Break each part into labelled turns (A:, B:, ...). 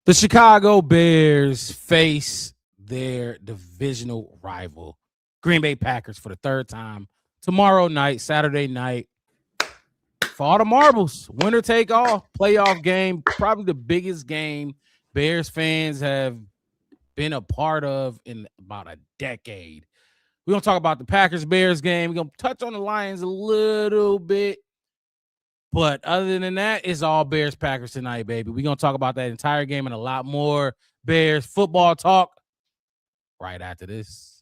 A: The Chicago Bears face their divisional rival, Green Bay Packers, for the third time tomorrow night, Saturday night. For all the marbles, winner take all, playoff game, probably the biggest game Bears fans have been a part of in about a decade. We're going to talk about the Packers-Bears game. We're going to touch on the Lions a little bit. But other than that, it's all Bears-Packers tonight, baby. We're going to talk about that entire game and a lot more Bears football talk right after this.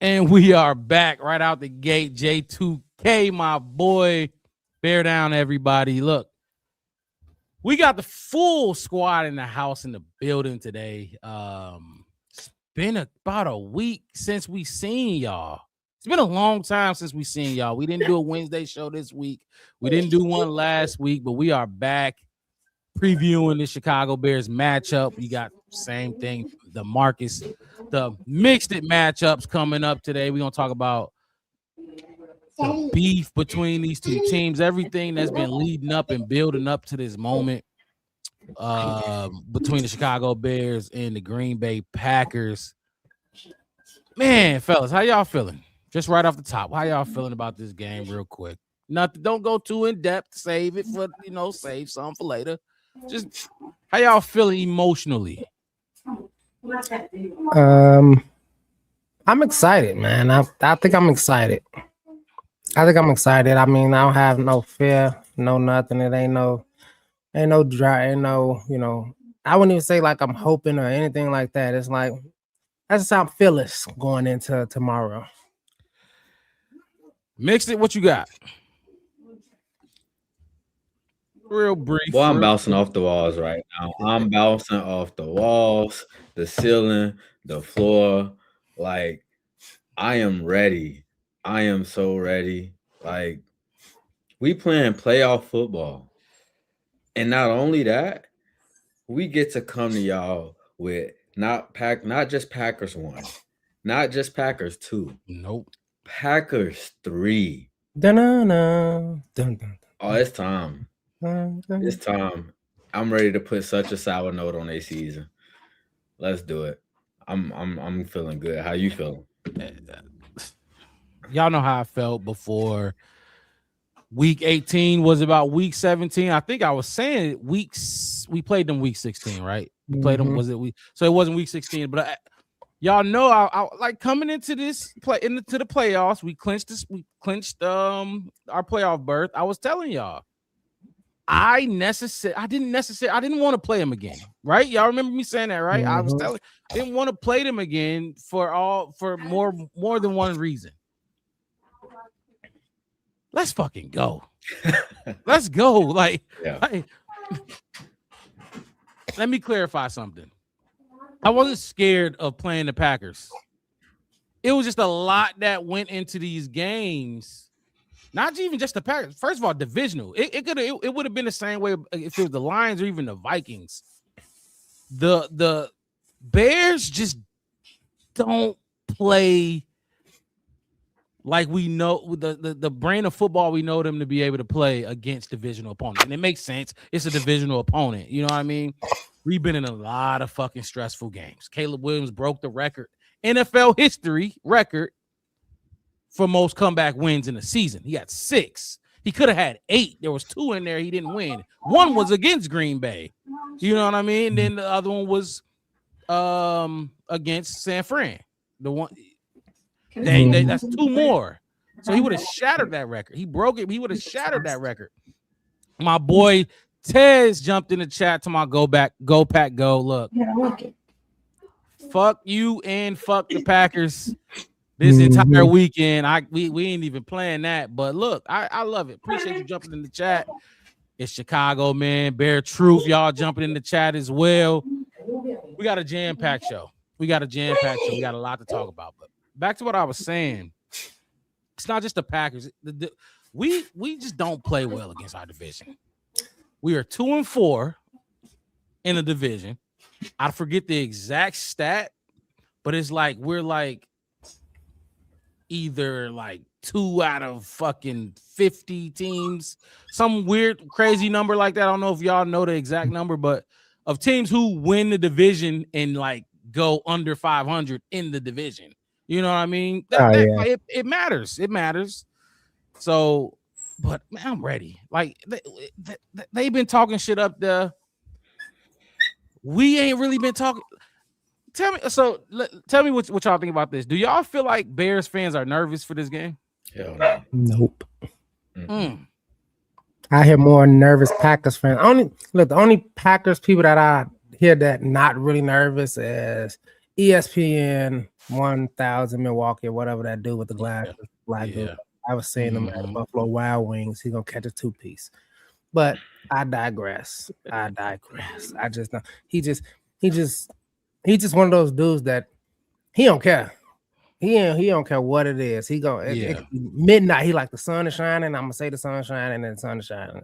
A: And we are back right out the gate. J2K, my boy. Bear down, everybody. Look, we got the full squad in the house in the building today. It's been about a week since we seen y'all. It's been a long time since we seen y'all. We didn't do a Wednesday show this week. We didn't do one last week, but we are back previewing the Chicago Bears matchup. We got the same thing, the mixed matchups coming up today. We're going to talk about the beef between these two teams, everything that's been leading up and building up to this moment between the Chicago Bears and the Green Bay Packers. Man, fellas, how y'all feeling? Just right off the top, how y'all feeling about this game real quick? Nothing, don't go too in depth. Save it for, save some for later. Just how y'all feeling emotionally?
B: I'm excited, man. I think I'm excited. I mean, I don't have no fear, no nothing. It ain't no dry, I wouldn't even say like I'm hoping or anything like that. It's like that's just how I'm feeling going into tomorrow.
A: Mixed it, what you got? Real brief.
C: Well, I'm bouncing off the walls right now. I'm bouncing off the walls, the ceiling, the floor. Like, I am ready. I am so ready. Like, we playing playoff football. And not only that, we get to come to y'all with not just Packers 1, not just Packers 2.
A: Nope.
C: Packers 3.
B: Dun-dun-dun.
C: Oh, it's time. It's time. I'm ready to put such a sour note on their season. Let's do it. I'm feeling good. How you feeling?
A: Y'all know how I felt before week 18 was about week 17. I think I was saying we played them week 16, right? We played them, so it wasn't week 16, but y'all know I like coming into this into the playoffs, we clinched our playoff berth. I was telling y'all I didn't want to play him again, right? Y'all remember me saying that, right? I was telling I didn't want to play them again for more than one reason. Let's fucking go. Let's go. Like, let me clarify something. I wasn't scared of playing the Packers. It was just a lot that went into these games. Not even just the Packers. First of all, divisional. It would have been the same way if it was the Lions or even the Vikings. The Bears just don't play like we know the brand of football we know them to be able to play against divisional opponents. And it makes sense. It's a divisional opponent. You know what I mean? We've been in a lot of fucking stressful games. Caleb Williams broke the record, NFL history record for most comeback wins in a season. He got 6. He could have had 8. There was 2 in there he didn't win. One was against Green Bay. You know what I mean? And then the other one was against San Fran. The one that's 2 more. So he would have shattered that record. He broke it. He would have shattered that record. My boy Tez jumped in the chat to my go pack go. Look, fuck you and fuck the Packers this entire weekend. We ain't even playing that, but look, I love it. Appreciate you jumping in the chat. It's Chicago, man. Bear Truth, y'all jumping in the chat as well. We got a jam-packed show. We got a lot to talk about. But back to what I was saying, it's not just the Packers. We just don't play well against our division. We are 2-4 in the division. I forget the exact stat, but it's like we're like either like 2 out of fucking 50 teams, some weird crazy number like that. I don't know if y'all know the exact number, but of teams who win the division and like go under 500 in the division. You know what I mean? It matters. It matters. So, but man, I'm ready. Like they've been talking shit up there. We ain't really been talking. Tell me what y'all think about this. Do y'all feel like Bears fans are nervous for this game?
C: Hell no.
B: Nope. I hear more nervous Packers fans. The only Packers people that I hear that not really nervous is ESPN 1000 Milwaukee or whatever that dude with the glasses. Dude. I was seeing him at Buffalo Wild Wings. He's gonna catch a 2-piece. But I digress. I just know he just one of those dudes that he don't care. He don't care what it is. He go midnight. He like the sun is shining. I'm gonna say the sun is shining, and then the sun is shining,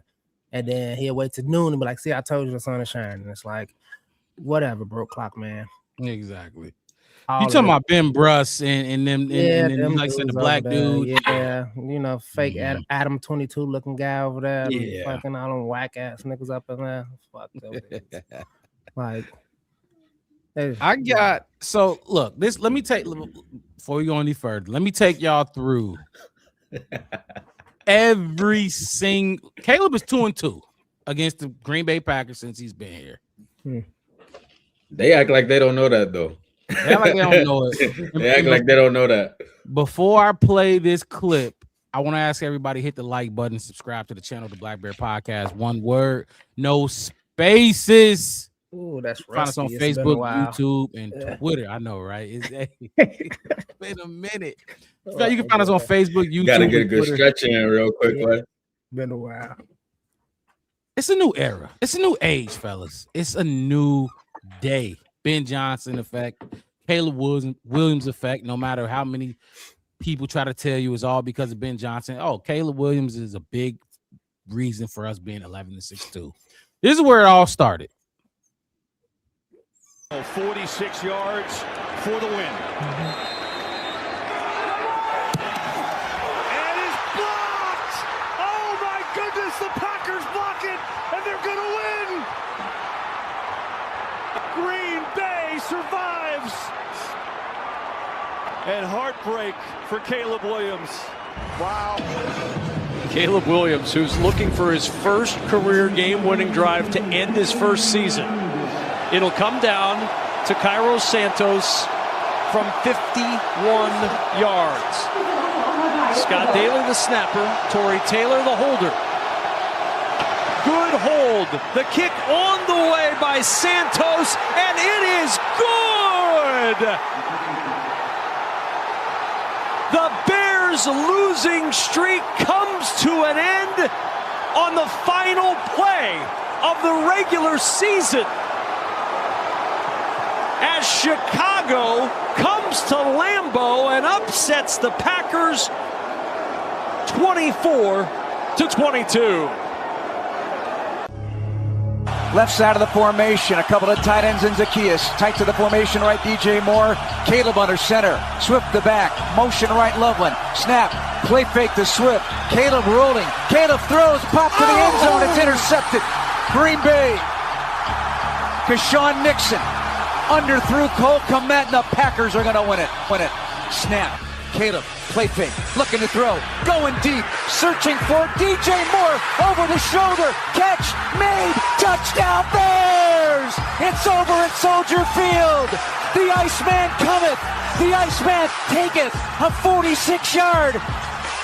B: and then he'll wait till noon and be like, "See, I told you the sun is shining." And it's like, whatever, broke clock, man.
A: Exactly. You talking about Ben Bruss and them, and them like said the black dude,
B: fake Adam 22 looking guy over there, fucking all them whack ass niggas up in there. Fuck them. Like,
A: look, let me take before we go any further. Let me take y'all through every single. Caleb is 2-2 against the Green Bay Packers since he's been here.
C: They act like they don't know that though.
A: They act like they don't know it.
C: They act like they don't know that.
A: Before I play this clip, I want to ask everybody hit the like button, subscribe to the channel, the Black Bear Podcast. One word, no spaces.
B: Ooh, that's
A: right. Find us on Facebook, YouTube, and Twitter. I know, right? It's been a minute. You can find us on Facebook, YouTube. You gotta
C: get a good stretch in real quick, right?
B: Been a while.
A: It's a new era. It's a new age, fellas. It's a new day. Ben Johnson effect, Caleb Williams effect. No matter how many people try to tell you it's all because of Ben Johnson. Oh, Caleb Williams is a big reason for us being 11-6-2. This is where it all started.
D: 46 yards for the win. And it's blocked! Oh my goodness, the Packers block it, and they're gonna win! Green Bay survives! And heartbreak for Caleb Williams. Wow.
E: Caleb Williams, who's looking for his first career game-winning drive to end his first season. It'll come down to Cairo Santos from 51 yards. Scott Daly, the snapper. Torrey Taylor, the holder. Good hold. The kick on the way by Santos, and it is good! The Bears' losing streak comes to an end on the final play of the regular season, as Chicago comes to Lambeau and upsets the Packers 24-22.
F: Left side of the formation, a couple of tight ends in Zacchaeus. Tight to the formation right, DJ Moore. Caleb under center. Swift the back. Motion right, Loveland. Snap. Play fake to Swift. Caleb rolling. Caleb throws. Pop to the end zone. It's intercepted. Green Bay. Keshawn Nixon. Underthrew Cole Kmet, and the Packers are going to win it. Snap. Caleb, play fake, looking to throw, going deep, searching for DJ Moore, over the shoulder, catch, made, touchdown Bears! It's over at Soldier Field. The Iceman cometh, the Iceman taketh a 46-yard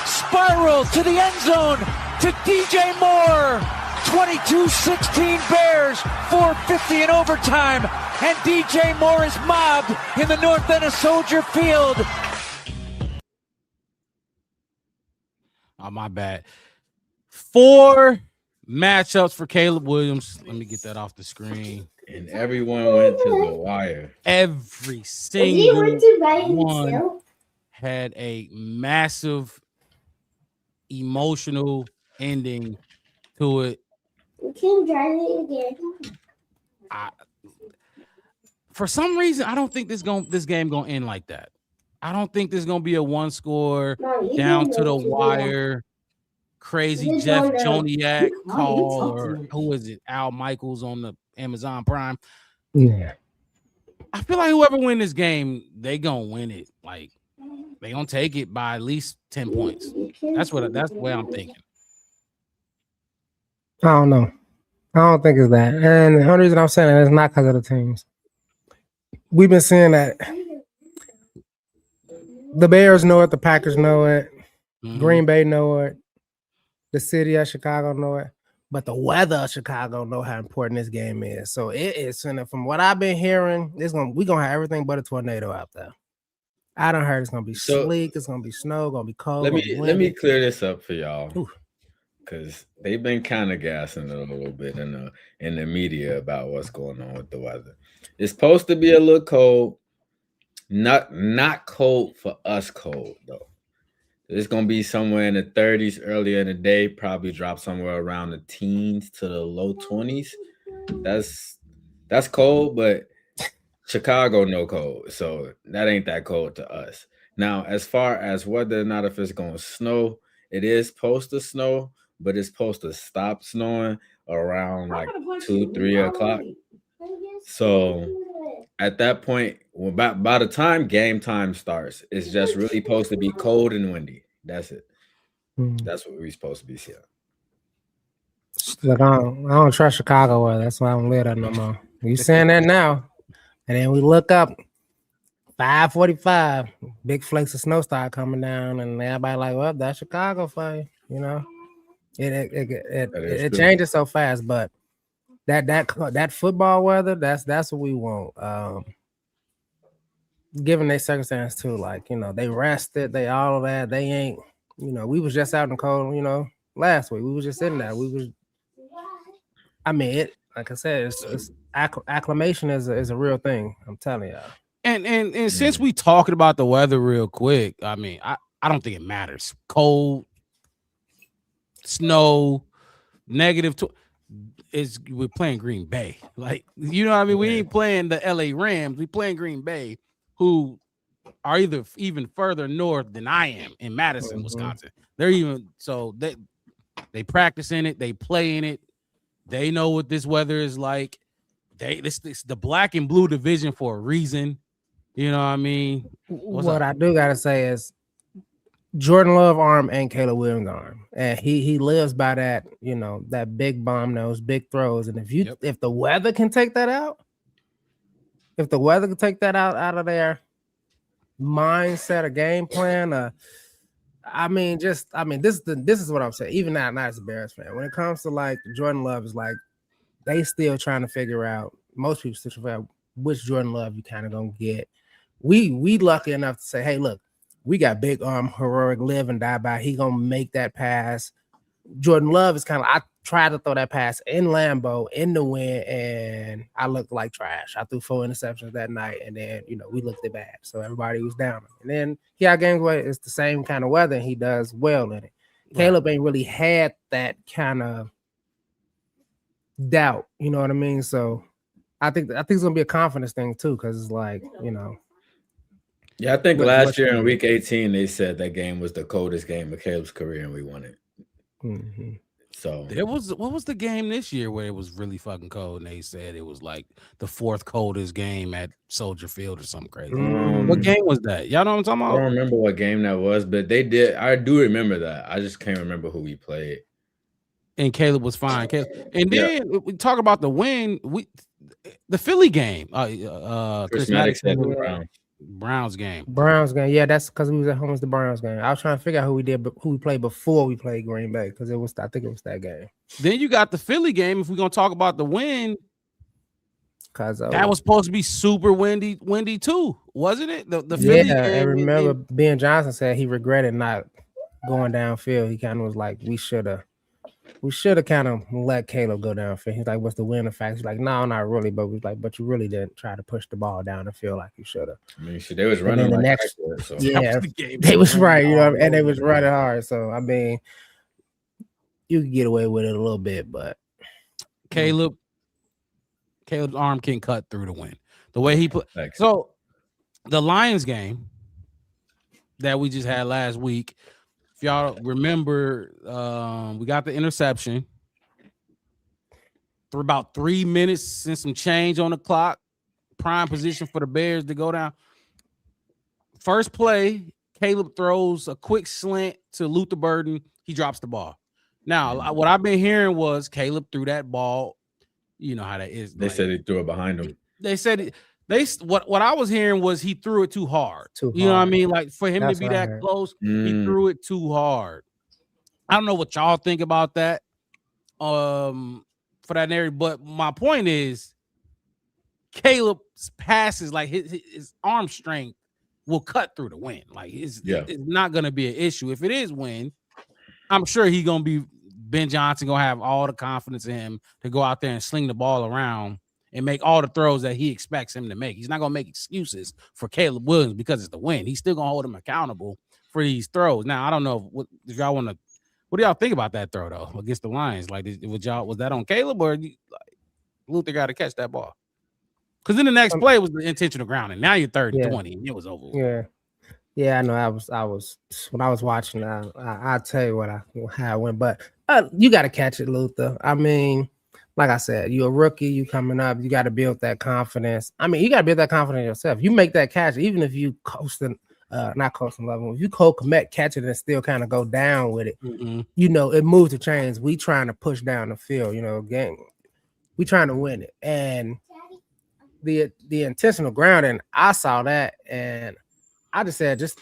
F: spiral to the end zone to DJ Moore. 22-16 Bears, 4:50 in overtime, and DJ Moore is mobbed in the north end of Soldier Field.
A: Oh, my bad. 4 matchups for Caleb Williams. Let me get that off the screen.
C: And everyone went to the wire.
A: Every single one had a massive emotional ending to it.
G: You can drive it again.
A: For some reason, I don't think this game gonna end like that. I don't think there's gonna be a one score down to the wire, crazy Jeff Joniak call, or who is it? Al Michaels on the Amazon Prime.
B: Yeah.
A: I feel like whoever win this game, they gonna win it. Like they gonna take it by at least 10 points. That's the way I'm thinking.
B: I don't know. I don't think it's that. And the only reason I'm saying it is not because of the teams. We've been seeing that the Bears know it, the Packers know it, Green Bay know it, the city of Chicago know it, but the weather of Chicago know how important this game is. So it is, from what I've been hearing, we're gonna have everything but a tornado out there. I done heard it's gonna be sleek, it's gonna be snow, gonna be cold.
C: Let me clear this up for y'all. Because they've been kind of gassing it a little bit in the media about what's going on with the weather. It's supposed to be a little cold, not cold for us cold though. It's gonna be somewhere in the 30s earlier in the day, probably drop somewhere around the teens to the low 20s. That's cold, but Chicago no cold, so that ain't that cold to us. Now, as far as whether or not if it's gonna snow, it is supposed to snow, but it's supposed to stop snowing around like 2-3 o'clock. So at that point, by the time game time starts, it's just really supposed to be cold and windy. That's it. That's what we're supposed to be seeing.
B: Look, I don't trust Chicago weather. That's why I don't live there no more. You saying that now, and then we look up 5:45, big flakes of snow start coming down, and everybody like, well, that's Chicago for you, you know. It changes so fast, but that football weather, that's what we want. Given their circumstance too, like, you know, they rested, they all of that. They ain't, you know, we was just out in the cold, you know, last week. We was just sitting there. Like I said, it's acclimation is a real thing. I'm telling y'all.
A: And since we talking about the weather real quick, I mean, I don't think it matters. Cold, snow, -2 we're playing Green Bay. Like, you know what I mean? We ain't playing the LA Rams. We playing Green Bay, who are even further north than I am in Madison, Wisconsin. They're they practice in it, they play in it, they know what this weather is like. This the black and blue division for a reason. You know what I mean?
B: What I do gotta say is Jordan Love arm and Caleb Williams arm, and he lives by that, you know, that big bomb nose, big throws. And if the weather can take that out, if the weather can take that out of their mindset or game plan, this is what I'm saying. Even not as a Bears fan, when it comes to like Jordan Love, is like they still trying to figure out. Most people still trying to figure out which Jordan Love you kind of gonna get. We lucky enough to say, hey, look, we got big arm, heroic, live and die by. He gonna make that pass. Jordan Love is kind of, I tried to throw that pass in Lambeau in the wind, and I looked like trash. I threw 4 interceptions that night, and then, you know, we looked bad. So everybody was down. And then he got games where it's the same kind of weather, and he does well in it. Right. Caleb ain't really had that kind of doubt. You know what I mean? So I think it's gonna be a confidence thing too, because it's like, you know.
C: Yeah, I think last year in week 18, they said that game was the coldest game of Caleb's career, and we won it.
B: Mm-hmm.
C: So
A: what was the game this year where it was really fucking cold, and they said it was like the 4th coldest game at Soldier Field or something crazy? What game was that? Y'all know what I'm talking about?
C: I don't remember what game that was, but they did. I do remember that. I just can't remember who we played.
A: And Caleb was fine. And then we talk about the win. The Philly game.
C: Chris Maddox said the Browns.
A: Browns game.
B: Yeah, that's because we was at home. Was the Browns game. I was trying to figure out who we played before we played Green Bay because I think it was that game.
A: Then you got the Philly game. If we're gonna talk about the win,
B: because
A: that was supposed to be super windy too, wasn't it? The Philly game.
B: I remember Ben Johnson said he regretted not going downfield. He kind of was like, we should have kind of let Caleb go downfield. He's like, what's the winning factor? He's like, no, not really. But we was like, but you really didn't try to push the ball down the field like you should have.
C: I mean, they was running
B: the
C: like
B: next,
C: so.
B: yeah, they was right, you know, and they was running hard. So I mean, you could get away with it a little bit, but
A: Caleb's arm can cut through the wind. The way he put so the Lions game that we just had last week. If y'all remember, we got the interception for about 3 minutes and some change on the clock. Prime position for the Bears to go down. First play, Caleb throws a quick slant to Luther Burden. He drops the ball. Now, what I've been hearing was Caleb threw that ball. You know how that is.
C: They said he threw it behind him.
A: They said what I was hearing was he threw it too hard. You know what I mean? Like for him to be that close, he threw it too hard. I don't know what y'all think about that. For that narrative, but my point is, Caleb's passes, like his arm strength, will cut through the wind. Like it's not going to be an issue. If it is wind, I'm sure he's going to be Ben Johnson gonna have all the confidence in him to go out there and sling the ball around and make all the throws that he expects him to make. He's not gonna make excuses for Caleb Williams because it's the win. He's still gonna hold him accountable for these throws. Now I don't know if y'all want to. What do y'all think about that throw though against the Lions? Like, was that on Caleb or Luther got to catch that ball? Because then the next play was the intentional grounding. Now you're 3rd and 20, and it was over.
B: Yeah, I know. I was when I was watching. I'll tell you how it went, but you got to catch it, Luther. I mean, like I said, you're a rookie. You coming up. You got to build that confidence. I mean, you got to build that confidence yourself. You make that catch, even if you not coasting level. If you commit catch it and still kind of go down with it, you know, it moves the chains. We trying to push down the field. You know, game. We trying to win it, and the intentional grounding. I saw that and I just said, just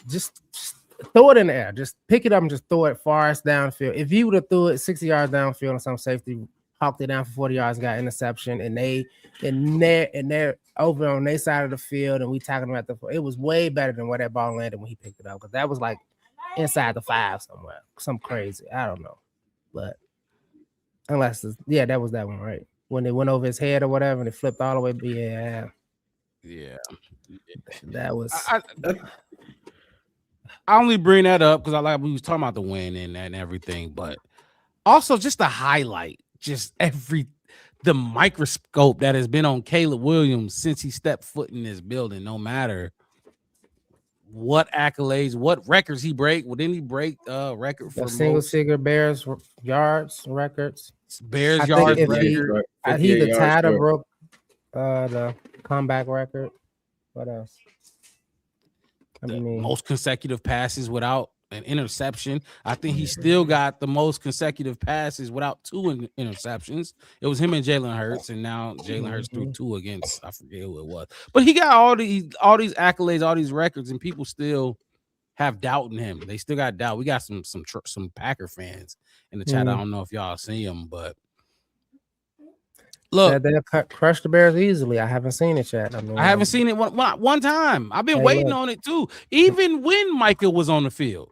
B: throw it in the air. Just pick it up and just throw it farthest downfield. If you would have threw it 60 yards downfield and some safety hawked it down for 40 yards, got interception, and they're over on their side of the field, and we talking about it was way better than where that ball landed when he picked it up, because that was like inside the 5 somewhere, some crazy. I don't know, but unless that was that one, right? When they went over his head or whatever, and it flipped all the way. Yeah. That was.
A: I only bring that up because we was talking about the win and everything, but also just to highlight just the microscope that has been on Caleb Williams since he stepped foot in this building. No matter what accolades, what records he break. Well, didn't he break record for
B: single Bears yards records?
A: Bears yards record.
B: He the tied or broke the comeback record. What else?
A: Most consecutive passes without an interception. I think he still got the most consecutive passes without 2 interceptions. It was him and Jalen Hurts, and now Jalen Hurts threw 2 against, I forget who it was. But he got all these accolades, all these records, and people still have doubt in him. They still got doubt. We got some Packer fans in the chat. I don't know if y'all see them, but look,
B: they'll crush the Bears easily. I haven't seen it yet.
A: I haven't seen it one time. I've been waiting on it too. Even when Micah was on the field,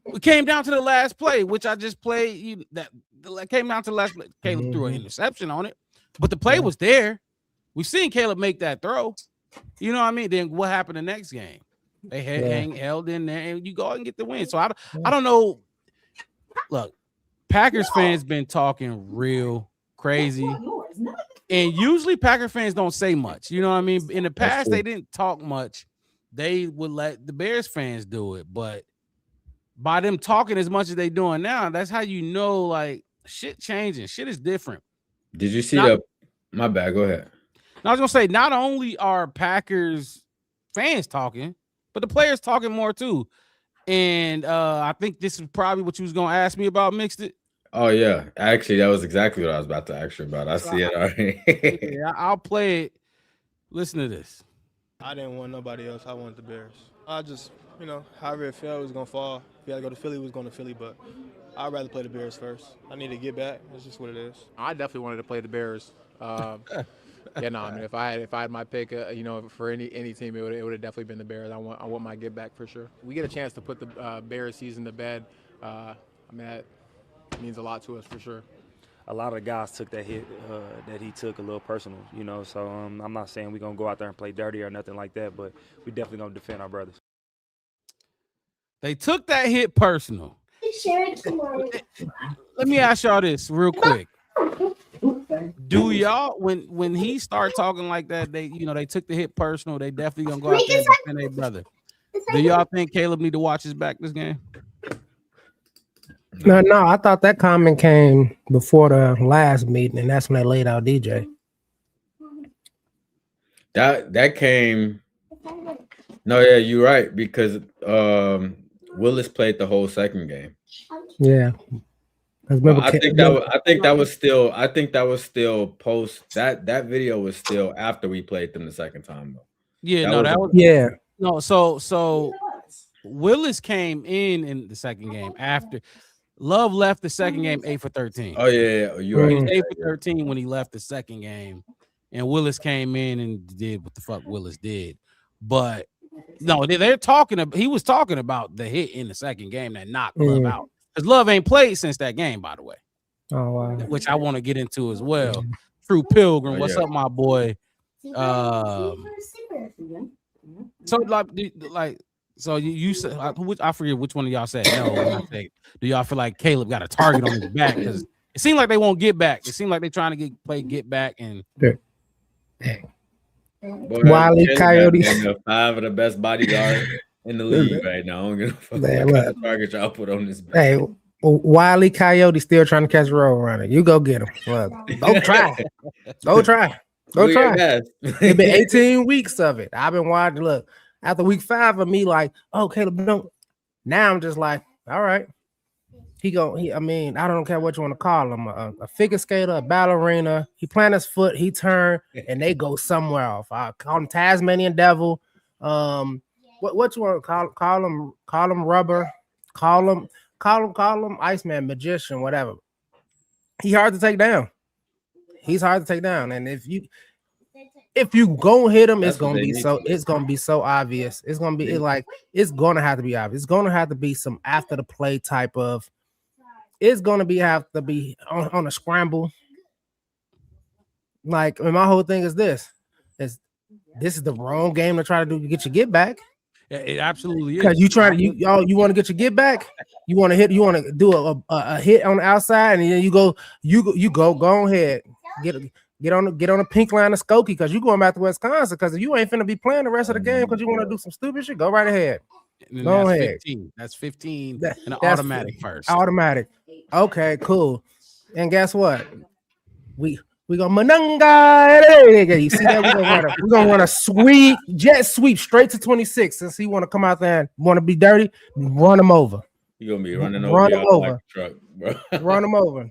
A: it came down to the last play, which I just played. That came down to the last play. Caleb threw an interception on it, but the play was there. We've seen Caleb make that throw. You know what I mean? Then what happened the next game? They held in there, and you go and get the win. So I don't know. Look, Packers fans been talking real crazy, and usually Packer fans don't say much. You know what I mean? In the past, they didn't talk much. They would let the Bears fans do it, but by them talking as much as they doing now, that's how you know, like, shit changing. Shit is different.
C: Did you see my bad? Go ahead.
A: I was gonna say, not only are Packers fans talking, but the players talking more too. And I think this is probably what you was gonna ask me about. Mixed it.
C: Oh yeah, actually, that was exactly what I was about to ask you about. I see it already.
A: I'll play it. Listen to this.
H: I didn't want nobody else. I wanted the Bears. I just, however it felt, it was going to fall. If we had to go to Philly, we was going to Philly, but I'd rather play the Bears first. I need to get back. That's just what it is.
I: I definitely wanted to play the Bears. Yeah, no, I mean, if I had my pick, for any team, it would have definitely been the Bears. I want my get back for sure. We get a chance to put the Bears season to bed. I mean, that means a lot to us for sure.
J: A lot of the guys took that hit that he took a little personal, So I'm not saying we're going to go out there and play dirty or nothing like that, but we definitely going to defend our brothers.
A: They took that hit personal. Let me ask y'all this real quick. Do y'all, when he started talking like that, they took the hit personal, they definitely going to go out there and defend their brother. Do y'all think Caleb need to watch his back this game?
B: No, I thought that comment came before the last meeting, and that's when they laid out DJ.
C: That came. No, yeah, you're right, because Willis played the whole second game.
B: Yeah.
C: I think that was still post that video was still after we played them the second time though.
B: Yeah,
A: So Willis came in the second game after Love left the second game 8 for 13.
C: Oh yeah, you're right.
A: 8 for 13 when he left the second game, and Willis came in and did what the fuck Willis did. But no, they're talking about, he was talking about the hit in the second game that knocked Love out. Because Love ain't played since that game, by the way.
B: Oh wow.
A: Which I want to get into as well. True Pilgrim, what's up, my boy? So you said, I forget which one of y'all said no. Do y'all feel like Caleb got a target on his back? Because it seemed like they won't get back. It seemed like they're trying to get back and.
B: Wiley Coyote,
C: 5 of the best bodyguards in the league right now. I don't give a fuck what kind of target y'all put on this back.
B: Hey, Wiley Coyote still trying to catch a road runner. You go get him. Look, go try. Go try. It's been 18 weeks of it. I've been watching. Look, after week 5 of me, like, oh, Caleb, don't. Now I'm just like, all right. I don't care what you want to call him, a figure skater, a ballerina. He plant his foot, he turned, and they go somewhere off. I call him Tasmanian Devil. What you want to call him? Call him Rubber. Call him Iceman, Magician, whatever. He's hard to take down. And if you go hit him, it's gonna be so obvious. It's gonna be it's gonna have to be obvious. It's gonna have to be some after the play type of. It's gonna have to be on a scramble. Like, and my whole thing is this is the wrong game to try to get your get back.
A: Yeah, it absolutely is.
B: Because you want to get your get back. You want to do a hit on the outside, and then you go ahead, get on the pink line of Skokie, because you going back to Wisconsin. Because if you ain't finna be playing the rest of the game because you want to do some stupid shit, go right ahead. Go ahead.
A: 15. That's 15 and an automatic first.
B: Automatic. Okay, cool. And guess what? We gonna manunga. You see that? We're gonna run a jet sweep straight to 26. Since he want to come out there and want to be dirty, run him over.
C: You're gonna be running over like a truck, bro.
B: Run him over.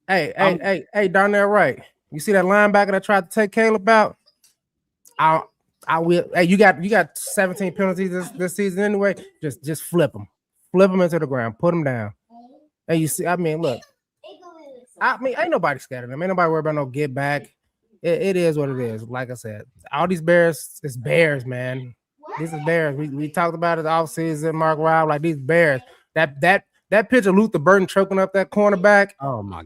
B: Hey, down there, right? You see that linebacker that tried to take Caleb out? I will. Hey, you got 17 penalties this season anyway. Just flip them into the ground, put them down. And you see, look. Ain't nobody scared of them. Ain't nobody worried about no get back. It is what it is. Like I said, all these Bears, it's Bears, man. This is Bears. We talked about it all season, Mark Rob, like these Bears. That picture of Luther Burton choking up that cornerback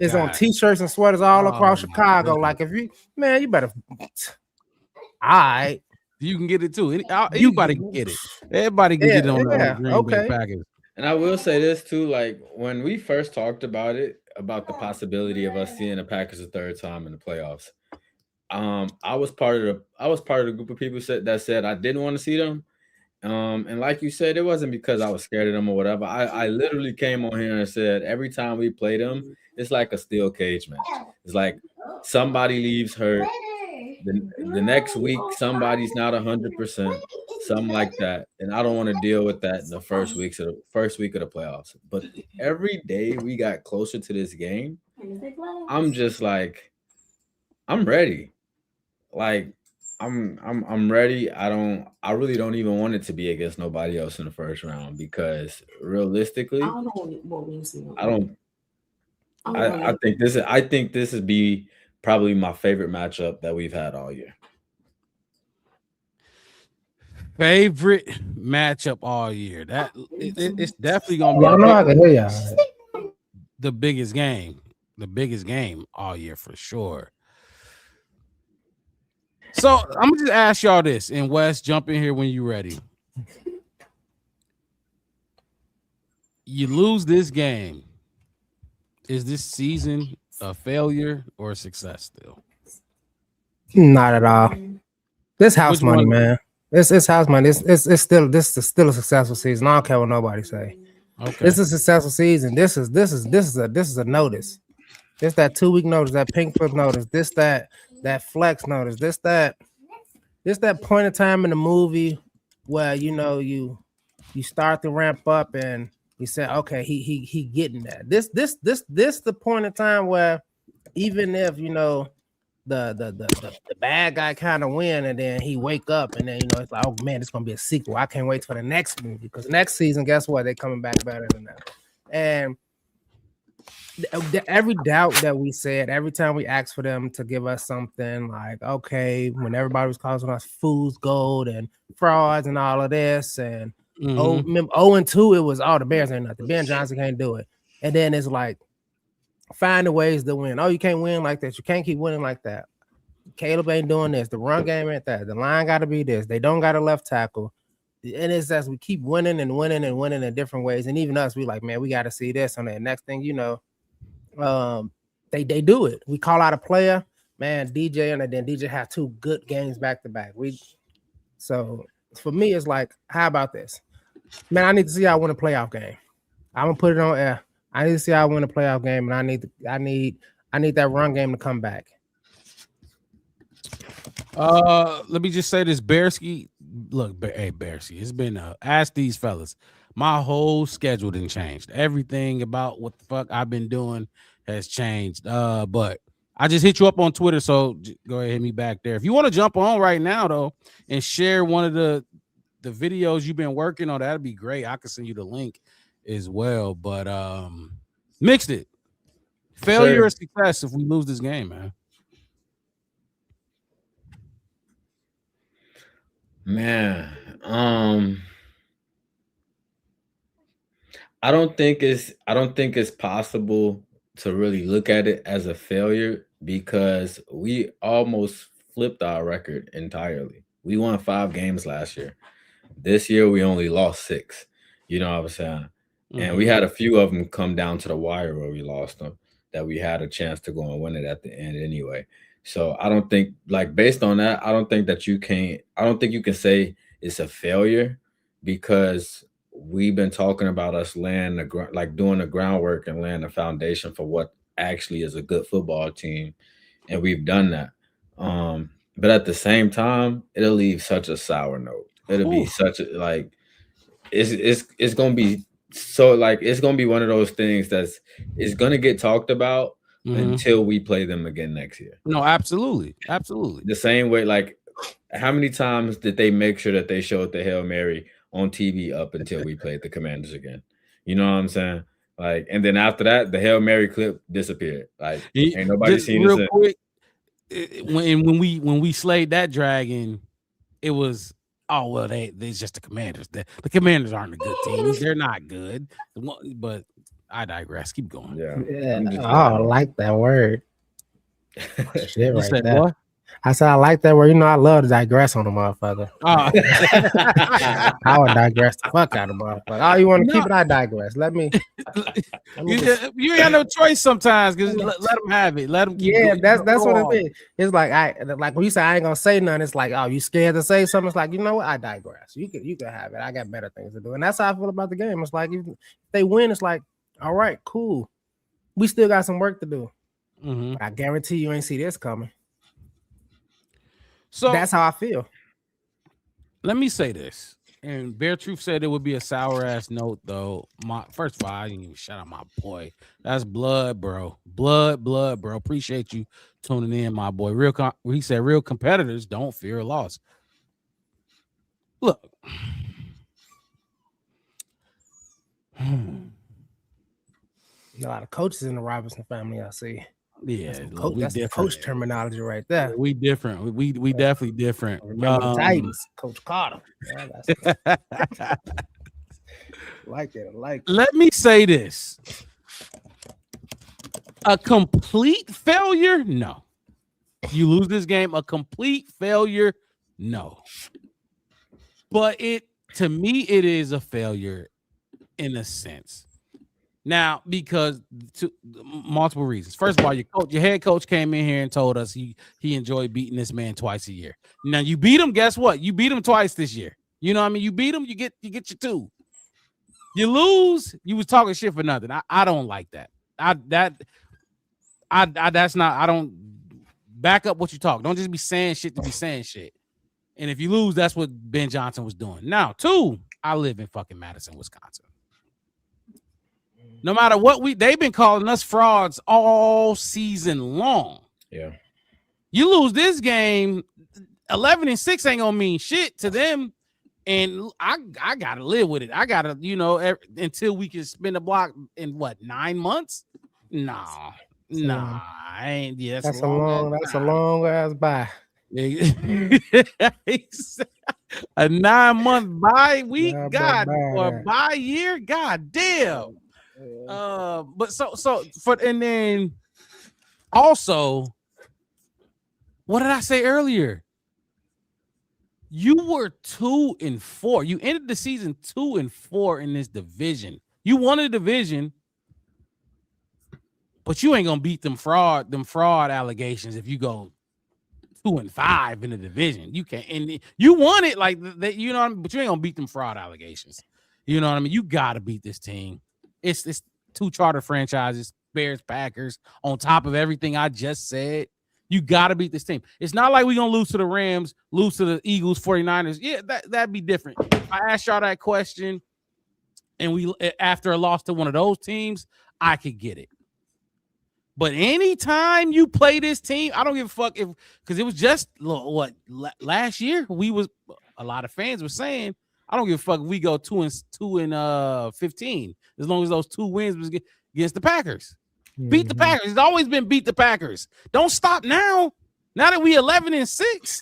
B: is on t-shirts and sweaters all across Chicago. Man. Like, if you better. All right.
A: You can get it too. Anybody can get it. Everybody can get it on the Green Bay Packers.
C: And I will say this too, like when we first talked about it, about the possibility of us seeing the Packers a third time in the playoffs, I was part of the group of people that said I didn't want to see them. And like you said, it wasn't because I was scared of them or whatever. I literally came on here and said every time we play them, it's like a steel cage match. It's like somebody leaves hurt. The next week, somebody's not 100%, something like that, and I don't want to deal with that in the first week of the playoffs. But every day we got closer to this game, I'm just like, I'm ready. Like, I'm ready. I really don't even want it to be against nobody else in the first round because realistically,
K: I don't know what we see.
C: I don't. I think this would be probably my favorite matchup that we've had all year.
A: Favorite matchup all year. That it's definitely gonna be
B: Y'all know I can hear y'all.
A: the biggest game all year for sure. So I'm gonna just ask y'all this, and Wes, jump in here when you're ready. You lose this game. Is this season a failure or a success still?
B: Not at all. This house
A: Which
B: money,
A: one?
B: man. It's house money. It's still a successful season. I don't care what nobody say.
A: Okay.
B: This is a successful season. This is a notice. This that 2 week notice, that pink flip notice, this that flex notice, this that point in time in the movie where you start to ramp up and you say, okay, he getting that. This the point in time where even if the bad guy kind of win and then he wake up and then it's like, oh man, it's gonna be a sequel. I can't wait for the next movie because next season, guess what? They're coming back better than that. And every doubt that we said, every time we asked for them to give us something like, okay, when everybody was calling us fool's gold and frauds and all of this, and 0-2, it was the Bears ain't nothing. Ben Johnson can't do it. And then it's like finding ways to win. Oh, you can't win like that. You can't keep winning like that. Caleb ain't doing this. The run game ain't that. The line got to be this. They don't got a left tackle. And it's as we keep winning and winning and winning in different ways. And even us, we like, man, we got to see this. And the next thing you know, they do it. We call out a player, man, DJ, and then DJ have 2 good games back to back. So for me, it's like, how about this? Man, I need to see how I win a playoff game. I'm gonna put it on air. I need to see how I win a playoff game, and I need that run game to come back.
A: Let me just say this, Bearski. Look, hey, Bearski, it's been ask these fellas. My whole schedule didn't change. Everything about what the fuck I've been doing has changed. But I just hit you up on Twitter, so go ahead and hit me back there. If you want to jump on right now though and share one of the videos you've been working on, that'd be great. I can send you the link as well. But mixed it. Failure or success if we lose this game, man.
C: Man, I don't think it's possible to really look at it as a failure because we almost flipped our record entirely. We won 5 games last year. This year we only lost 6. You know what I'm saying? And we had a few of them come down to the wire where we lost them that we had a chance to go and win it at the end anyway. So I don't think, like, based on that, I don't think you can say it's a failure because we've been talking about us laying doing the groundwork and laying the foundation for what actually is a good football team. And we've done that. But at the same time, it'll leave such a sour note. It'll be such a, it's going to be so, it's going to be one of those things it's going to get talked about until we play them again next year.
A: No, absolutely. Absolutely.
C: The same way, how many times did they make sure that they showed the Hail Mary on TV up until we played the Commanders again? You know what I'm saying? And then after that, the Hail Mary clip disappeared. Ain't nobody seen it.
A: Quick, when we slayed that dragon, it was, oh well, they're just the Commanders. The Commanders aren't a good team. They're not good. But I digress. Keep going.
B: Yeah. I like that word. Shit, right
A: said
B: there.
A: What?
B: I said I like that word. I love to digress on the motherfucker. I would digress the fuck out of the motherfucker. Oh, you want to keep it? I digress. Let me.
A: You ain't got no choice sometimes because let them have it. Let them keep.
B: Yeah, that's what it is. It's like when you say I ain't gonna say nothing. It's like, oh, you scared to say something? It's like, you know what? I digress. You can have it. I got better things to do, and that's how I feel about the game. It's like if they win, it's like, all right, cool. We still got some work to do. But I guarantee you ain't see this coming. So that's how I feel.
A: Let me say this. And Bear Truth said it would be a sour ass note, though. First of all, I didn't even shout out my boy. That's blood, bro. Blood, bro. Appreciate you tuning in, my boy. He said real competitors don't fear a loss. Look.
B: A lot of coaches in the Robinson family, I see.
A: Yeah,
B: that's the coach terminology right there.
A: We different. We definitely different.
B: Remember the Titans, Coach Carter. Yeah, like it.
A: Let me say this: a complete failure, no. You lose this game, a complete failure, no. But to me, it is a failure in a sense. Now, because multiple reasons. First of all, your head coach came in here and told us he enjoyed beating this man twice a year. Now you beat him. Guess what? You beat him twice this year. You know what I mean? You beat him, you get your 2. You lose, you was talking shit for nothing. I don't like that. That's not. I don't back up what you talk. Don't just be saying shit to be saying shit. And if you lose, that's what Ben Johnson was doing. Now, 2, I live in fucking Madison, Wisconsin. No matter what they've been calling us frauds all season long.
C: Yeah.
A: You lose this game, 11-6 ain't gonna mean shit to them. And I gotta live with it. I gotta, until we can spin the block in 9 months? Nah, I ain't. Yeah,
B: that's a long ass bye.
A: A 9-month bye week, God, or bye year, God damn. But and then also, what did I say earlier? You were 2-4. You ended the season 2-4 in this division. You won a division, but you ain't gonna beat them fraud allegations if you go 2-5 in the division. You can't, and you won it like that, but you ain't gonna beat them fraud allegations. You know what I mean? You gotta beat this team. It's 2 charter franchises, Bears, Packers, on top of everything I just said. You got to beat this team. It's not like we're going to lose to the Rams, lose to the Eagles, 49ers. Yeah, that'd be different. If I asked y'all that question and after a loss to one of those teams, I could get it. But anytime you play this team, I don't give a fuck because it was just last year a lot of fans were saying, I don't give a fuck if we go 2-15 as long as those 2 wins was against the Packers. Beat the Packers. It's always been beat the Packers. Don't stop now. Now that we 11-6,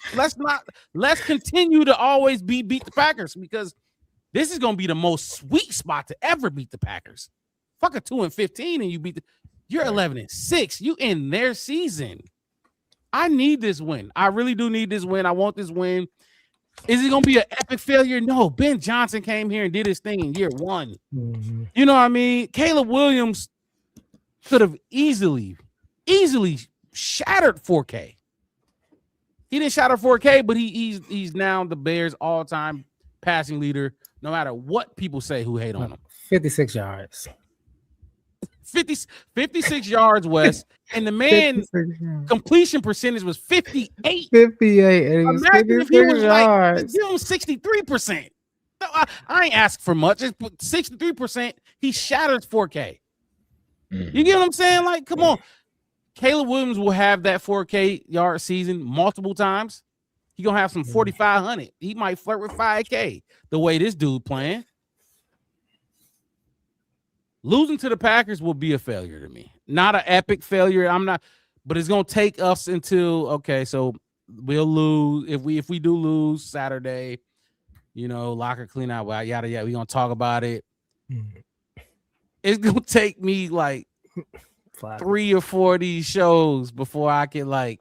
A: let's continue to always beat the Packers because this is gonna be the most sweet spot to ever beat the Packers. Fuck a 2-15 and you you're 11-6. You in their season. I need this win. I really do need this win. I want this win. Is it gonna be an epic failure? No. Ben Johnson came here and did his thing in year 1.
B: Mm-hmm.
A: You know what I mean? Caleb Williams could have easily shattered 4K. He didn't shatter 4K, but he's now the Bears' all-time passing leader, no matter what people say who hate on him.
B: 56 yards.
A: 56 yards, Wes, and the man completion percentage was 58.
B: 58, and he's
A: imagine if he was
B: yards.
A: Give him 63%. No, I ain't asking for much. It's 63%. He shatters 4K. You get what I'm saying? Like, come on. Caleb Williams will have that 4K yard season multiple times. He gonna have some 4,500. He might flirt with 5K the way this dude playing. Losing to the Packers will be a failure to me. Not an epic failure. But it's gonna take us until so we'll lose if we do lose Saturday. Locker clean out, yada yada. We're gonna talk about it. It's gonna take me like 3 or 4 of these shows before I can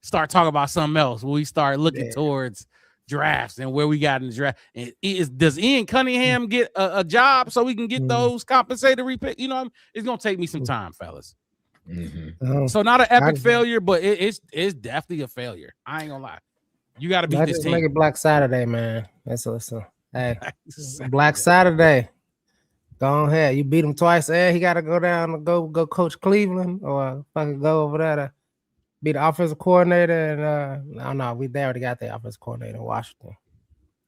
A: start talking about something else. When we start looking towards drafts and where we got in the draft. And does Ian Cunningham get a job so we can get those compensated repick? It's gonna take me some time, fellas.
C: Mm-hmm.
A: So not an epic failure, but it's definitely a failure. I ain't gonna lie. You got to beat this team.
B: Make it Black Saturday, man. Hey, Black Saturday. Go ahead. You beat him twice. He got to go down and go coach Cleveland or fucking go over there to be the offensive coordinator. And no, we already got the offensive coordinator in Washington.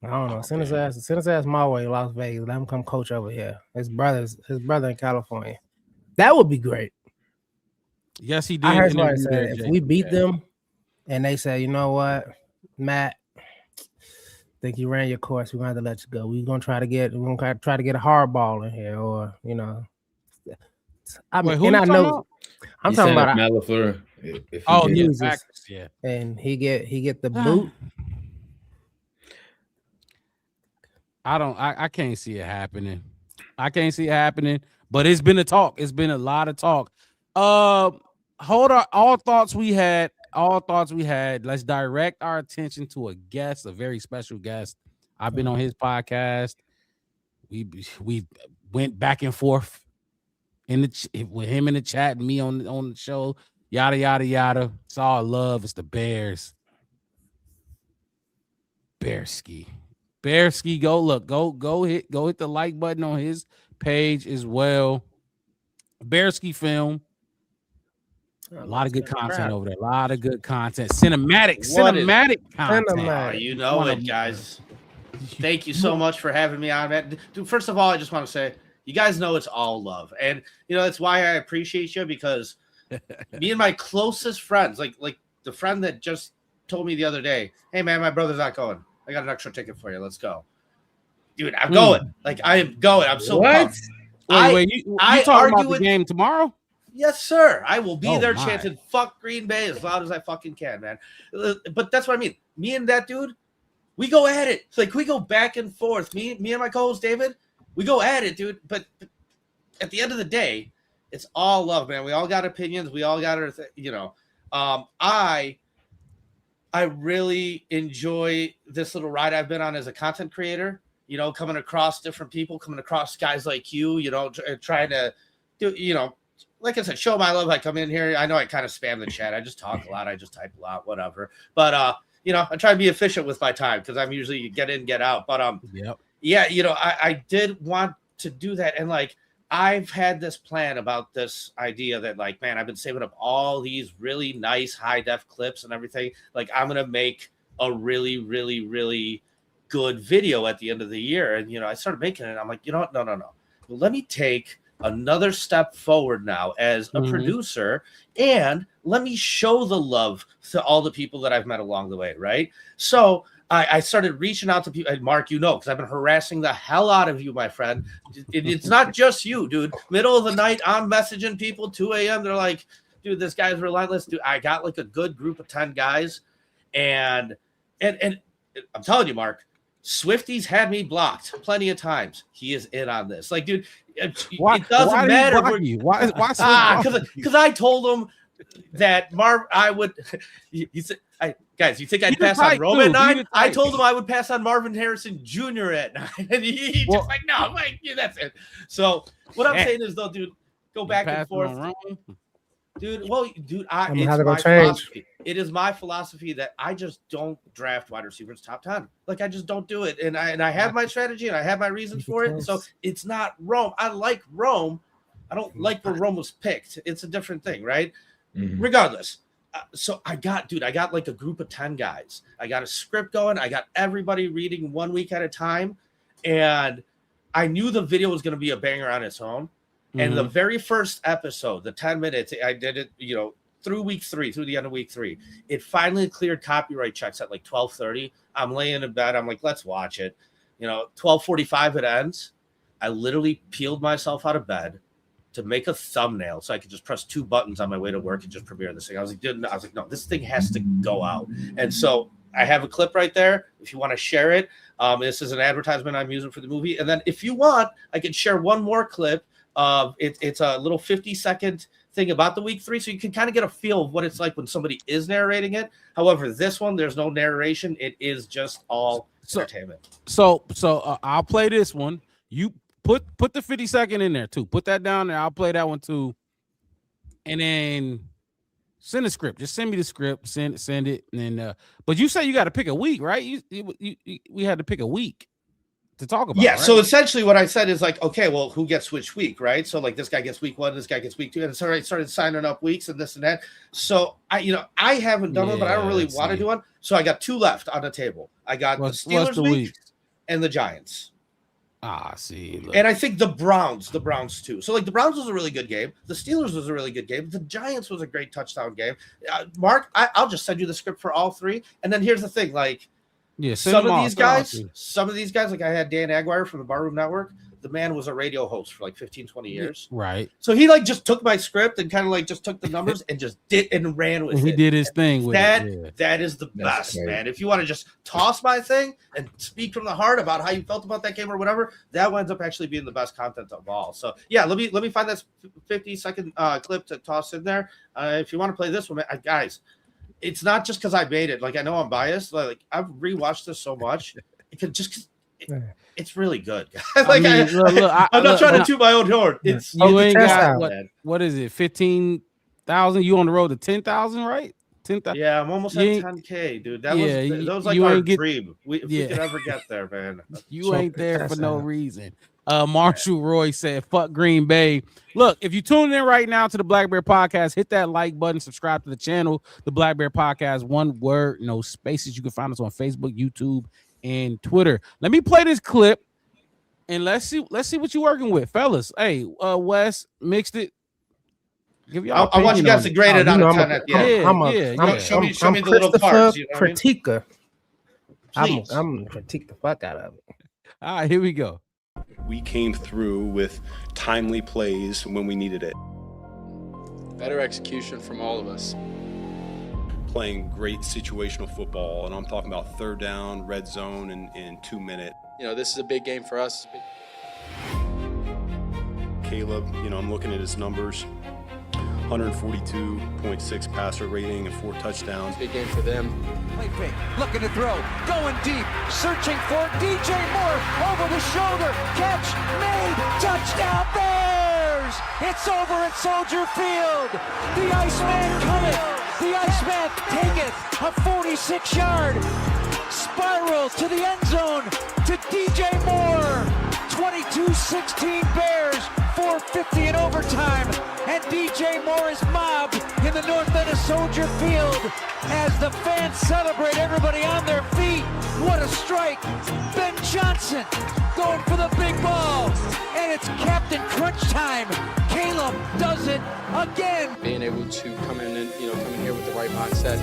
B: I don't know.
A: Oh,
B: Send his
A: man.
B: ass my way, Las Vegas. Let him come coach over here. His brother in California. That would be great.
A: Yes, he
B: I
A: did.
B: heard somebody
A: interview
B: say
A: there,
B: if
A: Jay.
B: we beat them and they say, you know what, Matt, think you ran your course. We're gonna have to let you go. We're gonna try to get a hard ball in here, or I mean,
A: Wait, who
B: and
A: you
B: I
A: talking
B: know
A: about?
B: I'm
C: He
B: talking
C: said if
B: about
C: Matt LaFleur, if he
A: Oh,
C: get
A: yeah,
B: uses,
A: Packers, yeah.
B: and he get the boot.
A: I can't see it happening. I can't see it happening, but it's been a talk. It's been a lot of talk. Hold on. All thoughts we had. Let's direct our attention to a guest, a very special guest. I've been on his podcast. We went back and forth with him in the chat and me on the show. Yada yada yada. It's all love. It's the Bears. Bearski, go hit the like button on his page as well. Bearski film. A lot of good content over there. A lot of good content. Cinematic content.
K: Oh, you know it, guys. Thank you so much for having me on, man. Dude, first of all, I just want to say, you guys know it's all love. And, that's why I appreciate you, because me and my closest friends, like the friend that just told me the other day, hey, man, my brother's not going. I got an extra ticket for you. Let's go. Dude, I'm going. Like, I am going. I'm so pumped.
A: Wait, you talking about the game tomorrow?
K: Yes, sir. I will be there chanting "fuck Green Bay" as loud as I fucking can, man. But that's what I mean. Me and that dude, we go at it. It's like we go back and forth. Me and my co-host David, we go at it, dude. But at the end of the day, it's all love, man. We all got opinions. We all got our, I really enjoy this little ride I've been on as a content creator. Coming across different people, coming across guys like you. Trying to do, like I said, show my love. I come in here. I know I kind of spam the chat. I just talk a lot. I just type a lot, whatever. But, I try to be efficient with my time because I'm usually get in, get out. But, yeah, I did want to do that. And I've had this plan about this idea that man, I've been saving up all these really nice high def clips and everything. I'm going to make a really, really, really good video at the end of the year. And, I started making it. And I'm like, you know what? No. Well, let me take another step forward now as a producer, and let me show the love to all the people that I've met along the way, right? So I started reaching out to people. And Mark, because I've been harassing the hell out of you, my friend. It's not just you, dude. Middle of the night, I'm messaging people, 2 a.m. They're like, dude, this guy's relentless. Dude, I got a good group of 10 guys. And I'm telling you, Mark, Swifty's had me blocked plenty of times. He is in on this. Dude, it doesn't matter.
A: Why?
K: Because I told him that I would. Guys, you think I'd pass on Rome at 9? I told him I would pass on Marvin Harrison Jr. at 9, and he just no, that's it. So what I'm saying is, though, dude, go back and forth. Dude, it's my philosophy. It is my philosophy that I just don't draft wide receivers top 10. I just don't do it. And I have my strategy and I have my reasons for it. So it's not Rome. I like Rome. I don't like where Rome was picked. It's a different thing, right? Mm-hmm. Regardless. So I got a group of 10 guys. I got a script going. I got everybody reading 1 week at a time. And I knew the video was going to be a banger on its own. And the very first episode, the 10 minutes, I did it, through week 3, through the end of week 3. It finally cleared copyright checks at 12:30. I'm laying in bed. I'm like, let's watch it. 12:45 it ends. I literally peeled myself out of bed to make a thumbnail so I could just press 2 buttons on my way to work and just premiere this thing. I was like, no, this thing has to go out. And so I have a clip right there. If you want to share it, this is an advertisement I'm using for the movie. And then if you want, I can share one more clip. It's a little 50-second thing about the week 3, so you can kind of get a feel of what it's like when somebody is narrating it. However, this one, there's no narration. It is just all entertainment.
A: So I'll play this one. You put the 50-second in there too. Put that down there. I'll play that one too. And then send a script. Just send me the script. Send it. And then, but you say you got to pick a week, right? We had to pick a week to talk about.
K: Yeah.
A: Right?
K: So essentially what I said is okay, well, who gets which week, right? So this guy gets week 1, this guy gets week 2. And so I started signing up weeks and this and that. So I haven't done one, but I don't really want to do one. So I got 2 left on the table. I got the Steelers week. and the Giants.
A: See, look.
K: And I think the Browns too. So like the Browns was a really good game. The Steelers was a really good game. The Giants was a great touchdown game. Mark, I'll just send you the script for all three. And then here's the thing, like, some of these guys, like I had Dan Aguirre from the Barroom Network. The man was a radio host for like 15, 20 years.
A: Right.
K: So he like just took my script and kind of like just took the numbers and just did and ran with it.
A: He did his thing with it.
K: That is the best, man. If you want to just toss my thing and speak from the heart about how you felt about that game or whatever, that winds up actually being the best content of all. So yeah, let me find that 50-second clip to toss in there. If you want to play this one, guys, it's not just because I made it. Like, I know I'm biased. Like I've rewatched this so much. It's really good. Like, I'm not trying to toot my own horn. It's
A: you ain't got what is it? 15,000. You on the road to 10,000, right? 10,000.
K: Yeah, I'm almost at 10K, dude. That was like our dream. If we could ever get there, man.
A: You ain't there for no reason. Marshall Roy said, "Fuck Green Bay." Look, if you tune in right now to the Black Bear Podcast, hit that like button, subscribe to the channel, the Black Bear Podcast. One word, no spaces. You can find us on Facebook, YouTube, and Twitter. Let me play this clip and let's see what you're working with, fellas. Hey, Wes mixed it. Give y'all.
K: I want you guys to grade it out of 10 at the end. Show me the little cards.
B: Critica. I'm gonna critique the fuck out of it.
A: All right, here we go.
L: We came through with timely plays when we needed it.
M: Better execution from all of us.
L: Playing great situational football, and I'm talking about third down, red zone, in 2 minutes.
M: You know, this is a big game for us.
L: Caleb, I'm looking at his numbers. 142.6 passer rating and 4 touchdowns.
M: Big game for them.
F: Play fake, looking to throw, going deep, searching for DJ Moore, over the shoulder, catch made, touchdown Bears! It's over at Soldier Field. The Iceman coming. The Iceman taketh a 46-yard spiral to the end zone to DJ Moore. 22-16 Bears, 4:50 in overtime, and DJ Moore is mobbed in the north end of Soldier Field as the fans celebrate, everybody on their feet. What a strike. Ben Johnson going for the big ball, and it's Captain Crunch time. Caleb does it again.
M: Being able to come in and come in here with the right mindset.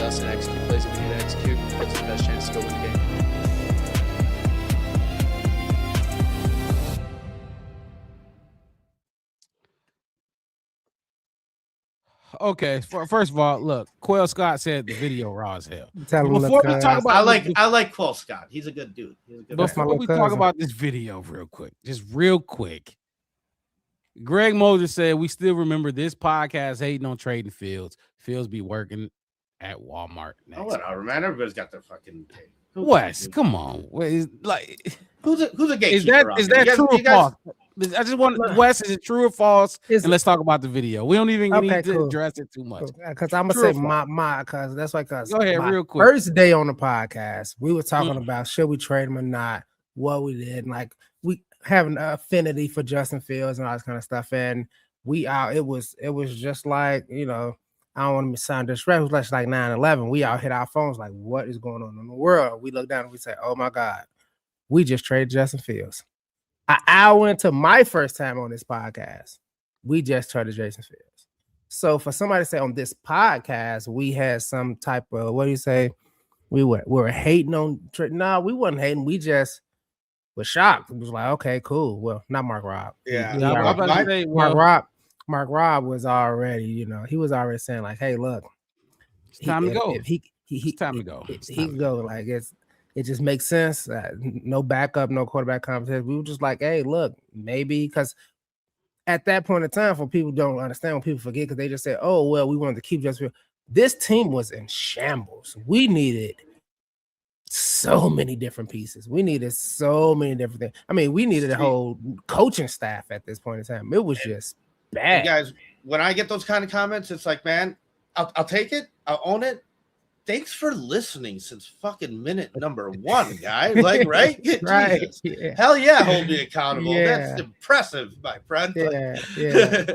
M: Us and execute plays that we need to execute. That's the best chance to go win the game.
A: Okay, first of all, look, Quail Scott said the video raw as hell.
K: Before we talk about, I like Quail Scott. He's a good dude.
A: Before we talk about this video, real quick, Greg Moser said we still remember this podcast hating on trading Fields. Fields be working at Walmart next.
K: Oh, whatever, man. Everybody's got their fucking thing.
A: Wes, come on. Who's
K: a gatekeeper?
A: Is that true or false? I just want Wes, is it true or false? And let's talk about the video. We don't even need to address it too much.
B: Because I'm gonna say my cause that's why go
A: ahead real quick.
B: First day on the podcast, we were talking about should we trade him or not, what we did, and like we have an affinity for Justin Fields and all this kind of stuff. And it was just like, I don't want to sound disrespectful. It was like 9/11. We all hit our phones like, what is going on in the world? We look down and we say, oh my God, we just traded Justin Fields. An hour into my first time on this podcast, we just traded Justin Fields. So for somebody to say on this podcast, we had some type of, what do you say? We were hating on trade. No, we wasn't hating. We just were shocked. It was like, okay, cool. Well, not Mark Robb.
K: Yeah.
B: Mark Robb was already, he was already saying like, "Hey, look,
A: it's time to go.
B: It's
A: time to go.
B: He can go. Like it just makes sense. No backup, no quarterback competition. We were just like, hey, look, maybe because at that point in time, for people don't understand, when people forget, because they just say, oh well, we wanted to keep Justin Fields. This team was in shambles. We needed so many different pieces. We needed so many different things. I mean, we needed a whole coaching staff at this point in time. It was just bad.
K: Hey guys, when I get those kind of comments, it's like, man, I'll take it. I'll own it. thanks for listening since fucking minute number 1, guy. Like, right?
B: Right.
K: Jesus.
B: Yeah.
K: Hell yeah, hold me accountable.
B: Yeah.
K: That's impressive, my friend.
B: Yeah,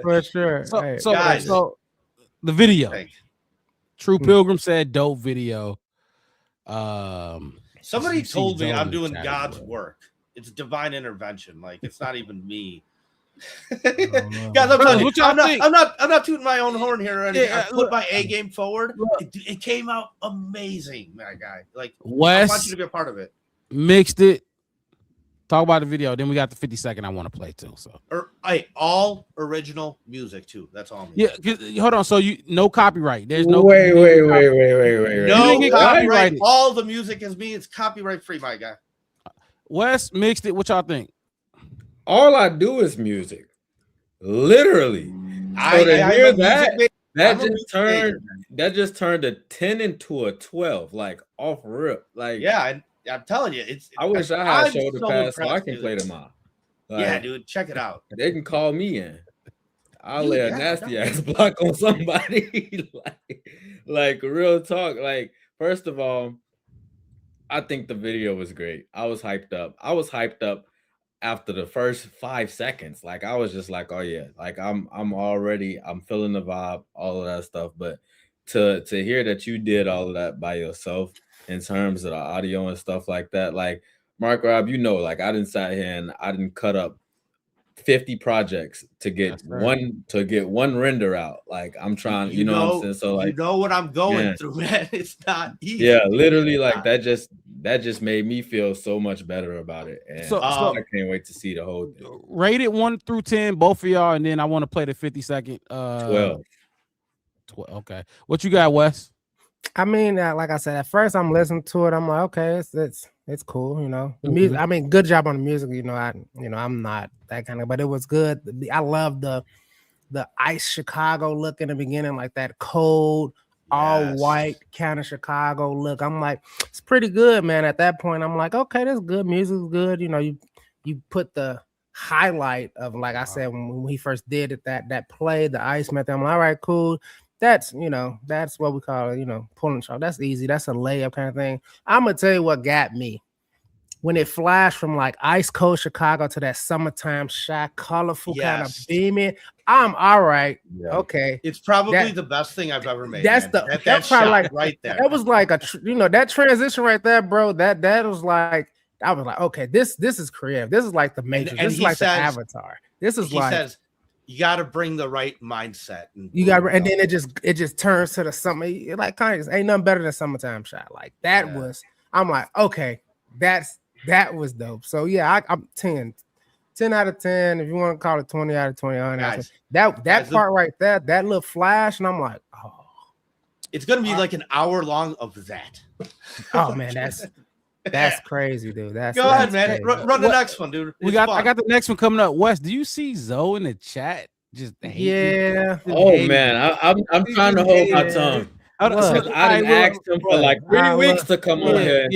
B: for sure. Hey.
A: So the video. True Pilgrim said dope video.
K: Somebody
A: you see
K: told me
A: Zoe
K: I'm
A: in the
K: doing
A: chat as
K: God's
A: well.
K: work. It's divine intervention. Like, it's not even me.
B: Oh,
K: Guys, I'm telling you,
A: what y'all
K: I'm not tooting my own horn here or anything.
A: Yeah,
K: I put my A game forward. It came out amazing, my guy. Like, I
A: Wes
K: want you to be a part of it.
A: mixed it. Talk about the video. Then we got the 50-second I want to play too. So
K: All original music too. That's all.
A: yeah, hold on. So you no copyright. There's no
C: wait.
K: No
A: get
K: copyright.
A: copyrighted.
K: All the music is me. It's copyright free, my guy.
A: Wes mixed it. What y'all think?
C: All I do is music, literally. So to hear that just turned a 10 into a 12, like off rip. Like
K: yeah, I'm telling you, I
C: wish I had shoulder pads so I can play them out. Like,
K: yeah, dude, check it out.
C: They can call me in. I'll lay a nasty ass block on somebody. like real talk. Like, first of all, I think the video was great. I was hyped up after the first 5 seconds. Like, I was just like, oh yeah, like I'm feeling the vibe, all of that stuff. But to hear that you did all of that by yourself in terms of the audio and stuff like that, like Mark Rob, like I didn't sat here and I didn't cut up 50 projects to get one render out. Like, I'm trying, you know what I'm saying? So like,
K: you know what I'm going through, man. It's not easy.
C: Yeah, literally, like that just made me feel so much better about it. And
A: So
C: I can't wait to see the whole thing.
A: Rate it 1 through 10, both of y'all, and then I want to play the 50-second.
C: 12.
A: Okay. What you got, Wes?
B: I mean, like I said, at first I'm listening to it. I'm like, okay, it's cool, you know. The music, I mean, good job on the music. You know, I'm not that kind of, but it was good. I love the ice Chicago look in the beginning, like that cold, all white kind of Chicago look. I'm like, it's pretty good, man. At that point, I'm like, okay, that's good. Music's good. You know, you put the highlight of, like I said, when he first did it, that play, the ice method. I'm like, all right, cool. That's what we call it, pulling shot. That's easy. That's a layup kind of thing. I'm gonna tell you what got me when it flashed from like ice cold Chicago to that summertime shot, colorful kind of beaming. I'm all right. Yeah. Okay,
K: it's probably the best thing I've ever made.
B: That's
K: man.
B: that's
K: shot
B: probably like
K: right there.
B: That was like that transition right there, bro. That was like, I was like, okay, this is creative. This is like the Matrix. This is like the Avatar. This is like. Says,
K: you got to bring the right mindset. And
B: then it just turns to the something like kind of ain't nothing better than summertime shot. Like that was. I'm like, okay, that was dope. So yeah, I'm 10 out of 10. If you want to call it 20 out of 20, that part right there, that little flash, and I'm like, oh,
K: it's gonna be like an hour long of that.
B: Oh man, that's crazy, dude.
K: Go ahead, man. Run the next one, dude.
A: I got the next one coming up. Wes, do you see Zoe in the chat? Just
B: yeah.
C: Man, I'm trying to hold my tongue. I didn't ask him for like 3 weeks to come on here.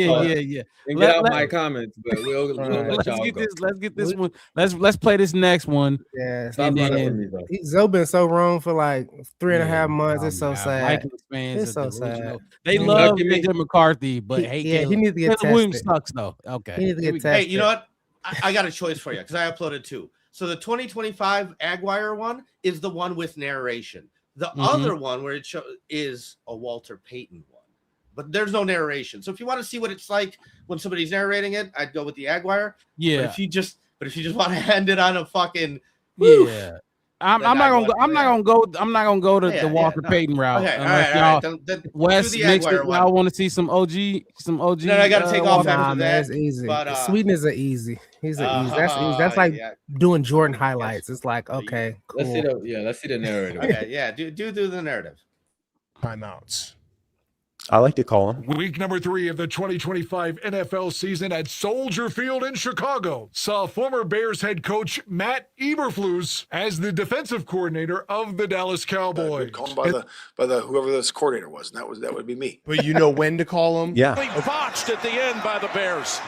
C: And get out my comments, but we'll let y'all go.
A: Let's get this one. Let's play this next one.
B: Yeah, Zoe been so wrong for like 3.5 months. It's so sad. It's so sad.
A: They love JJ McCarthy, but
B: he needs to get tested.
A: Williams sucks though. Okay,
B: he needs to get tested.
K: Hey, you know what? I got a choice for you because I uploaded 2. So the 2025 Aguirre one is the one with narration. The other one where it is a Walter Payton one, but there's no narration. So if you want to see what it's like when somebody's narrating it, I'd go with the Aguirre.
A: Yeah.
K: But if you just want to hand it on a fucking
A: I'm not gonna go to the Walter Payton route.
K: Okay, all right.
A: Wes mixed it. I want to see some OG.
K: Then I got to take off after that.
B: It's easy.
K: But,
B: Sweetness are easy. He's easy. That's easy. That's like doing Jordan highlights. It's like, okay, cool.
C: Let's see the narrative.
K: Okay, yeah. Do the narrative.
N: Timeouts.
O: I like to call him.
N: Week number 3 of the 2025 NFL season at Soldier Field in Chicago saw former Bears head coach Matt Eberflus as the defensive coordinator of the Dallas Cowboys.
P: Called by the whoever this coordinator was. And that would be me.
N: But you know when to call him?
O: Yeah.
E: Botched at the end by the Bears.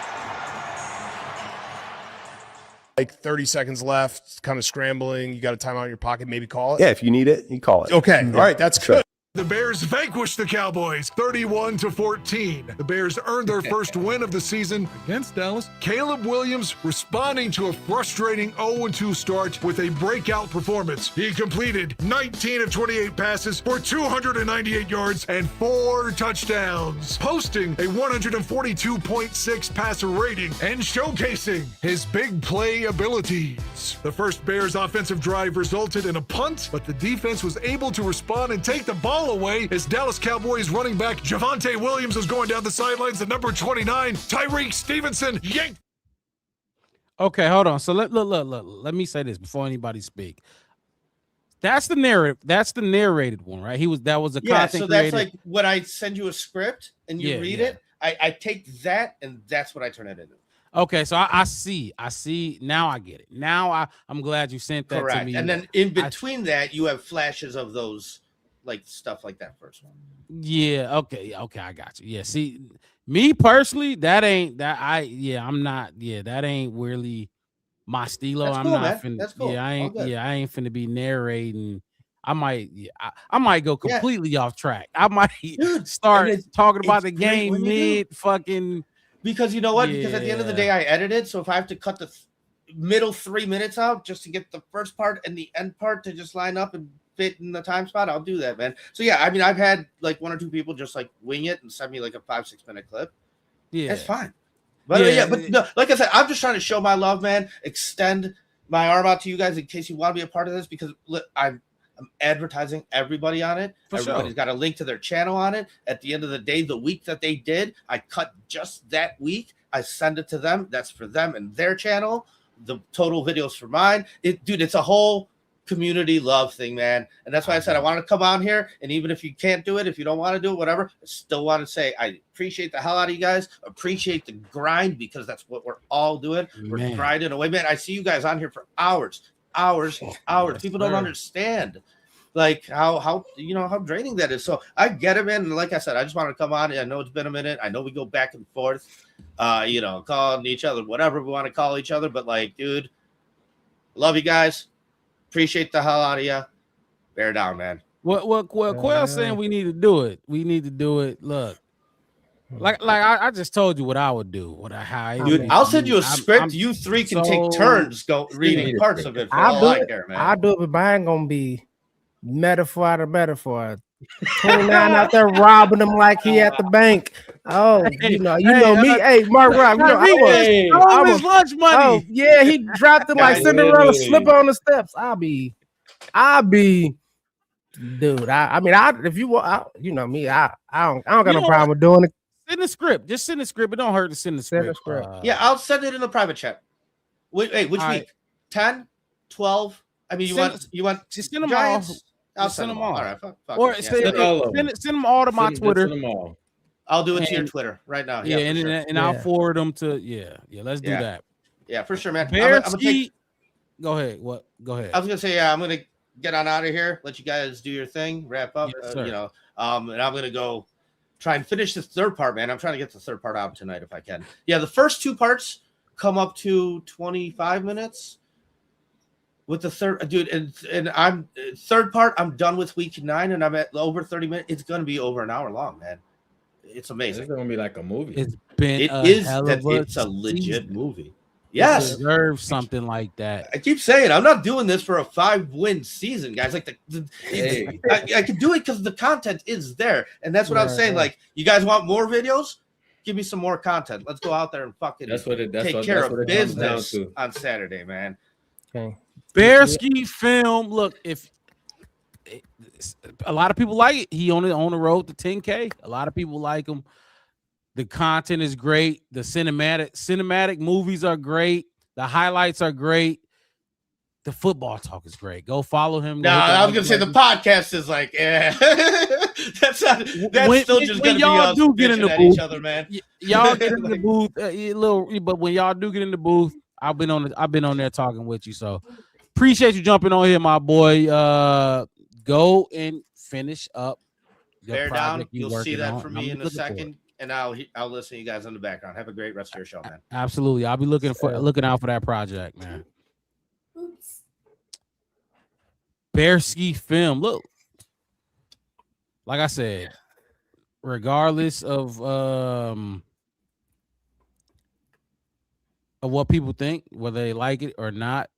N: Like 30 seconds left, kind of scrambling. You got a timeout in your pocket, maybe call it.
O: Yeah, if you need it, you call it.
N: Okay. All right. That's good. The Bears vanquished the Cowboys 31-14. The Bears earned their first win of the season against Dallas. Caleb Williams responding to a frustrating 0-2 start with a breakout performance. He completed 19 of 28 passes for 298 yards and 4 touchdowns, posting a 142.6 passer rating and showcasing his big play abilities. The first Bears offensive drive resulted in a punt, but the defense was able to respond and take the ball away as Dallas Cowboys running back Javonte Williams was going down the sidelines at number 29. Tyreek Stevenson yanked.
A: Okay, hold on. So let me say this before anybody speak. That's the narrative. That's the narrated one, right? That was a content
K: so
A: creator.
K: that's like when I send you a script and you read it, I take that and that's what I turn it into.
A: Okay, so I see. Now I get it. Now I'm glad you sent that to me.
K: And then in between that, you have flashes of those like stuff like that first one.
A: Yeah, okay, I got you. Yeah, see, me personally, that ain't really my stilo.
K: That's
A: I'm
K: cool,
A: not
K: man.
A: finna,
K: That's cool.
A: I ain't finna be narrating. I might go completely off track. I might start talking about the game mid fucking.
K: Because you know what? Because at the end of the day, I edited. So if I have to cut the middle 3 minutes out just to get the first part and the end part to just line up and fit in the time spot, I'll do that, man. So yeah, I mean, I've had like 1 or 2 people just like wing it and send me like a 5-6 minute clip.
A: Yeah,
K: that's fine. But but no, like I said, I'm just trying to show my love, man. Extend my arm out to you guys in case you want to be a part of this, because I'm advertising everybody on it. Everybody's got a link to their channel on it. At the end of the day, the week that they did, I cut just that week. I send it to them. That's for them and their channel. The total videos for mine. Dude, it's a whole community love thing, man. And that's why I said I want to come on here. And even if you can't do it, if you don't want to do it, whatever, I still want to say I appreciate the hell out of you guys. Appreciate the grind, because that's what we're all doing. We're grinding away, man. I see you guys on here for hours. People don't understand like how draining that is. So I get it, man. And like I said, I just want to come on. I know it's been a minute. I know we go back and forth, calling each other whatever we want to call each other. But like, dude, love you guys. Appreciate the hell out of you. Bear down, man.
A: What Quayle's saying, we need to do it. We need to do it. Look, like I just told you what I would do.
K: I'll send you a script. You 3 can take turns reading parts of it.
B: I'll do it, but mine gonna be metaphor to metaphor. 29 out there robbing him like he at the bank. Oh, you know me. Hey, Mark Rock,
A: I was lunch money.
B: Oh, yeah, he dropped it like Cinderella slip on the steps. I'll be, dude. If you want, you know me. I don't got no problem with doing it.
A: Send the script. Just send the script. It don't hurt to send the script.
K: Yeah, I'll send it in the private chat. Which week? 10, 12. I mean, you want
A: just send them
K: Giants?
A: all.
K: I'll send them all. All right,
A: or send them all to my Twitter.
C: Send them all.
K: I'll do it to your Twitter right now.
A: Yeah, and I'll forward them to let's do that.
K: Yeah, for sure, man.
A: Go ahead. What? Go ahead.
K: I was gonna say, I'm gonna get on out of here. Let you guys do your thing. Wrap up.
A: Yes,
K: and I'm gonna go try and finish the third part, man. I'm trying to get the third part out tonight if I can. Yeah, the first 2 parts come up to 25 minutes. With the third, dude, and I'm third part, I'm done with week 9, and I'm at over 30 minutes. It's gonna be over an hour long, man. It's amazing.
C: It's gonna be like a movie.
K: It's a legit movie. Yes,
A: deserve something like that.
K: I keep saying I'm not doing this for a 5-win season, guys. Like I can do it because the content is there, and that's what I'm saying. Like, you guys want more videos? Give me some more content. Let's go out there and fucking take care of business on Saturday, man.
B: Okay.
A: Bearski film. Look, if a lot of people like it, he on the road to 10K. A lot of people like him. The content is great. The cinematic movies are great. The highlights are great. The football talk is great. Go follow him.
K: No, I was gonna say the podcast is like, that's still just gonna be us bitching at each other, man.
A: Y'all get in the booth but when y'all do get in the booth, I've been on there talking with you. So appreciate you jumping on here, my boy. Go and finish up.
K: Bear down. You'll see that from me in a second, and I'll listen to you guys in the background. Have a great rest of your show, man.
A: Absolutely, I'll be looking out for that project, man. Bearski film. Look, like I said, regardless of what people think, whether they like it or not,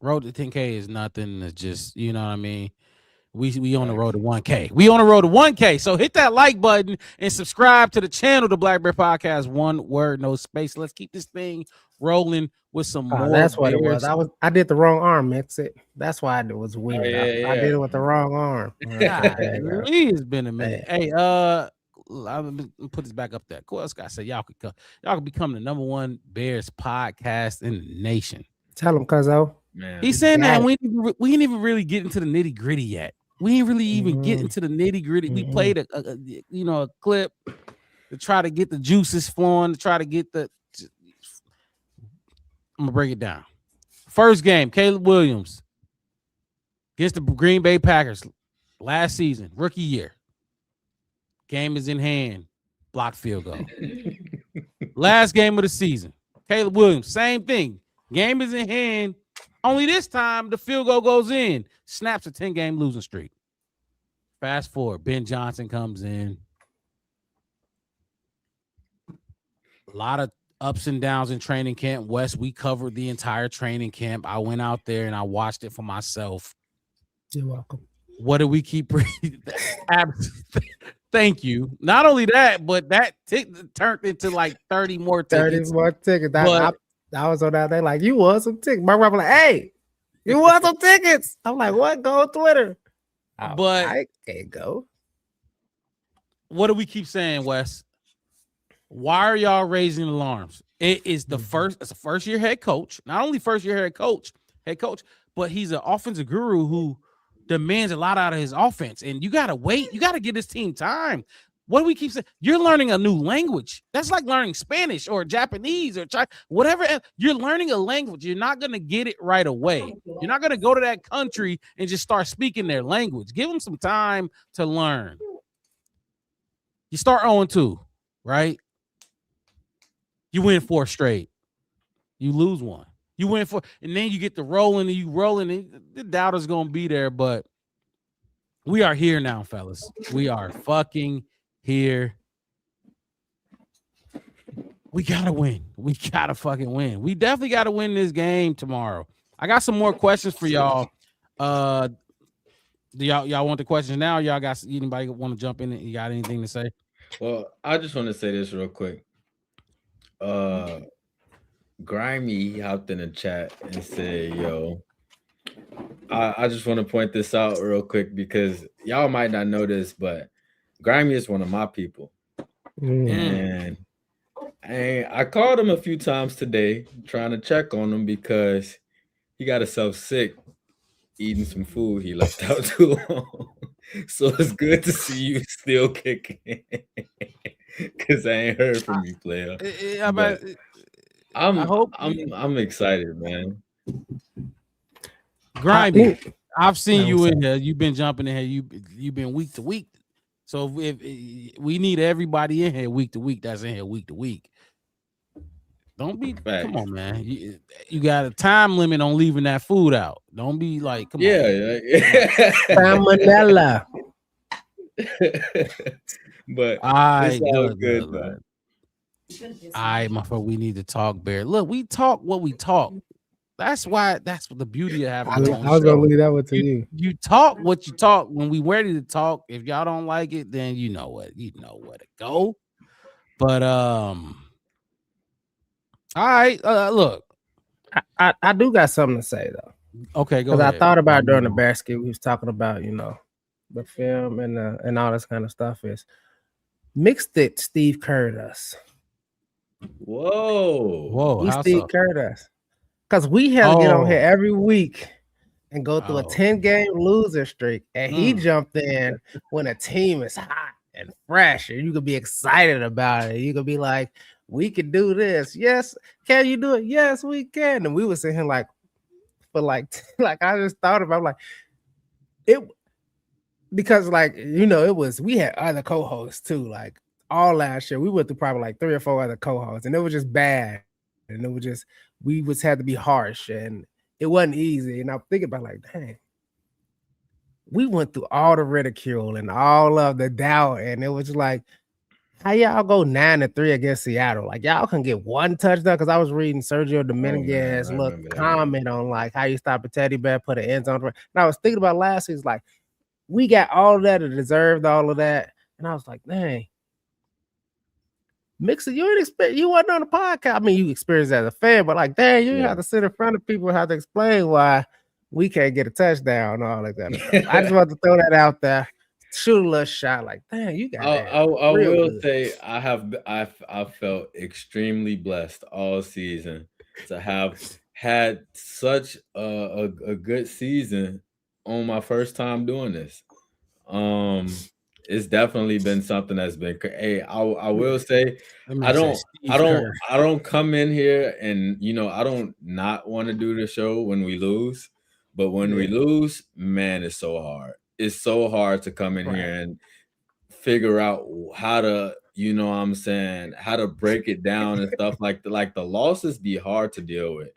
A: road to 10K is nothing. It's just, you know what I mean? We on the road to 1K. We on the road to 1K. So hit that like button and subscribe to the channel, the Black Bear Podcast. One word, no space. Let's keep this thing rolling with some more.
B: That's what it
A: Bears.
B: was. I did the wrong arm, mix it. That's why it was weird. I did it with the wrong arm.
A: It's been a minute. Hey, I'm gonna put this back up there. Cool. Scott said y'all could become the #1 Bears podcast in the nation.
B: Tell him, cuzzo.
C: Man,
A: He's saying that we ain't even really get into the nitty gritty yet. We ain't really even get into the nitty gritty. We played a clip to try to get the juices flowing, to try to get the. I'm gonna break it down. First game, Caleb Williams against the Green Bay Packers last season, rookie year. Game is in hand, blocked field goal. Last game of the season, Caleb Williams, same thing. Game is in hand. Only this time, the field goal goes in. Snaps a 10-game losing streak. Fast forward, Ben Johnson comes in. A lot of ups and downs in training camp. Wes, we covered the entire training camp. I went out there and I watched it for myself.
B: You're welcome.
A: What do we keep? Thank you. Not only that, but that turned into like 30 more tickets.
B: 30 more tickets. I was on that day like, you want some tickets? My brother like, hey, you want some tickets? I'm like, what? Go on Twitter.
A: But
B: I can't go.
A: What do we keep saying, Wes? Why are y'all raising alarms? It is the first. It's a first-year head coach. Not only first-year head coach, but he's an offensive guru who demands a lot out of his offense. And you gotta wait. You gotta give this team time. What do we keep saying? You're learning a new language. That's like learning Spanish or Japanese or Chinese, whatever. You're learning a language. You're not going to get it right away. You're not going to go to that country and just start speaking their language. Give them some time to learn. You start 0-2, right? You win 4 straight. You lose 1. You win 4, and then you get the rolling, and you rolling. And the doubter's going to be there, but we are here now, fellas. We are fucking here. We gotta win. We gotta fucking win. We definitely gotta win this game tomorrow. I got some more questions for y'all. Do y'all want the questions now? Y'all got anybody want to jump in? You got anything to say?
C: Well, I just want to say this real quick. Grimy he hopped in the chat and said, yo, I just want to point this out real quick because y'all might not know this, but Grimy is one of my people. And I called him a few times today trying to check on him because he got himself sick eating some food he left out too long. So it's good to see you still kicking because I ain't heard from you, player. I'm excited, man.
A: Grimy, I've seen you in here. You've been jumping in here. You've been week to week. So if we need everybody in here week to week, that's in here week to week. Don't be. Come on, man. You got a time limit on leaving that food out. Don't be like, come on.
B: Salmonella.
C: But
A: it's all
C: good, man.
A: My friend, we need to talk, Bear. Look, we talk what we talk. That's what the beauty of having.
B: I was gonna leave that one to you.
A: You talk what you talk when we ready to talk. If y'all don't like it, then you know where to go. But all right. Look,
B: I do got something to say though.
A: Okay, go ahead.
B: I thought about during the basket, we was talking about the film and all this kind of stuff. Is mixed it Steve Kerr us.
C: Whoa!
B: He Steve Kerr us. Because we have to get on here every week and go through a 10-game loser streak. And he jumped in when a team is hot and fresh. And you could be excited about it. You could be like, we could do this. Yes. Can you do it? Yes, we can. And we were sitting here like I just thought about it. Because we had other co-hosts too. Like all last year, we went through probably like 3 or 4 other co-hosts. And it was just bad. And it was just, we had to be harsh and it wasn't easy. And I'm thinking about like, dang, we went through all the ridicule and all of the doubt, and it was like, how y'all go 9-3 against Seattle? Like y'all can get one touchdown because I was reading Sergio Dominguez comment on like how you stop a teddy bear, put an end zone. And I was thinking about last season, like we got all of that and deserved all of that, and I was like, dang. Mixer, you wasn't on the podcast. I mean, you experienced it as a fan, but like, dang, you have to sit in front of people and have to explain why we can't get a touchdown and all like that. I just want to throw that out there. Shoot a little shot, like, dang, you got that.
C: I will say I felt extremely blessed all season to have had such a good season on my first time doing this. It's definitely been something that's been. Hey, I will say I don't come in here and I don't not want to do the show when we lose, but when we lose, man, it's so hard. It's so hard to come in here and figure out how to, how to break it down and stuff like the losses be hard to deal with.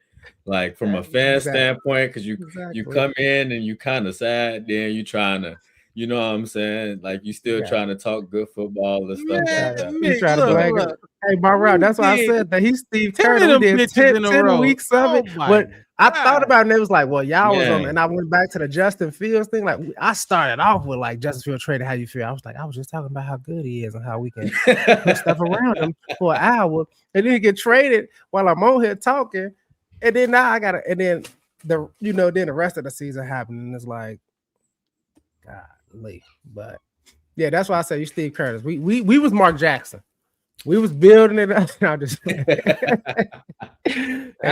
C: Like from a fan standpoint, because you come in and you kind of sad, then you trying to. You know what I'm saying? Like you still trying to talk good football and stuff like that.
B: You try to blag it. Hey, Route, that's why I said that he's Steve Kerr. We did 10 weeks of it. But I thought about it and it was like, well, y'all was on, and I went back to the Justin Fields thing. Like I started off with like Justin Fields traded. How you feel? I was like, I was just talking about how good he is and how we can put stuff around him for an hour, and then he get traded while I'm on here talking, and then now I gotta, and then then the rest of the season happened, and it's like, God. But yeah, that's why I say you Steve Curtis. We was Mark Jackson. We was building it up. No, just
A: and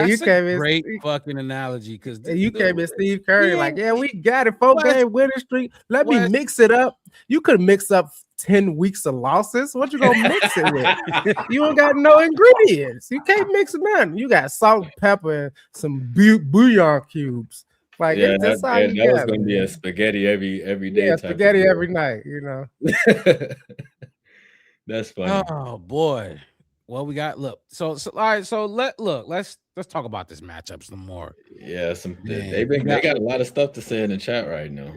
A: you came in great fucking analogy because
B: you came in Steve Curry like, yeah, we got it. 4-game winning streak. Let me mix it up. You could mix up 10 weeks of losses. What you gonna mix it with? You don't got no ingredients. You can't mix it none. You got salt, pepper, and some bouillon cubes. Like
C: that was gonna be a spaghetti every day.
B: Yeah, spaghetti every night.
C: That's funny.
A: Oh boy. Well, we got all right. So let's talk about this matchup some more.
C: Yeah, they got a lot of stuff to say in the chat right now.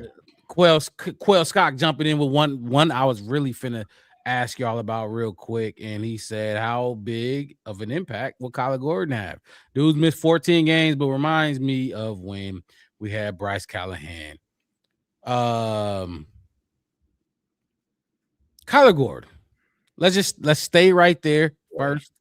A: Quail Scott jumping in with one I was really finna ask y'all about real quick, and he said, how big of an impact will Kyler Gordon have? Dude's missed 14 games, but reminds me of when we had Bryce Callahan. Kyler Gordon. Let's stay right there first.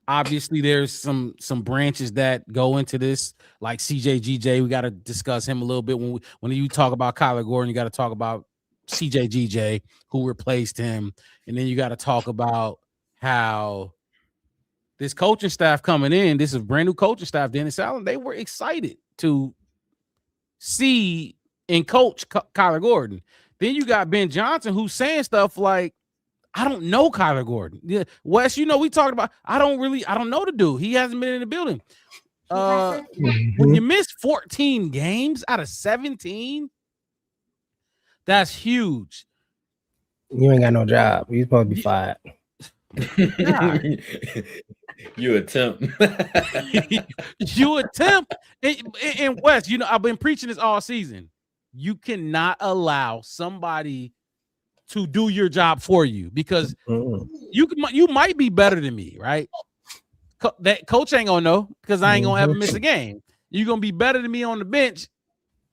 A: Obviously, there's some branches that go into this, like CJGJ. We got to discuss him a little bit when you talk about Kyler Gordon. You got to talk about CJGJ, who replaced him, and then you got to talk about how this coaching staff coming in. This is a brand new coaching staff. Dennis Allen. They were excited to see and coach Kyler Gordon. Then you got Ben Johnson, who's saying stuff like, I don't know Kyler Gordon. Yeah, Wes, we talked about, I don't know the dude. He hasn't been in the building. When you miss 14 games out of 17, that's huge.
B: You ain't got no job. You supposed to be fired.
C: You attempt.
A: And Wes, I've been preaching this all season. You cannot allow somebody to do your job for you because you might be better than me, right? That coach ain't gonna know because I ain't gonna ever miss a game. You're gonna be better than me on the bench,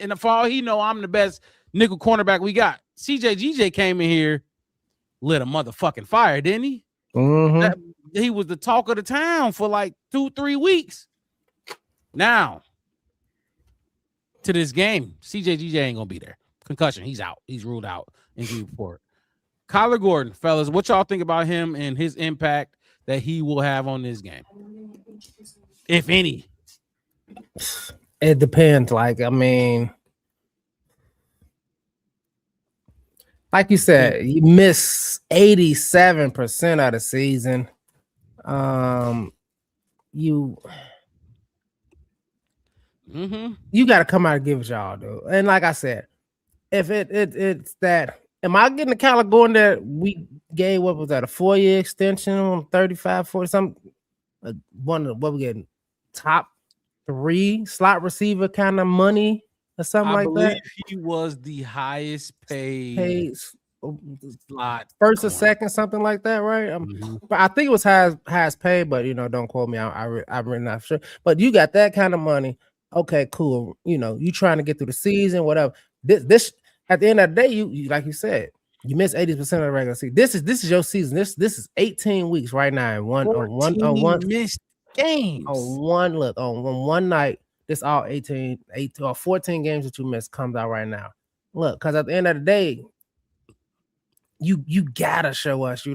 A: and for all he know, I'm the best nickel cornerback we got. CJGJ came in here, lit a motherfucking fire, didn't he? He was the talk of the town for like 2-3 weeks. Now, to this game, CJGJ ain't gonna be there. Concussion, he's out. He's ruled out. Injury report. Kyler Gordon, fellas, what y'all think about him and his impact that he will have on this game, if any?
B: It depends. Like you said, you miss 87% of the season. You got to come out and give it y'all, dude. And like I said, if it's that, am I getting the Kyler Gordon that we gave? What was that? A 4-year extension on 35, 40 something? What we getting? Top 3 slot receiver kind of money or something
A: I
B: like
A: believe
B: that.
A: he was the highest paid slot
B: First or
A: corner.
B: second, something like that, right?
A: Mhm.
B: But I think it was highest paid, but don't quote me. I'm really not sure. But you got that kind of money. Okay, cool. You trying to get through the season, whatever. This at the end of the day, you like you said, you miss 80% of the regular season. This is your season. This is 18 weeks right now. And on one
A: missed games.
B: On one night, this all 18 or 14 games that you missed comes out right now. Look, because at the end of the day, you gotta show us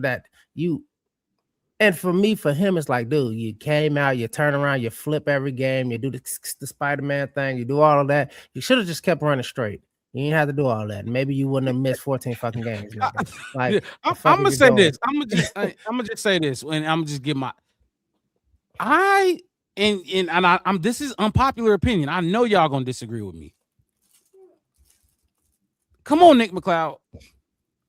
B: and for him, it's like, dude, you came out, you turn around, you flip every game, you do the Spider-Man thing, you do all of that. You should have just kept running straight. You didn't have to do all that. Maybe you wouldn't have missed 14 fucking games. Nigga. Like,
A: I'm gonna say this. I'm gonna just say this, and I'm gonna just give my this is unpopular opinion. I know y'all gonna disagree with me. Come on, Nick McLeod.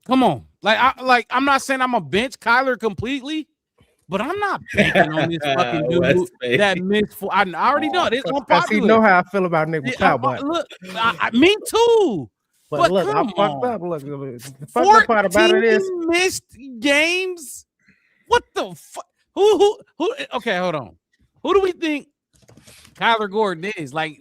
A: Come on. I'm not saying I'm a bench Kyler completely, but I'm not banking on this fucking dude that missed for. I already know it's unpopular.
B: You know how I feel about Nick McLeod, but
A: look, me too.
B: But look, I fucked up. Look, the fucked up part about it is
A: missed games. What the fuck? Who? Okay, hold on. Who do we think Kyler Gordon is? Like,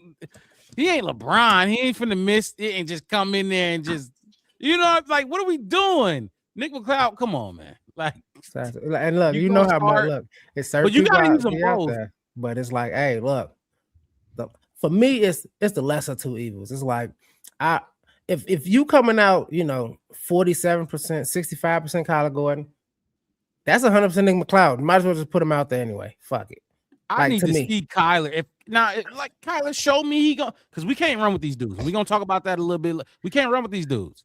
A: he ain't LeBron. He ain't finna miss it and just come in there and just, like, what are we doing? Nick McLeod, come on, man. Like,
B: and look, you know how much look. It's certain
A: but you
B: people
A: gotta use them
B: out
A: both.
B: there, but it's like, hey, look. For me, it's the lesser two evils. It's like, if you coming out, 47%, 65% Kyler Gordon, that's 100% Nick McLeod. Might as well just put him out there anyway. Fuck it.
A: I need to see Kyler. If Kyler showed me he go, because we can't run with these dudes. We're gonna talk about that a little bit. We can't run with these dudes.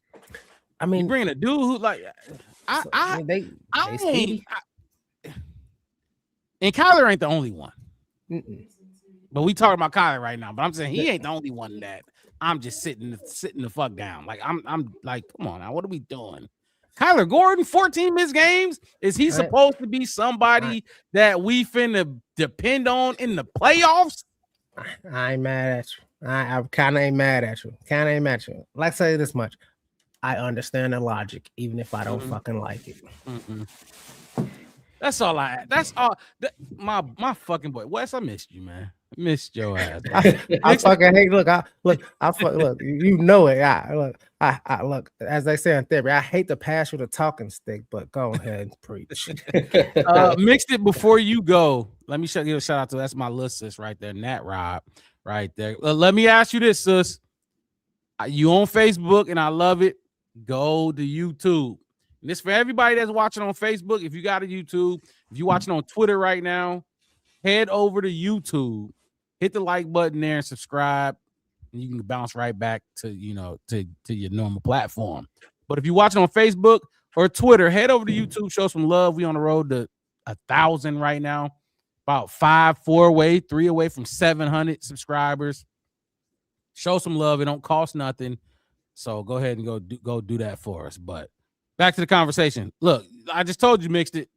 B: I mean,
A: you bringing a dude who and Kyler ain't the only one. But we talking about Kyler right now. But I'm saying he ain't the only one that I'm just sitting the fuck down. Like I'm like, come on now, what are we doing? Kyler Gordon, 14 missed games. Is he supposed to be somebody that we finna depend on in the playoffs?
B: I ain't mad at you. I kind of ain't mad at you. Like, say this much. I understand the logic, even if I don't fucking like it.
A: That's all That's all. My fucking boy Wes, I missed you, man. I missed your ass.
B: I fucking hate. Look, look. You know it. I look. As they say in therapy, I hate to pass you the talking stick, but go ahead and preach.
A: Mixed it before you go. Let me give a shout out to that's my little sis right there, Nat Rob, right there. Let me ask you this, sis. You on Facebook, and I love it. Go to YouTube. And this for everybody that's watching on Facebook. If you got a YouTube, if you're watching on Twitter right now, head over to YouTube, hit the like button there and subscribe, and you can bounce right back to your normal platform. But if you're watching on Facebook or Twitter, head over to YouTube, show some love. We on the road to 1,000 right now, about 3 away from 700 subscribers. Show some love. It don't cost nothing, so go ahead and go do that for us. But back to the conversation. Look, I just told you, Mixed It.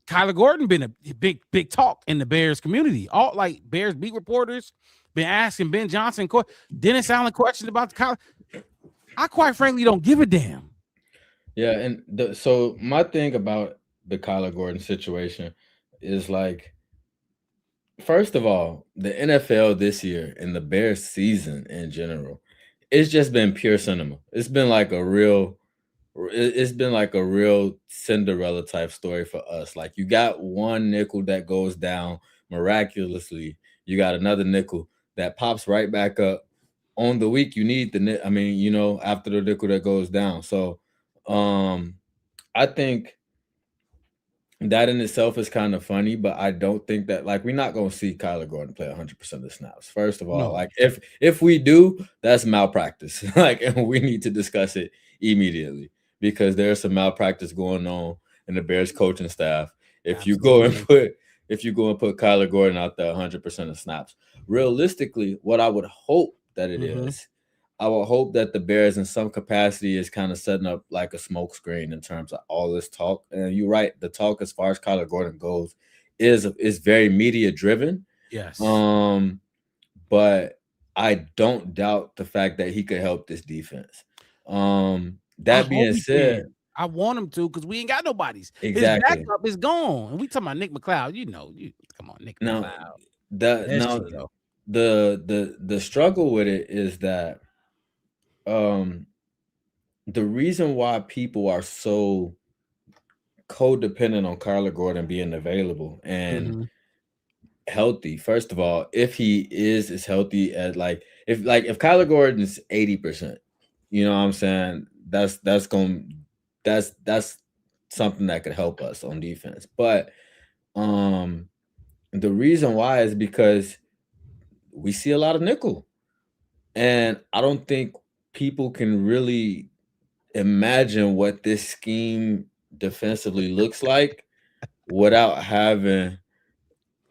A: Kyler Gordon been a big talk in the Bears community. All like Bears beat reporters been asking Ben Johnson, Dennis Allen questions about the Kyler. I quite frankly don't give a damn.
C: Yeah, and so my thing about the Kyler Gordon situation is like, first of all, the NFL this year and the Bears season in general, it's just been pure cinema. It's been like a real Cinderella type story for us. Like, you got one nickel that goes down miraculously. You got another nickel that pops right back up on the week you need after the nickel that goes down. So I think that in itself is kind of funny, but I don't think that, like, we're not going to see Kyler Gordon play 100% of the snaps. First of all,
A: No.
C: Like, if we do, that's malpractice. Like, and we need to discuss it immediately, because there's some malpractice going on in the Bears coaching staff. If you go and put Kyler Gordon out there 100% of snaps, realistically, what I would hope that it is, I would hope that the Bears in some capacity is kind of setting up like a smoke screen in terms of all this talk. And you're right, the talk as far as Kyler Gordon goes is very media driven.
A: Yes.
C: But I don't doubt the fact that he could help this defense. That being said,
A: I want him to because we ain't got nobody's.
C: Exactly.
A: His backup is gone. And we talking about Nick McLeod. Come on, Nick McLeod.
C: The struggle with it is that the reason why people are so codependent on Kyler Gordon being available and healthy. First of all, if he is as healthy as if Kyler Gordon is 80%, you know what I'm saying? That's something that could help us on defense. But the reason why is because we see a lot of nickel. And I don't think people can really imagine what this scheme defensively looks like without having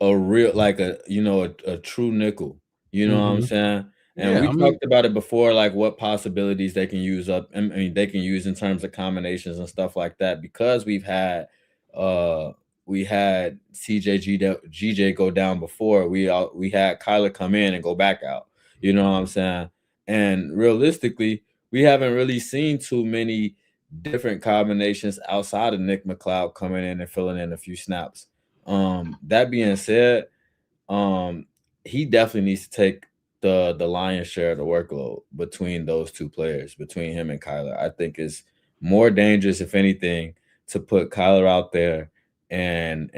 C: a real a true nickel. You know what I'm saying? And we talked about it before, like what possibilities they can use up. I mean, they can use in terms of combinations and stuff like that, because we had GJ go down before. We had Kyler come in and go back out. You know what I'm saying? And realistically, we haven't really seen too many different combinations outside of Nick McLeod coming in and filling in a few snaps. That being said, he definitely needs to take the lion's share of the workload between those two players, between him and Kyler. I think it's more dangerous, if anything, to put Kyler out there and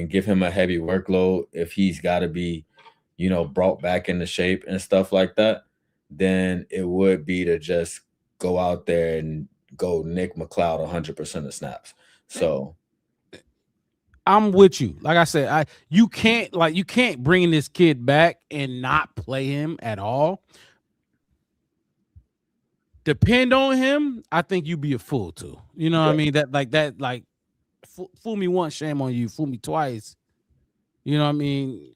C: give him a heavy workload if he's got to be, brought back into shape and stuff like that, than it would be to just go out there and go Nick McLeod 100% of snaps. So
A: I'm with you. Like I said, you can't bring this kid back and not play him at all. Depend on him. I think you'd be a fool too. You know what I mean? Fool me once, shame on you. Fool me twice. You know what I mean?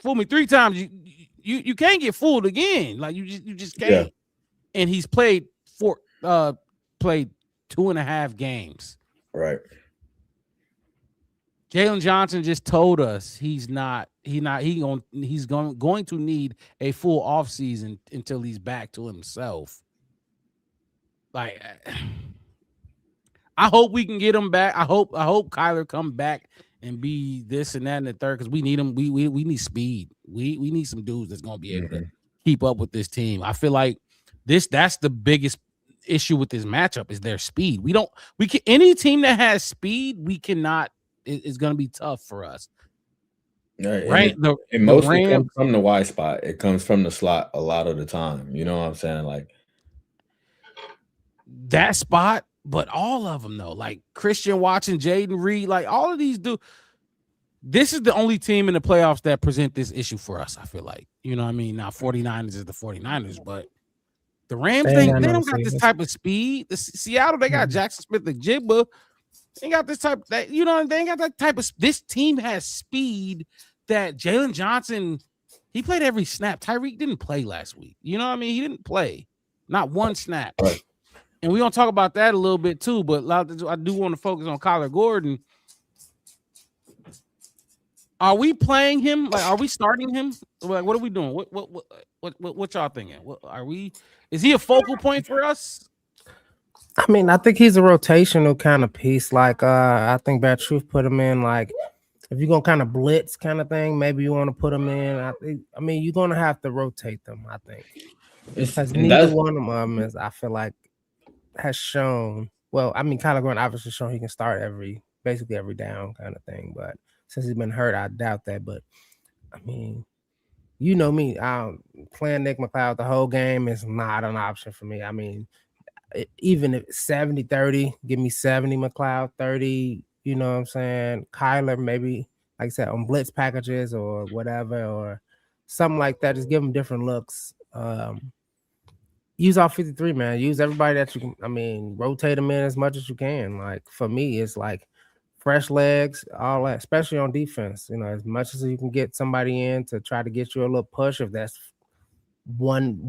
A: Fool me 3 times. You can't get fooled again. Like you just can't. Yeah. And he's played 2.5 games.
C: Right.
A: Jalen Johnson just told us he's going to need a full offseason until he's back to himself. Like, I hope we can get him back. I hope Kyler come back and be this and that and the third, because we need him. We need speed. We need some dudes that's gonna be able to keep up with this team. I feel like that's the biggest issue with this matchup is their speed. Any team that has speed, we cannot. It's going to be tough for us.
C: Right. It mostly comes from the wide spot. It comes from the slot a lot of the time. You know what I'm saying? Like
A: that spot, but all of them though. Like Christian Watson, Jaden Reed, like all of these do. This is the only team in the playoffs that present this issue for us, I feel like. You know what I mean? Now 49ers is the 49ers, but the Rams, they don't got this type of speed. The Seattle, they got Jackson Smith and Jigba. They got this type that, they ain't got that type of. This team has speed that Jalen Johnson, he played every snap. Tyreek didn't play last week. You know what I mean? He didn't play, not one snap.
C: Right.
A: And we're gonna talk about that a little bit too. But I do want to focus on Kyler Gordon. Are we playing him? Like, are we starting him? Like, what are we doing? What y'all thinking? Is he a focal point for us?
B: I mean, I think he's a rotational kind of piece. Like, I think Bad Truth put him in. Like, if you're gonna kind of blitz kind of thing, maybe you want to put him in. I mean, you're gonna have to rotate them. I think because neither one of them is. I feel like has shown. Well, I mean, Kyler Gordon obviously shown he can start basically every down kind of thing. But since he's been hurt, I doubt that. But I mean, you know me, playing Nick McLeod the whole game is not an option for me. I mean. Even if 70-30, give me 70 McLeod, 30, you know what I'm saying? Kyler, maybe, like I said, on blitz packages or whatever, or something like that. Just give them different looks. Use all 53, man. Use everybody that you can. I mean, rotate them in as much as you can. Like, for me, it's like fresh legs, all that, especially on defense. As much as you can get somebody in to try to get you a little push, if that's one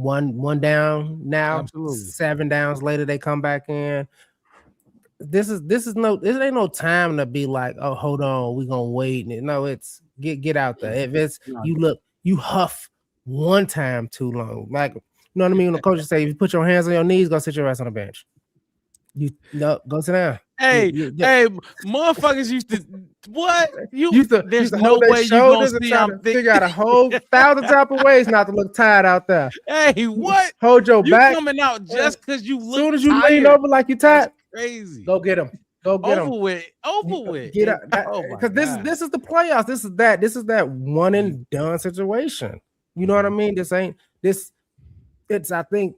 B: down now. Absolutely. 7 downs later they come back in. This ain't no time to be like, oh, hold on, we're gonna wait. No, it's get out there. If it's you huff one time too long. Like, you know what I mean? When the coaches say, if you put your hands on your knees, go sit your ass on the bench. You no, go sit down.
A: Hey, motherfuckers used to what?
B: Used to
A: There's
B: hold
A: no
B: their
A: way you gonna
B: shoulders and
A: see
B: try
A: I'm
B: to
A: thick.
B: figure out a whole 1,000 type of ways not to look tired out there.
A: Hey, what?
B: Hold your
A: You
B: back.
A: coming out just because you look
B: Soon as you
A: tired.
B: lean over like you tired,
A: Crazy.
B: go get him. Go get him.
A: Over with.
B: Get out.
A: Oh my
B: Because
A: God.
B: this is the playoffs. This is that one and done situation. You know what I mean? This ain't this. It's I think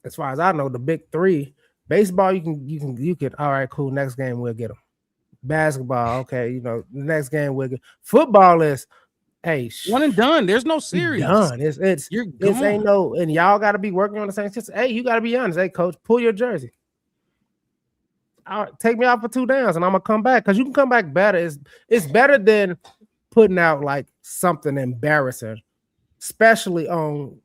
B: as far as I know, the big three. Baseball, you can. All right, cool. Next game we'll get them. Basketball, okay. The next game we'll get. Football is, hey,
A: one and done. There's no series.
B: Done. It's ain't no, and y'all got to be working on the same system. Hey, you got to be honest. Hey, coach, pull your jersey. All right, take me out for 2 downs, and I'm gonna come back because you can come back better. It's better than putting out like something embarrassing, especially on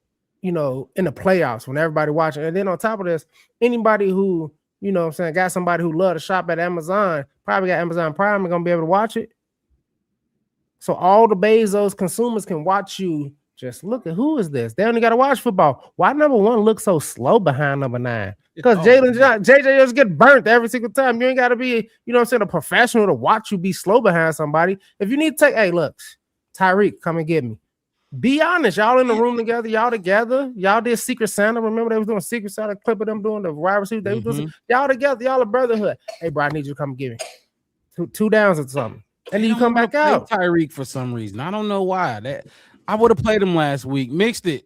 B: in the playoffs when everybody watching. And then on top of this, anybody who got somebody who love to shop at Amazon, probably got Amazon Prime, and gonna be able to watch it. So all the Bezos consumers can watch you. Just look at who is this? They only got to watch football. Why number 1 look so slow behind number 9? Because JJ just get burnt every single time. You ain't got to be, a professional to watch you be slow behind somebody. If you need to take, hey, look, Tyreek, come and get me. Be honest, y'all in the room together, y'all did Secret Santa. Remember they was doing Secret Santa, clip of them doing the wide receiver. They was doing y'all together, y'all a brotherhood. Hey, bro, I need you to come and get me 2 downs or something. And then you come back out.
A: Tyreek for some reason. I don't know why. That I would have played him last week. Mixed it.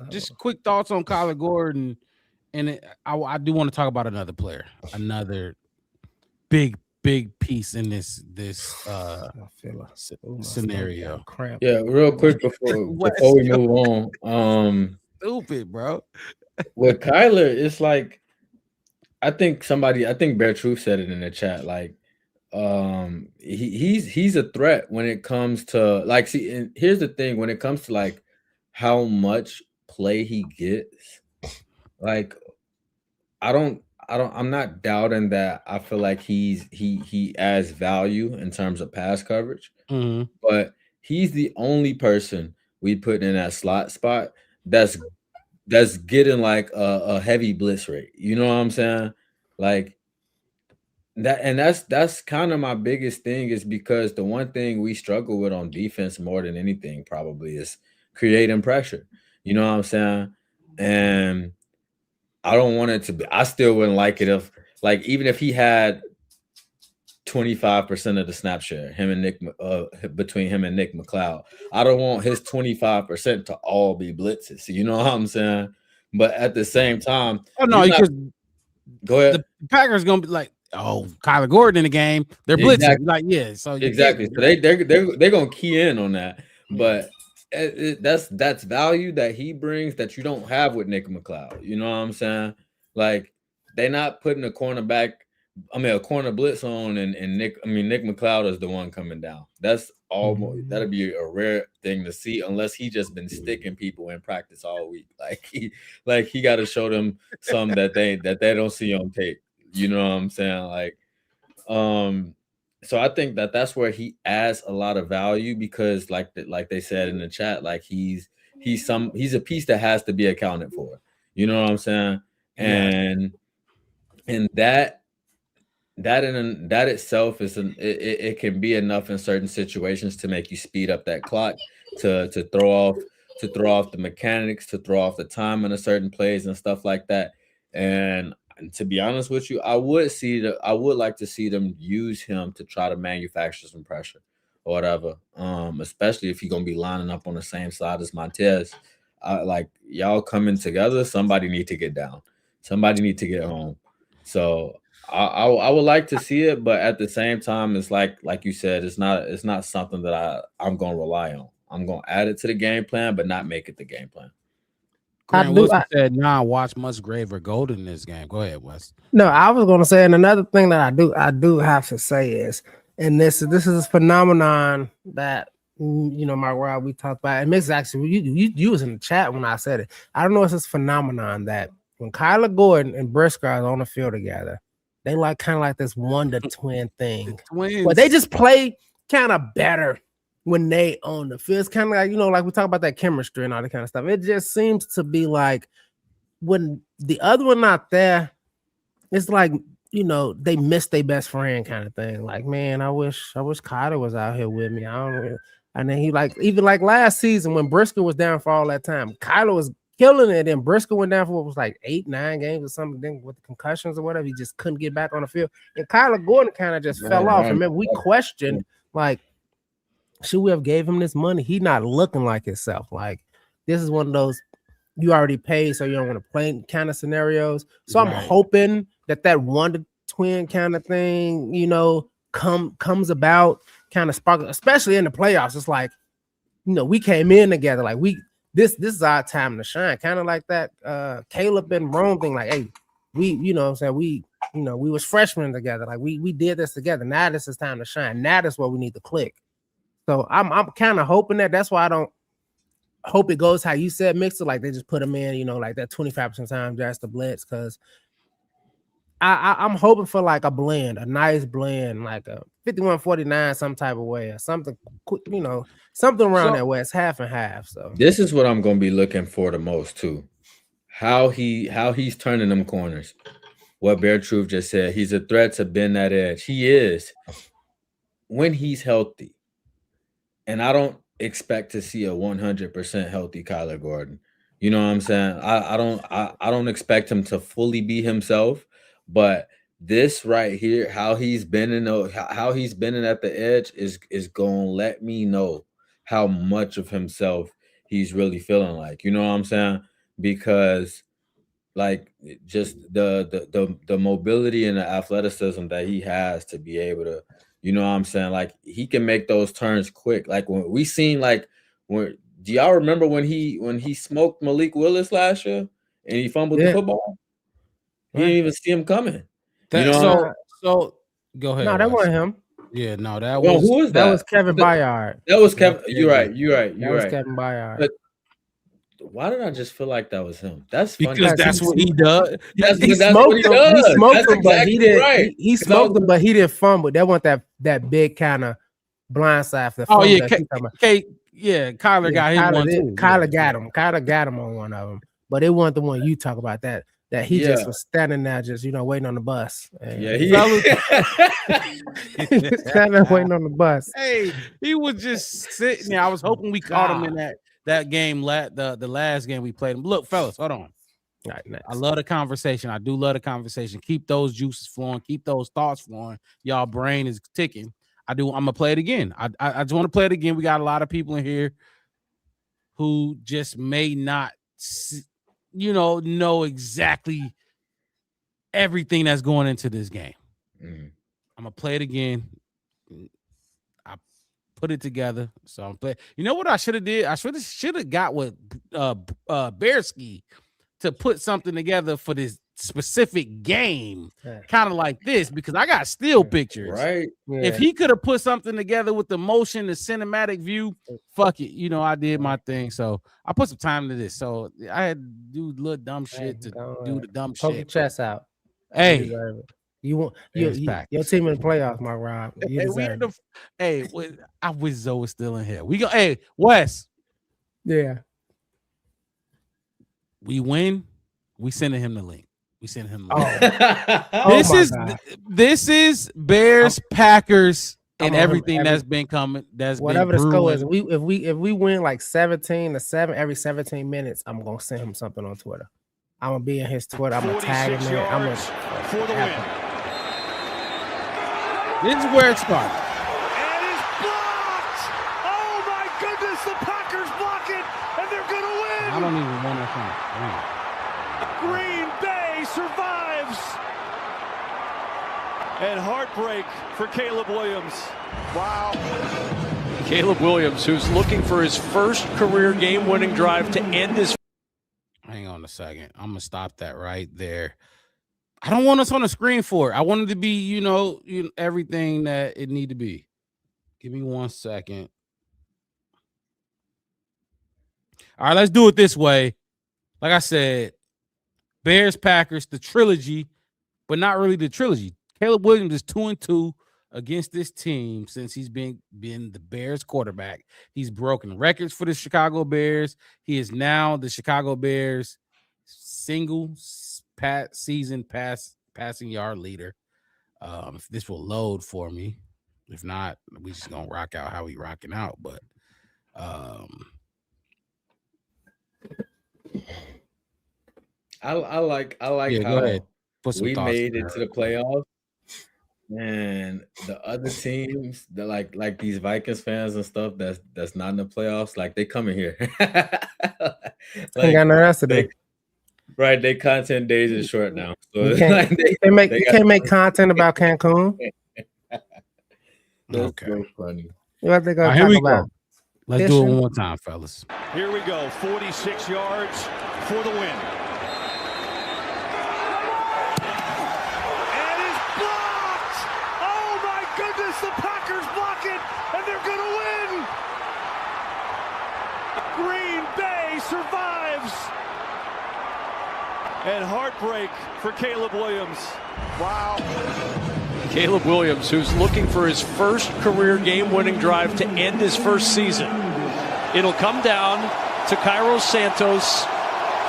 A: Just quick thoughts on Kyler Gordon. And I do want to talk about another player, another big piece in this scenario.
C: Yeah, real quick before we move on.
A: Stupid, bro.
C: With Kyler, it's like I think Bear Truth said it in the chat. Like, he's a threat when it comes to like. See, and here's the thing: when it comes to like how much play he gets, like I'm not doubting that. I feel like he adds value in terms of pass coverage, but he's the only person we put in that slot spot that's getting like a heavy blitz rate. You know what I'm saying? Like that, and that's kind of my biggest thing is because the one thing we struggle with on defense more than anything probably is creating pressure. You know what I'm saying? And I don't want it to be. I still wouldn't like it if, like, even if he had 25% of the snap share, between him and Nick McLeod. I don't want his 25% to all be blitzes. You know what I'm saying? But at the same time,
A: because
C: go ahead.
A: The Packers gonna be like, oh, Kyler Gordon in the game. They're blitzing.
C: Exactly.
A: Like, yeah. So
C: exactly. So they're gonna key in on that. But that's value that he brings that you don't have with Nick McLeod. You know what I'm saying? Like, they're not putting a corner blitz on, and Nick McLeod is the one coming down. That's almost that'll be a rare thing to see unless he just been sticking people in practice all week. Like he got to show them some that they don't see on tape. You know what I'm saying? Like, so I think that's where he adds a lot of value because, like they said in the chat, like he's a piece that has to be accounted for. You know what I'm saying? And that itself is it can be enough in certain situations to make you speed up that clock, to throw off the mechanics, to throw off the time in a certain plays and stuff like that. And to be honest with you, I would like to see them use him to try to manufacture some pressure or whatever. Especially if you're gonna be lining up on the same side as Montez. Like, y'all coming together, somebody need to get down. Somebody need to get home. So I would like to see it, but at the same time, it's like you said, it's not something that I'm gonna rely on. I'm gonna add it to the game plan, but not make it the game plan.
A: Grant Wilson said, watch Musgrave or Golden in this game. Go ahead, Wes.
B: No, I was gonna say, and another thing that I do have to say is, and this is a phenomenon that Mark Rob, we talked about. And Mix, actually, you was in the chat when I said it. I don't know if it's this phenomenon that when Kyler Gordon and Briscoe are on the field together, they kind of like this wonder twin thing.
A: Twins.
B: But they just play kind of better. when they on the field. It's kind of like, like we talk about that chemistry and all that kind of stuff. It just seems to be like when the other one not there, it's like, they missed their best friend kind of thing. Like, man, I wish Kyler was out here with me. I don't know. And then even like last season when Briscoe was down for all that time, Kyler was killing it. And Briscoe went down for what was like 8-9 games or something. Then with the concussions or whatever, he just couldn't get back on the field. And Kyler Gordon kind of just fell off. And remember, we questioned, like, should we have gave him this money? He not looking like himself. Like, this is one of those you already paid, so you don't want to play kind of scenarios. So I'm hoping that wonder twin kind of thing, comes about, kind of spark, especially in the playoffs. It's like, we came in together, like this is our time to shine, kind of like that Caleb and Rome thing. Like, hey, we was freshmen together, like we did this together. Now this is time to shine. Now that's where we need to click. So I'm kind of hoping that's why I don't hope it goes how you said, Mixer, like they just put him in, like that 25% time just the blitz, because I'm hoping for like a blend, a nice blend, like a 51-49 some type of way, or something, something around that way. It's half and half. So
C: this is what I'm gonna be looking for the most too. How he's turning them corners. What Bear Truth just said, he's a threat to bend that edge. He is when he's healthy. And I don't expect to see a 100% healthy Kyler Gordon. You know what I'm saying? I don't expect him to fully be himself, but this right here, how he's bending at the edge is gonna let me know how much of himself he's really feeling like. You know what I'm saying? Because like just the mobility and the athleticism that he has to be able to, you know what I'm saying? Like he can make those turns quick. Like when we seen do y'all remember when he smoked Malik Willis last year and he fumbled the football? He didn't even see him coming.
A: So go ahead.
B: No, that wasn't him.
A: Yeah, no, that was
C: who was that?
B: That was Kevin Byard.
C: That was Kevin. You're right.
B: That was Kevin Byard.
C: But why did I just feel like that was him? That's funny.
A: Because that's what he does.
B: He smoked him, but he didn't. He smoked him, but he didn't fumble. That wasn't that big kind of blindside.
A: Oh yeah, Kyler got his one too.
B: Kyler got him. Kyler got him on one of them, but it wasn't the one you talk about. That he just was standing there, just waiting on the bus. And
C: he
B: was standing waiting on the bus.
A: Hey, he was just sitting there. I was hoping we caught him in that game, the last game we played him. Look, fellas, hold on.
B: All right, next.
A: I love the conversation. I do love the conversation. Keep those juices flowing. Keep those thoughts flowing. Y'all brain is ticking. I'm gonna play it again. I just want to play it again. We got a lot of people in here who just may not, know exactly everything that's going into this game. I'm gonna play it again. I put it together, so I'm playing. You know what I should have did? I should have got with Bearski to put something together for this specific game, kind of like this, because I got still pictures.
C: Right.
B: Yeah.
A: If he could have put something together with the motion, the cinematic view, fuck it. I did my thing. So I put some time to this. So I had to do little dumb shit to do the dumb
B: Poke
A: shit.
B: your chest out.
A: Hey,
B: you want your team in the playoffs, my Rob.
A: I wish Zoe was still in here. We go. Hey, Wes.
B: Yeah.
A: We win. We sending him the link. We send him. This is Bears, Packers, and everything that's been coming. That's
B: whatever
A: been
B: the score is.
A: brewing.
B: If we win like 17-7 every 17 minutes, I'm gonna send him something on Twitter. I'm gonna be in his Twitter. I'm gonna tag him in. I'm gonna
D: for the win.
A: This is where it started.
D: And it's blocked. Oh my goodness! The Packers block it, and they're gonna win.
A: I don't even want to think.
D: Green Bay survives. And heartbreak for Caleb Williams. Wow.
E: Caleb Williams, who's looking for his first career game-winning drive to end his.
A: Hang on a second. I'm gonna stop that right there. I don't want us on the screen for it. I want it to be, everything that it need to be. Give me 1 second. All right, let's do it this way. Like I said, Bears, Packers, the trilogy, but not really the trilogy. Caleb Williams is 2-2. against this team since he's been the Bears quarterback. He's broken records for the Chicago Bears. He is now the Chicago Bears single season passing yard leader. If this will load for me. If not, we just gonna rock out how we rocking out. But
C: I like
A: yeah,
C: how
A: go ahead. Put some
C: we
A: thoughts
C: made
A: in
C: it to
A: there.
C: the playoffs, and the other teams that like these Vikings fans and stuff that's not in the playoffs, like they coming here.
B: Ain't got nothing else to do.
C: Right, they content days is short now. So
B: You
C: it's
B: can't,
C: like
B: you can't make content about Cancun.
C: That's
A: Okay.
C: so funny.
B: What they gonna
A: All right, here
B: talk
A: we
B: about?
A: go. Let's do it one more time, fellas.
D: Here we go. 46 yards for the win. And it's blocked! Oh my goodness, the Packers block it, and they're gonna win! Green Bay survives! And heartbreak for Caleb Williams. Wow.
E: Caleb Williams, who's looking for his first career game-winning drive to end his first season. It'll come down to Cairo Santos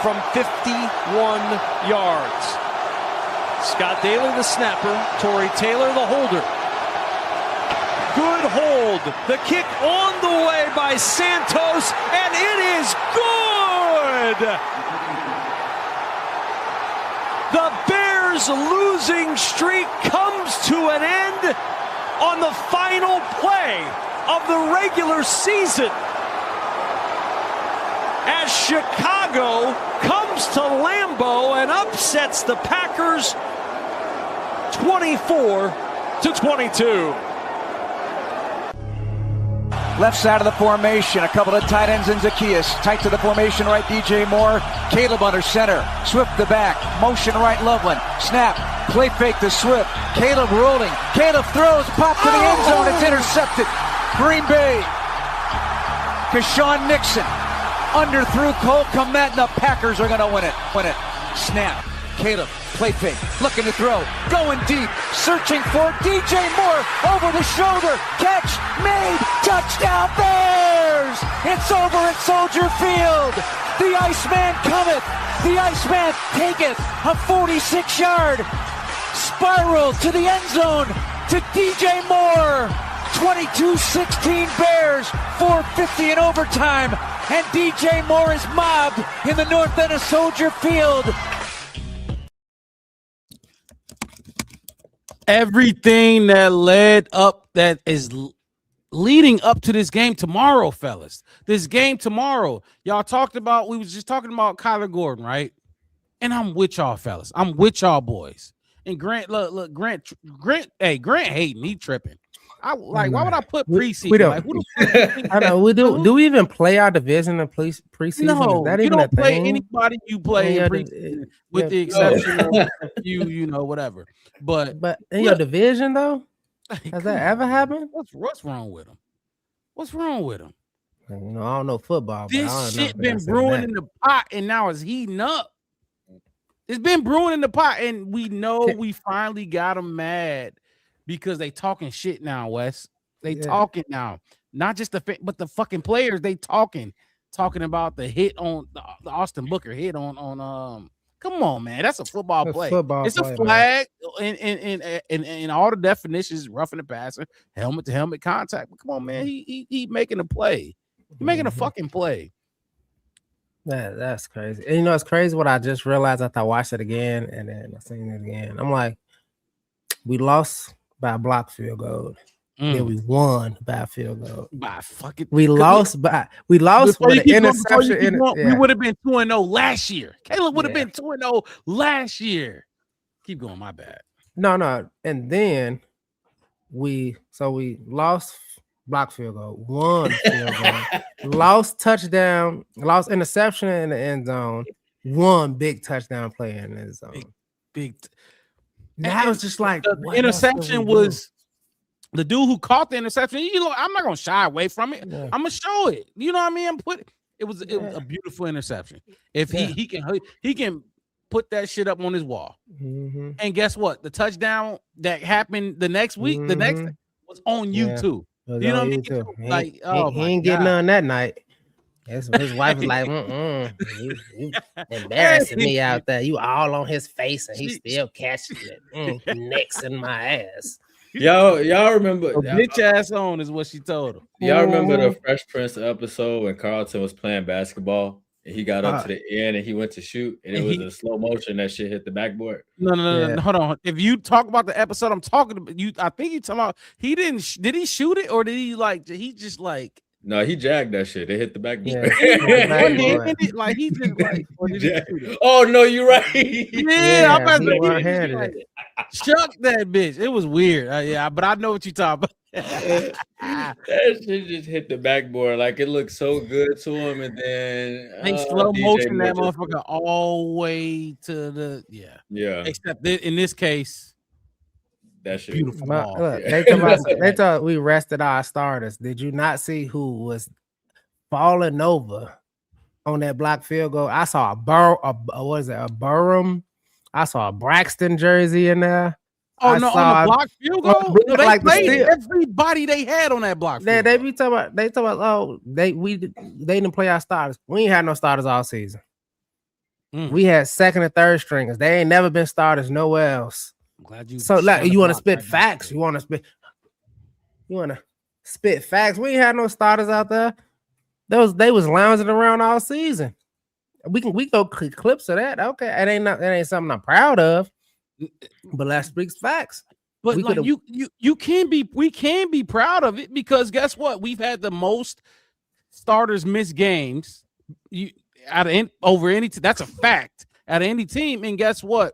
E: from 51 yards. Scott Daly, the snapper. Torrey Taylor, the holder. Good hold. The kick on the way by Santos, and it is good! The Bears' losing streak comes to an end on the final play of the regular season as Chicago comes to Lambeau and upsets the Packers 24-22.
F: Left side of the formation, a couple of tight ends in Zacchaeus. Tight to the formation right, DJ Moore. Caleb under center. Swift the back. Motion right, Loveland. Snap. Play fake to Swift. Caleb rolling. Caleb throws. Pop to the end zone. It's intercepted. Green Bay. Keshawn Nixon. Underthrew Cole Kmet, and the Packers are going to win it. Snap. Caleb. Play fake. Looking to throw. Going deep. Searching for DJ Moore. Over the shoulder. Catch. Made. Touchdown Bears! It's over at Soldier Field. The Iceman cometh. The Iceman taketh a 46-yard spiral to the end zone to DJ Moore. 22-16 Bears. 4:50 in overtime. And DJ Moore is mobbed in the north end of Soldier Field.
A: Everything that led up, that is leading up to this game tomorrow, fellas. This game tomorrow. Y'all talked about, we was just talking about Kyler Gordon, right? And I'm with y'all, fellas. I'm with y'all boys. And Grant, look, Grant hating, he tripping. I like, why would I put preseason?
B: We don't.
A: Like, who the
B: I know we do. Do we even play our division in preseason?
A: No,
B: Is that
A: you
B: even
A: don't
B: a
A: play
B: thing?
A: anybody you play in preseason, with the exception of a few, whatever. But
B: in your division though, has that ever happened?
A: What's wrong with him? What's wrong with him?
B: I don't know football. But I
A: This
B: don't
A: shit
B: know
A: been brewing in the pot, and now it's heating up. It's been brewing in the pot, and we know we finally got them mad because they talking shit now, Wes. They talking now, not just but the fucking players. They talking about the hit on the Austin Booker hit on. Come on, man, that's a football play. It's a flag in all the definitions, roughing the passer, helmet to helmet contact. But come on, man, he making a play. He making a fucking play.
B: That's crazy. And it's crazy what I just realized after I watched it again and then I seen it again. I'm like, we lost by a block field goal. Then we won by a field goal. We lost with an interception.
A: We would have been 2-0 last year. Caleb would have been 2-0 last year. Keep going, my bad.
B: No. And then we lost block field goal, won field goal, lost touchdown, lost interception in the end zone, won big touchdown play in the end zone.
A: Big.
B: Now it was just like
A: the interception was the dude who caught the interception. I'm not gonna shy away from it. I'm gonna show it. You know what I mean? It was a beautiful interception. If he can put that shit up on his wall.
B: Mm-hmm.
A: And guess what? The touchdown that happened the next week, the next was on YouTube.
B: It was
A: You know
B: on
A: what I mean?
B: YouTube.
A: Like, oh
B: he
A: my
B: ain't getting
A: God.
B: none that night. His wife was like, you embarrassing me out there. You all on his face and he still catching it. Necks in my ass.
C: Y'all remember
A: bitch ass on is what she told him.
C: Y'all remember the Fresh Prince episode when Carlton was playing basketball and he got up to the end and he went to shoot and it was in slow motion that shit hit the backboard?
A: No, hold on. If you talk about the episode I'm talking about, I think you talking about he didn't did he shoot it or did he just like
C: no, he jagged that shit. It hit the backboard.
A: Like he just like
C: oh no, you're right.
A: Yeah, I'm about to say like, chuck that bitch. It was weird. Yeah, but I know what you're talking about.
C: That shit just hit the backboard. Like it looked so good to him, and then
A: they slow motion that motherfucker all the way to the
C: yeah.
A: Except in this case,
C: that shit
A: beautiful ball.
B: Look, they thought we rested our starters. Did you not see who was falling over on that block field goal? I saw a Burham. I saw a Braxton jersey in there.
A: Oh, on the block field goal? No, they played everybody they had on that block field
B: goal. They talk about they didn't play our starters. We ain't had no starters all season. We had second and third stringers. They ain't never been starters nowhere else.
A: I'm glad you.
B: So like, you want to spit facts? You want to spit facts? We ain't had no starters out there. They was lounging around all season. We go clips of that. Okay, that ain't something I'm proud of. But let's speak facts.
A: But like we can be proud of it because guess what? We've had the most starters miss games over any that's a fact out of any team. And guess what?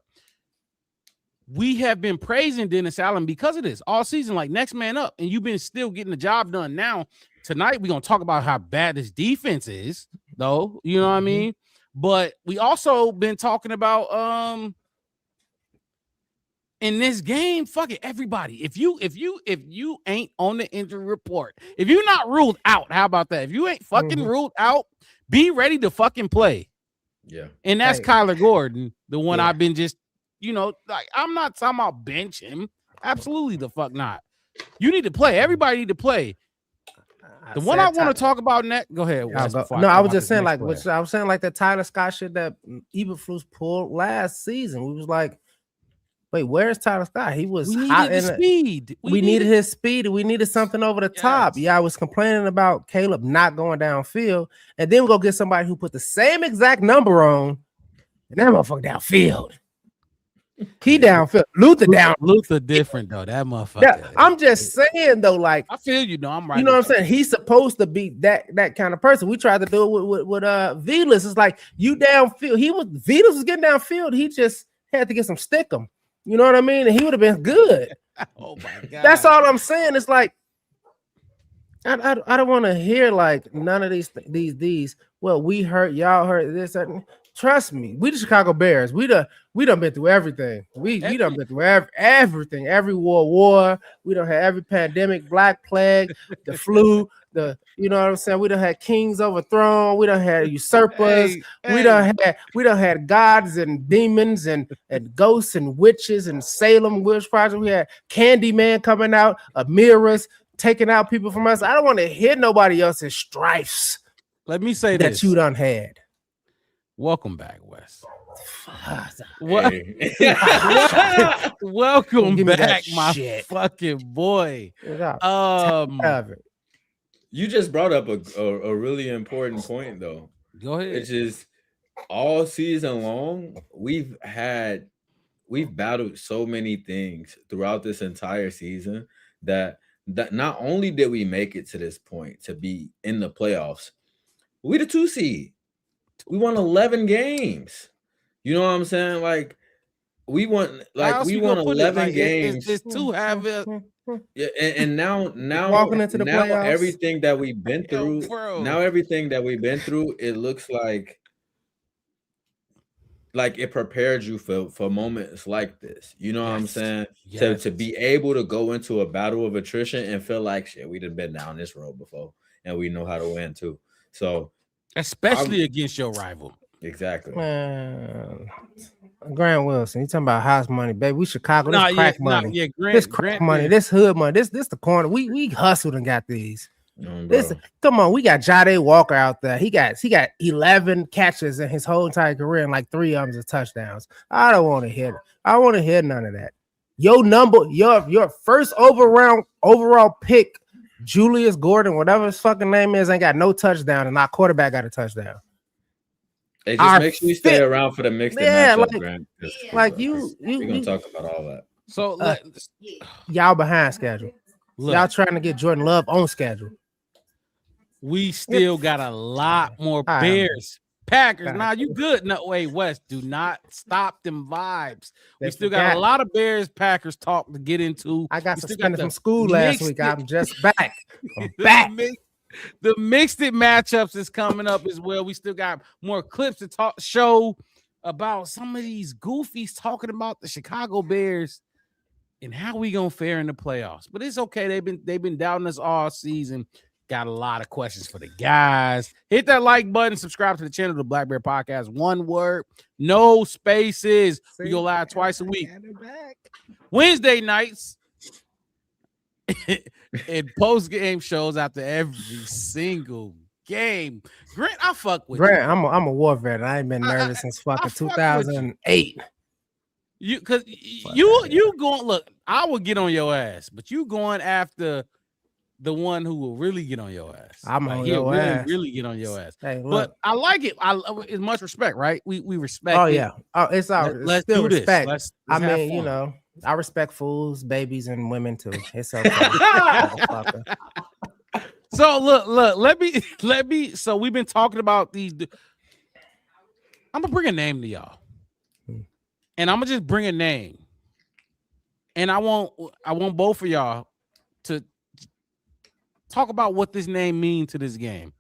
A: We have been praising Dennis Allen because of this all season, like next man up, and you've been still getting the job done. Now tonight we're gonna talk about how bad this defense is, though. You know what I mean? But we also been talking about in this game, fuck it, everybody. If you ain't on the injury report, if you're not ruled out, how about that? If you ain't fucking ruled out, be ready to fucking play.
C: Yeah.
A: And that's Kyler Gordon, the one I've been just, like I'm not talking about bench him. Absolutely the fuck not. You need to play. Everybody need to play. The one I want to talk about next. Go ahead.
B: I was just saying like the Tyler Scott shit that Eberflus pulled last season. We was like, wait, where's Tyler Scott? He was hot in
A: speed.
B: We needed his speed. We needed something over the top. Yeah, I was complaining about Caleb not going downfield, and then we go get somebody who put the same exact number on, and that motherfucker downfield. He downfield.
A: Luther different though. That motherfucker.
B: Yeah, I'm just saying though, like
A: I feel you know, I'm right.
B: You know what I'm saying? He's supposed to be that kind of person. We tried to do it with Velas. It's like you downfield. Velas was getting downfield. He just had to get some stickum. You know what I mean? And he would have been good.
A: Oh my god.
B: That's all I'm saying. It's like I don't want to hear like none of these. Well, we hurt, y'all hurt this. Trust me, we the Chicago Bears. We done been through everything. We done been through everything, every war. We done had every pandemic, Black Plague, the flu, you know what I'm saying? We done had kings overthrown. We done had usurpers. We done had gods and demons and ghosts and witches and Salem Witch Project. We had Candyman coming out, mirrors taking out people from us. I don't want to hear nobody else's strifes.
A: Let me say
B: that
A: this.
B: You done had.
A: Welcome back, Wes.
B: Welcome
A: back, my fucking boy.
C: You just brought up a really important point, though.
A: Go ahead.
C: It's just all season long, we've battled so many things throughout this entire season that not only did we make it to this point to be in the playoffs, we the 2 seed. We won 11 games. You know what I'm saying? Like we won 11 games.
A: It's to have it.
C: Yeah, and now
B: walking into the playoffs,
C: everything that we've been through, it looks like it prepared you for moments like this. You know what I'm saying? Yes. To be able to go into a battle of attrition and feel like shit, we done been down this road before and we know how to win too. So
A: especially against your rival.
C: Exactly.
B: Grant Wilson. You talking about house money, baby? We Chicago. This crack money.
A: Yeah,
B: this crack money. This hood money. This the corner. We hustled and got these. This, come on, we got Jade Walker out there. He got 11 catches in his whole entire career, and like 3 of them are touchdowns. I don't want to hear it. I don't want to hear none of that. Your first overall pick, Julius Gordon, whatever his fucking name is, ain't got no touchdown, and our quarterback got a touchdown.
C: Hey, just make sure you stay around for the mixed matchup, Grant.
B: Like
C: we're gonna talk about all that.
A: So
B: y'all behind schedule. Y'all trying to get Jordan Love on schedule.
A: We still got a lot more Bears, Packers. Now you good? No way, West. Do not stop them vibes. We still got a lot of Bears, Packers talk to get into.
B: I got suspended from school last week. I'm just back. I'm back.
A: The mixed it matchups is coming up as well. We still got more clips to show about some of these goofies talking about the Chicago Bears and how we gonna fare in the playoffs. But it's okay. They've been doubting us all season. Got a lot of questions for the guys. Hit that like button. Subscribe to the channel, the Black Bear Podcast. One word, no spaces. We go live twice a week. Wednesday nights and post-game shows after every single game. Grant, I fuck with
B: Grant, I'm a war veteran. I ain't been nervous since fucking 2008.
A: You going, look, I will get on your ass, but you going after the one who will really get on your ass.
B: I'm on your ass.
A: Really get on your ass.
B: Hey,
A: but I like it. It's much respect, right? We respect.
B: Oh yeah. Oh, it's all.
A: Let's
B: still
A: do
B: respect.
A: Let's
B: I mean, you know, I respect fools, babies, and women too. It's okay.
A: So look. Let me. So we've been talking about these. I'm gonna bring a name to y'all, and I'm gonna just bring a name, and I want both of y'all to talk about what this name means to this game.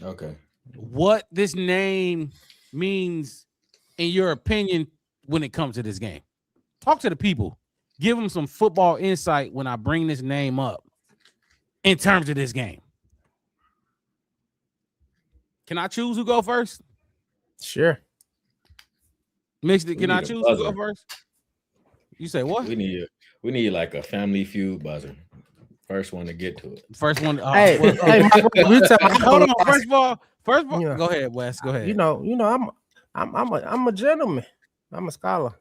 C: Okay.
A: What this name means in your opinion when it comes to this game. Talk to the people. Give them some football insight when I bring this name up in terms of this game. Can I choose who go first?
B: Sure.
A: Mixed it. Can I choose who go first? You say what?
C: We need like a Family Feud buzzer. First one to get to it.
A: First one.
B: Hey,
A: hold on. First of all,
B: yeah.
A: Go ahead, Wes. Go ahead.
B: You know, I'm a gentleman. I'm a scholar.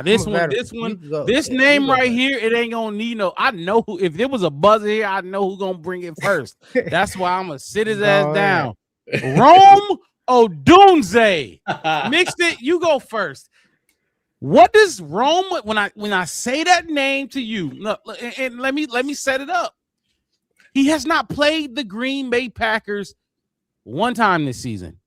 A: This name right here, it ain't gonna need no. I know who. If there was a buzzer here, I know who's gonna bring it first. That's why I'm gonna sit his ass down. Rome Odunze. Mixed it. You go first. What does Rome when I say that name to you? Look, and let me set it up. He has not played the Green Bay Packers one time this season.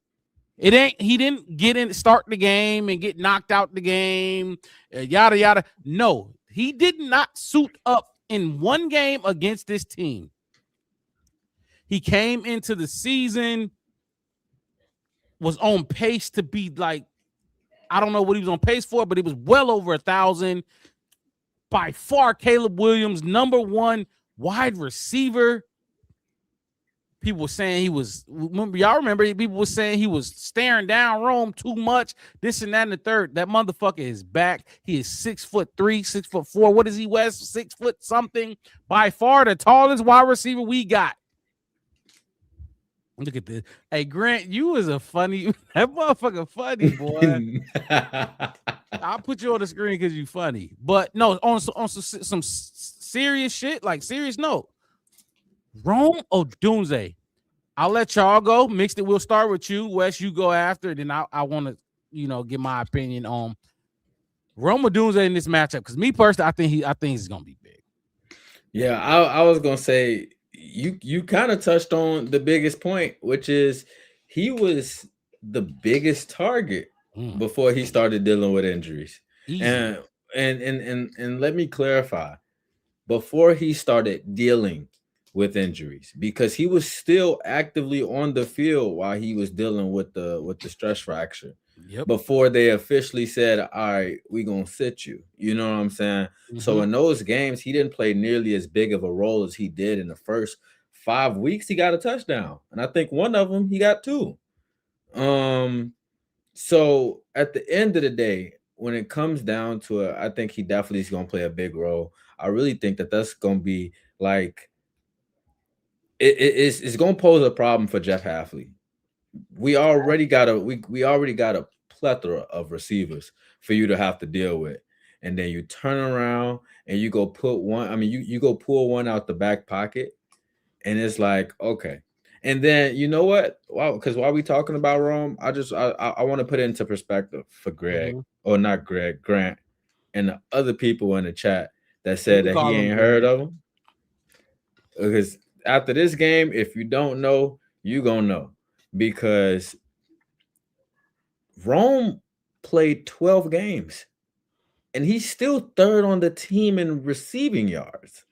A: He didn't start the game and get knocked out the game, yada yada. No, he did not suit up in one game against this team. He came into the season, was on pace to be like, I don't know what he was on pace for, but it was well over 1,000. By far, Caleb Williams, number one wide receiver. People were saying people were saying he was staring down Rome too much, this and that and the third. That motherfucker is back. He is 6'3", 6'4". What is he, West? 6 foot something. By far the tallest wide receiver we got. Look at this. Hey, Grant, you was that motherfucker funny, boy. I'll put you on the screen because you funny. But no, on some serious shit, like serious note. Rome Odunze. I'll let y'all go. Mixed it. We'll start with you. Wes, you go after. Then I want to, get my opinion on Rome Odunze in this matchup. Because me personally, I think he's gonna be big.
C: Yeah, I was gonna say you kind of touched on the biggest point, which is he was the biggest target before he started dealing with injuries. And let me clarify, before he started dealing with injuries, because he was still actively on the field while he was dealing with the stress fracture.
A: Yep.
C: Before they officially said, all right, we're gonna sit you. You know what I'm saying? Mm-hmm. So in those games, he didn't play nearly as big of a role as he did in the first 5 weeks. He got a touchdown, and I think one of them he got 2. So at the end of the day, when it comes down to it, I think he definitely is going to play a big role. I really think that that's going to be like it's going to pose a problem for Jeff Hafley. We already got a plethora of receivers for you to have to deal with, and then you turn around and you go put one. I mean, you go pull one out the back pocket, and it's like, okay. And then you know what? Wow, because while we talking about Rome, I want to put it into perspective for Greg, or not Greg, Grant, and the other people in the chat that said that he ain't heard of him. Because after this game, if you don't know, you gonna know. Because Rome played 12 games, and he's still third on the team in receiving yards.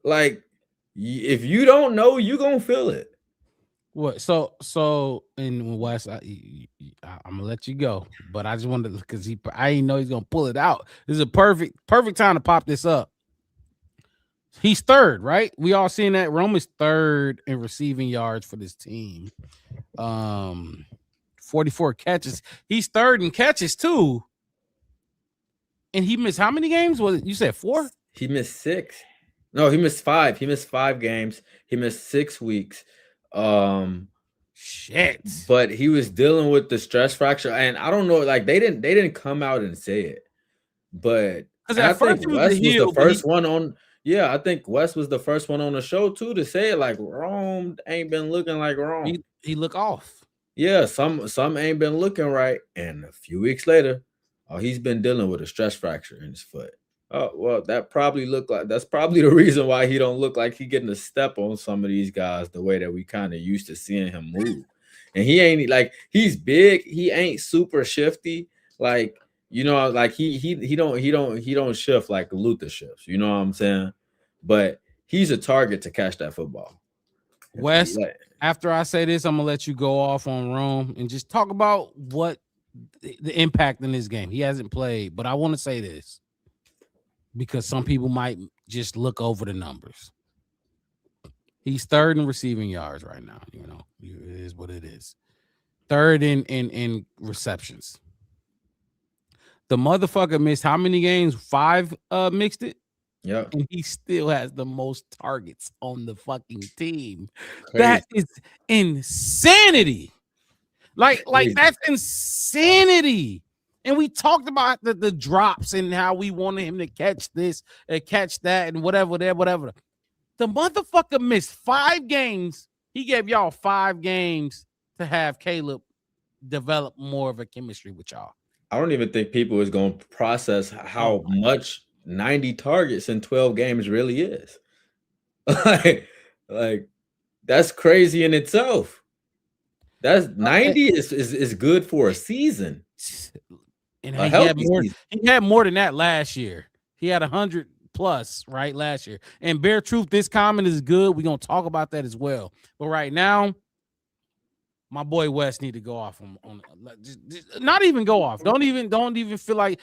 C: Like, if you don't know, you gonna feel it.
A: What? So in West, I'm gonna let you go, but I just wanted because I didn't know he's gonna pull it out. This is a perfect time to pop this up. He's third, right? We all seen that. Rome is third in receiving yards for this team. 44 catches. He's third in catches too. And he missed how many games? Was it? You said 4?
C: He missed 6. No, he missed 5. He missed 5 games. He missed 6 weeks.
A: Shit.
C: But he was dealing with the stress fracture, and I don't know. Like they didn't come out and say it, but I think Wes was the first one on. Yeah, I think Wes was the first one on the show too to say it. Like Rome ain't been looking like Rome.
A: He look off.
C: Yeah, some ain't been looking right, and a few weeks later, he's been dealing with a stress fracture in his foot. Oh, well, that's probably the reason why he don't look like he getting a step on some of these guys the way that we kind of used to seeing him move. And he ain't like, he's big, he ain't super shifty. Like, you know, like he don't shift like Luther shifts, you know what I'm saying? But he's a target to catch that football.
A: Wes, after I say this, I'm gonna let you go off on Rome and just talk about what the impact in this game. He hasn't played, but I want to say this, because some people might just look over the numbers. He's third in receiving yards right now. You know, it is what it is. Third in receptions. The motherfucker missed how many games? 5 mixed it.
C: Yeah.
A: And he still has the most targets on the fucking team.
C: Crazy.
A: That is insanity. Like that's insanity. And we talked about the drops and how we wanted him to catch this and catch that and whatever. The motherfucker missed 5 games. He gave y'all 5 games to have Caleb develop more of a chemistry with y'all.
C: I don't even think people is going to process how much 90 targets in 12 games really is. like that's crazy in itself. That's 90 is good for a season.
A: And he had more than that last year. He had 100 plus right last year. And bare truth, this comment is good. We're gonna talk about that as well. But right now, my boy West need to go off on just not even go off. Don't even feel like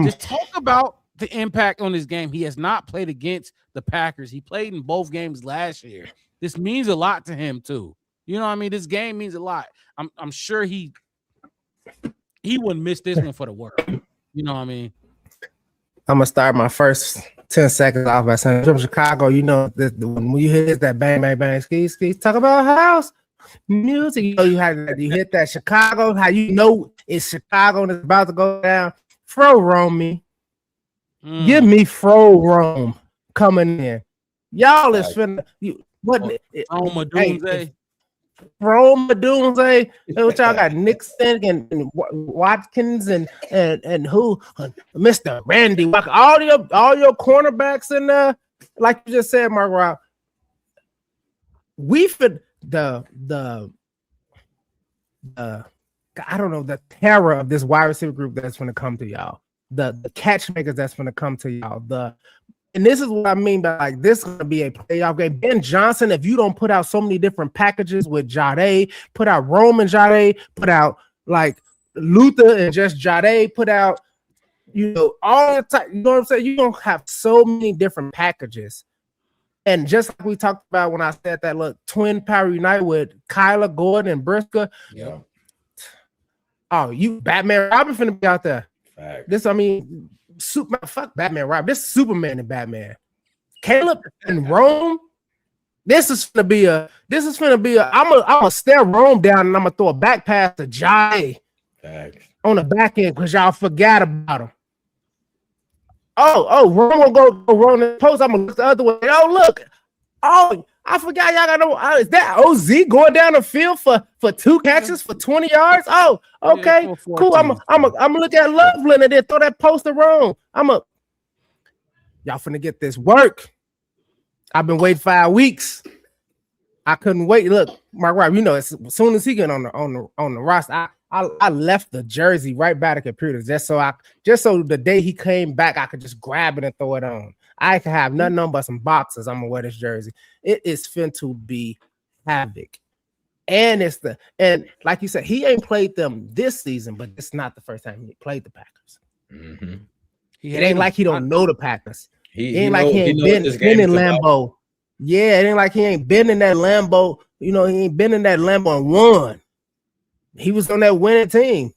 A: just talk about the impact on this game. He has not played against the Packers. He played in both games last year. This means a lot to him too. You know what I mean? This game means a lot. I'm sure he wouldn't miss this one for the world. You know what I mean?
B: I'm gonna start my first 10 seconds off by saying from Chicago, you know, when you hit that bang, bang, bang, skis, talk about house music. You know, you hit that Chicago, how you know it's Chicago and it's about to go down. Fro Rome me. Give me Fro Rome coming in. Y'all is finna Rome Doomsday. What y'all got? Nixon and Watkins and who? Mr. Randy Walker. All your cornerbacks in there, like you just said, Mark Rob. We for the I don't know, the terror of this wide receiver group that's going to come to y'all. The catch makers that's going to come to y'all. And this is what I mean by like this is going to be a playoff game. Ben Johnson, if you don't put out so many different packages with Jade, put out Roman Jade, put out like Luther and just Jade, put out, you know, all the time. You know what I'm saying? You're going to have so many different packages. And just like we talked about when I said that, look, twin power unite with Kyler, Gordon, and Brisker.
C: Yeah.
B: Oh, you Batman Robin finna be out there.
C: Fact.
B: This, I mean, fuck Batman Robin. This is Superman and Batman. Caleb and Rome. This is finna be a. I'm gonna stare Rome down and I'm gonna throw a back pass to Jai on the back end because y'all forgot about him. Oh, Rome will go Rome in the post. I'm gonna look the other way. Oh, look. Oh, I forgot y'all got no. Is that OZ going down the field for 2 catches for 20 yards? Oh, okay, cool. I'm gonna look at Loveland and then throw that poster wrong. Y'all finna get this work. I've been waiting 5 weeks. I couldn't wait. Look, Mark Rob, you know, as soon as he get on the roster, I left the jersey right by the computer just so the day he came back, I could just grab it and throw it on. I can have nothing on but some boxes. I'm gonna wear this jersey. It is fin to be havoc. And like you said, he ain't played them this season, but it's not the first time he played the Packers.
C: Mm-hmm.
B: It ain't like he don't know the Packers.
C: He
B: ain't like he ain't been in Lambeau. Yeah, it ain't like he ain't been in that Lambeau. You know, he ain't been in that Lambeau and won. He was on that winning team.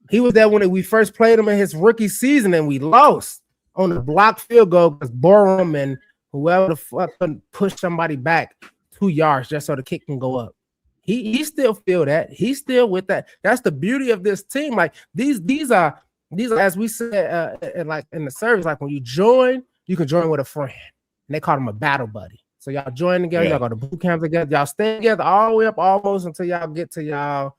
B: He was there when we first played him in his rookie season and we lost on the blocked field goal because Borum and whoever the fuck couldn't push somebody back 2 yards just so the kick can go up. He still feel that. He's still with that. That's the beauty of this team. Like these are as we said like in the service, like when you join, you can join with a friend. And they call them a battle buddy. So y'all join together, y'all go to boot camp together, y'all stay together all the way up almost until y'all get to y'all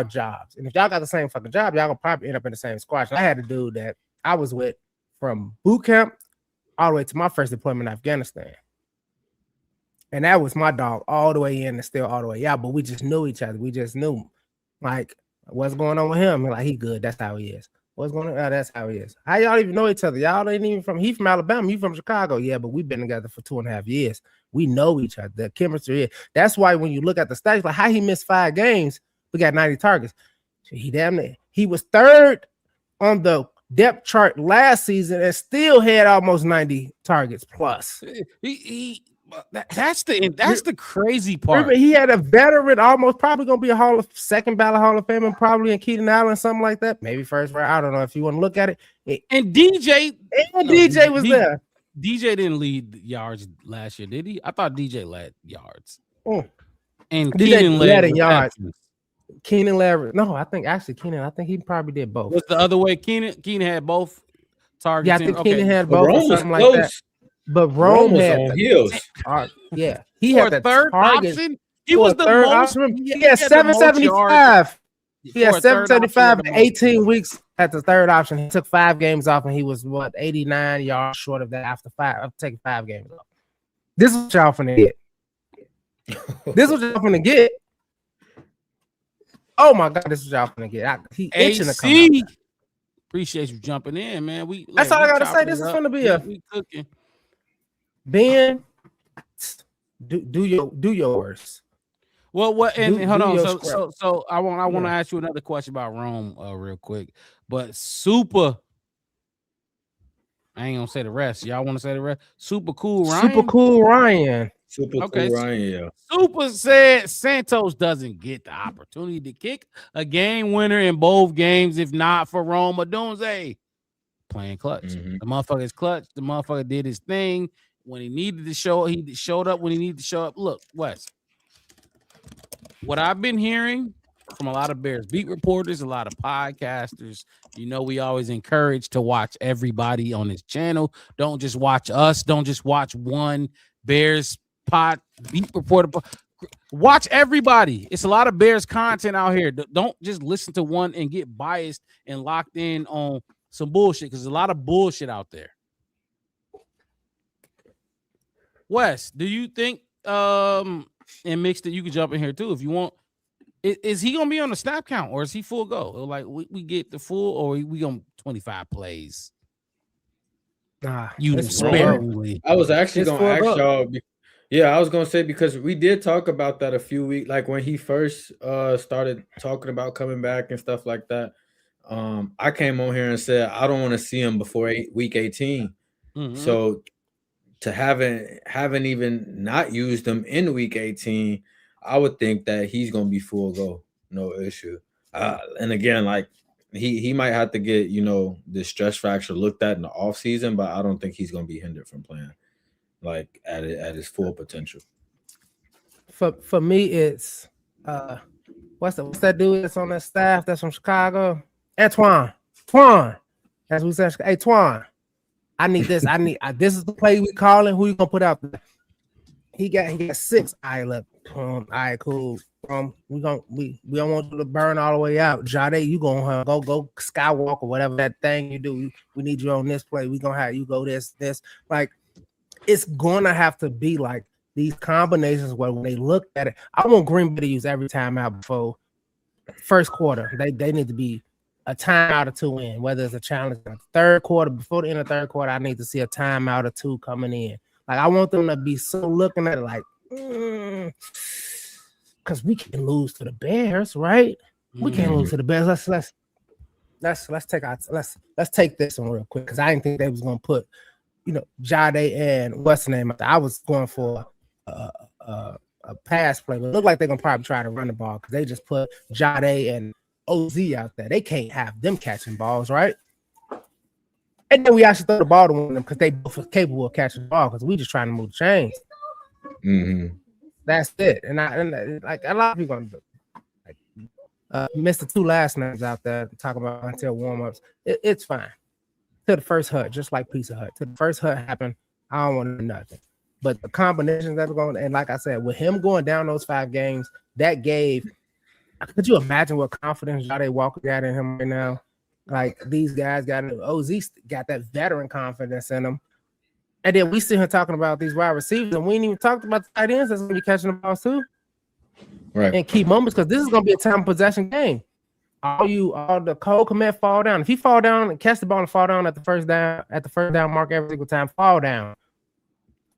B: jobs. And if y'all got the same fucking job, y'all gonna probably end up in the same squad. I had a dude that I was with from boot camp all the way to my first deployment in Afghanistan. And that was my dog all the way in and still all the way out. But we just knew each other. We just knew like what's going on with him. Like he good. That's how he is. What's going on? That's how he is. How y'all even know each other? Y'all ain't even he from Alabama, you from Chicago. Yeah, but we've been together for 2.5 years. We know each other. The chemistry is. That's why when you look at the stats, like how he missed 5 games, we got 90 targets. He was 3rd on the depth chart last season and still had almost 90 targets plus.
A: That's the crazy part.
B: Remember, he had a veteran, almost probably gonna be a second ballot Hall of Fame, and probably in Keaton Allen, something like that. Maybe first round. I don't know if you want to look at it.
A: And DJ
B: was there.
A: DJ didn't lead yards last year, did he? I thought DJ led yards. And
B: DJ
A: Keenan
B: led
A: in
B: yards. Keenan led. No, I think he probably did both.
A: What's the other way? Keenan had both targets.
B: Yeah, I think Keenan had both or something like that. But Rome had
C: on heels.
B: Yeah, he had the
A: third
B: target.
A: option. He was the
B: third
A: most.
B: option. He had 775. He had 775 in 18 weeks at the third option. He took 5 games off, and he was 89 yards short of that after taking 5 games off. This is what y'all finna get. This is what y'all finna get. Oh my God, this is what y'all finna get. He itching to come out.
A: Appreciate you jumping in, man.
B: That's all I gotta say. This is gonna be
A: we cooking.
B: Ben, do yours.
A: Well, what? And hold on.
B: So
A: So I want to ask you another question about Rome, real quick. But Super, I ain't gonna say the rest. Y'all want to say the rest? Super cool, Ryan.
C: Super cool Ryan,
A: yeah. Super said Santos doesn't get the opportunity to kick a game winner in both games, if not for Rome Odunze playing clutch. The motherfucker is clutch. The motherfucker did his thing. When he needed to show, he showed up when he needed to show up. Look, Wes, what I've been hearing from a lot of Bears beat reporters, a lot of podcasters, we always encourage to watch everybody on this channel. Don't just watch us. Don't just watch one Bears beat reporter. Watch everybody. It's a lot of Bears content out here. Don't just listen to one and get biased and locked in on some bullshit, because there's a lot of bullshit out there. Wes, do you think and Mix that you could jump in here too if you want? Is he gonna be on the snap count, or is he full go? Like we get the full, or we gonna 25 plays?
C: I was actually gonna ask y'all. Yeah, I was gonna say, because we did talk about that a few weeks, like when he first started talking about coming back and stuff like that. I came on here and said I don't want to see him before week 18. So to haven't even not used him in week 18, I would think that he's gonna be full go no issue. And again, like he might have to get this stress fracture looked at in the off season, but I don't think he's going to be hindered from playing like at his full potential.
B: For me, it's what's that dude that's on that staff that's from Chicago? Twan. As we said, hey Twan, I need this. This is the play we calling. Who you gonna put out there? He got 6. All right, look. All right, cool. We don't want you to burn all the way out. Jade, you gonna go skywalk or whatever that thing you do. We need you on this play. We gonna have you go this. Like it's gonna have to be like these combinations where when they look at it, I want Green Bay to use every timeout before first quarter. They need to be a timeout or 2 in, whether it's a challenge in the third quarter, before the end of the third quarter, I need to see a timeout or 2 coming in. Like I want them to be so looking at it like, because we can lose to the Bears, right? We can't lose to the Bears. Let's take this one real quick because I didn't think they was gonna put, Jade and what's the name? I was going for a pass play, but it looked like they're gonna probably try to run the ball because they just put Jade and OZ out there. They can't have them catching balls, right? And then we actually throw the ball to one of them because they both are capable of catching the ball because we just trying to move the chains.
C: Mm-hmm.
B: That's it. And like a lot of people gonna do. Like, Mr. 2 last names out there talking about until warm-ups. It's fine. To the first hut, just like Pizza Hut. To the first hut happened, I don't want nothing. But the combinations that are going, and like I said, with him going down those 5 games, that gave. Could you imagine what confidence Jade Walker got in him right now? Like these guys got OZ got that veteran confidence in them. And then we sit here talking about these wide receivers, and we ain't even talked about the tight ends that's gonna be catching the balls too.
C: Right.
B: And key moments, because this is gonna be a time possession game. All the Cole Kmet fall down. If he fall down and catch the ball and fall down at the first down mark every single time, fall down.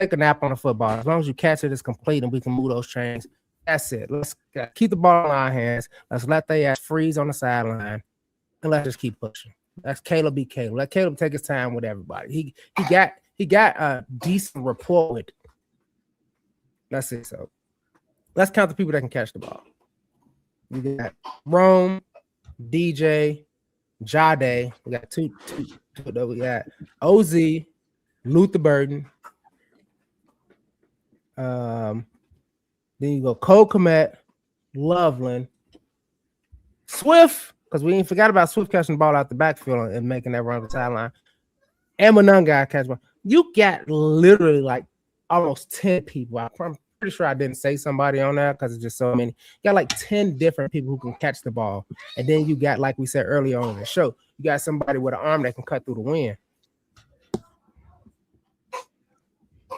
B: Take a nap on the football. As long as you catch it, it's complete and we can move those chains. That's it. Let's keep the ball in our hands. Let's let they ass freeze on the sideline. And let's just keep pushing. Let's Caleb be Caleb. Let Caleb take his time with everybody. He got a decent rapport with. That's it. So let's count the people that can catch the ball. We got Rome, DJ, Jade. We got two. We got OZ, Luther Burden. Then you go Cole Kmet, Loveland, Swift, because we ain't forgot about Swift catching the ball out the backfield and making that run to the sideline. And Monunga catch ball. You got literally like almost 10 people. I'm pretty sure I didn't say somebody on that because it's just so many. You got like 10 different people who can catch the ball. And then you got, like we said earlier on in the show, you got somebody with an arm that can cut through the wind.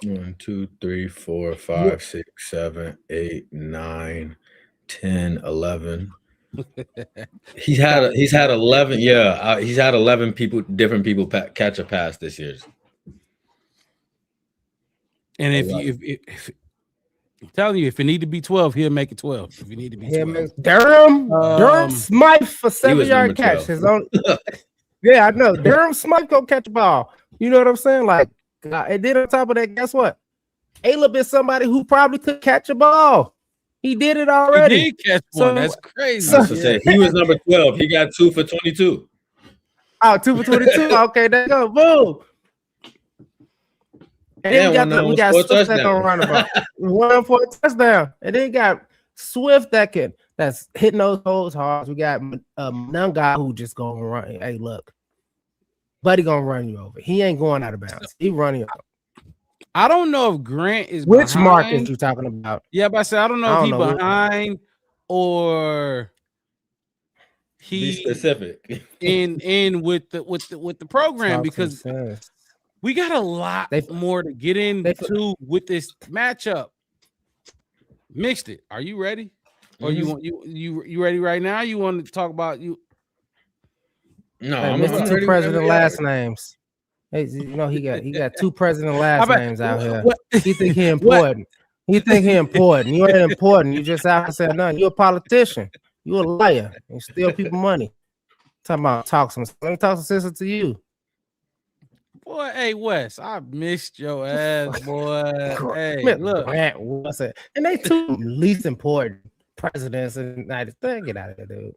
C: 1, 2, 3, 4, 5, 6, 7, 8, 9, 10, 11. He's had 11. Yeah, he's had 11 different people catch a pass this year.
A: And if I'm telling you, if it need to be 12, he'll make it 12. If you need to be 12.
B: Durham Smythe for 7-yard catch. His own. Yeah, I know. Durham Smythe go catch the ball. You know what I'm saying? Like, and then on top of that, guess what? Caleb is somebody who probably could catch a ball. He did it already.
A: He did catch one. That's crazy.
C: He was number 12. He got 2 for 22.
B: Oh, 2 for 22. Okay, there you go. Boom. And then we got Swift that can run the ball. 1 for a touchdown. And then you got Swift that's hitting those holes hard. We got Nunga who just gonna run. Hey, look, buddy gonna run you over. He ain't going out of bounds. He running over.
A: I don't know if Grant is
B: which
A: behind.
B: Marcus you talking about?
A: Yeah, but I said I don't know if he's behind or he
C: be specific
A: in with the program because we got a lot more to get into with this matchup. Mixed it. Are you ready? Or you ready right now? You want to talk about you?
C: No,
B: I'm Mr. 2 president last names. Hey, you know he got 2 president last names out here. He think he important. He think he important. You ain't important. You just out and said nothing. You a politician. You a liar. You steal people money. Talking about let me talk some sense to you.
A: Boy, hey Wes, I missed your ass, boy. Hey, look.
B: Grant Wilson. And they 2 least important. presidents of the United States. Get out of there, dude.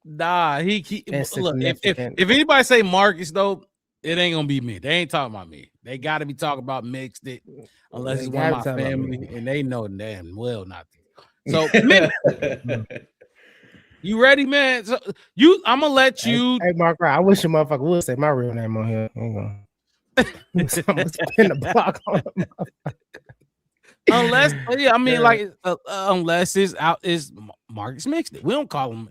A: Nah, he look. If
B: Insignificant.
A: anybody say Marcus though, it ain't gonna be me. They ain't talking about me. They got to be talking about Mixed It, unless
B: They
A: it's one of
B: gotta
A: my
B: be talking about
A: family,
B: me.
A: and they know damn well not to. So, you ready, man? So I'm gonna let you.
B: Hey, Mark, I wish a motherfucker would say my real name on here. I'm gonna spin the block on him.
A: Unless, yeah, I mean, like, unless it's out, is Marcus Mixed It. We don't call him.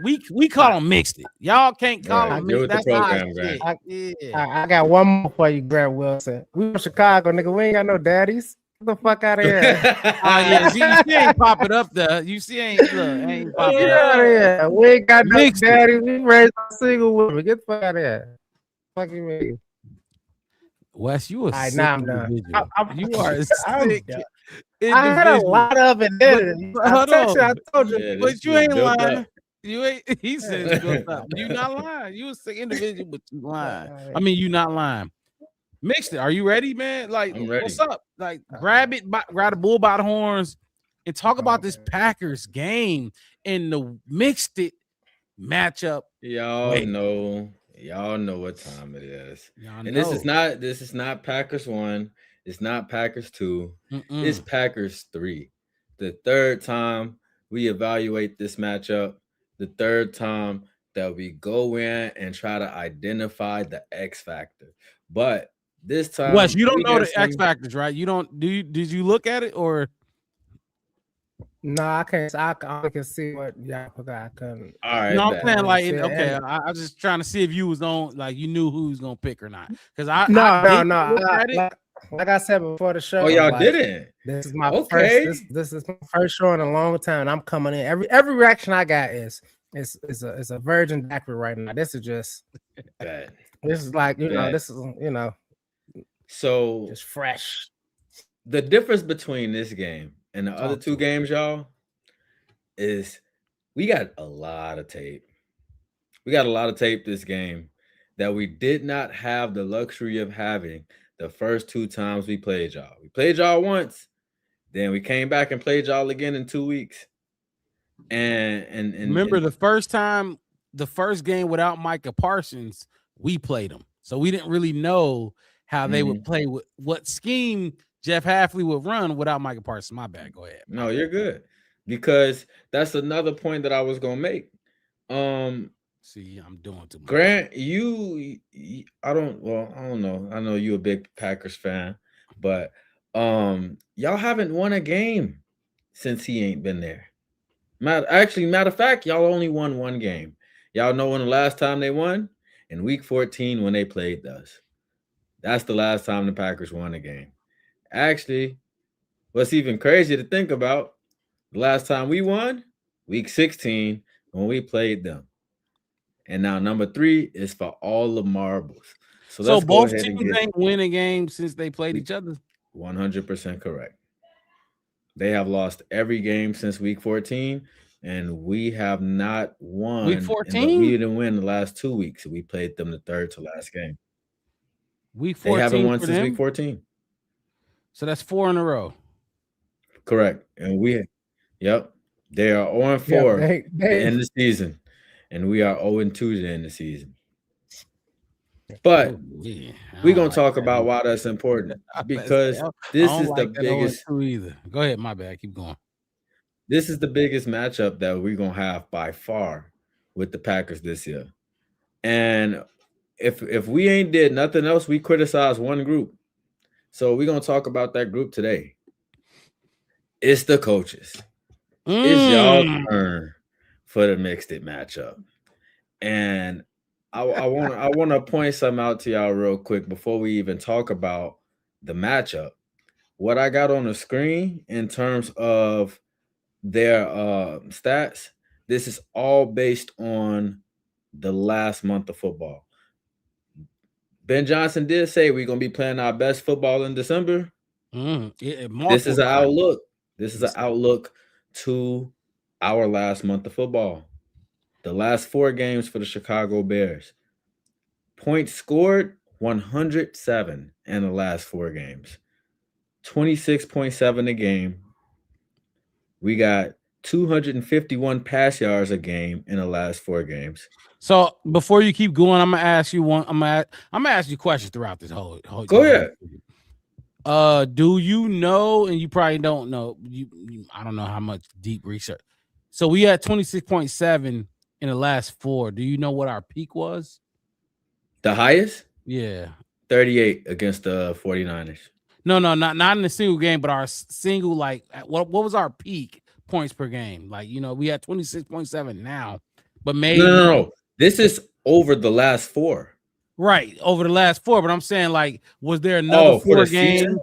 A: We call him Mixed It. Y'all can't call him.
C: Get with the
A: That's not
C: program,
A: shit.
B: I got one more for you, Grant Wilson. We from Chicago, nigga. We ain't got no daddies. Get the fuck out of here.
A: Yeah, you see ain't popping up there. You see ain't popping
B: Get
A: up.
B: out of here. We ain't got no
A: Mixed It.
B: daddies. We raised a single woman. Get the fuck out of here. Fuck you, mean.
A: Wes, you a sick
B: Now I'm done.
A: individual. You are a
B: I'm
A: sick
B: done.
A: individual.
B: I had a lot of it.
A: Hold on.
B: I told you.
C: Yeah,
A: But
C: this
A: you
C: is
A: ain't
C: built
A: lying.
C: up.
A: You ain't. He said it's built up. You not lying. You a sick individual, but you lying. I mean, you not lying. Mixed It. Are you ready, man? Like,
C: I'm ready.
A: what's up? Like, grab the bull by the horns, and talk about this Packers game and the Mixed It matchup.
C: Y'all know what time it is.
A: Y'all
C: And
A: know.
C: this is not Packers 1. It's not Packers 2. It's Packers 3. The third time we evaluate this matchup, the third time that we go in and try to identify the X factor. But this time,
A: Wes, you don't
C: we
A: know
C: get
A: the X factors, right? You don't. Did you look at it or?
B: No, I can't. I can see what y'all forgot. I couldn't.
C: All right,
A: No, I'm saying like,
B: see it.
A: okay. I was just trying to see if you was on, like, you knew who was gonna pick or not. Because
B: No. Like I said before the show.
C: Oh, y'all
B: like,
C: didn't.
B: This is my
C: Okay.
B: first. This is my first show in a long time, and I'm coming in. Every reaction I got is a virgin daiquiri right now. This is just
C: bad.
B: This is like
C: Bad.
B: this is
C: So
B: just fresh.
C: The difference between this game and the other two games, y'all, is we got a lot of tape. We got a lot of tape this game that we did not have the luxury of having the first two times we played y'all. We played y'all once, then we came back and played y'all again in 2 weeks. And
A: remember the first time, the first game without Micah Parsons, we played them. So we didn't really know how they would play, with what scheme Jeff Hafley would run without Micah Parsons. My bad. Go ahead.
C: No, you're good. Because that's another point that I was gonna make.
A: See, I'm doing too much.
C: Grant, I don't know. I know you're a big Packers fan, but y'all haven't won a game since he ain't been there. Matter of fact, y'all only won one game. Y'all know when the last time they won? In week 14 when they played us. That's the last time the Packers won a game. Actually, what's even crazy to think about, the last time we won, week 16, when we played them. And now number 3 is for all the marbles. So let's go
A: both
C: ahead and
A: teams ain't win a game since they played each other.
C: 100% correct. They have lost every game since week 14, and we have not won.
A: Week 14?
C: We didn't win the last 2 weeks. We played them the third to last game.
A: Week 14.
C: They haven't won
A: for
C: since
A: them?
C: week 14.
A: So that's 4 in a row.
C: Correct. And they are 0-4
B: they
C: in the season, and we are 0-2 to end the season. But we're gonna talk about why that's important, because this is the biggest.
A: Either. Go ahead, my bad. Keep going.
C: This is the biggest matchup that we're gonna have by far with the Packers this year. And if we ain't did nothing else, we criticize one group. So we're gonna talk about that group today. It's the coaches. It's y'all turn for the Mixed It matchup. And I want to point something out to y'all real quick before we even talk about the matchup. What I got on the screen in terms of their stats, this is all based on the last month of football. Ben Johnson did say we're going to be playing our best football in December. This is an outlook. This is an outlook to our last month of football. The last 4 games for the Chicago Bears. Points scored, 107 in the last 4 games. 26.7 a game. We got 251 pass yards a game in the last 4 games.
A: So before you keep going, I'm gonna ask you one. I'm gonna ask you questions throughout this whole.
C: Go ahead.
A: Do you know? And you probably don't know. I don't know how much deep research. So we had 26.7 in the last 4. Do you know what our peak was?
C: The highest?
A: Yeah.
C: 38 against the 49ers.
A: No, not in a single game, but our single, like, what was our peak points per game? Like, we had 26.7 now, but maybe
C: No. This is over the last 4.
A: Right, over the last 4. But I'm saying, like, was there another 4 games?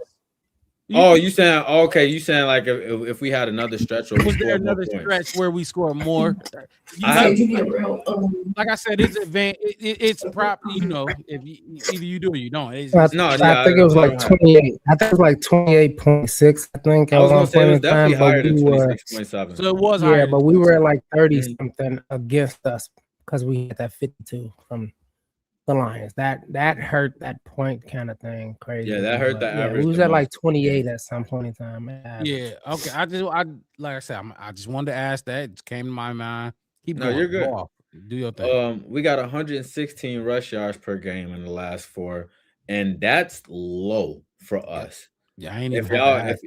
C: You saying okay? You saying like if we had another stretch, or
A: was there another stretch where we score more? Like I said, it's it's prop. If either you do or you don't.
B: I think it was like 28. I think it was like 28.6. I think
C: I was gonna say it was
B: definitely
C: higher than 26.7.
A: So it was
B: yeah,
A: higher.
B: but we were at like 30 something against us because we had that 52 from the Lions. That hurt that point kind of thing. Crazy.
C: Yeah, that hurt the average.
B: We was at like 28 at some point in time.
A: Yeah. Okay. I like I said, I just wanted to ask that. It just came to my mind. Keep going.
C: You're good.
A: Go off. Do your thing.
C: We got 116 rush yards per game in the last 4, and that's low for us.
A: Yeah, I ain't
C: if
A: even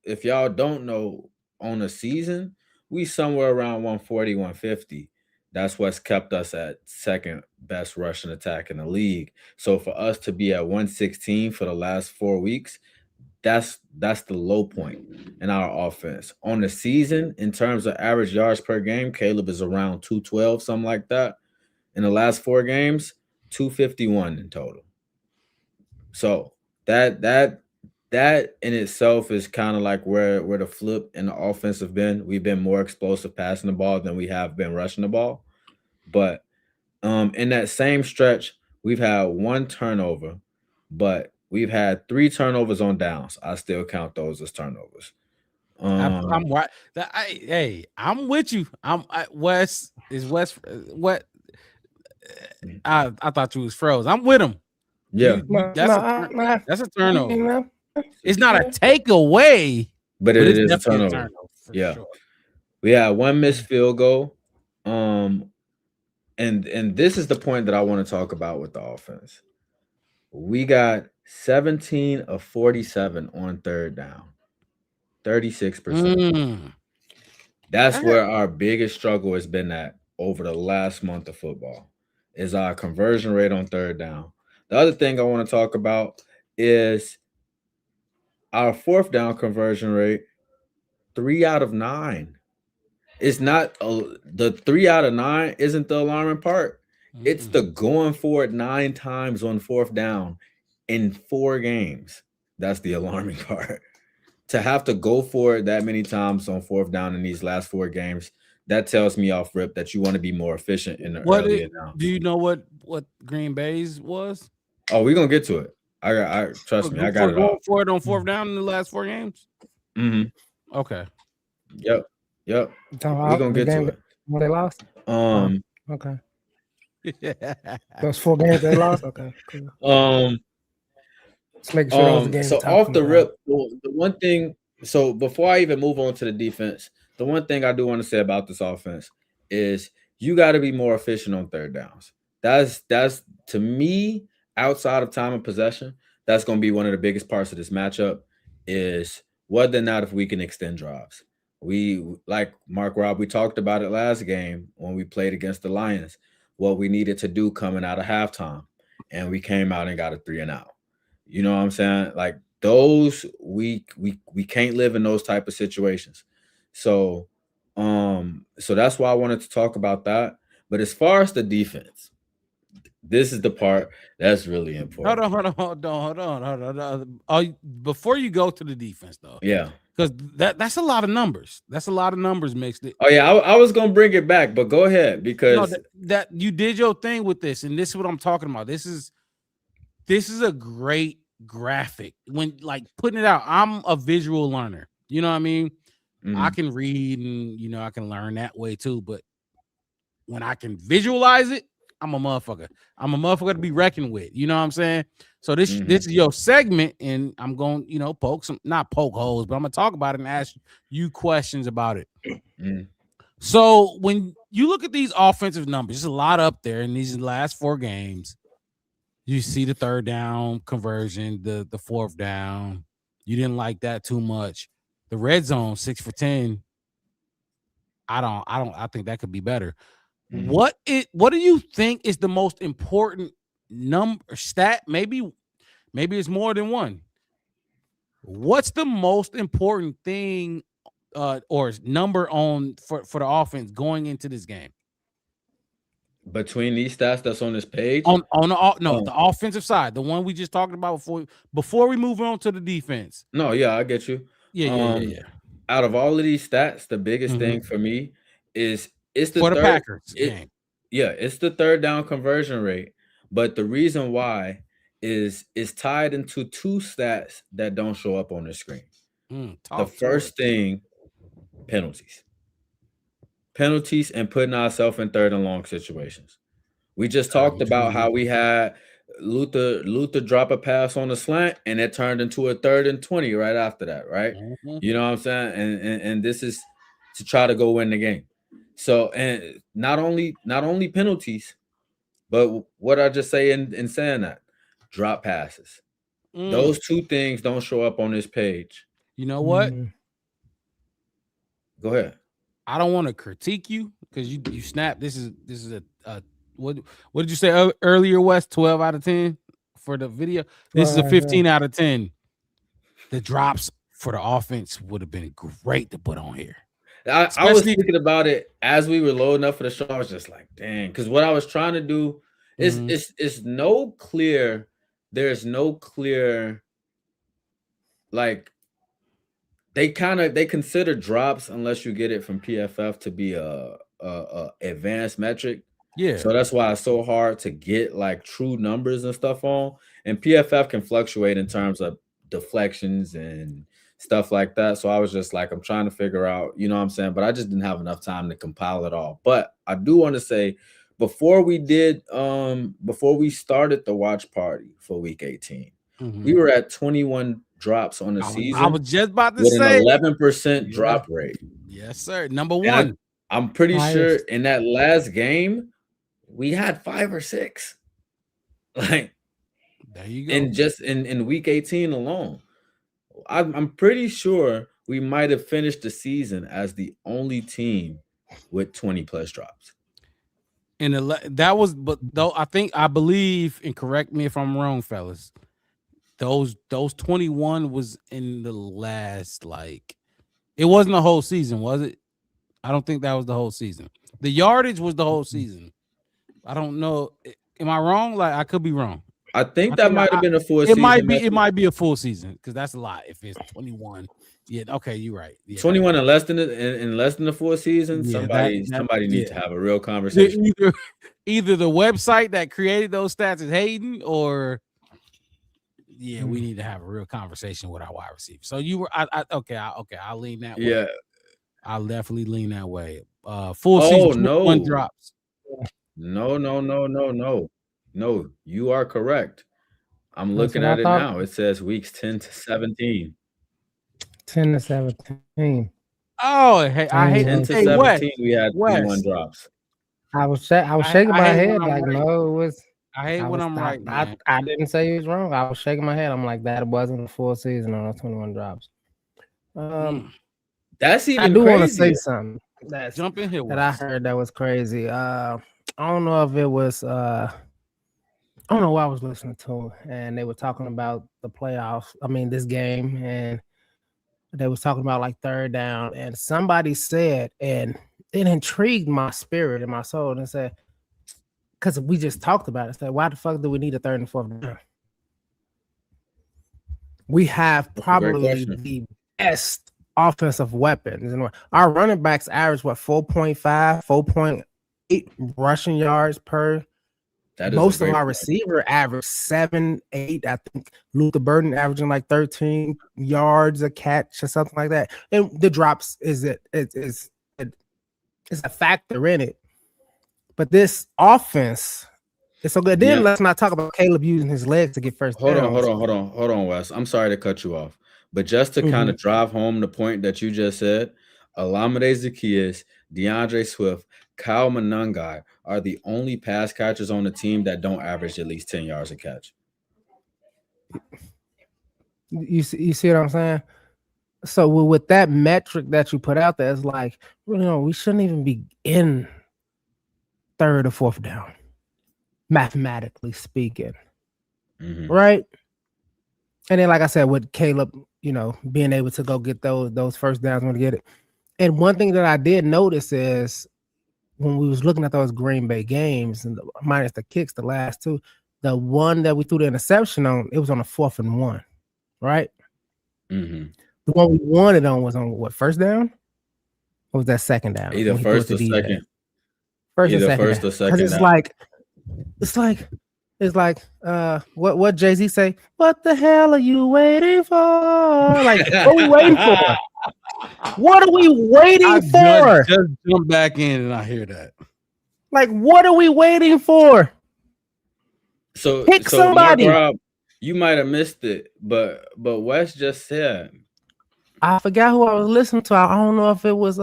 C: if y'all don't know, on a season, we somewhere around 140, 150. That's what's kept us at second best rushing attack in the league. So for us to be at 116 for the last 4 weeks, that's the low point in our offense. On the season, in terms of average yards per game, Caleb is around 212, something like that. In the last 4 games, 251 in total. So that in itself is kind of like where the flip in the offense have been. We've been more explosive passing the ball than we have been rushing the ball. But in that same stretch, we've had 1 turnover, but we've had 3 turnovers on downs. I still count those as turnovers.
A: I'm right. I'm with you. Wes is West. What? I thought you was froze. I'm with him.
C: Yeah,
A: that's a turnover. It's not a takeaway,
C: but it is a turnover.
A: Yeah, sure.
C: We had 1 missed field goal. And this is the point that I want to talk about with the offense. We got 17 of 47 on third down, 36%. That's where our biggest struggle has been at over the last month of football, is our conversion rate on third down. The other thing I want to talk about is our fourth down conversion rate, 3 out of 9. It's not the 3 out of 9 isn't the alarming part. It's the going for it 9 times on fourth down in 4 games. That's the alarming part. To have to go for it that many times on fourth down in these last 4 games, that tells me off rip that you want to be more efficient in the earlier downs.
A: Do you know what Green Bay's was?
C: Oh, we're gonna get to it. I trust me, I got it all.
A: For it on fourth down in the last 4 games.
C: Mm-hmm.
A: Okay.
C: Yep. We're gonna get to it.
B: When they lost. Okay.
A: Yeah.
B: Those 4 games they lost. Okay. Cool. Let's make sure those games.
C: So off the rip, the one thing. So before I even move on to the defense, the one thing I do want to say about this offense is you got to be more efficient on third downs. That's to me, outside of time of possession, that's going to be one of the biggest parts of this matchup, is whether or not if we can extend drives. We, like Mark Rob, we talked about it last game when we played against the Lions, what we needed to do coming out of halftime, and we came out and got a 3 and out. You know what I'm saying? Like those, we can't live in those type of situations. So that's why I wanted to talk about that. But as far as the defense, this is the part that's really important.
A: Hold on. Before you go to the defense, though,
C: yeah,
A: because that's a lot of numbers. That's a lot of numbers mixed.
C: Oh yeah, I was gonna bring it back, but go ahead, because
A: that you did your thing with this, and this is what I'm talking about. This is a great graphic when like putting it out. I'm a visual learner. You know what I mean?
C: Mm-hmm.
A: I can read and I can learn that way too. But when I can visualize it, I'm a motherfucker. I'm a motherfucker to be reckoned with. You know what I'm saying? So this is your segment, and I'm going, not poke holes, but I'm gonna talk about it and ask you questions about it. So when you look at these offensive numbers, there's a lot up there in these last 4 games. You see the 3rd down conversion, the 4th down. You didn't like that too much. The red zone 6 for 10. I think that could be better. What do you think is the most important stat? Maybe it's more than one. What's the most important thing or number for the offense going into this game?
C: Between these stats that's on this page?
A: The offensive side, the one we just talked about before we move on to the defense.
C: No, yeah, I get you.
A: Yeah.
C: Out of all of these stats, the biggest thing for me is it's the
A: for the
C: third,
A: Packers game.
C: Yeah, it's the 3rd down conversion rate. But the reason why is it's tied into 2 stats that don't show up on the screen. The first thing, penalties and putting ourselves in 3rd and long situations. We just talked about how we had Luther drop a pass on a slant and it turned into a 3rd and 20 right after that, right? You know what I'm saying? And this is to try to go win the game. So, and not only penalties, but what I just say in saying that, drop passes. Those 2 things don't show up on this page.
A: You know what?
C: Go ahead.
A: I don't want to critique you because you snap. This is a what did you say earlier, Wes? 12 out of 10 for the video. This is a 15 out of 10. The drops for the offense would have been great to put on here.
C: I was thinking about it as we were loading up for the show. I was just like, dang, because what I was trying to do is there's no clear, like they consider drops unless you get it from PFF to be a advanced metric.
A: Yeah.
C: So that's why it's so hard to get like true numbers and stuff on. And PFF can fluctuate in terms of deflections and stuff like that. So I was just like, I'm trying to figure out, you know what I'm saying? But I just didn't have enough time to compile it all. But I do want to say before we started the watch party for week 18, we were at 21 drops on the season.
A: I was just about to
C: with
A: say
C: an 11% drop rate.
A: Yes, sir. Number one.
C: I'm pretty sure in that last game, we had 5 or 6. Like,
A: there you go.
C: And just in week 18 alone. I'm pretty sure we might have finished the season as the only team with 20 plus drops.
A: And that was, but though I believe, and correct me if I'm wrong, fellas, those 21 was in the last, like, it wasn't the whole season, was it? I don't think that was the whole season. The yardage was the whole season. I don't know. Am I wrong? Like, I could be wrong.
C: I think that might have been a full season.
A: It might be a full season because that's a lot. If it's 21, yeah, okay, you're right. Yeah,
C: 21 and less than the full season. Yeah, somebody needs to have a real conversation.
A: Either the website that created those stats is hating, or we need to have a real conversation with our wide receiver. So you were, I'll lean that way.
C: Yeah,
A: I'll definitely lean that way. Full season, 21 drops.
C: No, you are correct. I'm looking at it now. It says weeks 10 to 17.
B: 10 to 17.
A: Oh, hey, I hate
C: 10 to 17. West, we had 21 drops.
B: I was shaking my head like, no, it was.
A: I hate when I'm right.
B: I didn't say he was wrong. I was shaking my head. I'm like, that wasn't a full season on those 21 drops.
C: That's even.
B: I do want to say something.
A: Jump in here.
B: That I heard that was crazy. I don't know if it was. I don't know what I was listening to, and they were talking about the playoffs. I mean, this game, and they was talking about like 3rd down, and somebody said, and it intrigued my spirit and my soul, and said, because we just talked about it, said, why the fuck do we need a 3rd and 4th down? We have probably the best offensive weapons, and our running backs average 4.5, 4.8 rushing yards per. Most of our receiver average 7, 8. I think Luther Burden averaging like 13 yards a catch or something like that. And the drops is a factor in it. But this offense, It's so good. Then let's not talk about Caleb using his legs to get first
C: Hold
B: downs.
C: on, Wes. I'm sorry to cut you off, but just to kind of drive home the point that you just said, Olamide Zaccheaus, DeAndre Swift, Kyle Monangai are the only pass catchers on the team that don't average at least 10 yards a catch.
B: You see what I'm saying? So with that metric that you put out there, it's like, we shouldn't even be in third or fourth down, mathematically speaking, right? And then, like I said, with Caleb, being able to go get those first downs when to get it. And one thing that I did notice is when we was looking at those Green Bay games, and minus the kicks, the last two, the one that we threw the interception on, it was on a 4th and 1, right? The one we won it on was on what, first down? Or was that second down?
C: Either first or second.
B: First or second. Because it's like what Jay-Z say? What the hell are you waiting for? Like, what are we waiting for? What are we waiting for?
A: Just jump back in and I hear that.
B: Like, what are we waiting for?
C: So
B: pick somebody.
C: Rob, you might have missed it, but Wes just said.
B: I forgot who I was listening to. I don't know if it was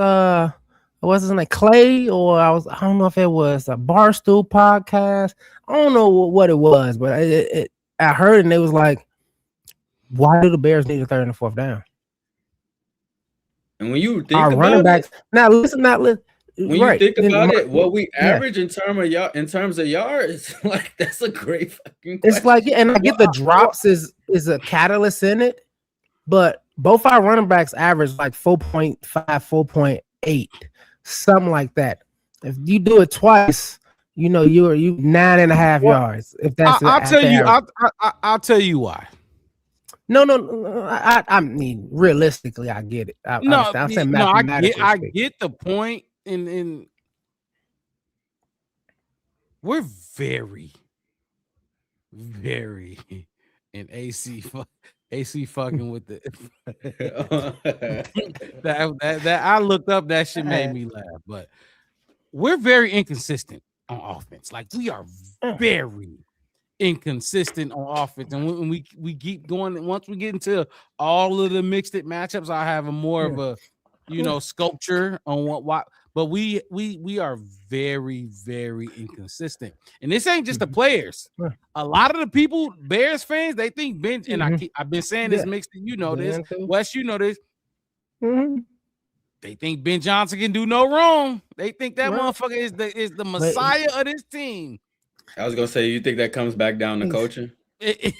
B: wasn't it Clay or I don't know if it was a Barstool podcast. I don't know what it was, but I heard it and it was like, why do the Bears need a third and a fourth down?
C: And when you think
B: our
C: about
B: running backs, when
C: you think about it, what we average in terms of yards, like that's a great fucking question.
B: It's like, and I get the drops is a catalyst in it, but both our running backs average like 4.5, 4.8, something like that. If you do it twice, you 9.5 yards. If that's
A: I'll tell you why.
B: No. I mean, realistically, I get it. I
A: get the point. And we're very, very in AC fucking with the that I looked up, that shit made me laugh. But we're very inconsistent on offense. Like, we are very inconsistent on offense, and when we keep going, once we get into all of the mixed matchups, I have a more of a sculpture on what. But we are very, very inconsistent, and this ain't just the players. A lot of the people, Bears fans, they think Ben, and I've been saying this, mixed. This, Wes, this. They think Ben Johnson can do no wrong. They think that motherfucker is the messiah of this team.
C: I was gonna say, you think that comes back down to coaching?
B: It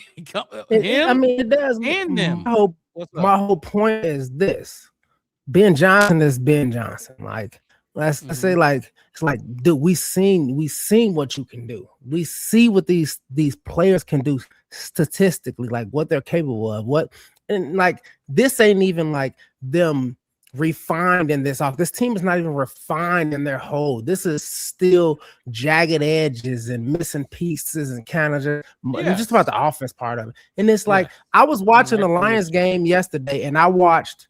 B: does.
C: And them.
B: My whole point is this: Ben Johnson is Ben Johnson. Like, let's say, like, it's like, dude, we seen what you can do. We see what these players can do statistically, like what they're capable of. And like, this ain't even like them refined in this off. This team is not even refined in their whole. This is still jagged edges and missing pieces and kind of just about the offense part of it. And it's like, I was watching the Lions game yesterday, and I watched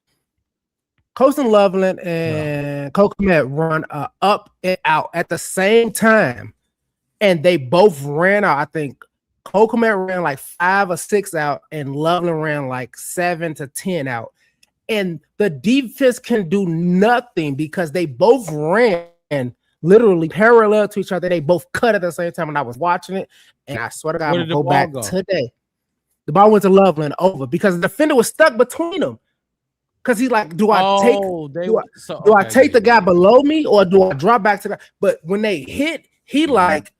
B: Colston Loveland and Cole Kmet run up and out at the same time, and they both ran out. I think Cole Kmet ran like 5 or 6 out, and Loveland ran like 7 to 10 out. And the defense can do nothing because they both ran literally parallel to each other. They both cut at the same time, and I was watching it. And I swear to God, I'm gonna go back today. The ball went to Loveland over because the defender was stuck between them. Because he's like, do I take the guy below me, or do I drop back to the? But when they hit, he like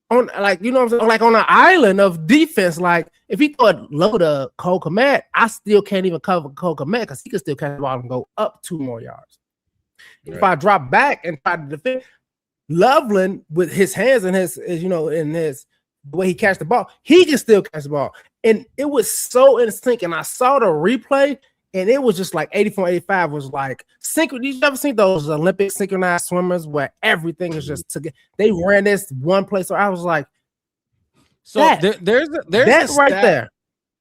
B: on, like, you know what I'm saying, like on an island of defense. Like, if he throw it low to Cole Kmet, I still can't even cover Cole Kmet because he can still catch the ball and go up 2 more yards. Right. If I drop back and try to defend, Loveland with his hands and his the way he catch the ball, he can still catch the ball. And it was so in sync. And I saw the replay, and it was just like 84, 85 was like synchronized. You've never seen those Olympic synchronized swimmers where everything is just together. They ran this one place. So I was like,
A: so there's
B: that's right there.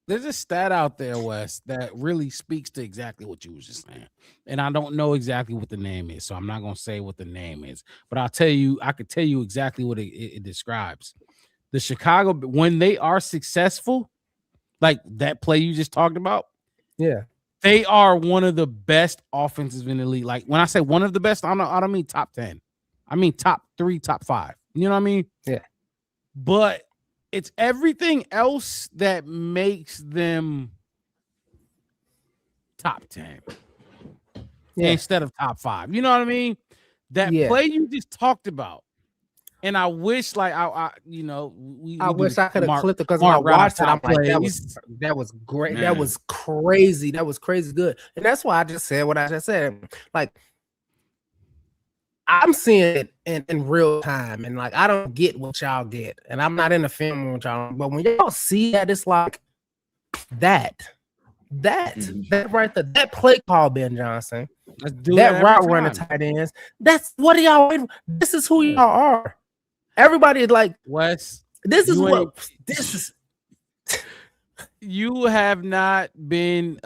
A: There's a stat out there, Wes, that really speaks to exactly what you was just saying. And I don't know exactly what the name is, so I'm not gonna say what the name is, but I could tell you exactly what it describes. the Chicago, when they are successful, like that play you just talked about,
B: Yeah.
A: they are one of the best offenses in the league. Like when I say one of the best, I don't mean top 10. I mean top 3, top 5. You know what I mean?
B: Yeah.
A: But it's everything else that makes them top 10 instead of top 5. You know what I mean? That play you just talked about. And I wish, like, I
B: wish I could have clipped it because when I watched it, I'm like, that was great. Man. That was crazy. That was crazy good. And that's why I just said what I just said. Like, I'm seeing it in real time, and like I don't get what y'all get, and I'm not in the film with y'all. But when y'all see that, it's like that right there, that play call, Ben Johnson, that route running tight ends. That's what y'all. This is who y'all are. Everybody is like,
A: Wes,
B: this is what this is.
A: You have not been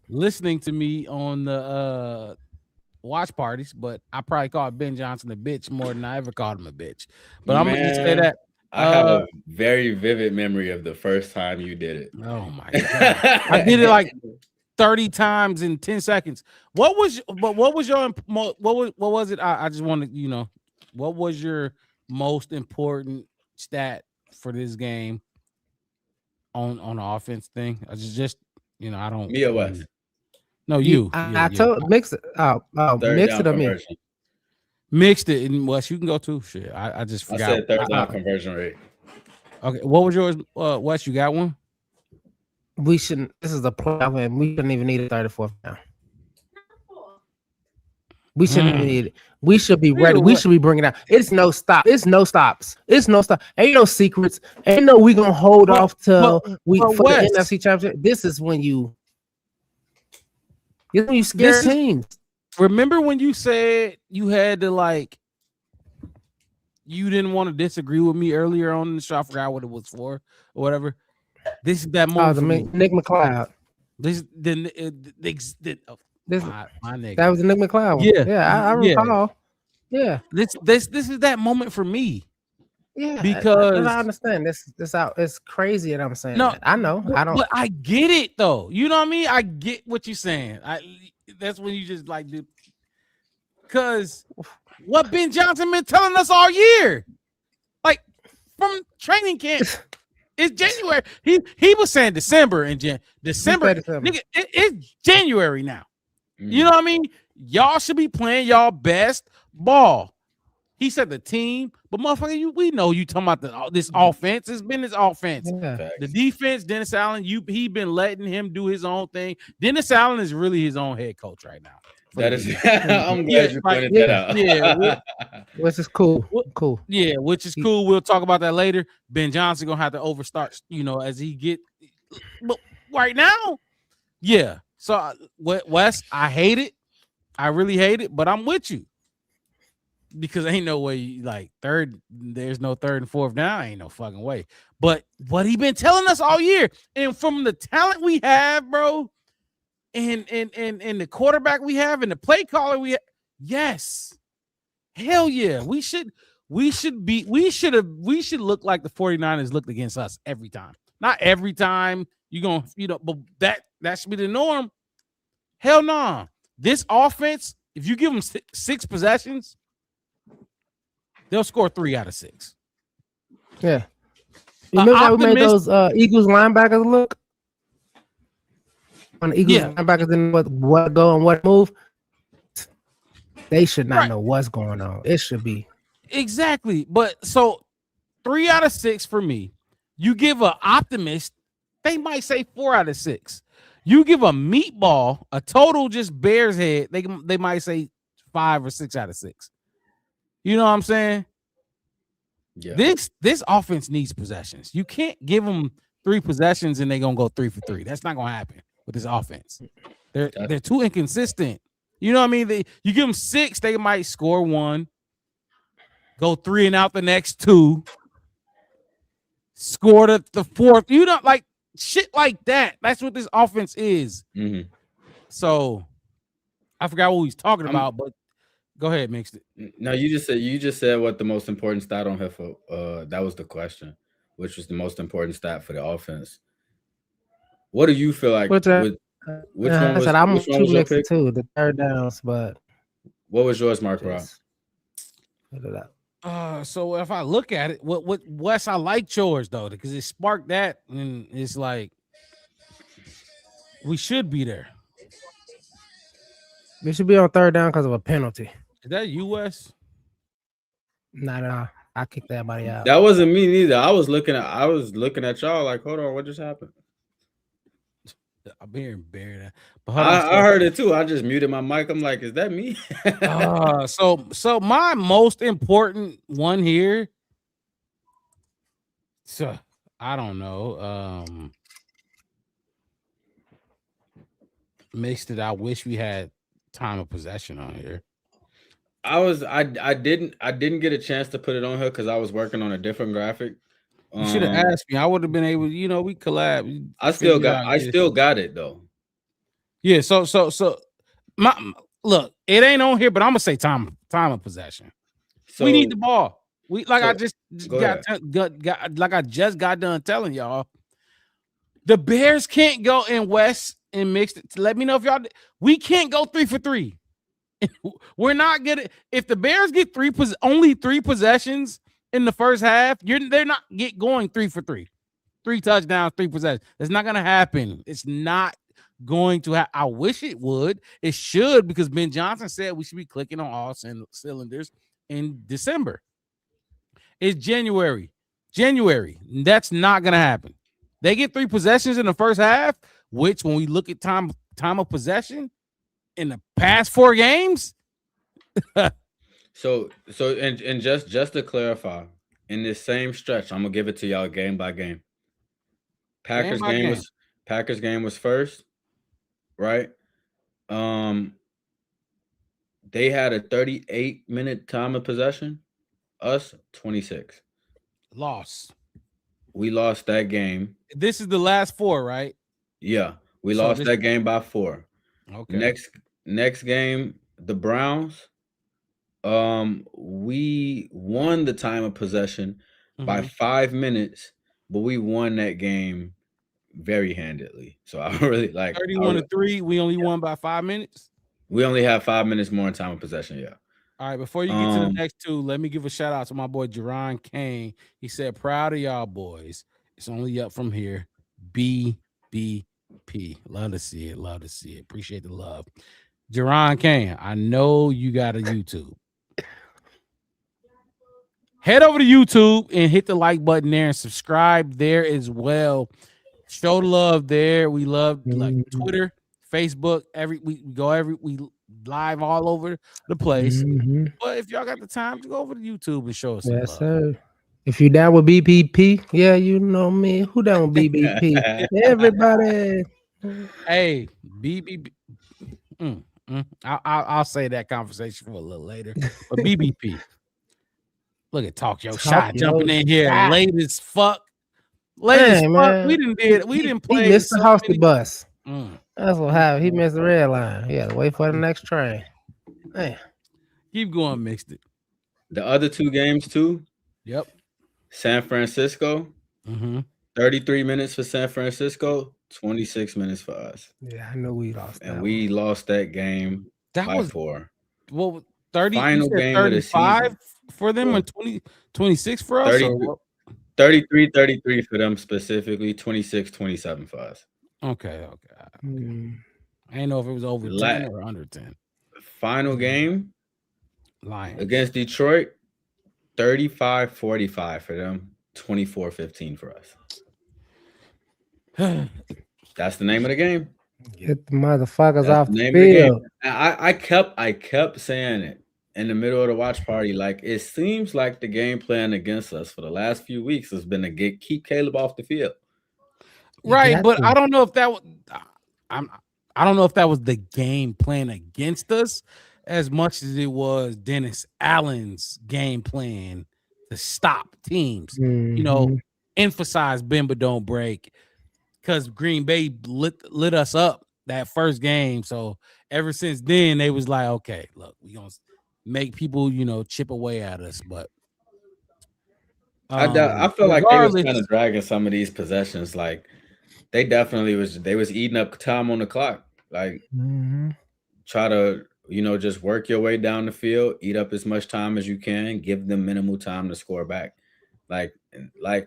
A: listening to me on the watch parties, but I probably called Ben Johnson a bitch more than I ever called him a bitch. But I'm gonna just say that
C: I have a very vivid memory of the first time you did it.
A: Oh my god, I did it like 30 times in 10 seconds. What was it? I just wanted, what was your most important stat for this game on the offense thing? I just I don't.
C: Me or Wes?
A: No, you.
B: I told mix it. Mix it or me.
A: Mixed it, and Wes, you can go too. Shit, I just forgot.
C: I said third down conversion rate.
A: Okay, what was yours, Wes? You got one?
B: We shouldn't. This is a playoff, and we shouldn't even need a 34th down. We shouldn't even need it. We should be ready. We should be bringing out. It's no stop. It's no stops. It's no stop. Ain't no secrets. Ain't no we gonna hold off till for the NFC Championship. This is when you. This is when you scare teams.
A: Remember when you said you had to like. You didn't want to disagree with me earlier on in the show. I forgot what it was for or whatever. This is that moment.
B: Nick McLeod.
A: My nigga.
B: That was the Nick McLeod one.
A: Yeah,
B: I recall. Yeah,
A: this is that moment for me.
B: Yeah,
A: because
B: I understand this out. It's crazy that I'm saying.
A: No,
B: that. I know. I don't.
A: But I get it though. You know what I mean? I get what you're saying. That's when you just like do. Because what Ben Johnson been telling us all year, like from training camp. It's January. He was saying December and December. Nigga, it's January now. You know what I mean? Y'all should be playing y'all best ball. He said the team, but motherfucker, we know you talking about this offense. It's been his offense.
B: Yeah.
A: The defense, Dennis Allen, he been letting him do his own thing. Dennis Allen is really his own head coach right now.
C: That is, I'm glad you pointed that out.
A: Yeah,
B: which is cool. Cool.
A: Yeah, which is cool. We'll talk about that later. Ben Johnson gonna have to overstart, as he get. But right now, yeah. So Wes, I hate it. I really hate it. But I'm with you because ain't no way there's no third and fourth down. Ain't no fucking way. But what he been telling us all year, and from the talent we have, bro. And the quarterback we have and the play caller we have, yes, hell yeah, we should look like the 49ers looked against us every time. Not every time but that should be the norm. Hell no. Nah. This offense, if you give them 6 possessions, they'll score 3 out of 6.
B: Yeah. Remember how we made those Eagles linebackers look? When the Eagles linebackers didn't know what go and what move, they should not know what's going on. It should be
A: exactly. But so 3 out of 6 for me. You give an optimist, they might say 4 out of 6. You give a meatball, a total just Bears head, they might say 5 or 6 out of 6. You know what I'm saying? Yeah. This offense needs possessions. You can't give them 3 possessions and they're gonna go 3 for 3. That's not gonna happen with this offense. They're too inconsistent. You know what I mean? You give them 6, they might score 1, go 3 and out the next 2, score the 4th. You know, like shit like that. That's what this offense is. Mm-hmm. So I forgot what he's talking about, but Go ahead, Mixed It.
C: No, you just said what the most important stat on here for. That was the question, which was the most important stat for the offense. What do you feel like?
B: Which I said I'm
C: Which one
B: too
C: was your
B: mixed
C: pick?
B: too. The third downs, but
C: What was yours, Mark Rob?
B: put it up.
A: So if I look at it, what Wes, I like yours though, because it sparked that, and it's like we should be there.
B: We should be on third down because of a penalty.
A: Is that US?
B: Not at all. I kicked everybody out.
C: That wasn't me neither. I was looking at y'all like, hold on, what just happened?
A: I'm hearing Bear.
C: I heard it too. I just muted my mic. I'm like, is that me?
A: So my most important one here. So I don't know. Mixed it. I wish we had time of possession on here.
C: I didn't get a chance to put it on here because I was working on a different graphic.
A: You should have asked me. I would have been able. We collab.
C: I still got it though.
A: Yeah. So my look, it ain't on here, but I'm gonna say time of possession. So we need the ball. I just got done telling y'all. The Bears can't go in West and mix it. Let me know if y'all. We can't go 3 for 3. We're not good. If the Bears get only 3 possessions in the first half, they're not going 3 for 3. 3 touchdowns, 3 possessions. That's not gonna happen. It's not going to happen. I wish it would. It should, because Ben Johnson said we should be clicking on all cylinders in December. It's January. That's not gonna happen. They get 3 possessions in the first half, which when we look at time of possession in the past 4 games.
C: So just to clarify, in this same stretch, I'm gonna give it to y'all game by game. Packers game was first, right? They had a 38-minute time of possession. Us 26.
A: Lost.
C: We lost that game.
A: This is the last 4, right?
C: Yeah, we lost that game by 4.
A: Okay.
C: Next game, the Browns. We won the time of possession by 5 minutes, but we won that game very handedly. So I really like
A: 31-3. We only won by 5 minutes.
C: We only have 5 minutes more in time of possession. Yeah.
A: All right. Before you get to the next 2, let me give a shout out to my boy Jerron Kane. He said, "Proud of y'all boys. It's only up from here. BBP. Love to see it. Love to see it. Appreciate the love." Jerron Kane, I know you got a YouTube. Head over to YouTube and hit the like button there and subscribe there as well. Show the love there. We love like Twitter, Facebook. We live all over the place. But if y'all got the time, to go over to YouTube and show us some love.
B: Sir. If you down with BBP, yeah, you know me. Who down with BBP? Everybody.
A: Hey, BBP. I'll say that conversation for a little later. But BBP. Look at Talk Your Shot jumping in here late as fuck. Late as fuck.
B: Man.
A: We didn't play.
B: He missed the hosted bus. That's what happened. He missed the red line. He had to wait for the next train. Man.
A: Keep going, Mixed It.
C: The other 2 games too.
A: Yep.
C: San Francisco. 33 minutes for San Francisco, 26 minutes for us.
B: Yeah, I know we lost.
C: And we lost that game by 4.
A: Well, 30
C: final game
A: 35
C: of the season
A: for them and 26 for us.
C: 33 for them specifically, 26-27 for us.
A: Okay. I didn't know if it was over 10 or under 10.
C: Final game
A: Lions
C: against Detroit, 35-45 for them, 24-15 for us. That's the name of the game.
B: Get the motherfuckers off the field.
C: I kept saying it in the middle of the watch party. Like, it seems like the game plan against us for the last few weeks has been to keep Caleb off the field.
A: Right, but I don't know if that was I don't know if that was the game plan against us as much as it was Dennis Allen's game plan to stop teams. You know, emphasize bend but don't break, because Green Bay lit us up that first game. So ever since then, they was like, okay, look, we gonna make people, chip away at us. But
C: I feel like they was
A: regardless,
C: kind of dragging some of these possessions. Like they definitely was eating up time on the clock. Like try to, just work your way down the field, eat up as much time as you can, give them minimal time to score back. Like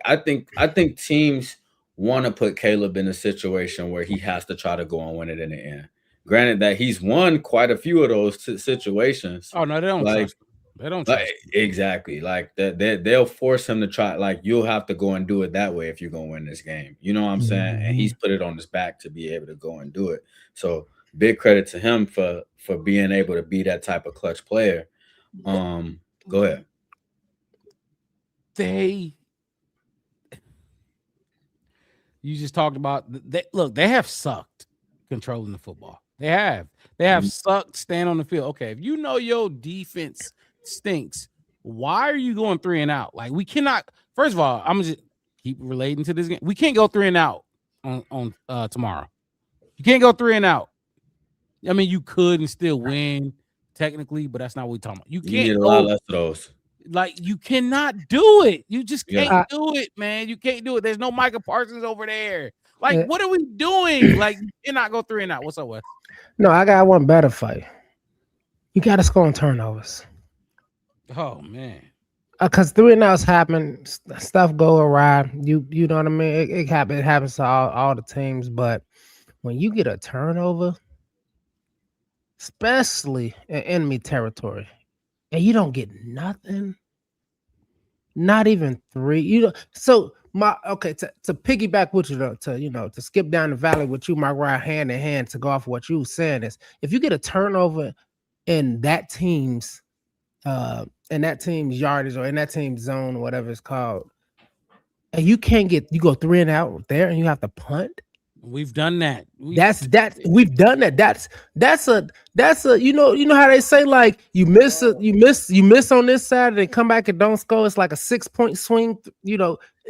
C: I think teams want to put Caleb in a situation where he has to try to go and win it in the end. Granted that he's won quite a few of those situations.
A: oh no, they don't trust him. They don't trust him.
C: Exactly. Like they'll force him to try. Like you'll have to go and do it that way if you're gonna win this game. You know what I'm saying? And he's put it on his back to be able to go and do it. So big credit to him for being able to be that type of clutch player. Go ahead.
A: You just talked about they have sucked controlling the football. They have sucked staying on the field. Okay, if you know your defense stinks, why are you going 3 and out? Like we cannot. First of all, I'm gonna just keep relating to this game. We can't go 3 and out on tomorrow. You can't go 3 and out. I mean, you could and still win technically, but that's not what we're talking about. You can't
C: need a lot less of those.
A: Like you cannot do it. You just can't do it, man. You can't do it. There's no Micah Parsons over there. Like, what are we doing? Like, you cannot go 3 and out. What's up, Wes?
B: No, I got one better fight. You got to score on turnovers.
A: Oh man,
B: because 3 and outs happen. Stuff go awry. You know what I mean. It happens to all the teams. But when you get a turnover, especially in enemy territory, and you don't get nothing, not even 3. So to piggyback with you to skip down the valley with you, my right hand in hand to go off what you were saying is if you get a turnover in that team's yardage or in that team's zone or whatever it's called, and you go 3 and out there and you have to punt.
A: We've done that.
B: We've done that. That's a you know how they say like you miss on this side and then come back and don't score. It's like a 6-point swing.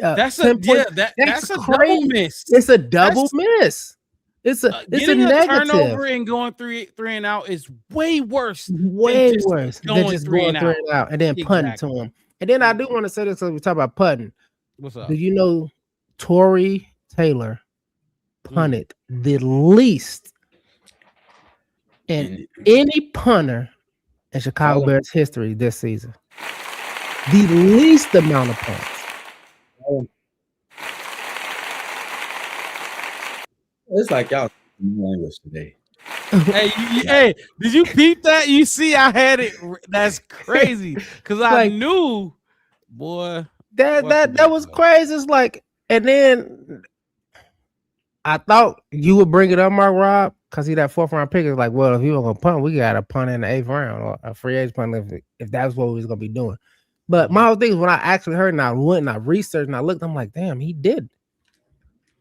A: That's a double miss.
B: It's a double miss. It's a negative.
A: Turnover and going three and out is way worse.
B: Way worse than just going 3 and out and then punting to him. And then I do want to say this because we talk about punting.
A: What's up?
B: Do you know Torrey Taylor punted the least in any punter in Chicago Bears history this season? The least amount of punts.
C: It's like y'all language today.
A: Hey, did you peep that? You see, I had it. That's crazy because I knew, boy.
B: That was crazy. It's like, and then I thought you would bring it up, Mark Rob, because he that 4th round pick is like, well, if you were gonna punt, we got a punt in the 8th round or a free agent punt if that's what we was gonna be doing. But my whole thing is when I actually heard and I went and I researched and I looked, I'm like, damn, he did.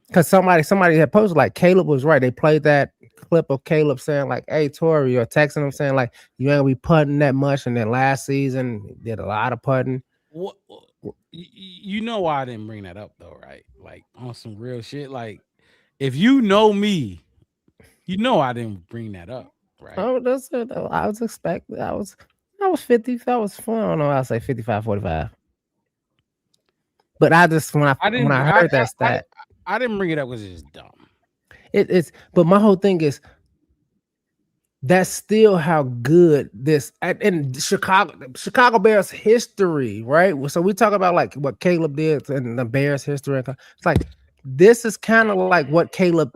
B: Because somebody had posted like Caleb was right. They played that clip of Caleb saying like, "Hey, Torrey," or texting him saying like, "You ain't gonna be punting that much." And then last season he did a lot of punting.
A: What? You know why I didn't bring that up though, right? Like on some real shit. Like if you know me, you know I didn't bring that up, right?
B: Oh, that's it. I was expecting. I was 50. That was fun. I don't know. I'll say 55-45. But I just when I heard that stat.
A: I didn't bring it up because it's dumb.
B: But my whole thing is that's still how good this in Chicago Bears history, right? So we talk about like what Caleb did in the Bears history. It's like this is kind of like what Caleb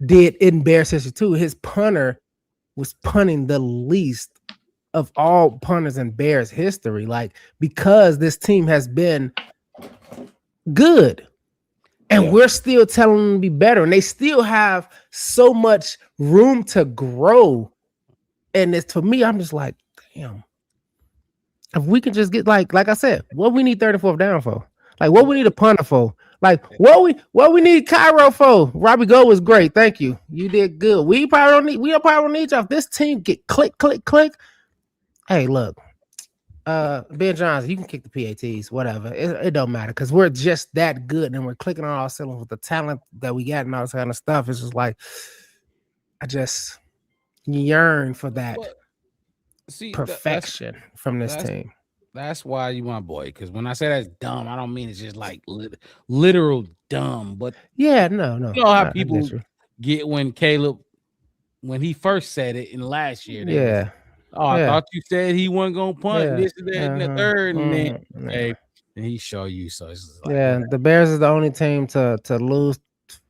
B: did in Bears history too. His punter was punting the least of all punters in Bears history, like because this team has been good. And we're still telling them to be better. And they still have so much room to grow. And it's for me, I'm just like, damn. If we can just get like I said, what we need 34th down for? Like what we need a punter for? Like what we need Cairo for? Robbie Gold was great. Thank you. You did good. We probably don't need y'all. If this team get click. Hey, look. Ben Johnson, you can kick the PATs, whatever. It don't matter because we're just that good and we're clicking on all cylinders with the talent that we got and all this kind of stuff. It's just like I just yearn for that.
A: See,
B: perfection from this team.
A: That's why you my boy. Because when I say that's dumb, I don't mean it's just like literal dumb. But
B: yeah, no.
A: You know how people get when Caleb, when he first said it in last year. They was, I thought you said he wasn't gonna punt this and that and the third, and then and he show you. So it's just like,
B: the Bears is the only team to lose,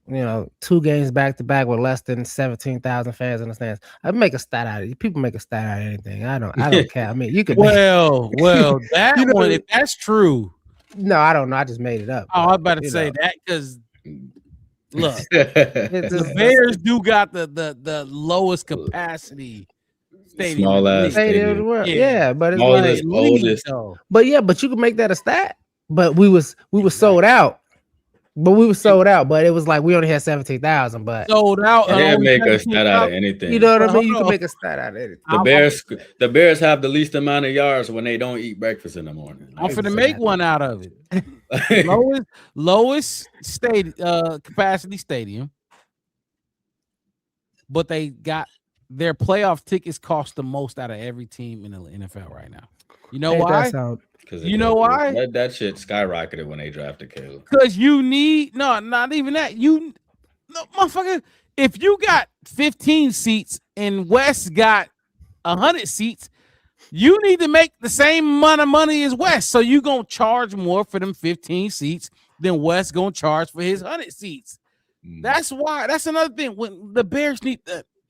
B: 2 games back to back with less than 17,000 fans in the stands. I make a stat out of it. People make a stat out of anything. I don't care. I mean, you could.
A: Well, that one, if that's true.
B: No, I don't know. I just made it up.
A: Oh, I was about to say that because look, the Bears do got the lowest capacity stadium.
B: Small ass stadium. Yeah, but it's like
C: oldest.
B: But you can make that a stat. But we was sold out. But we were sold out, but it was like we only had 17,000. But
A: sold out.
C: You can't make a stat out of anything.
B: You know what I mean? You can make a stat out of anything.
C: The Bears have the least amount of yards when they don't eat breakfast in the morning.
A: I'm finna make one out of it. lowest capacity stadium, but they got their playoff tickets cost the most out of every team in the NFL right now. You know why? You know why?
C: That shit skyrocketed when they drafted Caleb.
A: Because you need not even that. Motherfucker, if you got 15 seats and West got 100 seats, you need to make the same amount of money as West. So you gonna charge more for them 15 seats than West gonna charge for his 100 seats. That's why. That's another thing. When the Bears need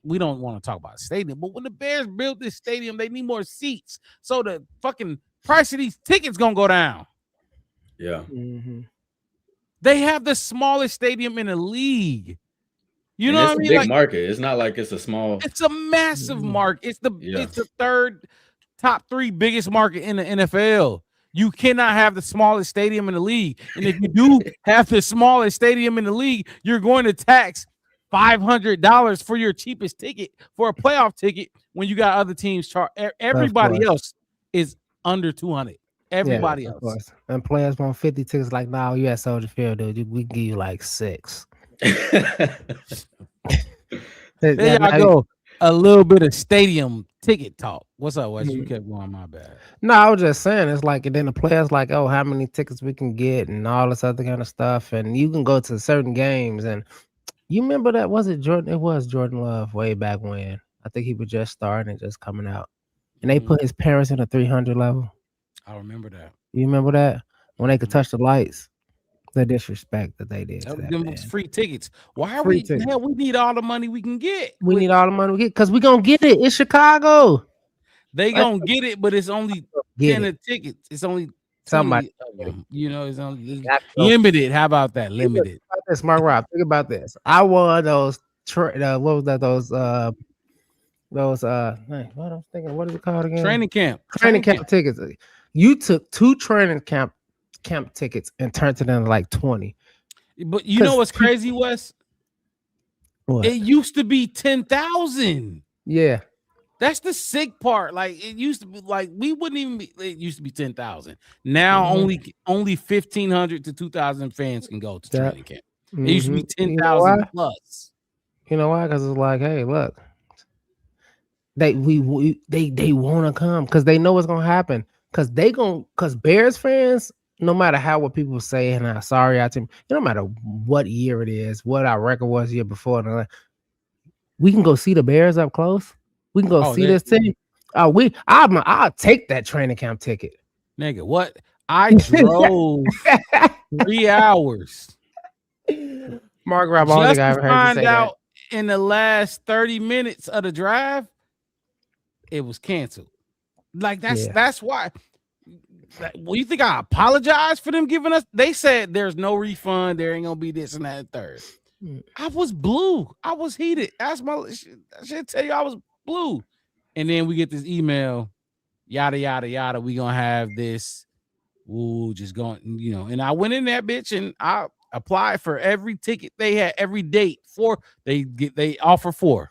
A: we don't want to talk about stadium, but when the Bears build this stadium, they need more seats. So the fucking price of these tickets gonna go down.
C: Yeah.
A: They have the smallest stadium in the league. You know what I mean?
C: It's a big market. It's not like it's a small.
A: It's a massive market. It's the third top 3 biggest market in the NFL. You cannot have the smallest stadium in the league. And if you do have the smallest stadium in the league, you're going to tax $500 for your cheapest ticket for a playoff ticket when you got other teams charge. Everybody else is under 200. Everybody else.
B: And players want 50 tickets. Like, now you at Soldier Field, dude. We give you like 6.
A: There y'all go. A little bit of stadium ticket talk. What's up, Wes? You kept going, my bad.
B: No, I was just saying, it's like, and then the players like, oh, how many tickets we can get and all this other kind of stuff. And you can go to certain games. And you remember that? Was it Jordan? It was Jordan Love way back when. I think he was just starting and just coming out. And they put his parents in a 300 level.
A: I remember that.
B: You remember that? When they could touch the lights. The disrespect that they did.
A: Them was free tickets. Why are we? Hell, we need all the money we can get.
B: We need all the money we get because we gonna get it. It's Chicago.
A: They gonna get it, but it's only 10 of tickets. It's only somebody. It's only limited. How about that? Limited.
B: This, Mark Rob. Think about this. I won those. What was that? Those. What I'm thinking. What is it called again?
A: Training camp
B: tickets. You took 2 training camp tickets and turned it into like 20.
A: But you know what's crazy, Wes?
B: What?
A: It used to be 10,000.
B: Yeah.
A: That's the sick part. Like, it used to be like we wouldn't even be, it used to be 10,000. Now only 1,500 to 2,000 fans can go to training camp. It used to be 10,000 plus.
B: You know why? Because it's like, hey, look, they want to come because they know what's gonna happen. Because Bears fans, no matter what people say, and I'm sorry, no matter what year it is, what our record was the year before, we can go see the Bears up close. We can go see this team. I'll take that training camp ticket.
A: Nigga, what? I drove 3 hours.
B: Mark Rob,
A: just to find out in the last 30 minutes of the drive, it was canceled. Like that's why. Well, you think I apologize for them giving us? They said there's no refund. There ain't gonna be this and that and third. I was blue. I was heated. I should tell you I was blue. And then we get this email, yada yada yada. We gonna have this. Ooh, just going, And I went in that bitch and I applied for every ticket they had, every date. They offer 4.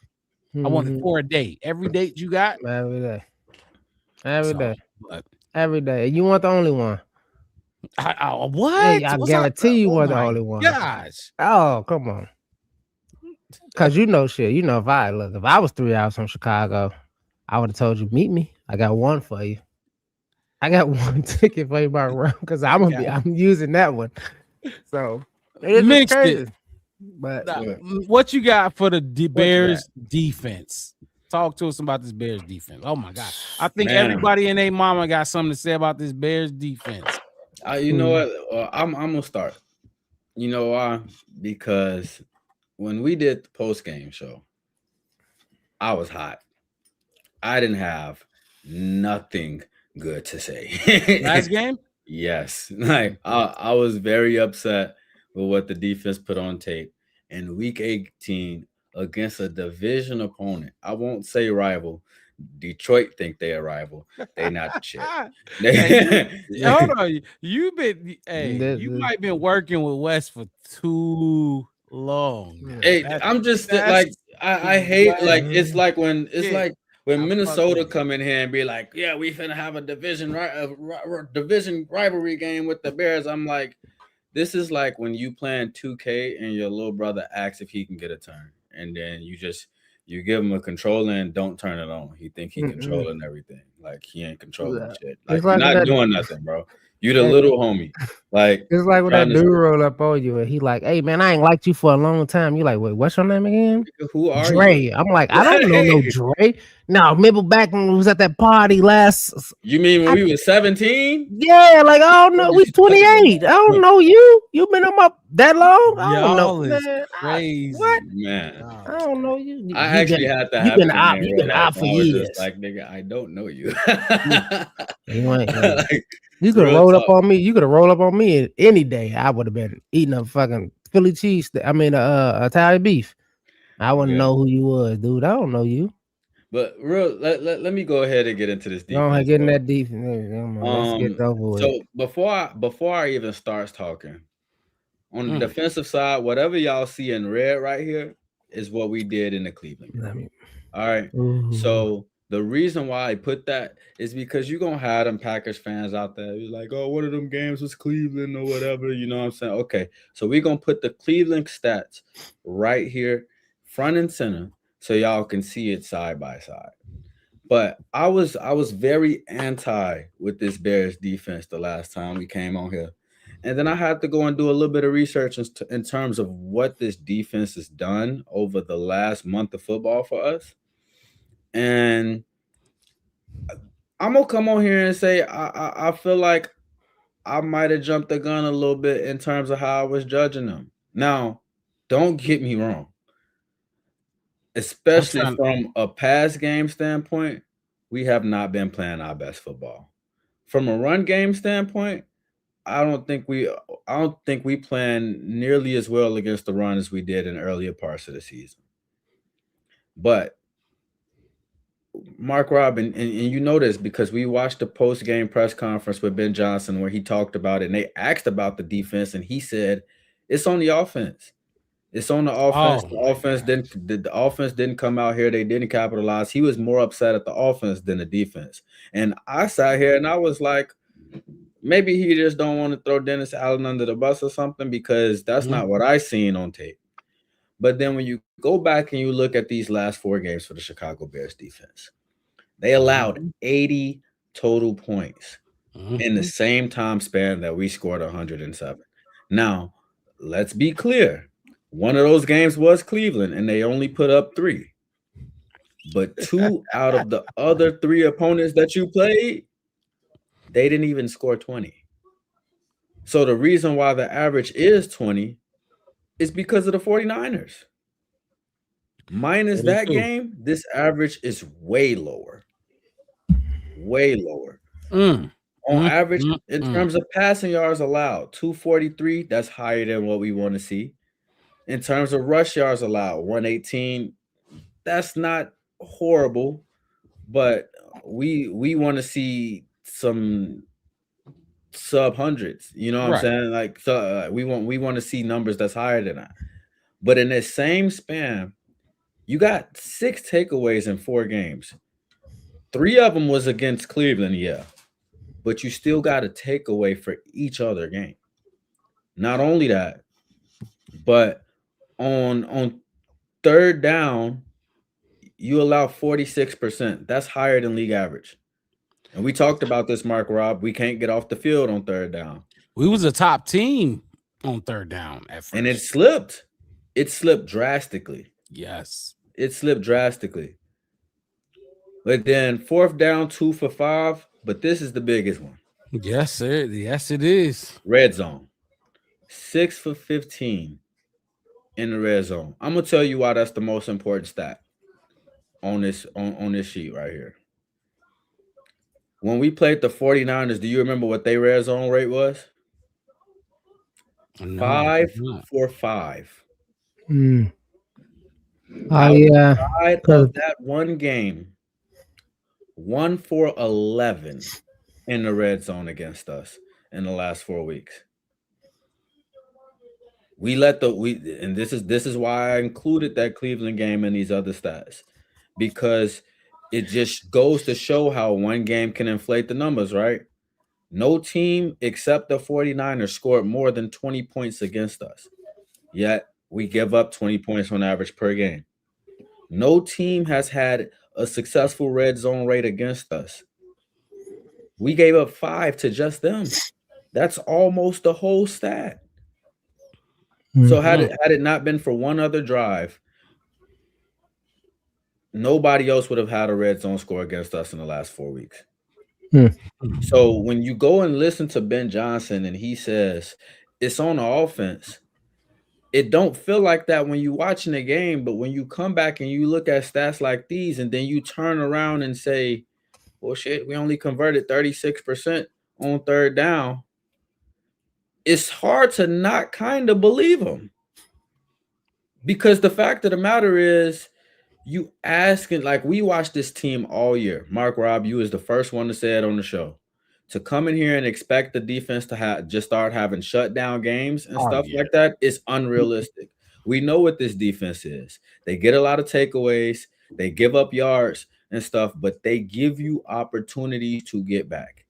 A: I wanted 4 a day. Every date you got
B: every day. Every day. You want the only one.
A: What?
B: Hey, I guarantee you want the only one.
A: Gosh.
B: Oh, come on. Because shit. If I was 3 hours from Chicago, I would have told you, meet me. I got one for you. I got one ticket for you, because I'm using that one. So it's just
A: Mixed
B: crazy.
A: it.
B: But
A: What you got for the Bears defense? Talk to us about this Bears defense. Oh my God. I think everybody and their mama got something to say about this Bears defense.
C: You know what? I'm gonna start. You know why? Because when we did the post-game show, I was hot. I didn't have nothing good to say.
A: Last game?
C: Yes. Like I was very upset with what the defense put on tape in week 18 against a division opponent. I won't say rival. Detroit think they're a rival. They not shit.
A: Hold on. You might have been working with West for too long. Now.
C: Hey, I'm just like I hate like it's like when Minnesota come in here and be like, yeah, we finna have a division rivalry game with the Bears. I'm like, this is like when you playing 2K and your little brother asks if he can get a turn, and then you give him a controller and don't turn it on. He think he controlling everything. Like he ain't controlling shit. Like you're not doing nothing, bro. You the little homie. Like
B: it's like when that dude roll up on you and he like, hey man, I ain't liked you for a long time. You like, wait, what's your name again?
C: Who are
B: Dre.
C: you?
B: I'm like, I don't know no Dre. No, remember back when we was at that party last.
C: You mean when we was 17?
B: Yeah, like I don't know. We 28. I don't know you. You been on my that long? I don't know.
A: Man, crazy.
B: What?
C: Man,
B: I don't know you.
C: I actually had to have
B: you been out for years.
C: Like, nigga, I don't know you.
B: You could have rolled up on me. You could have rolled up on me any day. I would have been eating a fucking Philly cheese. Italian beef. I wouldn't know who you was, dude. I don't know you.
C: But let me go ahead and get into this defense.
B: Go ahead, get in that defense. Let's get over with.
C: So before I even starts talking, on the defensive side, whatever y'all see in red right here is what we did in the Cleveland game. All right. So the reason why I put that is because you're gonna have them Packers fans out there. You're like, oh, one of them games was Cleveland or whatever. You know what I'm saying? Okay, so we're gonna put the Cleveland stats right here, front and center, so y'all can see it side by side. But I was very anti with this Bears defense the last time we came on here. And then I had to go and do a little bit of research in terms of what this defense has done over the last month of football for us. And I'm going to come on here and say I feel like I might have jumped the gun a little bit in terms of how I was judging them. Now, don't get me wrong. Especially from a pass game standpoint, we have not been playing our best football. From a run game standpoint, I don't think we playing nearly as well against the run as we did in earlier parts of the season. But Mark Robin, and you know this because we watched the post-game press conference with Ben Johnson where he talked about it and they asked about the defense and he said it's on the offense. It's on the offense. The offense didn't come out here. They didn't capitalize. He was more upset at the offense than the defense. And I sat here and I was like, maybe he just don't want to throw Dennis Allen under the bus or something because that's not what I seen on tape. But then when you go back and you look at these last 4 games for the Chicago Bears defense, they allowed 80 total points in the same time span that we scored 107. Now, let's be clear. One of those games was Cleveland, and they only put up 3. But 2 out of the other 3 opponents that you played, they didn't even score 20. So the reason why the average is 20 is because of the 49ers. Minus that game, this average is way lower. Way lower. On average, in terms of passing yards allowed, 243, that's higher than what we want to see. In terms of rush yards allowed, 118, that's not horrible, but we want to see some sub hundreds. You know what I'm saying? Like we want to see numbers that's higher than that. But in this same span, you got 6 takeaways in 4 games. 3 of them was against Cleveland, but you still got a takeaway for each other game. Not only that, but on third down, you allow 46%. That's higher than league average. And we talked about this, Mark Rob. We can't get off the field on third down.
A: We was a top team on third down at first.
C: And it slipped. It slipped drastically.
A: Yes.
C: It slipped drastically. But then 4th down, 2 for 5. But this is the biggest one.
A: Yes, sir. Yes, it is.
C: Red zone. 6 for 15 in the red zone. I'm gonna tell you why that's the most important stat on this sheet right here. When we played the 49ers, do you remember what their red zone rate was?
A: No,
C: 5 for 5.
B: Oh
C: Outside of that one game, 1 for 11 in the red zone against us in the last 4 weeks. And this is why I included that Cleveland game and these other stats, because it just goes to show how one game can inflate the numbers, right? No team except the 49ers scored more than 20 points against us. Yet we give up 20 points on average per game. No team has had a successful red zone rate against us. We gave up 5 to just them. That's almost the whole stat. So had it not been for one other drive, nobody else would have had a red zone score against us in the last 4 weeks. So when you go and listen to Ben Johnson and he says it's on the offense, it don't feel like that when you're watching the game. But when you come back and you look at stats like these and then you turn around and say, well, shit, we only converted 36% on third down, it's hard to not kind of believe him. Because the fact of the matter is, you asking, like, we watched this team all year. Mark Rob, you was the first one to say it on the show. To come in here and expect the defense to just start having shutdown games and stuff like that is unrealistic. We know what this defense is. They get a lot of takeaways. They give up yards and stuff, but they give you opportunities to get back.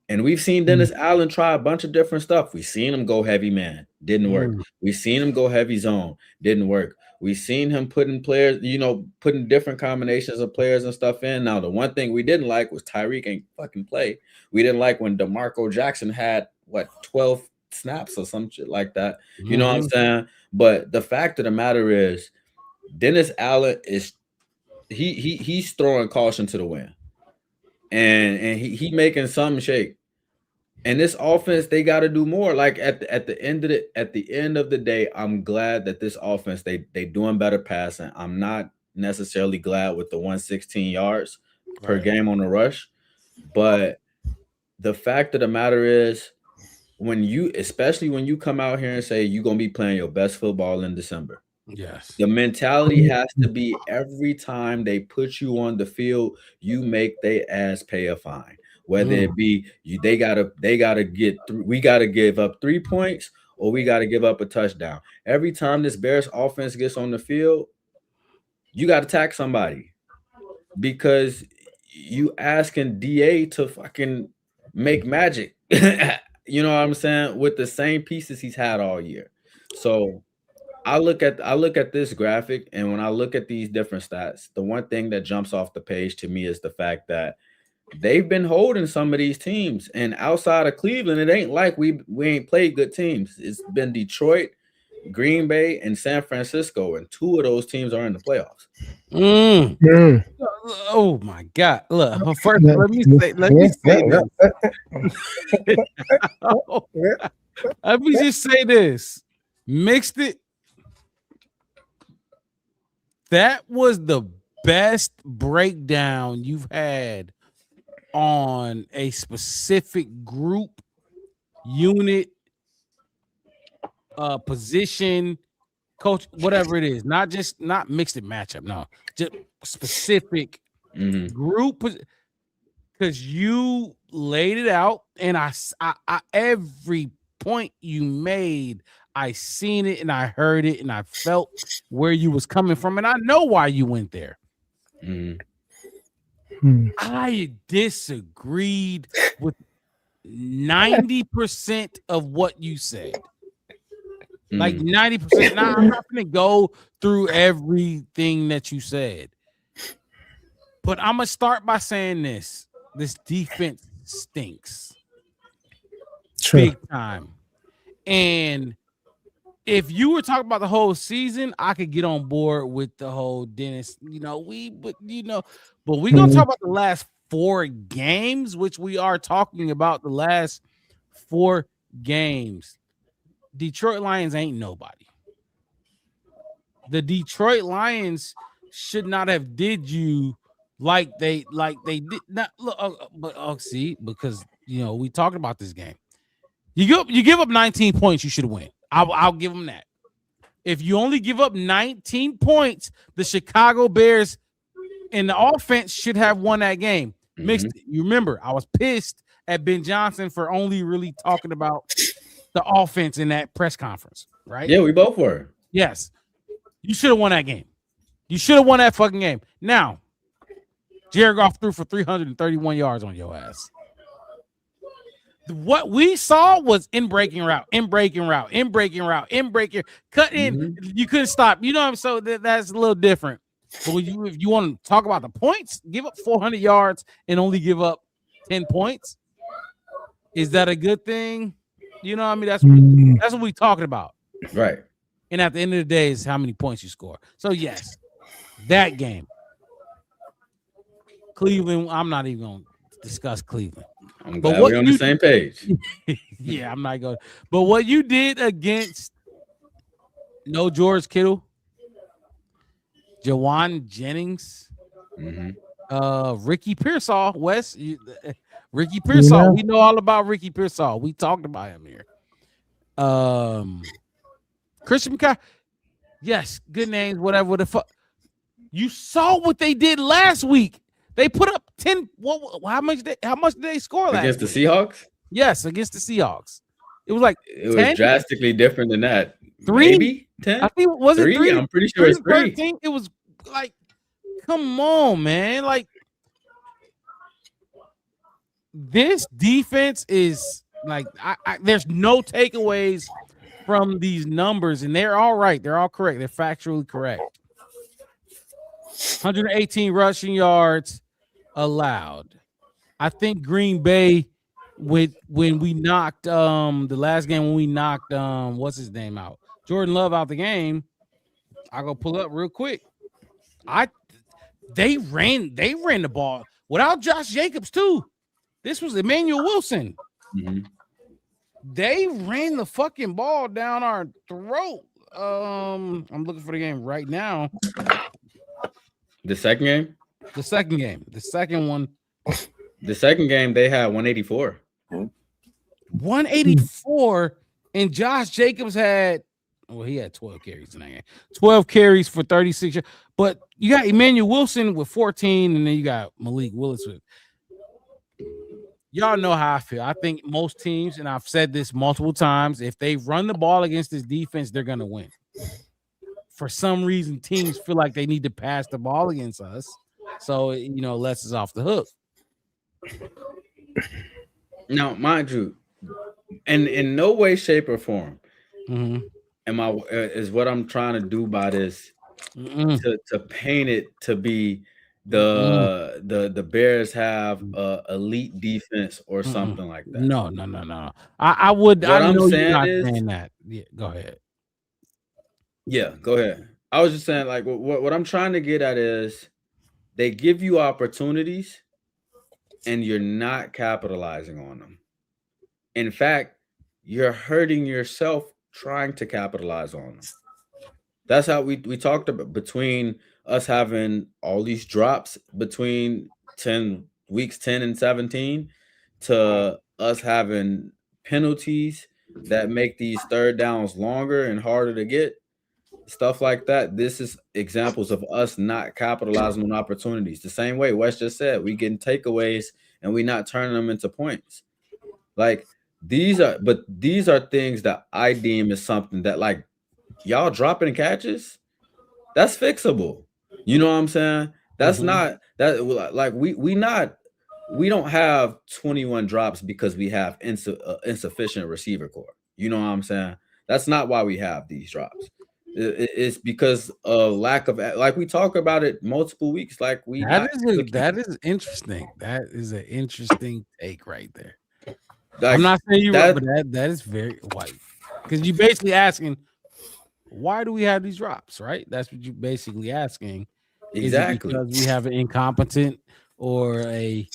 C: And we've seen Dennis Allen try a bunch of different stuff. We've seen him go heavy man. Didn't work. We've seen him go heavy zone. Didn't work. We've seen him putting players, putting different combinations of players and stuff in. Now, the one thing we didn't like was Tyreek ain't fucking play. We didn't like when DeMarco Jackson had, 12 snaps or some shit like that. You know what I'm saying? But the fact of the matter is, Dennis Allen is he's throwing caution to the wind. And he making something shake. And this offense, they got to do more. Like at the end of the day, I'm glad that this offense they doing better passing. I'm not necessarily glad with the 116 yards per game on the rush, but the fact of the matter is, especially when you come out here and say you're gonna be playing your best football in December.
A: Yes.
C: The mentality has to be every time they put you on the field, you make their ass pay a fine. Whether it be we gotta give up 3 points or we gotta give up a touchdown. Every time this Bears offense gets on the field, you gotta attack somebody because you asking DA to fucking make magic. You know what I'm saying? With the same pieces he's had all year. So I look at this graphic, and when I look at these different stats, the one thing that jumps off the page to me is the fact that they've been holding some of these teams. And outside of Cleveland, it ain't like we ain't played good teams. It's been Detroit, Green Bay, and San Francisco, and 2 of those teams are in the playoffs.
A: Oh my God! Look, first let me say this. Let me just say this. Mixed it. That was the best breakdown you've had on a specific group, unit, position, coach, whatever it is. Not mixed it matchup. No, just specific group. Because you laid it out, and I every point you made, I seen it and I heard it and I felt where you was coming from, and I know why you went there. I disagreed with 90% of what you said. Like 90%. Now I'm not gonna go through everything that you said, but I'm gonna start by saying this. this defense stinks.
B: True.
A: Big time. And if you were talking about the whole season, I could get on board with the whole Dennis, but we're gonna talk about the last 4 games, which we are talking about the last 4 games. Detroit Lions ain't nobody. The Detroit Lions should not have did you like they did not look, see, because we talked about this game. You give up 19 points, you should win. I'll give them that. If you only give up 19 points, the Chicago Bears in the offense should have won that game. Mixed. You remember, I was pissed at Ben Johnson for only really talking about the offense in that press conference, right?
C: Yeah, we both were.
A: Yes. You should have won that game. You should have won that fucking game. Now, Jared Goff threw for 331 yards on your ass. What we saw was in breaking route, cut in. You couldn't stop. So that's a little different. But if you want to talk about the points, give up 400 yards and only give up 10 points. Is that a good thing? That's what we're talking about.
C: Right.
A: And at the end of the day, is how many points you score. So yes, that game. Cleveland, I'm not even going to discuss Cleveland.
C: I'm glad we're on the same page.
A: Yeah, I'm not going. But what you did against George Kittle, Jawan Jennings, Ricky Pearsall, Wes, Ricky Pearsall. We know all about Ricky Pearsall. We talked about him here. Christian McCaffrey. Yes, good names, whatever the fuck. You saw what they did last week. They put up 10. How much did they score last
C: against
A: week?
C: The Seahawks?
A: Yes, against the Seahawks. It was like
C: it
A: 10?
C: was drastically different than that.
A: 3?
C: Maybe 10?
A: I think was it 3?
C: I'm pretty sure it's 3.
A: 13? It was like, come on, man. Like, this defense is like, there's no takeaways from these numbers, and they're all right. They're all correct. They're factually correct. 118 rushing yards allowed. I think Green Bay, when we knocked the last game, when we knocked what's his name out, Jordan Love out the game. I'll go pull up real quick. They ran the ball without Josh Jacobs too. This was Emmanuel Wilson. They ran the fucking ball down our throat. I'm looking for the game right now.
C: The second game?
A: The second game. The second one.
C: The second game, they had 184.
A: 184, and Josh Jacobs had, he had 12 carries in that game. 12 carries for 36. But you got Emmanuel Wilson with 14, and then you got Malik Willis with. Y'all know how I feel. I think most teams, and I've said this multiple times, if they run the ball against this defense, they're going to win. For some reason, teams feel like they need to pass the ball against us. So, less is off the hook.
C: Now, mind you, and in no way, shape, or form is what I'm trying to do by this to paint it to be the Bears have a elite defense or something like that.
A: No. I would.
C: What
A: I know
C: I'm
A: you're not
C: saying
A: saying that. Yeah, go ahead.
C: Yeah, go ahead. I was just saying, like, what I'm trying to get at is they give you opportunities and you're not capitalizing on them. In fact, you're hurting yourself trying to capitalize on them. That's how we talked about between us having all these drops between weeks 10 and 17 to us having penalties that make these third downs longer and harder to get. Stuff like that. This is examples of us not capitalizing on opportunities. The same way Wes just said, we getting takeaways and we not turning them into points. Like these are things that I deem as something that, like, y'all dropping catches, that's fixable. You know what I'm saying? That's not that, like, we don't have 21 drops because we have insufficient receiver core. You know what I'm saying? That's not why we have these drops. It's because of lack of, like we talk about it multiple weeks. Like we
A: that is interesting. That is an interesting take right there.
C: Like,
A: I'm not saying you're right, but that is very white because you basically asking, why do we have these drops? Right? That's what you're basically asking.
C: Exactly.
A: Is it because we have an incompetent or a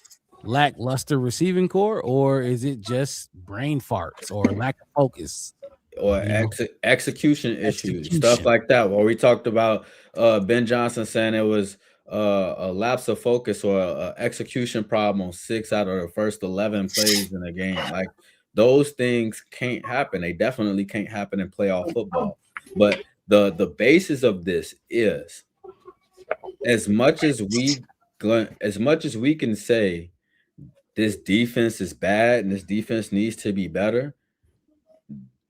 A: lackluster receiving core, or is it just brain farts or lack of focus?
C: Or execution issues, stuff like that. Where we talked about Ben Johnson saying it was a lapse of focus or a execution problem on 6 out of the first 11 plays in a game. Like those things can't happen. They definitely can't happen in playoff football. But the basis of this is as much as we can say this defense is bad and this defense needs to be better.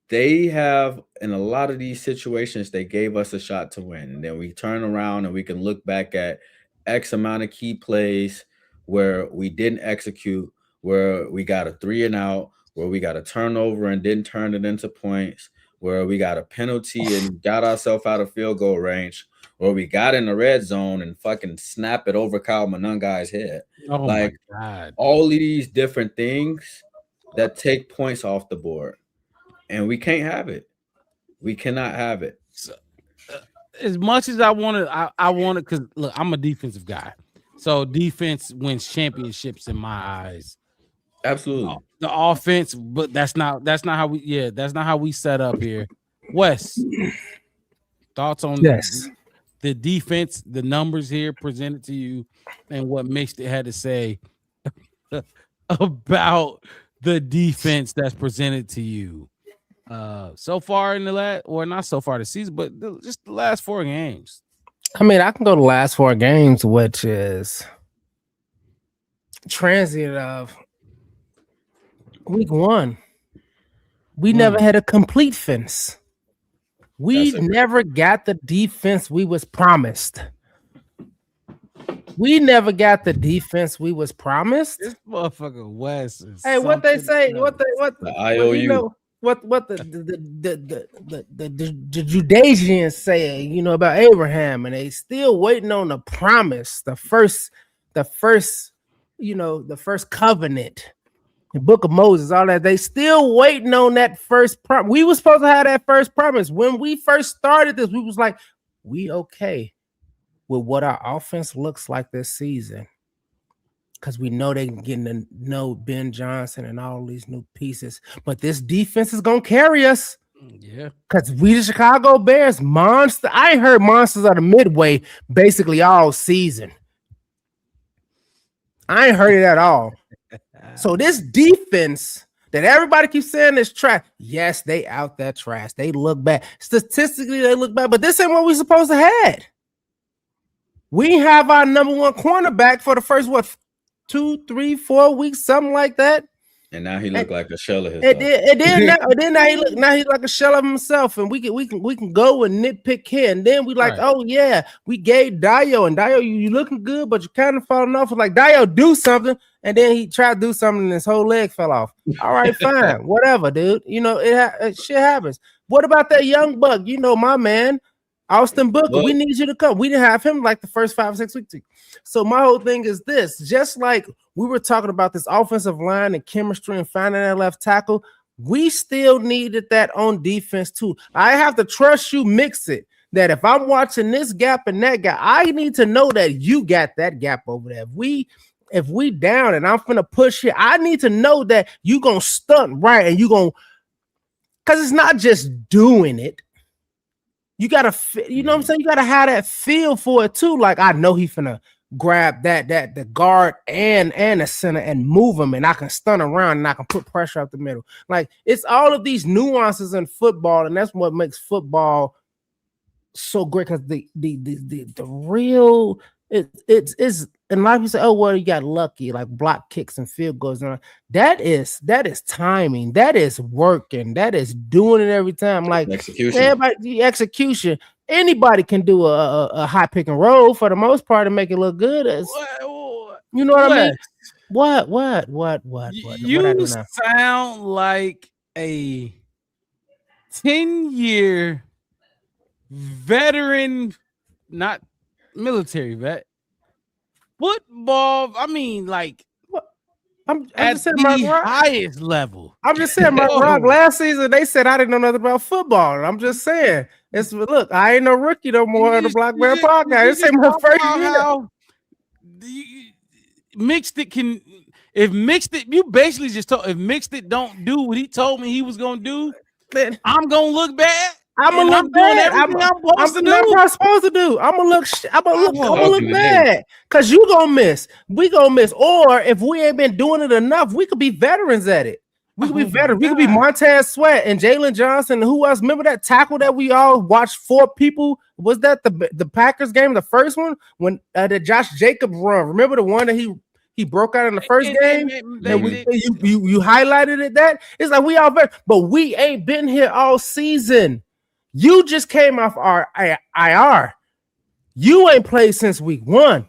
C: They have, in a lot of these situations, they gave us a shot to win. And then we turn around and we can look back at X amount of key plays where we didn't execute, where we got a 3 and out, where we got a turnover and didn't turn it into points, where we got a penalty and got ourselves out of field goal range, or we got in the red zone and fucking snap it over Kyle Monungai's head.
A: Oh
C: like,
A: my God.
C: All of these different things that take points off the board. And we can't have it. We cannot have it.
A: So, as much as I want to, I want to, because look, I'm a defensive guy. So defense wins championships in my eyes.
C: Absolutely.
A: The offense, but that's not how we set up here. Wes, thoughts on the defense, the numbers here presented to you, and what Mixed It had to say about the defense that's presented to you. So far in the not so far this season, but just the last 4 games.
B: I mean, I can go the last 4 games, which is transient of week 1. We never had a complete fence. We never got the defense we was promised. We never got the defense we was promised.
A: This motherfucker Wes is
B: hey, what they say? What
C: the IOU?
B: What the Judaisians say, about Abraham, and they still waiting on the promise, the first covenant, the book of Moses, all that. They still waiting on that first promise. We were supposed to have that first promise. When we first started this, we was like, we okay with what our offense looks like this season. Because we know they getting to know Ben Johnson and all these new pieces. But this defense is going to carry us.
A: Yeah.
B: Because we the Chicago Bears, monster. I ain't heard monsters of the midway basically all season. I ain't heard it at all. So this defense that everybody keeps saying is trash. Yes, they out there trash. They look bad. Statistically, they look bad. But this ain't what we supposed to have. We have our number 1 cornerback for the first, 2, 3, 4 weeks, something like that.
C: And now he looked like a shell of himself.
B: Now he like a shell of himself, and we can go and nitpick here, and then we like, oh yeah, we gave Dio, and Dio, you looking good, but you kind of falling off. Like Dio, do something, and then he tried to do something, and his whole leg fell off. All right, fine, whatever, dude. It shit happens. What about that young buck? My man. Austin Booker, we need you to come. We didn't have him like the first 5 or 6 weeks. So my whole thing is this: just like we were talking about this offensive line and chemistry and finding that left tackle, we still needed that on defense too. I have to trust you, Mix It, that if I'm watching this gap and that gap, I need to know that you got that gap over there. If we down and I'm finna push here, I need to know that you gonna stunt right and you gonna, because it's not just doing it. You gotta, you know what I'm saying? You gotta have that feel for it too. Like, I know he finna grab the guard and the center and move him, and I can stun around and I can put pressure up the middle. Like, it's all of these nuances in football, and that's what makes football so great. Because the real it's and like you say, oh well, you got lucky, like block kicks and field goals. And that is timing, that is working, that is doing it every time. Like execution. Anybody can do a high pick and roll for the most part and make it look good. You know what I mean? What?
A: You sound like a 10-year veteran, not military vet, football. I mean, like
B: I'm
A: at
B: just saying,
A: the
B: Mark Rock.
A: highest level.
B: I'm just saying, Mark Rock. Last season, they said I didn't know nothing about football. I'm just saying, look, I ain't no rookie no more on the Black Bear podcast. This ain't my first year.
A: Mixed it can. If Mixed it, you basically just told. If Mixed it don't do what he told me he was gonna do, then I'm gonna look bad.
B: I'm gonna look bad. I'm supposed to do. I'm gonna look. I'm gonna look bad because you gonna miss. We gonna miss. Or if we ain't been doing it enough, we could be veterans at it. We could be veterans. We could be Montez Sweat and Jalen Johnson. And who else? Remember that tackle that we all watched? 4 people. Was that the Packers game? The first one when the Josh Jacobs run. Remember the one that he broke out in the first game? You highlighted it. That it's like we all better, but we ain't been here all season. You just came off our IR. You ain't played since week 1.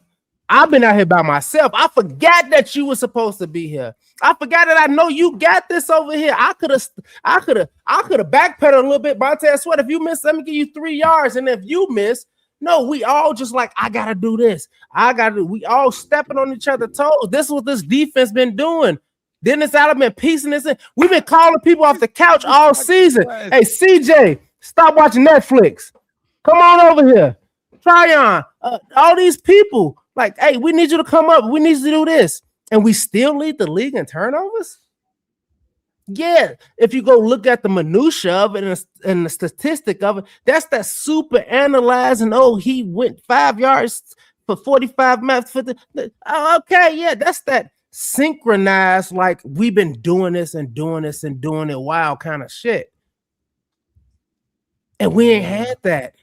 B: I've been out here by myself. I forgot that you were supposed to be here. I forgot that I know you got this over here. I could have backpedaled a little bit. Montez Sweat, if you miss, let me give you 3 yards. And if you miss, no, we all just like, I gotta do this. We all stepping on each other's toes. This is what this defense been doing. Dennis Allen been piecing this in. We've been calling people off the couch all season. Hey, CJ. Stop watching Netflix. Come on over here. Tryon. All these people. Like, hey, we need you to come up. We need you to do this. And we still lead the league in turnovers? Yeah. If you go look at the minutia of it and the statistic of it, that's that super analyzing. Oh, he went 5 yards for 45 minutes. Okay, yeah, that's that synchronized, like we've been doing this and doing this and doing it wild kind of shit. And we ain't had that.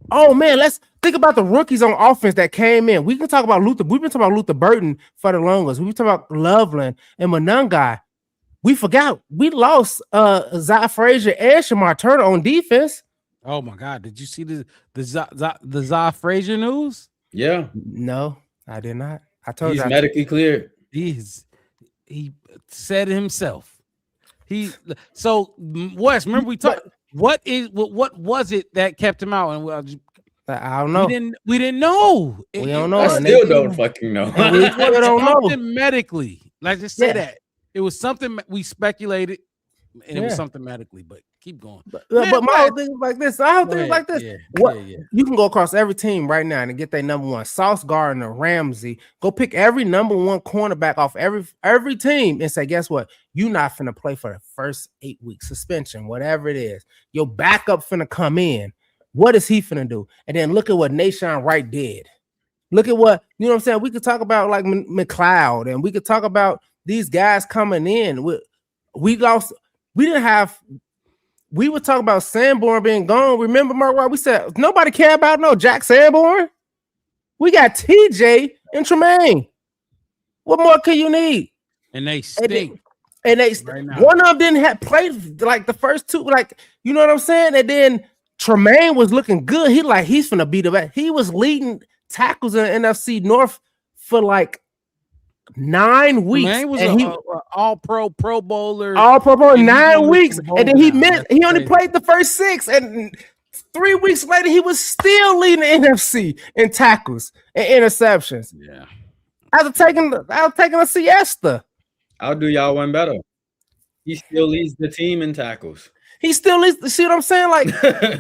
B: Oh man, let's think about the rookies on offense that came in. We can talk about Luther. We've been talking about Luther Burton for the longest. We've been talking about Loveland and Monungai. We forgot we lost Zai Frazier and Shamar Turner on defense.
A: Oh my God! Did you see the Zai Frazier news?
C: Yeah.
B: No, I did not. I told
C: you
B: he's
C: medically cleared.
A: He said it himself. So Wes, remember we talked. What was it that kept him out? And
B: I don't know.
A: We didn't know.
B: We don't know.
C: I still don't fucking know.
B: We still don't know.
A: Medically, like just say that it was something we speculated, and it was something medically. But keep going.
B: But my whole thing is like this. You can go across every team right now and get their number one. Sauce Gardner, Ramsey. Go pick every number one cornerback off every team and say, guess what? You're not finna play for the first 8 weeks suspension, whatever it is. Your backup finna come in. What is he finna do? And then look at what Nahshon Wright did. Look at what, you know what I'm saying? We could talk about like McLeod, and we could talk about these guys coming in. We were talking about Sanborn being gone. Remember, Mark, why we said nobody care about no Jack Sanborn? We got TJ and Tremaine. What more can you need?
A: And they stink.
B: And one of them didn't have played like the first two, like, you know what I'm saying? And then Tremaine was looking good. He's finna beat the back. He was leading tackles in the NFC North for like 9 weeks.
A: Tremaine was an all-pro, Pro Bowler.
B: All-pro 9 weeks. And then he only played the first 6. And 3 weeks later, he was still leading the NFC in tackles and interceptions.
A: Yeah.
B: After taking a siesta.
C: I'll do y'all one better. He still leads the team in tackles.
B: He still leads. See what I'm saying? Like,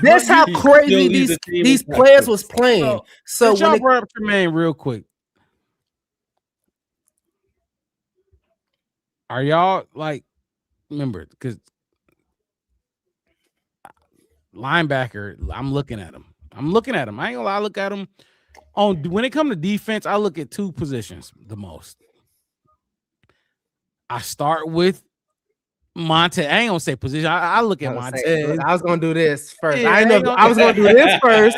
B: that's how crazy these players was playing. So when
A: y'all brought up Tremaine real quick, are y'all like, remember, because linebacker, I'm looking at him. I ain't gonna lie, I look at him when it comes to defense. I look at 2 positions the most. I start with Montez. I ain't gonna say position. I look at Montez.
B: I was gonna do this first. I know I was gonna do this first.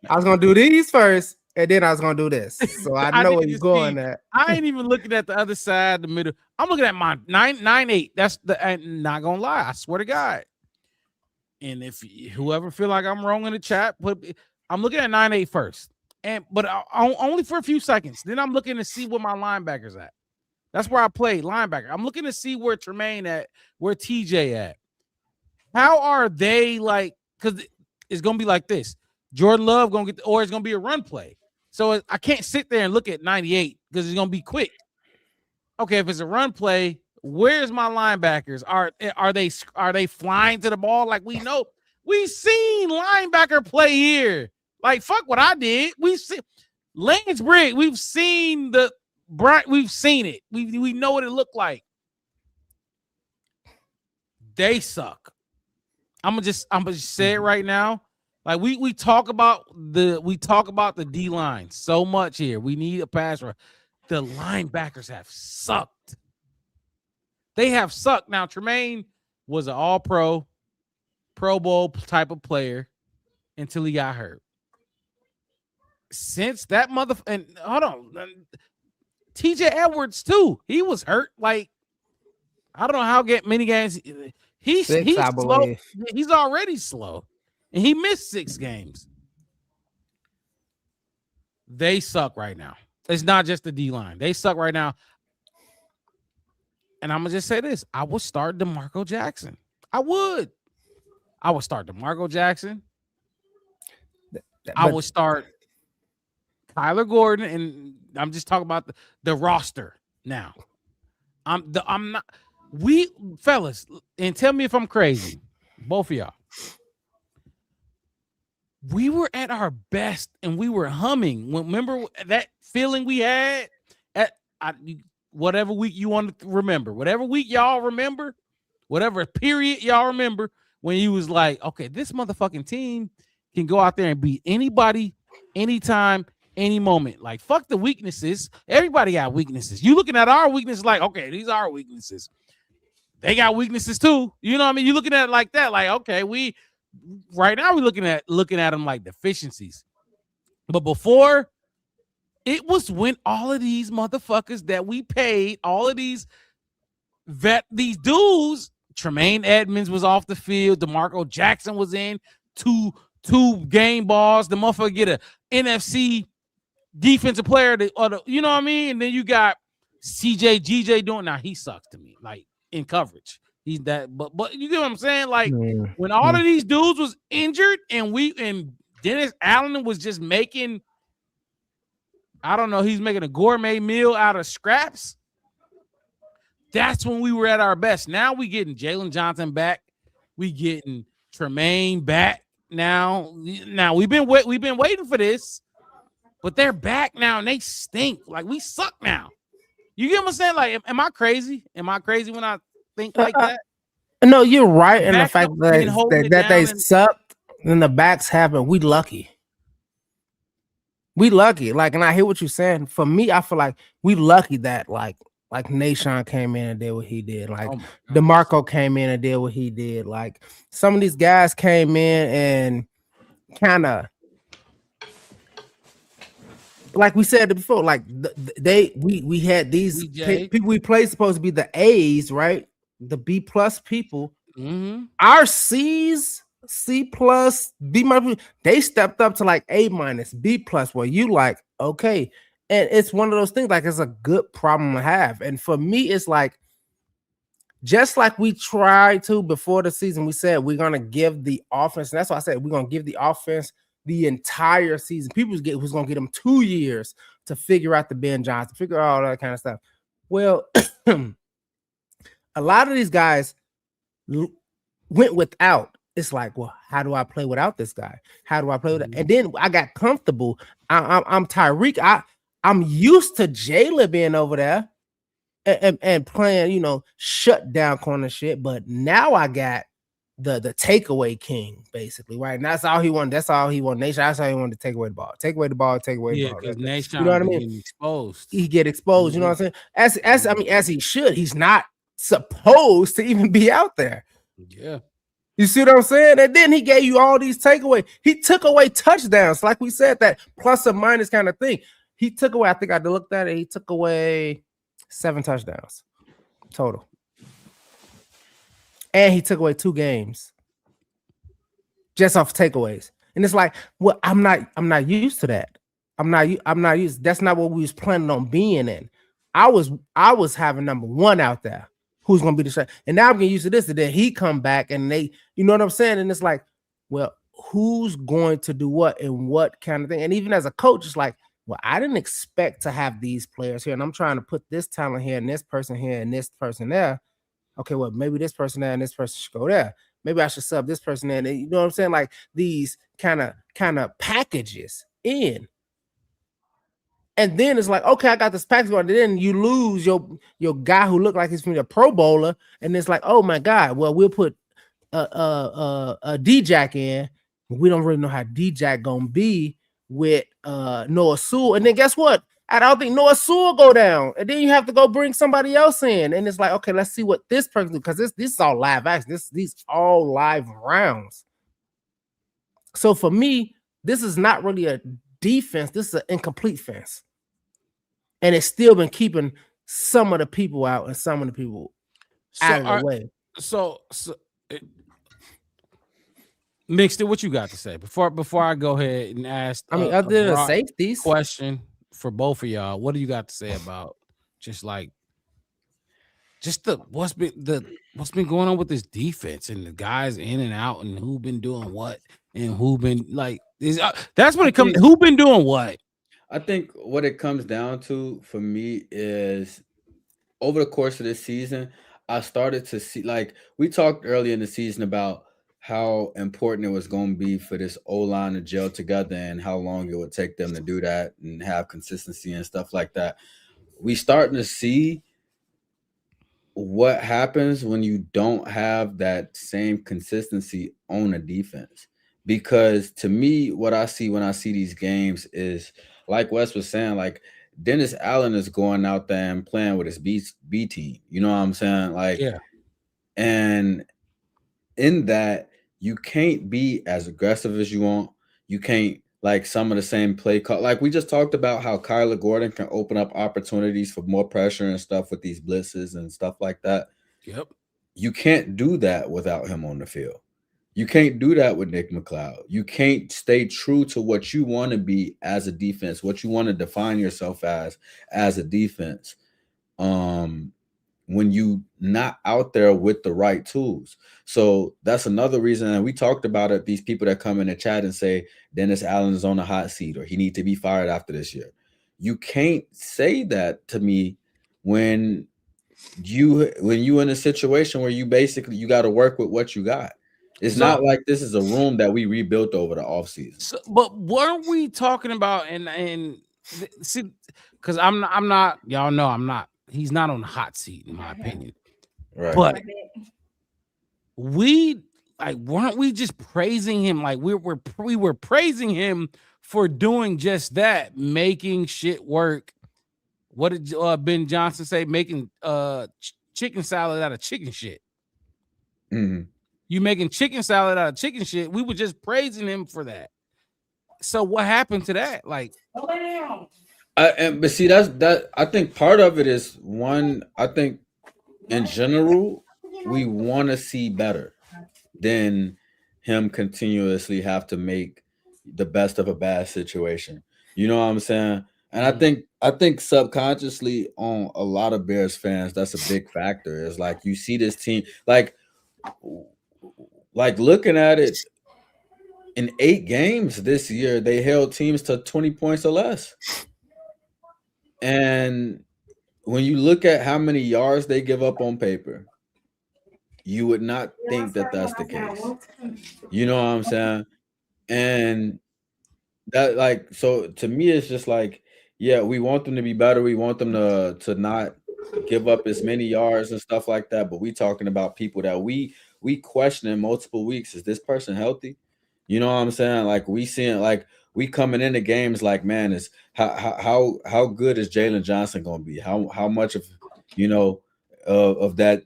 B: I was gonna do these first, and then I was gonna do this. So I know where you're going at.
A: I ain't even looking at the other side, the middle. I'm looking at my 9.98. That's I'm not gonna lie. I swear to God. And if whoever feel like I'm wrong in the chat, I'm looking at 9.8 first, but only for a few seconds. Then I'm looking to see where my linebackers at. That's where I play linebacker. I'm looking to see where Tremaine at, where TJ at. How are they like? Because it's gonna be like this. Jordan Love gonna get, or it's gonna be a run play. So I can't sit there and look at 98 because it's gonna be quick. Okay, if it's a run play, where's my linebackers? Are they flying to the ball like we know? We've seen linebacker play here. Like fuck what I did. We've seen Lance Briggs. We've seen we've seen it. We know what it looked like. They suck. I'm gonna just say it right now. Like we talk about the D line so much here. We need a pass rush. The linebackers have sucked. They have sucked. Now Tremaine was an all-pro, Pro Bowl type of player until he got hurt. Since that and hold on, TJ Edwards too. He was hurt. Like I don't know how many games. He's slow. He's already slow, and he missed 6 games. They suck right now. It's not just the D line. They suck right now. And I'm gonna just say this: I would start DeMarco Jackson. I would start DeMarco Jackson. I would start Kyler Gordon, and I'm just talking about the roster now. I'm not. We fellas, and tell me if I'm crazy, both of y'all. We were at our best and we were humming. Remember that feeling we had at whatever week you want to remember, whatever week y'all remember, whatever period y'all remember, when you was like, okay, this motherfucking team can go out there and beat anybody, anytime, any moment. Like, fuck the weaknesses. Everybody got weaknesses. You looking at our weaknesses like, okay, these are our weaknesses. They got weaknesses too. You know what I mean? You looking at it like that, like, okay, right now we're looking at them like deficiencies. But before, it was when all of these motherfuckers that we paid, all of these dudes, Tremaine Edmonds was off the field, DeMarco Jackson was in, two game balls, the motherfucker get a NFC defensive player, you know what I mean? And then you got CJ GJ doing, now he sucks to me, like in coverage. He's that, but you get what I'm saying? Like when all of these dudes was injured and Dennis Allen was just making, I don't know, he's making a gourmet meal out of scraps. That's when we were at our best. Now we getting Jalen Johnson back. We getting Tremaine back now. Now we've been waiting for this, but they're back now and they stink. Like we suck now. You get what I'm saying? Like, am I crazy? Am I crazy when I think like that?
B: No, you're right in the fact that they sucked and the backs haven't. We lucky. We lucky. Like, and I hear what you're saying. For me, I feel like we lucky that like Nashawn came in and did what he did. Like DeMarco came in and did what he did. Like some of these guys came in and kind of, like we said before, like we had these people we played supposed to be the A's, right? The B plus people. Our C's, C plus, B minus, they stepped up to like A minus, B plus. Where you like, okay, and it's one of those things. Like it's a good problem to have. And for me, it's like just like we tried to before the season. We said we're gonna give the offense. And that's why I said we're gonna give the offense the entire season. People was gonna get them 2 years to figure out the Ben Johnson, figure out all that kind of stuff. Well, a lot of these guys went without. It's like, well, how do I play without this guy? How do I play with it? And then I got comfortable. I'm Tyreek. I'm used to Jayla being over there and playing, you know, shut down corner shit. But now I got the takeaway king, basically, right? And that's all he wanted. That's all he wanted. Nation, that's how he wanted to take away the ball. Take away the ball, take away the ball.
A: Yeah, because Nation,
B: you know what I mean?
A: Exposed.
B: He get exposed, you know what I'm saying? As he should. He's not supposed to even be out there.
A: Yeah.
B: You see what I'm saying? And then he gave you all these takeaways. He took away touchdowns, like we said, that plus or minus kind of thing. He took away, I think I looked at it, he took away 7 touchdowns total. And he took away 2 games just off takeaways. And it's like, well, I'm not used to that. I'm not used. That's not what we was planning on being in. I was having number 1 out there. Who's gonna be the shot? And now I'm getting used to this. And then he come back and they, you know what I'm saying? And it's like, well, who's going to do what and what kind of thing. And even as a coach, it's like, well, I didn't expect to have these players here, and I'm trying to put this talent here and this person here and this person there. Okay, well, maybe this person there and this person should go there. Maybe I should sub this person there. And you know what I'm saying? Like these kind of packages in. And then it's like, okay, I got this package going. And then you lose your guy who looked like he's from the Pro Bowler, and it's like, oh my God, well, we'll put a D-Jack in. We don't really know how D-Jack gonna be with Noah Sewell. And then guess what? I don't think Noah Sewell go down. And then you have to go bring somebody else in. And it's like, okay, let's see what this person do, because this is all live action. These all live rounds. So for me, this is not really a defense. This is an incomplete fence. And it's still been keeping some of the people out and some of the people out of the way.
A: So Mixed, what you got to say before I go ahead and ask?
B: I mean, other than the safeties
A: question for both of y'all, what do you got to say about just what's been going on with this defense and the guys in and out and who been doing what and who been like that's when it comes to who been doing what.
C: I think what it comes down to for me is over the course of this season, I started to see, like we talked earlier in the season about how important it was going to be for this O-line to gel together and how long it would take them to do that and have consistency and stuff like that. We starting to see what happens when you don't have that same consistency on a defense. Because to me, what I see when I see these games is, like Wes was saying, like Dennis Allen is going out there and playing with his B team. You know what I'm saying? Like,
A: yeah.
C: And in that, you can't be as aggressive as you want. You can't like some of the same play call. Like we just talked about how Kyler Gordon can open up opportunities for more pressure and stuff with these blitzes and stuff like that.
A: Yep.
C: You can't do that without him on the field. You can't do that with Nick McLeod. You can't stay true to what you want to be as a defense, what you want to define yourself as a defense. When you not out there with the right tools. So that's another reason. And we talked about it. These people that come in the chat and say Dennis Allen is on a hot seat or he needs to be fired after this year. You can't say that to me when you in a situation where you got to work with what you got. It's not like this is a room that we rebuilt over the offseason.
A: So, but weren't we talking about and see, because I'm not, y'all know I'm not. He's not on the hot seat, in my opinion.
C: Right.
A: But weren't we just praising him? Like we were praising him for doing just that, making shit work. What did Ben Johnson say? Making chicken salad out of chicken shit.
C: Mm-hmm.
A: You making chicken salad out of chicken shit. We were just praising him for that. So what happened to that? Like,
C: but see, that I think part of it is one. I think in general, we want to see better than him continuously have to make the best of a bad situation. You know what I'm saying? And I think subconsciously on a lot of Bears fans, that's a big factor. Is like you see this team, like looking at it. In 8 games this year, they held teams to 20 points or less. And when you look at how many yards they give up on paper, you would not think that that's the case. You know what I'm saying? And that, like, so to me, it's just like, yeah, we want them to be better. We want them to not give up as many yards and stuff like that. But we talking about people that we question in multiple weeks. Is this person healthy? You know what I'm saying? Like we seeing, like we coming into games like, man, is how good is Jalen Johnson going to be? How much of of that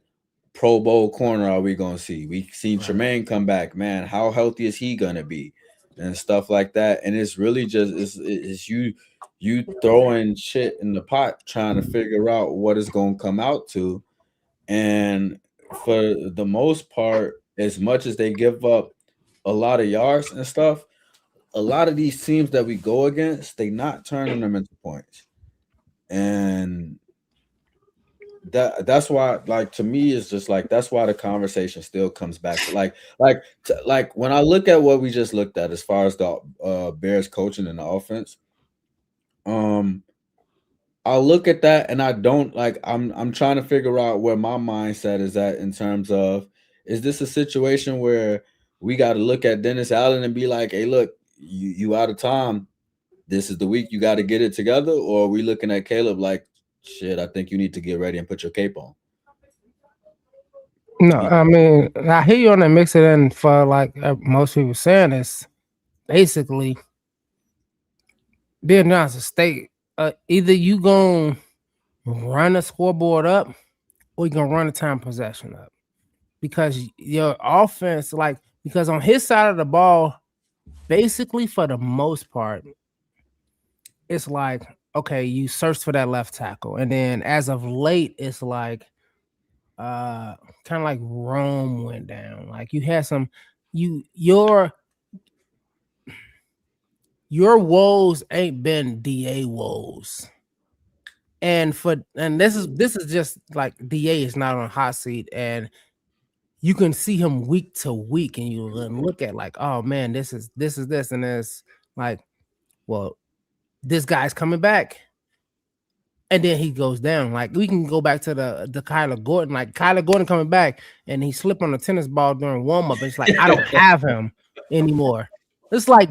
C: Pro Bowl corner are we going to see? We seen Tremaine come back, man. How healthy is he going to be? And stuff like that. And it's really just it's you throwing shit in the pot trying to figure out what it's going to come out to. And for the most part, as much as they give up a lot of yards and stuff, a lot of these teams that we go against, they not turning them into points. And that's why, like, to me, it's just like that's why the conversation still comes back to like when I look at what we just looked at as far as the Bears coaching and the offense. I look at that and I don't like. I'm trying to figure out where my mindset is at in terms of, is this a situation where we got to look at Dennis Allen and be like, hey, look, you out of time. This is the week you got to get it together, or are we looking at Caleb like, shit, I think you need to get ready and put your cape on?
B: No, I mean, I hear you on that mix it in for like most people saying is basically being honest, a state. Either you gonna run the scoreboard up or you gonna run the time possession up, because your offense, like, because on his side of the ball, basically for the most part, it's like, okay, you search for that left tackle, and then as of late, it's like kind of like Rome went down. Like you had some your woes ain't been DA woes. And this is just like DA is not on a hot seat, and you can see him week to week, and you look at like, oh man, this is this, and it's like, well, this guy's coming back, and then he goes down. Like we can go back to the Kyler Gordon, like Kyler Gordon coming back, and he slipped on a tennis ball during warm up. It's like I don't have him anymore. It's like,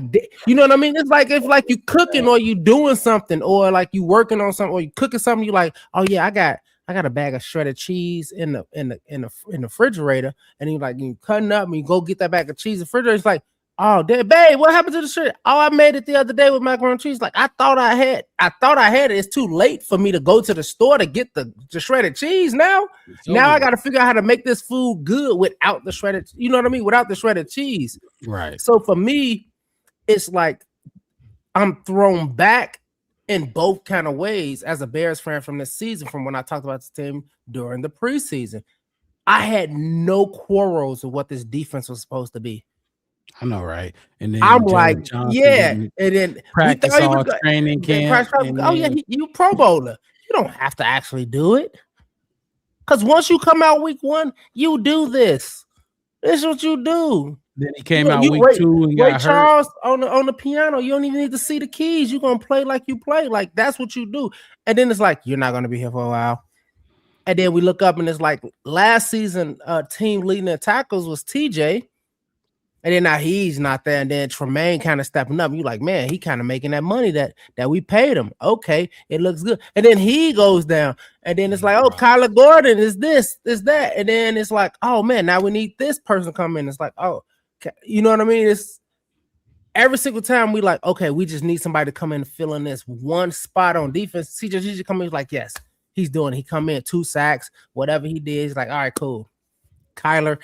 B: you know what I mean? It's like if like you cooking or you doing something, or like you working on something, or you cooking something. You like, oh yeah, I got a bag of shredded cheese in the refrigerator, and you cutting up and you go get that bag of cheese in the refrigerator. It's like, oh, babe, what happened to the shit? Oh, I made it the other day with macaroni and cheese. Like I thought I had it. It's too late for me to go to the store to get the shredded cheese now. Now I got to figure out how to make this food good without the shredded, you know what I mean? Without the shredded cheese.
A: Right.
B: So for me, it's like I'm thrown back in both kind of ways as a Bears fan from this season, from when I talked about this team during the preseason. I had no quarrels with what this defense was supposed to be.
A: I know, right? And then
B: I'm
A: Jared
B: like,
A: Johnson
B: yeah, and then
A: practice all training camp.
B: Oh yeah, you Pro Bowler. You don't have to actually do it, because once you come out week 1, you do this. This is what you do.
A: Then he came out week 2 and got
B: Charles
A: hurt.
B: on the piano. You don't even need to see the keys. You're gonna play like you play. Like that's what you do. And then it's like, you're not gonna be here for a while. And then we look up and it's like last season, team leading in tackles was TJ. And then now he's not there. And then Tremaine kind of stepping up. You're like, man, he kind of making that money that we paid him. Okay, it looks good. And then he goes down. And then it's like, oh, Kyler Gordon is this, is that. And then it's like, oh man, now we need this person come in. It's like, oh, you know what I mean? It's every single time we like, okay, we just need somebody to come in and fill in this one spot on defense. CJ come in, he's like, yes, he's doing it. He come in 2 sacks, whatever he did. He's like, all right, cool. Kyler,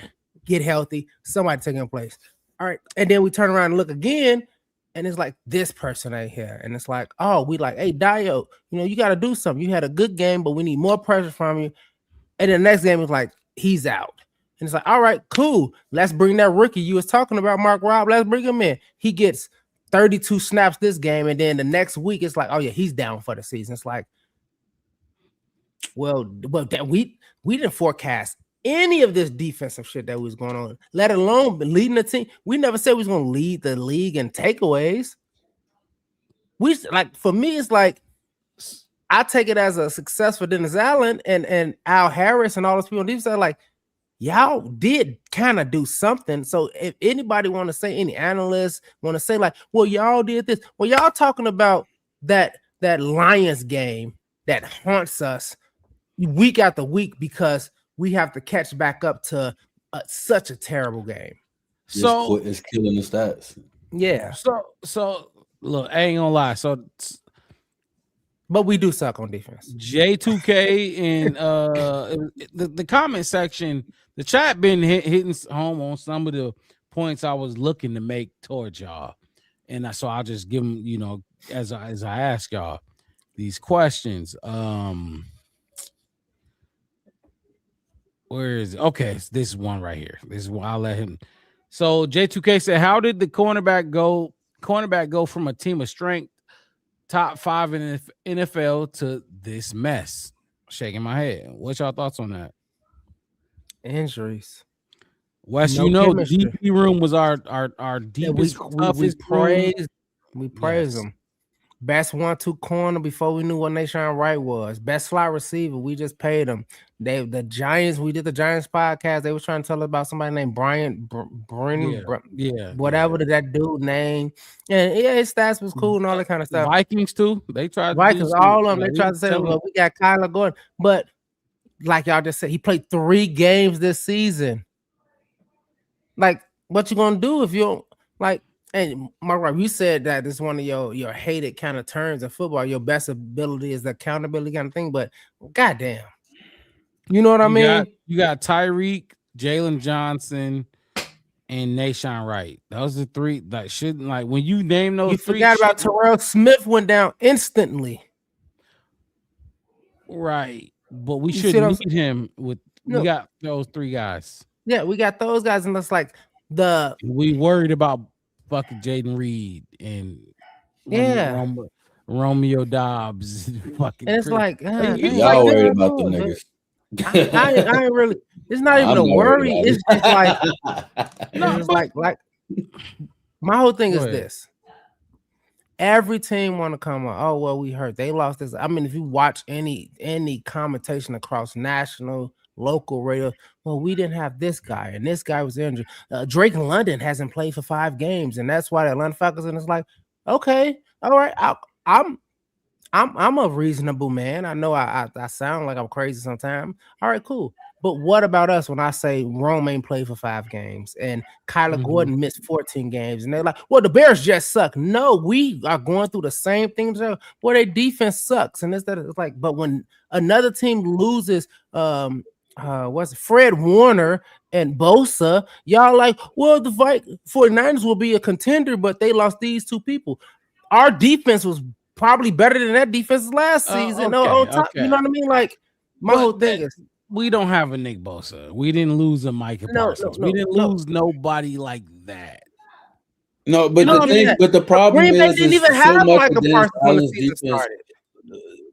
B: get healthy. Somebody taking your place. All right. And then we turn around and look again, and it's like, this person ain't here. And it's like, oh, we like, hey, Dio, you got to do something. You had a good game, but we need more pressure from you. And then the next game is like, he's out. And it's like, all right, cool. Let's bring that rookie you was talking about, Mark Robb. Let's bring him in. He gets 32 snaps this game, and then the next week it's like, oh yeah, he's down for the season. It's like, well, that we didn't forecast any of this defensive shit that was going on, let alone leading the team. We never said we was going to lead the league in takeaways. We like, for me, it's like I take it as a success for Dennis Allen and Al Harris and all those people on defense. Like, y'all did kind of do something. So if anybody want to say, any analysts want to say like, well, y'all did this. Well, y'all talking about that Lions game that haunts us week after week because we have to catch back up to such a terrible game.
C: So it's killing the stats.
B: Yeah.
A: So look, I ain't gonna lie. So,
B: but we do suck on defense.
A: J2K and the comment section, the chat been hitting home on some of the points I was looking to make towards y'all, and so I'll just give them, as I ask y'all these questions. Where is it? Okay, this is one right here. This is one I'll let him. So J2K said, how did the cornerback go from a team of strength, top 5 in the NFL, to this mess? Shaking my head. What's y'all thoughts on that?
B: Injuries.
A: Wes,
B: No
A: you know,
B: chemistry.
A: DP room was our deepest, toughest room.
B: We praise them. Best 1-2 corner before we knew what Nation Wright was. Best slot receiver. We just paid him. The Giants. We did the Giants podcast. They were trying to tell us about somebody named Brian. Whatever that dude name. And yeah, his stats was cool and all that kind of stuff.
A: Vikings too. They tried.
B: Vikings. All of them. They tried to say, well, we got Kyler Gordon, but like y'all just said, he played 3 games this season. Like, what you gonna do if you don't like? And Mark, right, you said that it's one of your hated kind of terms of football. Your best ability is the accountability kind of thing. But goddamn, you know what I mean?
A: You got Tyreek, Jalen Johnson, and Nahshon Wright. Those are 3 that shouldn't like when you name those.
B: You
A: 3
B: forgot about Terrell Smith went down instantly.
A: Right, but we shouldn't need him with. We got those 3 guys.
B: Yeah, we got those guys, and it's like
A: we worried about fucking Jaden Reed and Romeo Dobbs. Fucking,
B: and it's like
C: y'all worried about the niggas.
B: I ain't really. It's not even a worry. It's just like like my whole thing is this. Every team want to come on. Oh well, we heard they lost this. I mean, if you watch any commentation across national, local radio, well, we didn't have this guy, and this guy was injured. Drake London hasn't played for 5 games, and that's why the Atlanta Falcons. And it's like, okay, all right, I'm a reasonable man. I know I sound like I'm crazy sometimes. All right, cool. But what about us when I say Rome ain't played for 5 games and Kyler Gordon missed 14 games? And they're like, well, the Bears just suck. No, we are going through the same things where their defense sucks. And it's like, but when another team loses Fred Warner and Bosa, y'all like, well, the 49ers will be a contender, but they lost these 2 people. Our defense was probably better than that defense last season. You know what I mean? Like, my whole thing is
A: we don't have a Nick Bosa. We didn't lose a Micah Parsons. We didn't lose nobody like that.
C: No, but the problem is
B: didn't even have Micah Parsons when the season started.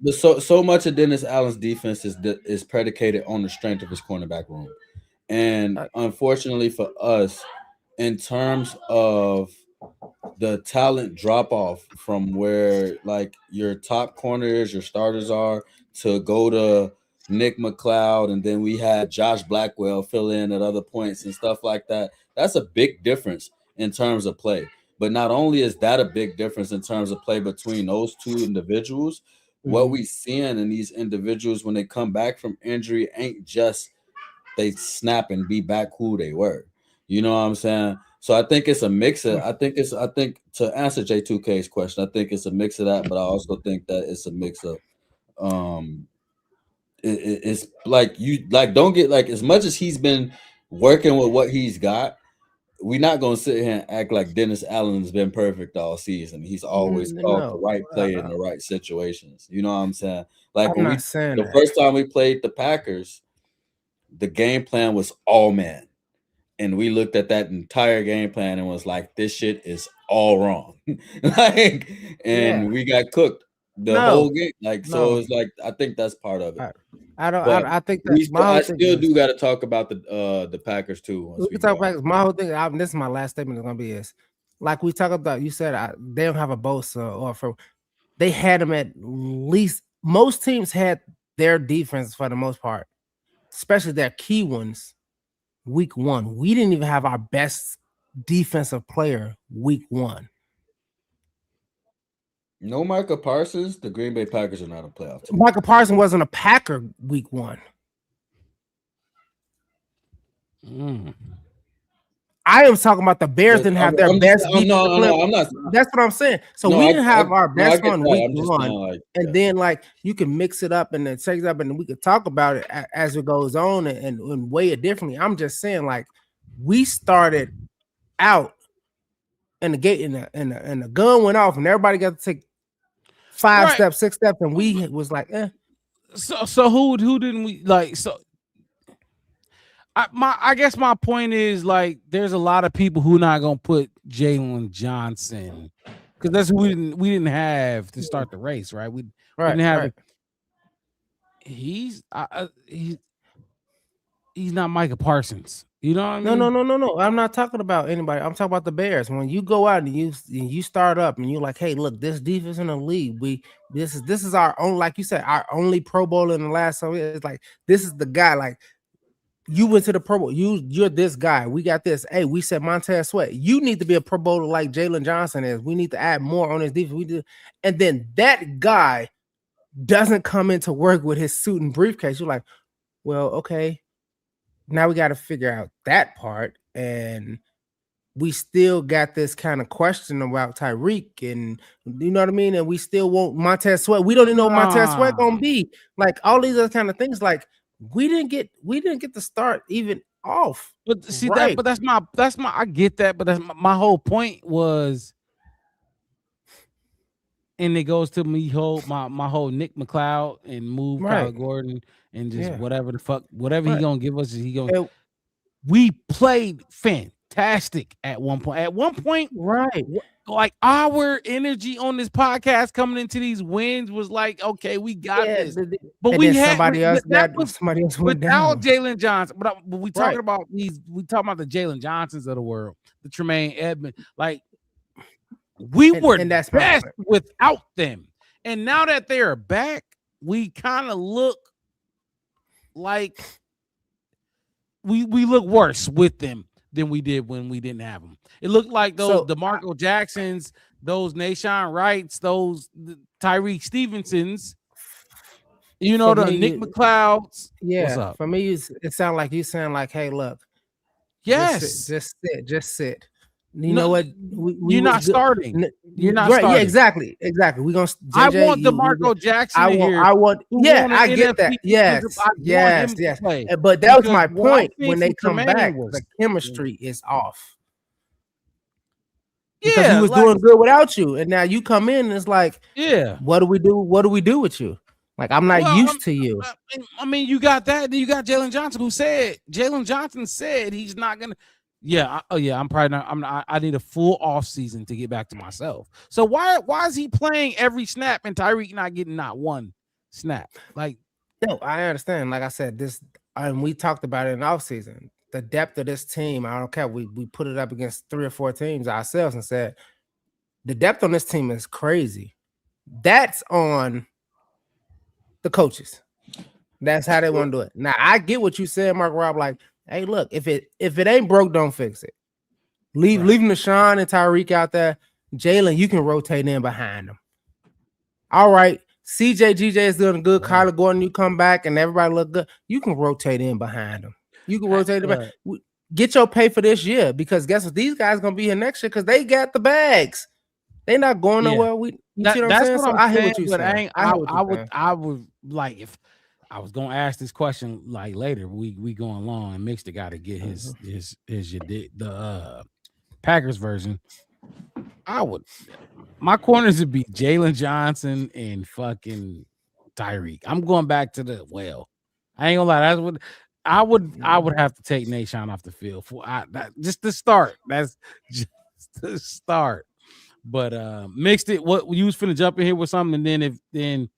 C: But so much of Dennis Allen's defense is predicated on the strength of his cornerback room, and unfortunately for us, in terms of the talent drop off from where like your top corners, your starters are, to go to Nick McLeod, and then we had Josh Blackwell fill in at other points and stuff like that. That's a big difference in terms of play. But not only is that a big difference in terms of play between those 2 individuals, what we seeing in these individuals when they come back from injury ain't just they snap and be back who they were. You know what I'm saying? So I think it's a mix of. I think to answer J2K's question, I think it's a mix of that, but I also think that it's a mix of it's like you like don't get like as much as he's been working with what he's got. We're not gonna sit here and act like Dennis Allen's been perfect all season. He's always called the right play in the right situations. You know what I'm saying? Like when the first time we played the Packers, the game plan was all man. And we looked at that entire game plan and was like, this shit is all wrong. We got cooked the whole game. So it's like, I think that's part of it.
B: I think that's
C: I still do got to talk about the Packers too.
B: We can talk Packers. My whole thing, this is my last statement is going to be is, like we talk about, you said they don't have a Bosa they had them at least, most teams had their defense for the most part, especially their key ones. Week 1, we didn't even have our best defensive player week 1.
C: No Micah Parsons. The Green Bay Packers are not a playoff team.
B: Micah Parsons wasn't a Packer week 1. I am talking about the Bears didn't have their best defensive player.
C: I'm not.
B: That's what I'm saying. So we didn't have our best one week 1, and then like you can mix it up and then take it up, and we could talk about it as it goes on and weigh it differently. I'm just saying, like we started out and the gate and the gun went off, and everybody got to take 5 steps, 6 steps, and we was like,
A: So who didn't we like? So I guess my point is like there's a lot of people who not gonna put Jalen Johnson because that's who we didn't have to start the race, right? We didn't have it. he's not Micah Parsons. You know what I mean?
B: No. I'm not talking about anybody. I'm talking about the Bears. When you go out and you start up and you're like, hey, look, this defense in the league, this is our own, like you said, our only Pro Bowl in the last. So it's like this is the guy. Like you went to the Pro Bowl. You're this guy. We got this. Hey, we said Montez Sweat. You need to be a Pro Bowler like Jalen Johnson is. We need to add more on his defense. We do, and then that guy doesn't come into work with his suit and briefcase. You're like, well, okay. Now we got to figure out that part, and we still got this kind of question about Tyreek, and you know what I mean. And we still want Montez Sweat. We don't even know what Montez Sweat gonna be. Like all these other kind of things. Like we didn't get the start even off.
A: But see that. But that's my. I get that. But that's my whole point was. And it goes to me my whole Nick McLeod and move Kyle Gordon and just whatever the fuck, whatever he gonna give us, he gonna. We played fantastic at one point. At one point, like our energy on this podcast coming into these wins was like, okay, we got this. But we had somebody else went down. Jalen Johnson. But we talking about these. We talking about the Jalen Johnsons of the world, the Tremaine Edmonds, like. We were that's best without them. And now that they are back, we kind of look like we look worse with them than we did when we didn't have them. It looked like those DeMarco Jacksons, those Nashawn Wrights, those Tyreek Stevensons, you know, the Nick McLeods.
B: Yeah.
A: What's up?
B: For me, it sounds like you saying like, hey, look.
A: Yes.
B: Just sit. You know what?
A: You're not starting. You're not starting.
B: Yeah, exactly. We're gonna.
A: I want DeMarco Jackson here.
B: I want. Yeah, I get that. Yes. But that was my point. When they come back, the chemistry is off. Because he was doing good without you, and now you come in and it's like, what do we do? What do we do with you? Like I'm not used to you.
A: I mean, you got that. Then you got Jalen Johnson, who said he's not gonna. I'm probably not. I need a full off season to get back to myself. So why is he playing every snap and Tyreek not getting not one snap? Like,
B: no, I understand. Like I said, and we talked about it in off season. The depth of this team, I don't care. We put it up against 3 or 4 teams ourselves and said the depth on this team is crazy. That's on the coaches. That's how they want to do it. Now I get what you said, Mark Rob. Like, hey, look, if it ain't broke, don't fix it. Leaving Nashawn and Tyreek out there. Jalen, you can rotate in behind them. All right. GJ is doing good. Kyler Gordon, you come back and everybody look good. You can rotate in behind them. You can rotate in. Get your pay for this year, because guess what? These guys gonna be here next year because they got the bags. They not going nowhere. You see what I'm saying? So I hear what you're saying.
A: I would like if I was gonna ask this question like later. We going long and Mixed got to get his the Packers version. My corners would be Jalen Johnson and fucking Tyreek. I'm going back to the I ain't gonna lie. That's what I would have to take Nashawn off the field for just to start. That's just to start. But Mixed it. What you was finna jump in here with something, and then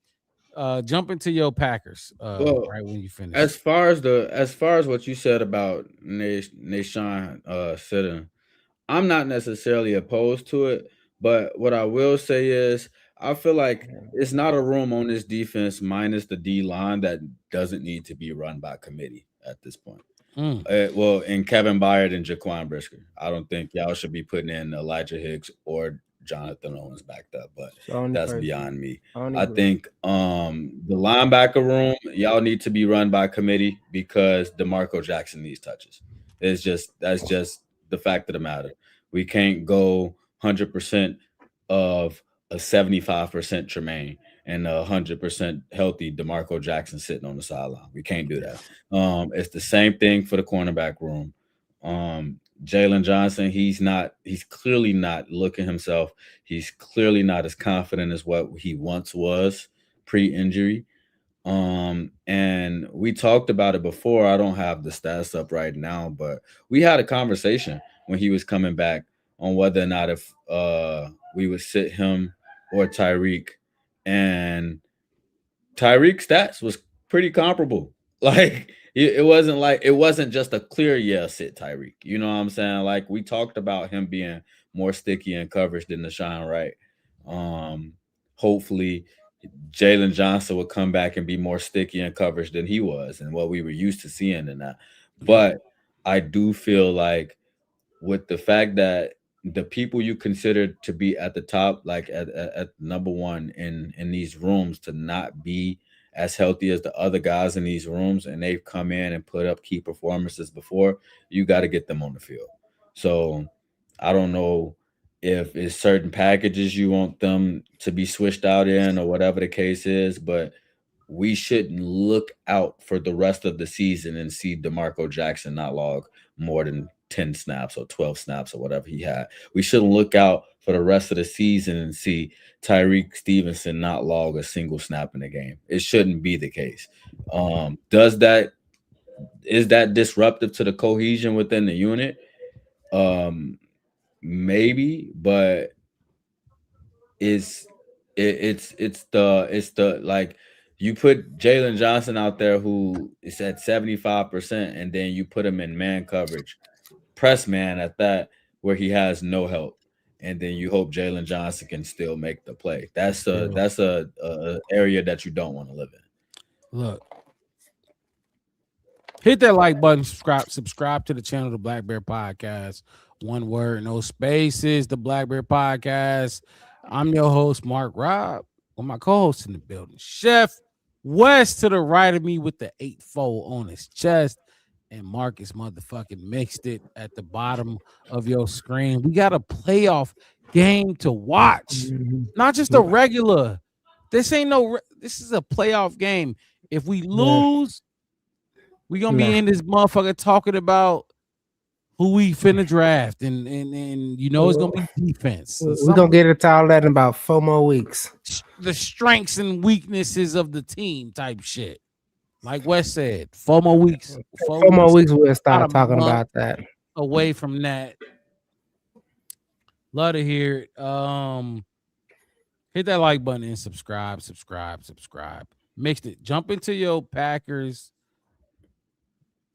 A: jump into your Packers right when you finish.
C: As far as what you said about Nashawn sitting, I'm not necessarily opposed to it, but what I will say is I feel like it's not a room on this defense minus the D line that doesn't need to be run by committee at this point. And Kevin Byard and Jaquan Brisker. I don't think y'all should be putting in Elijah Hicks or Jonathan Owens backed up, but that's beyond me. I think the linebacker room, y'all need to be run by committee because DeMarco Jackson needs touches. That's just the fact of the matter. We can't go 100% of a 75% Tremaine and 100% healthy DeMarco Jackson sitting on the sideline. We can't do that. It's the same thing for the cornerback room. Jalen Johnson, he's clearly not looking himself. He's clearly not as confident as what he once was pre-injury. And we talked about it before. I don't have the stats up right now, but we had a conversation when he was coming back on whether or not if we would sit him or Tyreek. And Tyreek's stats was pretty comparable. Like it wasn't just a clear sit Tyreek. You know what I'm saying? Like we talked about him being more sticky in coverage than Deshaun Wright. Hopefully Jalen Johnson would come back and be more sticky in coverage than he was and what we were used to seeing in that. But I do feel like with the fact that the people you consider to be at the top, like at number one in these rooms, to not be as healthy as the other guys in these rooms, and they've come in and put up key performances before, you got to get them on the field. So I don't know if it's certain packages you want them to be switched out in or whatever the case is, but we shouldn't look out for the rest of the season and see DeMarco Jackson not log more than 10 snaps or 12 snaps or whatever he had. We shouldn't look out for the rest of the season and see Tyreek Stevenson not log a single snap in the game. It shouldn't be the case. Is that disruptive to the cohesion within the unit? Maybe, but it's the like you put Jalen Johnson out there who is at 75%, and then you put him in man coverage, press man at that, where he has no help, and then you hope Jalen Johnson can still make the play. That's a area that you don't want to live in.
A: Look, hit that like button, subscribe to the channel, the Black Bear Podcast. One word, no spaces, the Black Bear Podcast. I'm your host, Mark Robb, with my co-host in the building, Chef West to the right of me with the 8-4 on his chest, and Marcus motherfucking mixed it at the bottom of your screen. We got a playoff game to watch, not just a regular. This is a playoff game. If we lose, we gonna be in this motherfucker talking about who we finna draft, and it's gonna be defense.
B: We're gonna get into all that in about 4 more weeks.
A: The strengths and weaknesses of the team type shit. Like Wes said, 4 more weeks.
B: 4 more weeks we'll start talking about that.
A: Away from that. Love to hear it. Hit that like button and subscribe. Mixed it. Jump into your Packers.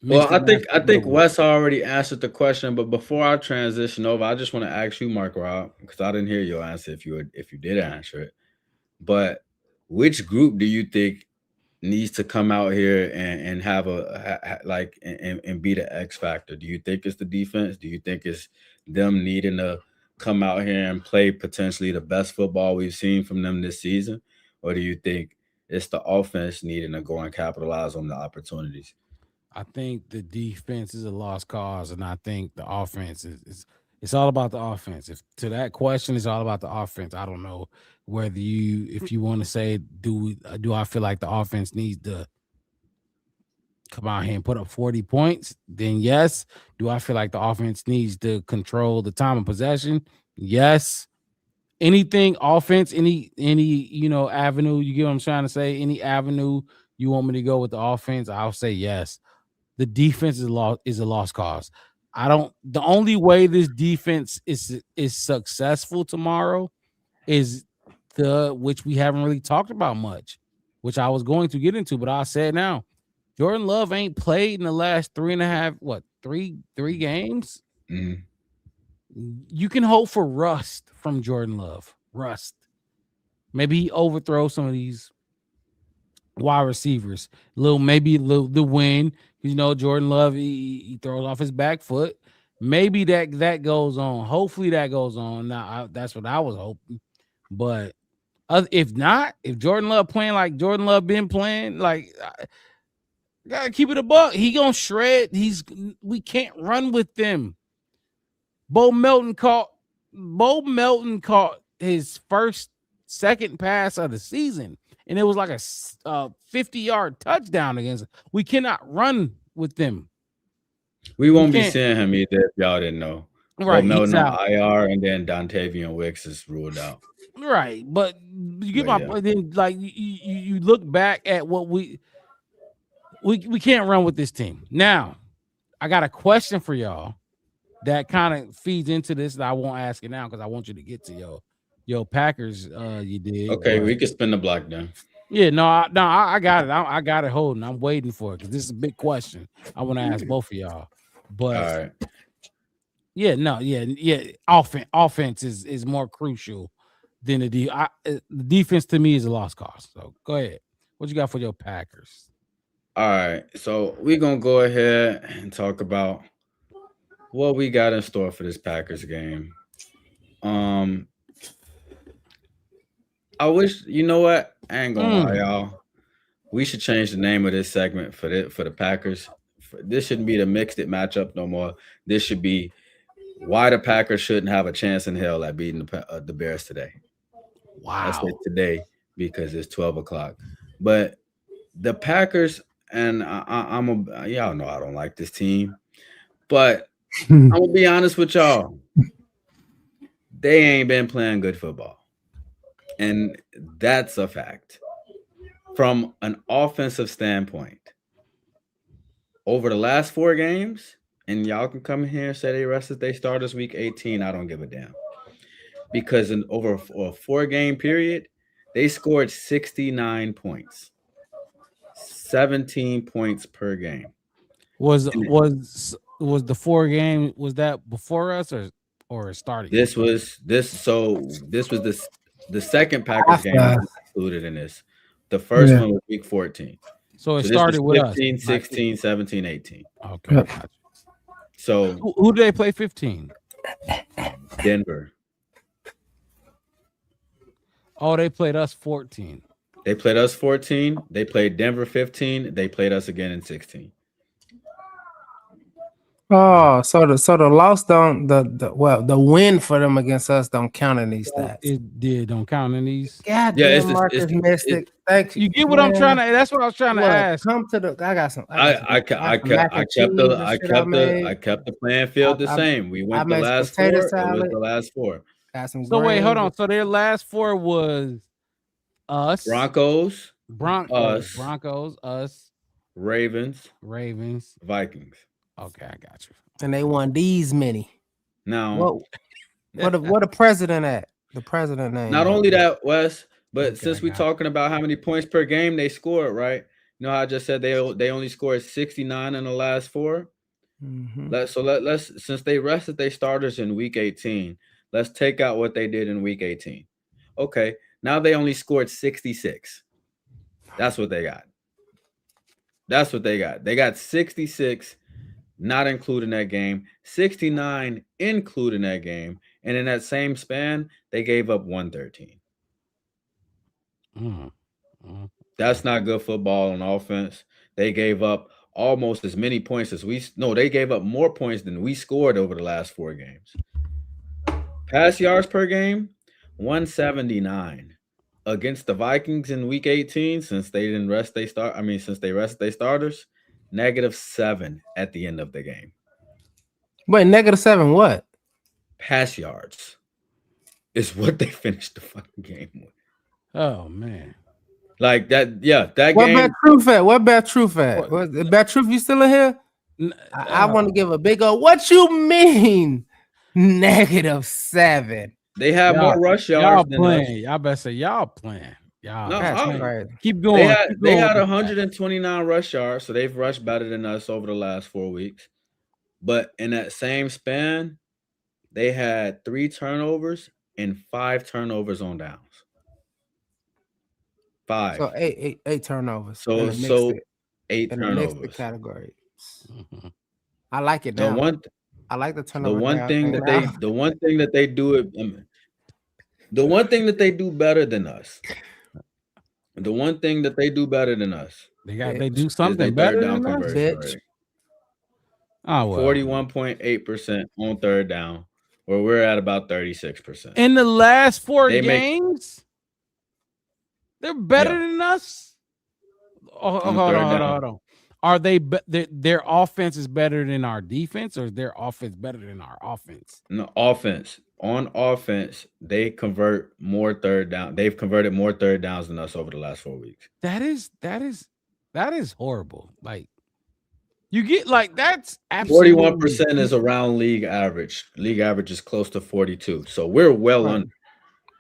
C: Well, I think Wes already answered the question, but before I transition over, I just want to ask you, Mark Rob, because I didn't hear your answer if you did answer it. But which group do you think needs to come out here and have and be the X factor? Do you think it's the defense? Do you think it's them needing to come out here and play potentially the best football we've seen from them this season? Or do you think it's the offense needing to go and capitalize on the opportunities?
A: I think the defense is a lost cause, and I think the offense is it's all about the offense. If to that question, it's all about the offense. I don't know whether if you want to say, do I feel like the offense needs to come out here and put up 40 points? Then yes. Do I feel like the offense needs to control the time of possession? Yes. Anything offense, any avenue, you get what I'm trying to say? Any avenue you want me to go with the offense, I'll say yes. The defense is a lost cause. The only way this defense is successful tomorrow is which we haven't really talked about much, which I was going to get into, but I'll say it now. Jordan Love ain't played in the last three games.
C: Mm-hmm.
A: You can hope for rust from Jordan Love. Rust. Maybe he overthrows some of these wide receivers. The win. Jordan Love, he throws off his back foot. Maybe that goes on. Hopefully that goes on. Now that's what I was hoping. But if not, if Jordan Love playing like Jordan Love been playing, like gotta keep it a buck. He gonna shred. We can't run with them. Bo Melton caught his second pass of the season, and it was like a 50-yard touchdown against. We cannot run with them.
C: We won't be seeing him either if y'all didn't know.
A: Right,
C: Melton on IR, and then Dontavian Wicks is ruled out.
A: Right, but you get my point. Then, like you look back at what we can't run with this team. Now, I got a question for y'all that kind of feeds into this, that I won't ask it now because I want you to get to your Packers. You did
C: okay. We can spin the block down.
A: Yeah, I got it. I got it holding. I'm waiting for it because this is a big question. I want to ask both of y'all. But
C: All right.
A: yeah. Offense is more crucial than the defense to me is a lost cause. So go ahead. What you got for your Packers?
C: All right. So we're gonna go ahead and talk about what we got in store for this Packers game. I wish, you know what? I ain't gonna lie, y'all. We should change the name of this segment for the Packers. This shouldn't be the mixed it matchup no more. This should be why the Packers shouldn't have a chance in hell at beating the Bears today.
A: Wow.
C: That's it today because it's 12 o'clock. But the Packers, and y'all know I don't like this team, but I'm gonna be honest with y'all. They ain't been playing good football. And that's a fact. From an offensive standpoint, over the last 4 games, and y'all can come here and say they rested they starters week 18. I don't give a damn. Because in over a 4-game period, they scored 69 points. 17 points per game.
A: Was the 4 game, was that before us or starting?
C: This was the second Packers game included in this. The first one was week 14.
A: So it started with
C: 15,
A: us.
C: 16, 17, 18.
A: Okay. Gotcha.
C: So
A: who did they play 15?
C: Denver.
A: Oh, they played us 14.
C: They played us 14. They played Denver 15. They played us again in 16.
B: Oh, so the loss the win for them against us don't count in these stats.
A: It don't count in these.
B: God damn, Marcus Mystic. Thank you.
A: You get what I'm trying to. That's what I was trying to ask.
B: Come to the. I got some.
C: I kept the playing field the same. We went the last 4. It was the last 4.
B: Got some.
A: So wait, hold on. So their last 4 was us,
C: Broncos,
A: us,
C: Ravens, Vikings.
A: Okay, I got you.
B: And they won these many.
C: Now,
B: what the president at? The president name.
C: Not only that, Wes, but since we're talking about how many points per game they scored, right? You know how I just said they only scored 69 in the last 4.
B: Mm-hmm.
C: Let's since they rested their starters in week 18, let's take out what they did in week 18. Okay, now they only scored 66. That's what they got. They got 66. Not including that game, 69 including that game, and in that same span, they gave up 113. That's not good football on offense. They gave up almost as many points as they gave up more points than we scored over the last 4 games. Pass yards per game, 179. Against the Vikings in week 18, since they rested their starters, -7 at the end of the game.
B: Wait, -7 what?
C: Pass yards is what they finished the fucking game with.
A: Oh man.
C: Like that, yeah. That
B: what
C: game.
B: Bad Truth at? What Bad Truth at? What Bad Truth, you still in here? I want to give a big old what you mean? -7.
C: They have more rush yards than us.
A: Y'all better say y'all playing.
B: Y'all
A: keep going.
C: They had 129 rush yards, so they've rushed better than us over the last 4 weeks. But in that same span, they had 3 turnovers and 5 turnovers on downs. 5.
B: So eight turnovers.
C: So 8 turnovers.
B: In the category. I like it now. I like the turnover.
C: The one thing that they do better than us. The one thing that they do better than us.
A: They do something better than us. Bitch. Oh, well.
C: 41.8% on third down, where we're at about 36%.
A: In the last 4 games, they're better than us. Hold on. Are their offense is better than our defense, or is their offense better than our offense?
C: No, offense. On offense, they convert more third down. They've converted more third downs than us over the last 4 weeks.
A: That is horrible. Like you get that's absolutely
C: 41% is around league average. League average is close to 42. So we're well under.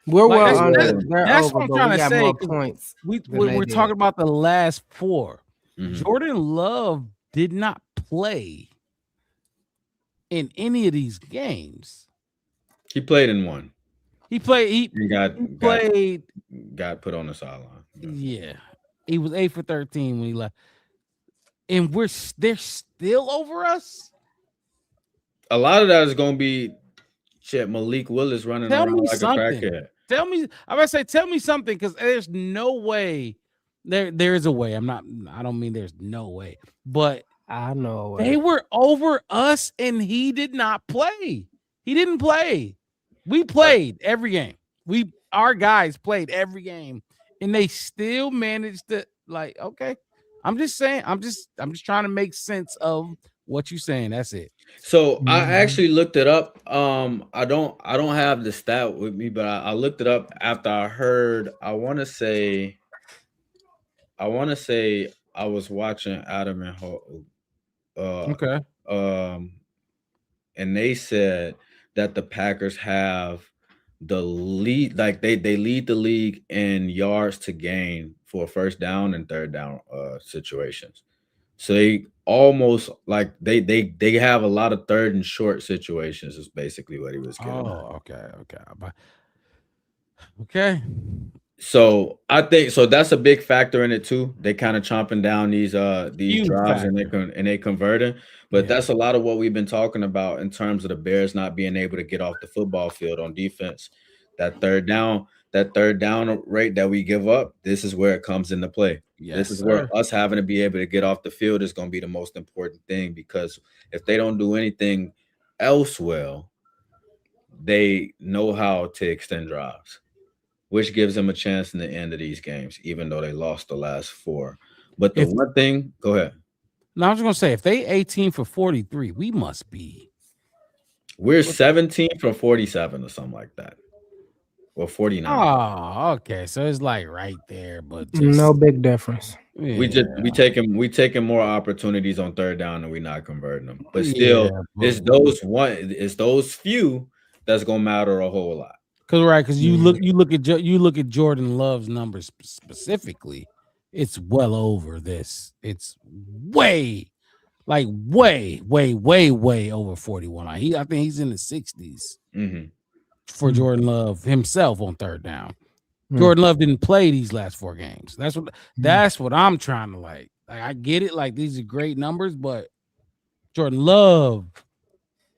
B: We're
A: Like,
B: well
A: that's
B: under.
A: that's,
B: They're
A: that's
B: over,
A: what I'm
B: but
A: trying
B: we
A: to
B: got
A: say.
B: more
A: 'Cause
B: points.
A: we're talking about the last 4.
C: Mhm.
A: Jordan Love did not play in any of these games.
C: He played in one.
A: He played. He played.
C: Got put on the sideline.
A: Yeah, he was 8 for 13 when he left, and they're still over us.
C: A lot of that is going to be shit. Malik Willis running
A: Tell
C: around
A: me
C: like
A: something.
C: a crackhead.
A: Tell me. I'm gonna say, tell me something, because there's no way. There is a way. I don't mean there's no way, but
B: I know
A: they were over us, and he did not play. He didn't play. We played every game. Our guys played every game, and they still managed to, like, okay. I'm just saying, I'm just trying to make sense of what you're saying. That's it.
C: So I actually looked it up. I don't have the stat with me, but I looked it up after I heard. I want to say I was watching Adam and Ho.
A: Okay.
C: And they said that the Packers have the lead, like they lead the league in yards to gain for first down and third down situations. So they almost like they have a lot of third and short situations is basically what he was getting at.
A: Oh, okay.
C: So I think that's a big factor in it too. They kind of chomping down these
A: Huge
C: drives
A: factor.
C: and they converting. But that's a lot of what we've been talking about in terms of the Bears not being able to get off the football field on defense. That third down rate that we give up, this is where it comes into play. This is where us having to be able to get off the field is going to be the most important thing, because if they don't do anything else well, they know how to extend drives, which gives them a chance in the end of these games, even though they lost the last 4. But the one thing, go ahead.
A: No, I was going to say, if they 18 for 43, we must be.
C: We're 17 for 47 or something like that. Or 49.
A: Oh, okay. So it's like right there, but
B: no big difference.
A: Yeah.
C: We taking more opportunities on third down and we not converting them. But still, it's those few that's gonna matter a whole lot.
A: Because you look at Jordan Love's numbers specifically, it's well over this. It's way over 41. I think he's in the 60s for Jordan Love himself on third down. Jordan Love didn't play these last 4 games. That's what I'm trying to like. I get it. Like, these are great numbers, but Jordan Love,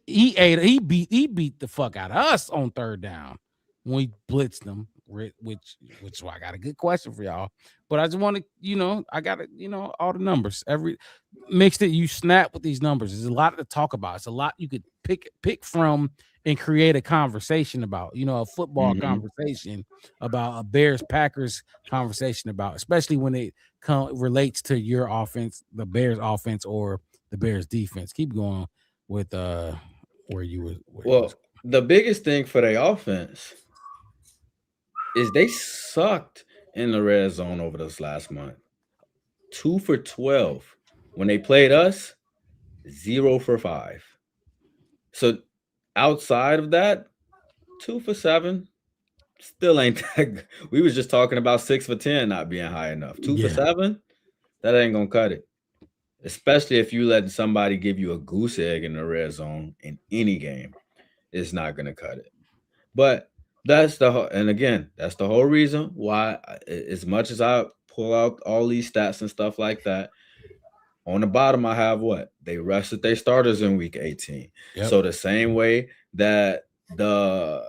A: he beat the fuck out of us on third down when we blitzed them, which is why I got a good question for y'all. But I just want to, I got to, all the numbers. Every mixed it, you snap with these numbers. There's a lot to talk about. It's a lot you could pick from and create a conversation about, a football conversation about, a Bears Packers conversation about, especially when it relates to your offense, the Bears offense or the Bears defense. Keep going with where you were.
C: The biggest thing for their offense is they sucked in the red zone over this last month. 2 for 12. When they played us, 0 for 5. So outside of that, 2 for 7. Still ain't that good. We was just talking about 6 for 10 not being high enough. 2 for 7, that ain't gonna cut it. Especially if you let somebody give you a goose egg in the red zone in any game, it's not gonna cut it. But that's the whole reason why, as much as I pull out all these stats and stuff like that, on the bottom I have what? They rested their starters in week 18.
A: Yep.
C: So the same way that the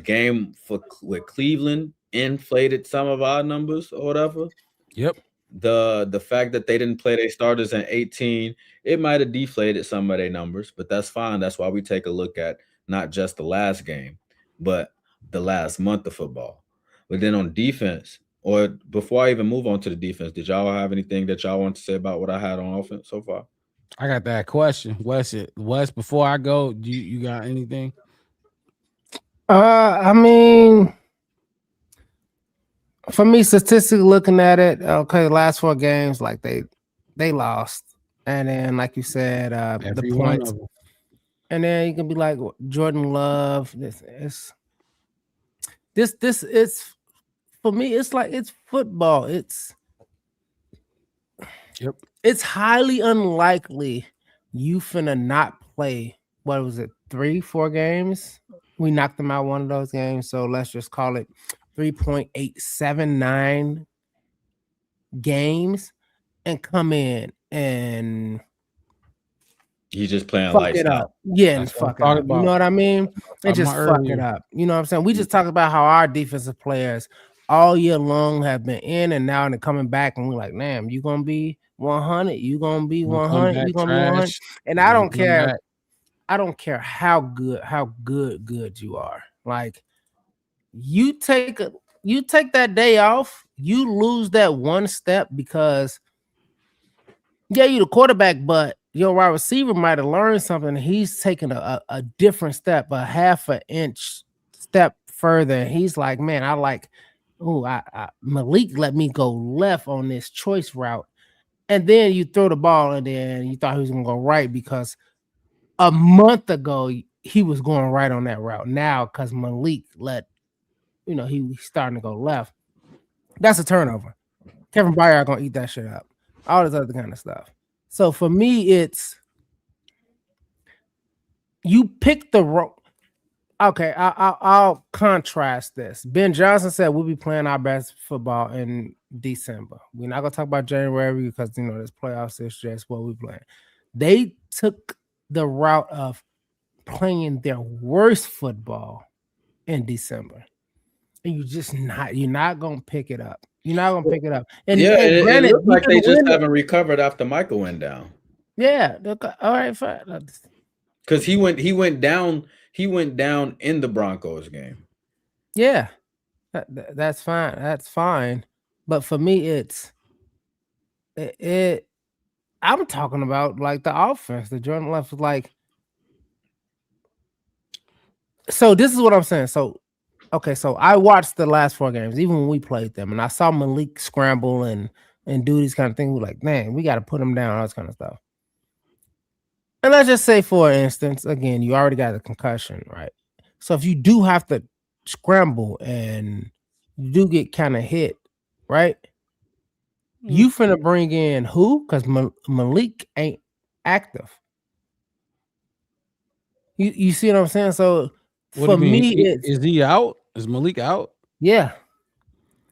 C: game with Cleveland inflated some of our numbers or whatever.
A: Yep.
C: The fact that they didn't play their starters in 18, it might have deflated some of their numbers, but that's fine. That's why we take a look at not just the last game, but the last month of football. But then on defense, or before I even move on to the defense, did y'all have anything that y'all want to say about what I had on offense so far?
A: I got that question. Wes, before I go, you got anything?
B: I mean, for me, statistically looking at it, okay, the last 4 games, like they lost, and then like you said, the points, and then you can be like Jordan Love. This is for me. It's like it's football. It's highly unlikely you finna not play. What was it? 3-4 games. We knocked them out one of those games. So let's just call it 3.879 games and come in and
C: He's just playing
B: fuck it
C: lifestyle.
B: up. Yeah, and fuck it up. You know what I mean? And just fuck it up. You know what I'm saying? We just talked about how our defensive players all year long have been in and now they're coming back, and we're like, damn, you gonna be 100, you gonna be 100, you gonna be 100. And I don't care. I don't care how good you are. Like you take that day off, you lose that one step because yeah, you the quarterback, but your wide receiver might have learned something. He's taking a different step, a half an inch step further. And he's like, man, Malik let me go left on this choice route. And then you throw the ball and then you thought he was gonna go right because a month ago he was going right on that route. Now, because Malik he's starting to go left. That's a turnover. Kevin Byard gonna eat that shit up. All this other kind of stuff. So for me, it's you pick the wrong. Okay, I'll contrast this. Ben Johnson said we'll be playing our best football in December. We're not gonna talk about January because this playoffs is just what we're playing. They took the route of playing their worst football in December, and you're not gonna pick it up. You're not gonna pick it up. And
C: it
B: granted,
C: looks like they just haven't recovered after Michael went down.
B: Yeah, all right, fine.
C: Because he went down in the Broncos game.
B: Yeah, that's fine. That's fine. But for me, I'm talking about like the offense. The Jordan Love was like. So this is what I'm saying. So I watched the last 4 games, even when we played them, and I saw Malik scramble and do these kind of things. We're like, man, we got to put him down, all this kind of stuff. And let's just say, for instance, again, you already got a concussion, right? So if you do have to scramble and you do get kind of hit, right? You finna bring in who? Because Malik ain't active. You see what I'm saying? So for me,
A: is he out? Is Malik out?
B: Yeah.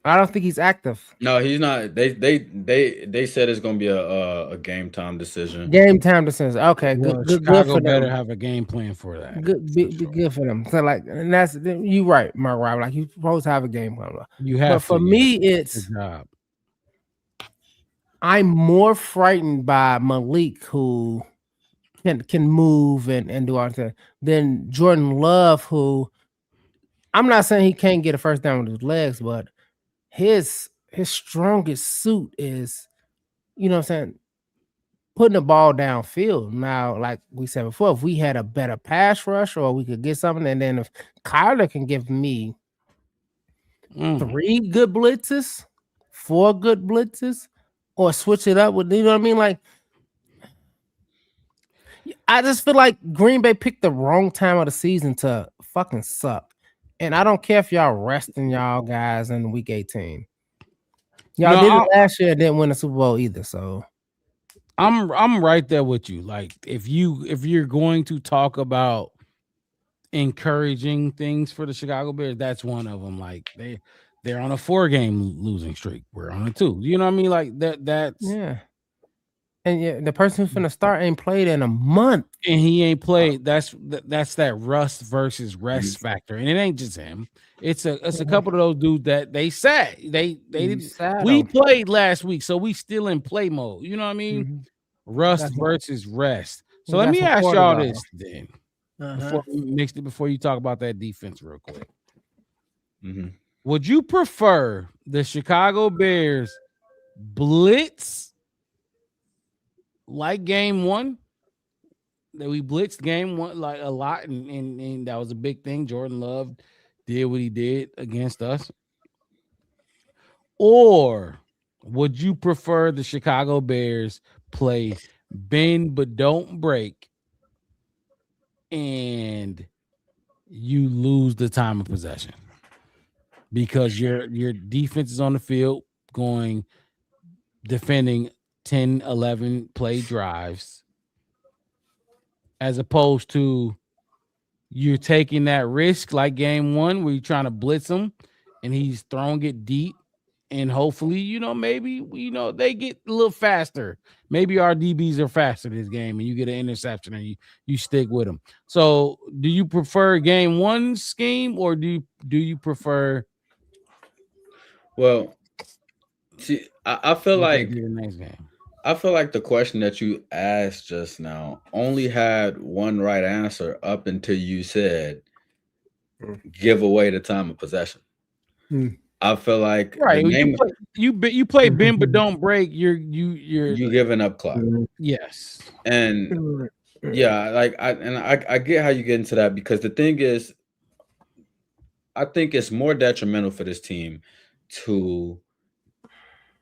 B: I don't think he's active.
C: No, he's not. They said it's gonna be a game time decision.
B: Game time decision. Okay, good
A: Chicago
B: for
A: better
B: them.
A: have a game plan for that.
B: Good for them. So like, and that's you right, Mark. Right? Like you supposed to have a game plan.
A: You have.
B: But for me, it's
A: good job.
B: I'm more frightened by Malik, who can move and do all that, than Jordan Love, who I'm not saying he can't get a first down with his legs, but his strongest suit is, what I'm saying, putting the ball downfield. Now, like we said before, if we had a better pass rush or we could get something, and then if Kyler can give me 3 good blitzes, 4 good blitzes, or switch it up with, you know what I mean? Like, I just feel like Green Bay picked the wrong time of the season to fucking suck. And I don't care if y'all resting y'all guys in week 18. Y'all did it last year, didn't win the Super Bowl either. So
A: I'm right there with you. Like if you're going to talk about encouraging things for the Chicago Bears, that's one of them. Like they're on a 4-game losing streak. We're on a 2. You know what I mean? Like that's
B: yeah. And yeah, the person who's finna start ain't played in a month.
A: And he ain't played. That's that rust versus rest factor. And it ain't just him. It's a couple of those dudes that they sat. They didn't. We played last week, so we still in play mode. You know what I mean?
B: Mm-hmm.
A: Rust versus rest. So let me ask y'all this then. Before you talk about that defense real quick. Would you prefer the Chicago Bears blitz like game 1? That we blitzed game 1 like a lot, and that was a big thing. Jordan Love did what he did against us. Or would you prefer the Chicago Bears play bend but don't break, and you lose the time of possession? because your defense is on the field defending 10, 11 play drives, as opposed to you're taking that risk like game one where you're trying to blitz him and he's throwing it deep, and hopefully, maybe they get a little faster. Maybe our DBs are faster this game and you get an interception and you stick with them. So do you prefer game one scheme, or do you prefer
C: See, I feel
A: what they
C: like
A: do the next game?
C: I feel like the question that you asked just now only had one right answer up until you said give away the time of possession. I feel like
A: right. You play bend but don't break. You're
C: giving up clock.
A: Yes.
C: And yeah, like I get how you get into that, because the thing is, I think it's more detrimental for this team to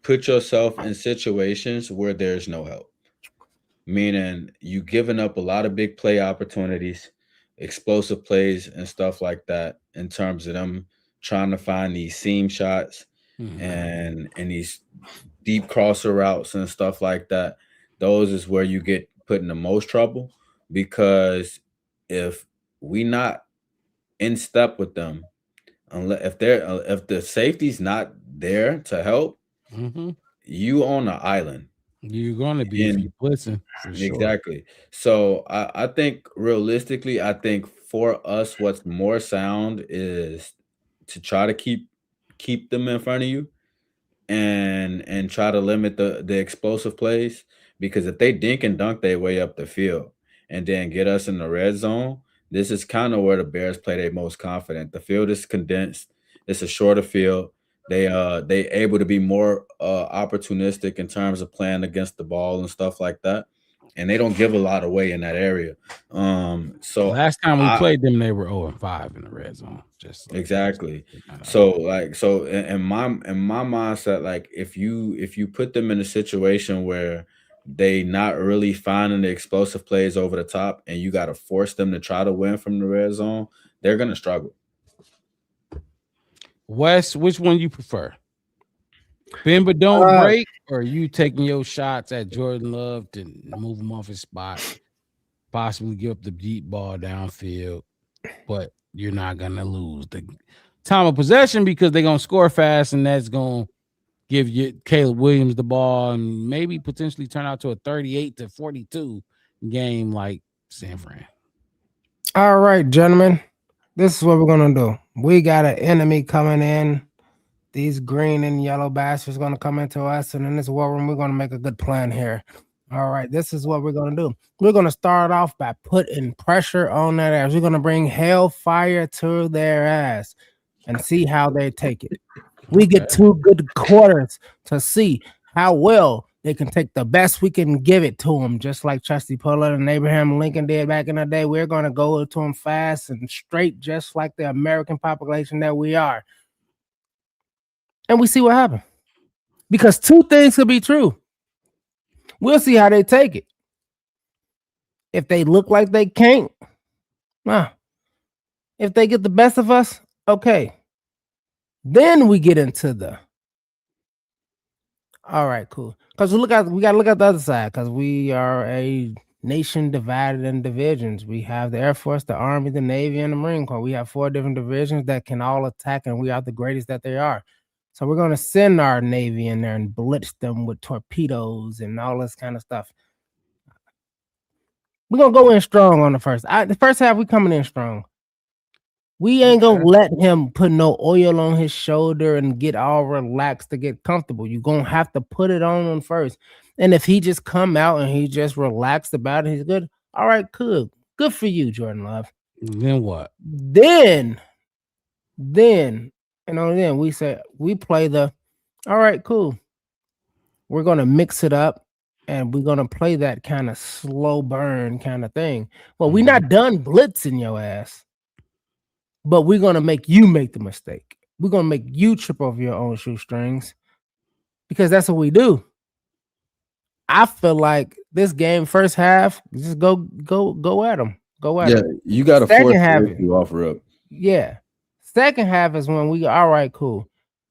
C: put yourself in situations where there's no help. Meaning you giving up a lot of big play opportunities, explosive plays and stuff like that, in terms of them trying to find these seam shots and these deep crosser routes and stuff like that. Those is where you get put in the most trouble, because if we not in step with them, unless if the safety's not there to help, you on the island.
A: You're going to be if you're blitzing, for sure.
C: Exactly. So I think realistically, I think for us, what's more sound is to try to keep them in front of you and try to limit the explosive plays, because if they dink and dunk their way up the field and then get us in the red zone, this is kind of where the Bears play their most confident. The field is condensed. It's a shorter field. They able to be more opportunistic in terms of playing against the ball and stuff like that, and they don't give a lot away in that area. So
A: last time we played them, they were 0-5 in the red zone.
C: Exactly. So in my mindset, like if you put them in a situation where they not really finding the explosive plays over the top, and you got to force them to try to win from the red zone, they're gonna struggle.
A: Wes, which one you prefer? Bend but don't break, or you taking your shots at Jordan Love to move him off his spot, possibly give up the deep ball downfield, but you're not gonna lose the time of possession because they're gonna score fast, and that's gonna give you Caleb Williams the ball and maybe potentially turn out to a 38-42 game like San Fran.
B: All right, gentlemen. This is what we're gonna do. We got an enemy coming in. These green and yellow bastards gonna come into us, and in this war room, we're gonna make a good plan here. All right, this is what we're gonna do. We're gonna start off by putting pressure on that ass. We're gonna bring hellfire to their ass and see how they take it. We get 2 good quarters to see how well they can take the best we can give it to them, just like Chesty Pullman and Abraham Lincoln did back in the day. We're going to go to them fast and straight, just like the American population that we are. And we see what happens. Because 2 things could be true. We'll see how they take it. If they look like they can't, if they get the best of us, okay. Then we get into the all right, cool. Because we got to look at the other side, because we are a nation divided in divisions. We have the Air Force, the Army, the Navy, and the Marine Corps. We have 4 different divisions that can all attack, and we are the greatest that they are. So we're going to send our Navy in there and blitz them with torpedoes and all this kind of stuff. We're going to go in strong on the first. The first half, we coming in strong. We ain't going to let him put no oil on his shoulder and get all relaxed to get comfortable. You're going to have to put it on him first. And if he just come out and he just relaxed about it, he's good. All right, good. Good for you, Jordan Love.
A: Then what?
B: Then we say, we play the, all right, cool. We're going to mix it up, and we're going to play that kind of slow burn kind of thing. Well, we're not done blitzing your ass. But we're going to make you make the mistake. We're going to make you trip over your own shoestrings, because that's what we do. I feel like this game, first half, just go at them. Go at them.
C: You got to force you off rip.
B: Yeah. Second half is when we all right, cool.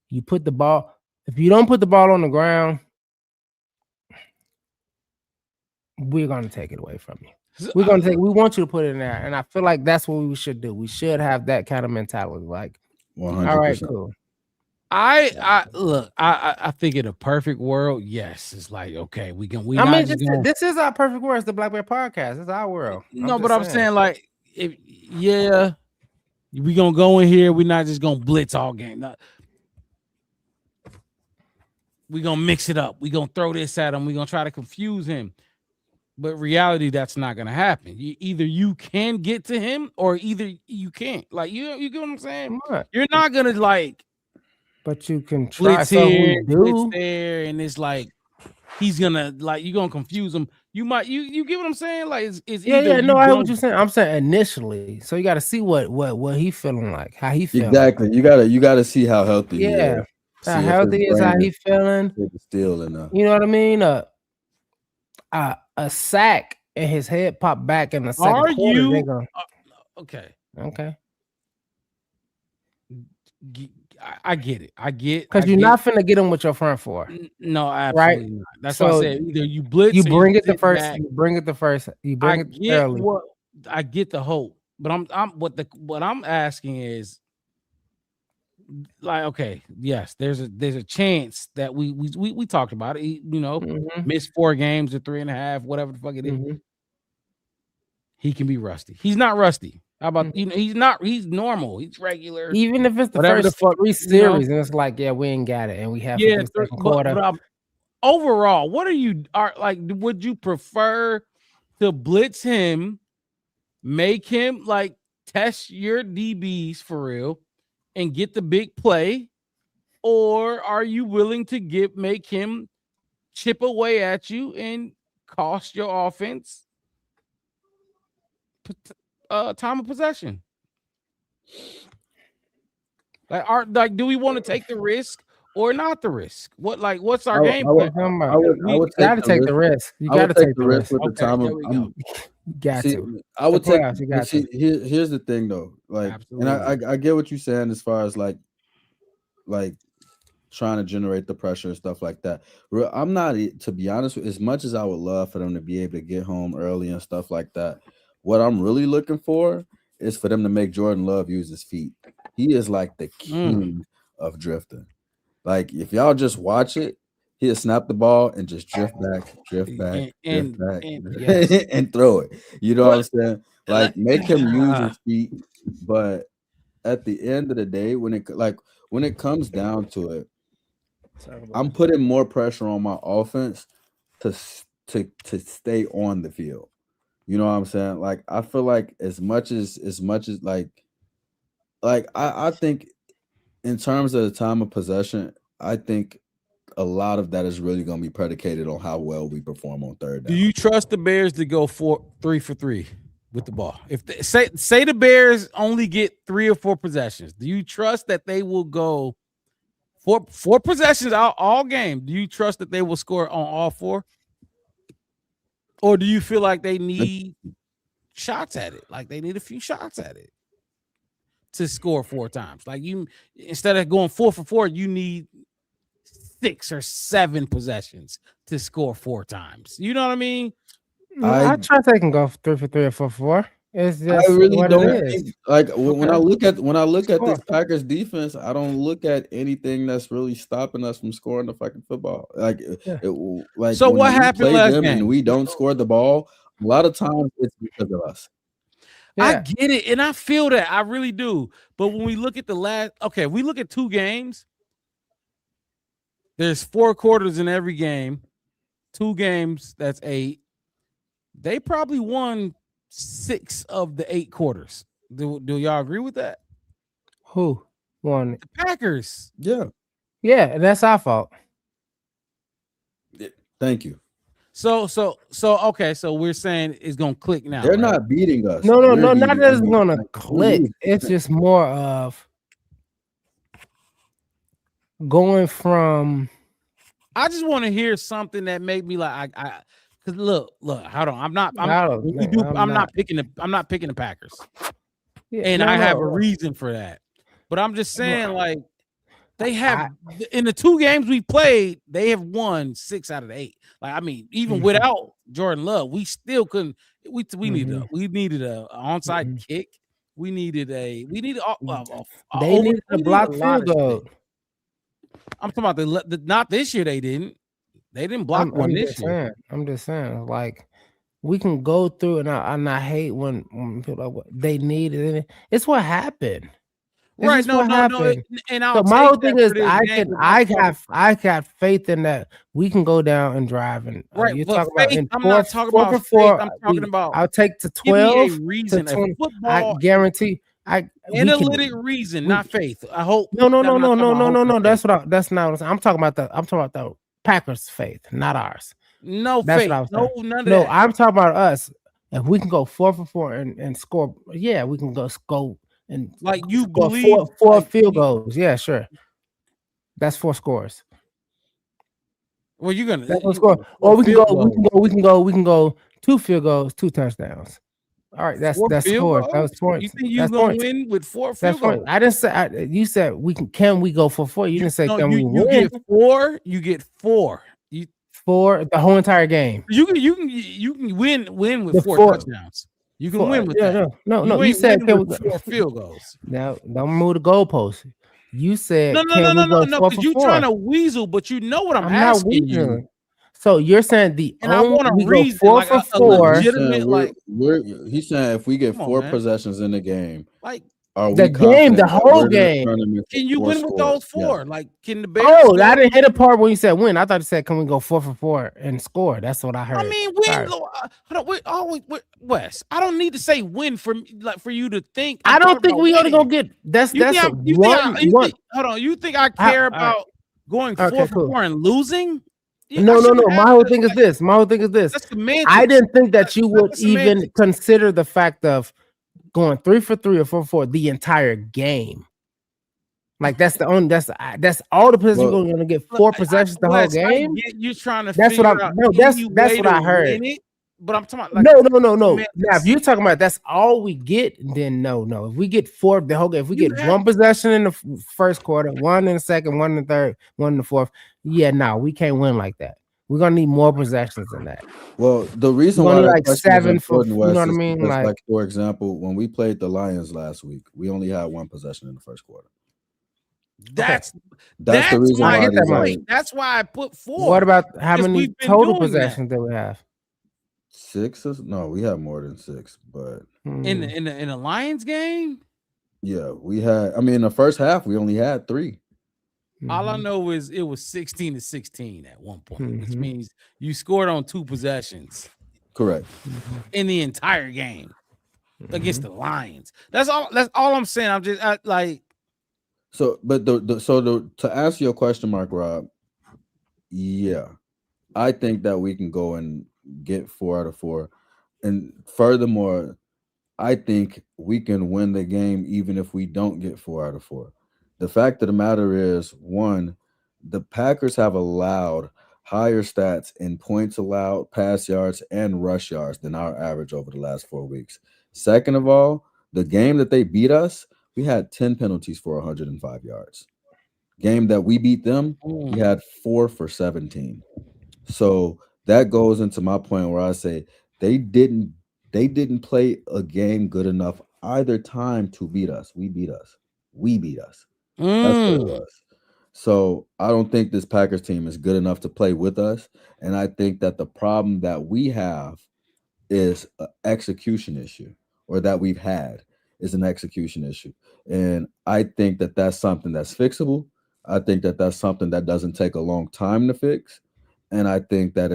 B: You put the ball. If you don't put the ball on the ground, we're gonna take it away from you. We want you to put it in there, and I feel like that's what we should do. We should have that kind of mentality. Like,
C: 100%.
B: all right, cool.
A: I think in a perfect world, yes, it's like okay,
B: this is our perfect world. It's the Black Bear Podcast. It's our world.
A: I'm saying like we gonna go in here. We're not just gonna blitz all game. We're gonna mix it up. We're gonna throw this at him. We're gonna try to confuse him. But reality, that's not gonna happen. Either you can get to him or either you can't. Like you get what I'm saying? You're not gonna like.
B: But you can try
A: blitz here, blitz
B: do.
A: there, and it's like he's gonna like you're gonna confuse him. You might you get what I'm saying? Like it's either
B: no, I hear what you're saying. I'm saying initially, so you got to see what he feeling like, how he feeling.
C: Exactly. You gotta see how healthy.
B: Yeah, how healthy is, how he feeling.
C: Still enough.
B: You know what I mean? A sack and his head popped back in the second quarter.
A: Okay?
B: Okay.
A: I get it. I get
B: because you're not finna get him with your front four.
A: No, absolutely not. That's why I said either you blitz,
B: you bring it the first,
A: back.
B: you bring it the first, you bring it early.
A: I get the hope, but what I'm asking is like, okay, yes, there's a chance that we talked about it. You know, missed 4 games or 3.5, whatever the fuck it is. He can be rusty. He's not rusty. How about he's not? He's normal. He's regular.
B: Even if it's the first 3 series, and it's like, yeah, we ain't got it, and we have the second quarter.
A: But overall, what are like? Would you prefer to blitz him, make him like test your DBs for real, and get the big play, or are you willing to make him chip away at you and cost your offense time of possession? Like, do we want to take the risk or not the risk? What's our game plan?
B: You gotta take the risk. You gotta take the risk
C: with the time of. I would take. Here's the thing though, like, absolutely. And I get what you're saying as far as like trying to generate the pressure and stuff like that. I'm not, to be honest, as much as I would love for them to be able to get home early and stuff like that. What I'm really looking for is for them to make Jordan Love use his feet. He is like the king of drifting. Like, if y'all just watch it, he'll snap the ball and just drift back, and throw it. You know what I'm saying? Like, make him use his feet. But at the end of the day, when it comes down to it, I'm putting more pressure on my offense to stay on the field. You know what I'm saying? Like, I feel like as much as like I think in terms of the time of possession, I think a lot of that is really going to be predicated on how well we perform on third down.
A: Do you trust the Bears to go 3 for 3 with the ball? If they, say the Bears only get 3 or 4 possessions, do you trust that they will go 4 possessions all game? Do you trust that they will score on all 4? Or do you feel like they need shots at it? Like they need a few shots at it to score 4 times. Like instead of going 4 for 4, you need 6 or 7 possessions to score 4 times. You know what I mean?
B: I trust they can go 3 for 3 or 4 for 4. It's just
C: I really
B: what
C: don't
B: it is.
C: think, like when I look at this Packers defense, I don't look at anything that's really stopping us from scoring the fucking football.
A: So what happened last game?
C: And we don't score the ball. A lot of times it's because of us.
A: Yeah. I get it, and I feel that. I really do. But when we look at we look at 2 games. There's 4 quarters in every game. 2 games, that's 8. They probably won 6 of the 8 quarters. Do y'all agree with that?
B: Who won?
A: The Packers.
C: Yeah,
B: and that's our fault.
C: Thank you.
A: So okay, so we're saying it's gonna click now.
C: They're not beating us.
B: No, not that it's gonna click. It's just more of going from.
A: I just want to hear something that made me like because look, hold on. I'm not picking the Packers. Yeah, and I have a reason for that. But I'm just saying, like, they have in the 2 games we played, they have won 6 out of the 8. Like, I mean, even without Jordan Love, we still couldn't. We needed a onside kick. We needed
B: they needed a
A: we
B: block
A: needed a lot
B: field
A: of
B: goal.
A: shit. I'm talking about not this year. They didn't block one this year.
B: I'm just saying, like, we can go through, and I hate when people like, they needed it. It's what happened.
A: Right?
B: No.
A: And I'll
B: So my
A: take
B: whole
A: that
B: thing
A: for
B: is,
A: this game.
B: I got faith in that we can go down and drive. And
A: Right,
B: you're
A: but
B: talking about
A: faith,
B: in
A: I'm
B: 4
A: not talking
B: for
A: about
B: 4.
A: faith, I'm talking about
B: I'll take to
A: give me
B: 12
A: a reason,
B: to
A: a
B: 20. I
A: football
B: guarantee.
A: analytic reason, not faith. I hope.
B: No.
A: I'm not talking about hope and faith.
B: That's not what I'm talking about. I'm talking about the Packers' faith, not ours.
A: No
B: That's
A: faith.
B: what I was
A: No,
B: saying.
A: none of
B: No,
A: that.
B: I'm talking about us. If we can go 4 for 4 and score, yeah, we can go and
A: Like, you
B: score
A: believe
B: four field goals. Yeah, sure. That's 4 scores.
A: Well, you're gonna
B: That's 4 score. Or we can go 2 field goals, 2 touchdowns. All right, that's
A: 4 field
B: scores. That
A: goals?
B: was points.
A: You think you're
B: That's
A: gonna
B: points.
A: win with 4
B: That's
A: field
B: point.
A: goals?
B: I didn't say. You said we can. Can we go for 4? You didn't say can we
A: you
B: win.
A: get 4. You get 4. You
B: 4 the whole entire game.
A: You can win with
B: The
A: 4
B: 4
A: touchdowns. You can win with
B: yeah,
A: that.
B: No.
A: You
B: You
A: ain't
B: said
A: winning
B: can
A: with
B: we
A: 4 field goals.
B: now don't move the goalpost. You said
A: No,
B: can we go 4
A: because
B: for
A: you're
B: 4?
A: trying to weasel, but you know what I'm
B: not
A: asking you.
B: weaseling. So you're saying
A: And I want a
B: we
A: reason,
B: go 4
A: like
B: for
A: a
B: 4.
A: legitimate, like,
C: He's saying if we get
A: come on,
C: 4
A: man.
C: possessions in the game,
A: Like,
C: are
B: The
C: we
B: game,
C: confident
B: the
C: that
B: whole
C: we're gonna
B: game.
C: turn them into
A: Can you
C: 4
A: win with
C: scores?
A: those 4?
C: Yeah.
A: Like, can the Bears
B: Oh,
A: score?
B: I didn't hit the part when you said win. I thought you said can we go 4 for 4 and score? That's what I heard.
A: I mean, win.
B: Sorry.
A: Hold on, Wes. I don't need to say win for you to think.
B: I don't think we only gonna get that's
A: Hold on. You think I care about going 4 for 4 and losing?
B: No. My whole thing is this.
A: That's semantics.
B: I didn't think that you would
A: That's
B: even
A: semantics.
B: consider the fact of going 3 for 3 or 4 for 4 the entire game. Like that's all the possessions we're gonna get 4 possessions the whole
A: Wes, I
B: game.
A: get you trying to
B: That's
A: figure
B: what
A: out
B: that's
A: any
B: what
A: way to
B: I heard.
A: win it, but I'm talking about like
B: No.
A: semantics.
B: Now, if you're talking about that's all we get, then no. If we get 4 the whole game, if we
A: You
B: get
A: have-
B: 1 possession in the first quarter, 1 in the second, 1 in the third, 1 in the fourth, yeah, no, we can't win like that. We're gonna need more possessions than that.
C: Well, the reason
B: We're
C: why
B: gonna
C: that
B: like
C: question is
B: 7 for,
C: important,
B: you
C: Wes,
B: know what I
C: is
B: mean?
C: because,
B: Like,
C: like, for example, when we played the Lions last week, we only had 1 possession in the first quarter.
A: That's
C: the reason
A: my
C: why these
A: point.
C: are
A: That's why I put 4.
B: what about how
A: Because
B: many
A: we've been
B: total
A: doing that.
B: possessions do we have?
C: 6. No, we have more than 6, but
A: in the Lions game?
C: yeah, we had. I mean, in the first half, we only had 3.
A: All I know is it was 16-16 at one point, which means you scored on 2 possessions.
C: Correct.
A: In the entire game against the Lions. That's all I'm saying. I'm just like.
C: So, but to answer your question, Mark Rob, yeah, I think that we can go and get 4 out of 4, and furthermore, I think we can win the game even if we don't get 4 out of 4. The fact of the matter is, one, the Packers have allowed higher stats in points allowed, pass yards, and rush yards than our average over the last 4 weeks. Second of all, the game that they beat us, we had 10 penalties for 105 yards. Game that we beat them, we had 4 for 17. So that goes into my point where I say they didn't play a game good enough either time to beat us. We beat us. That's what it was. So I don't think this Packers team is good enough to play with us. And I think that the problem that we have is an execution issue, or that we've had is an execution issue. And I think that that's something that's fixable. I think that that's something that doesn't take a long time to fix. And I think that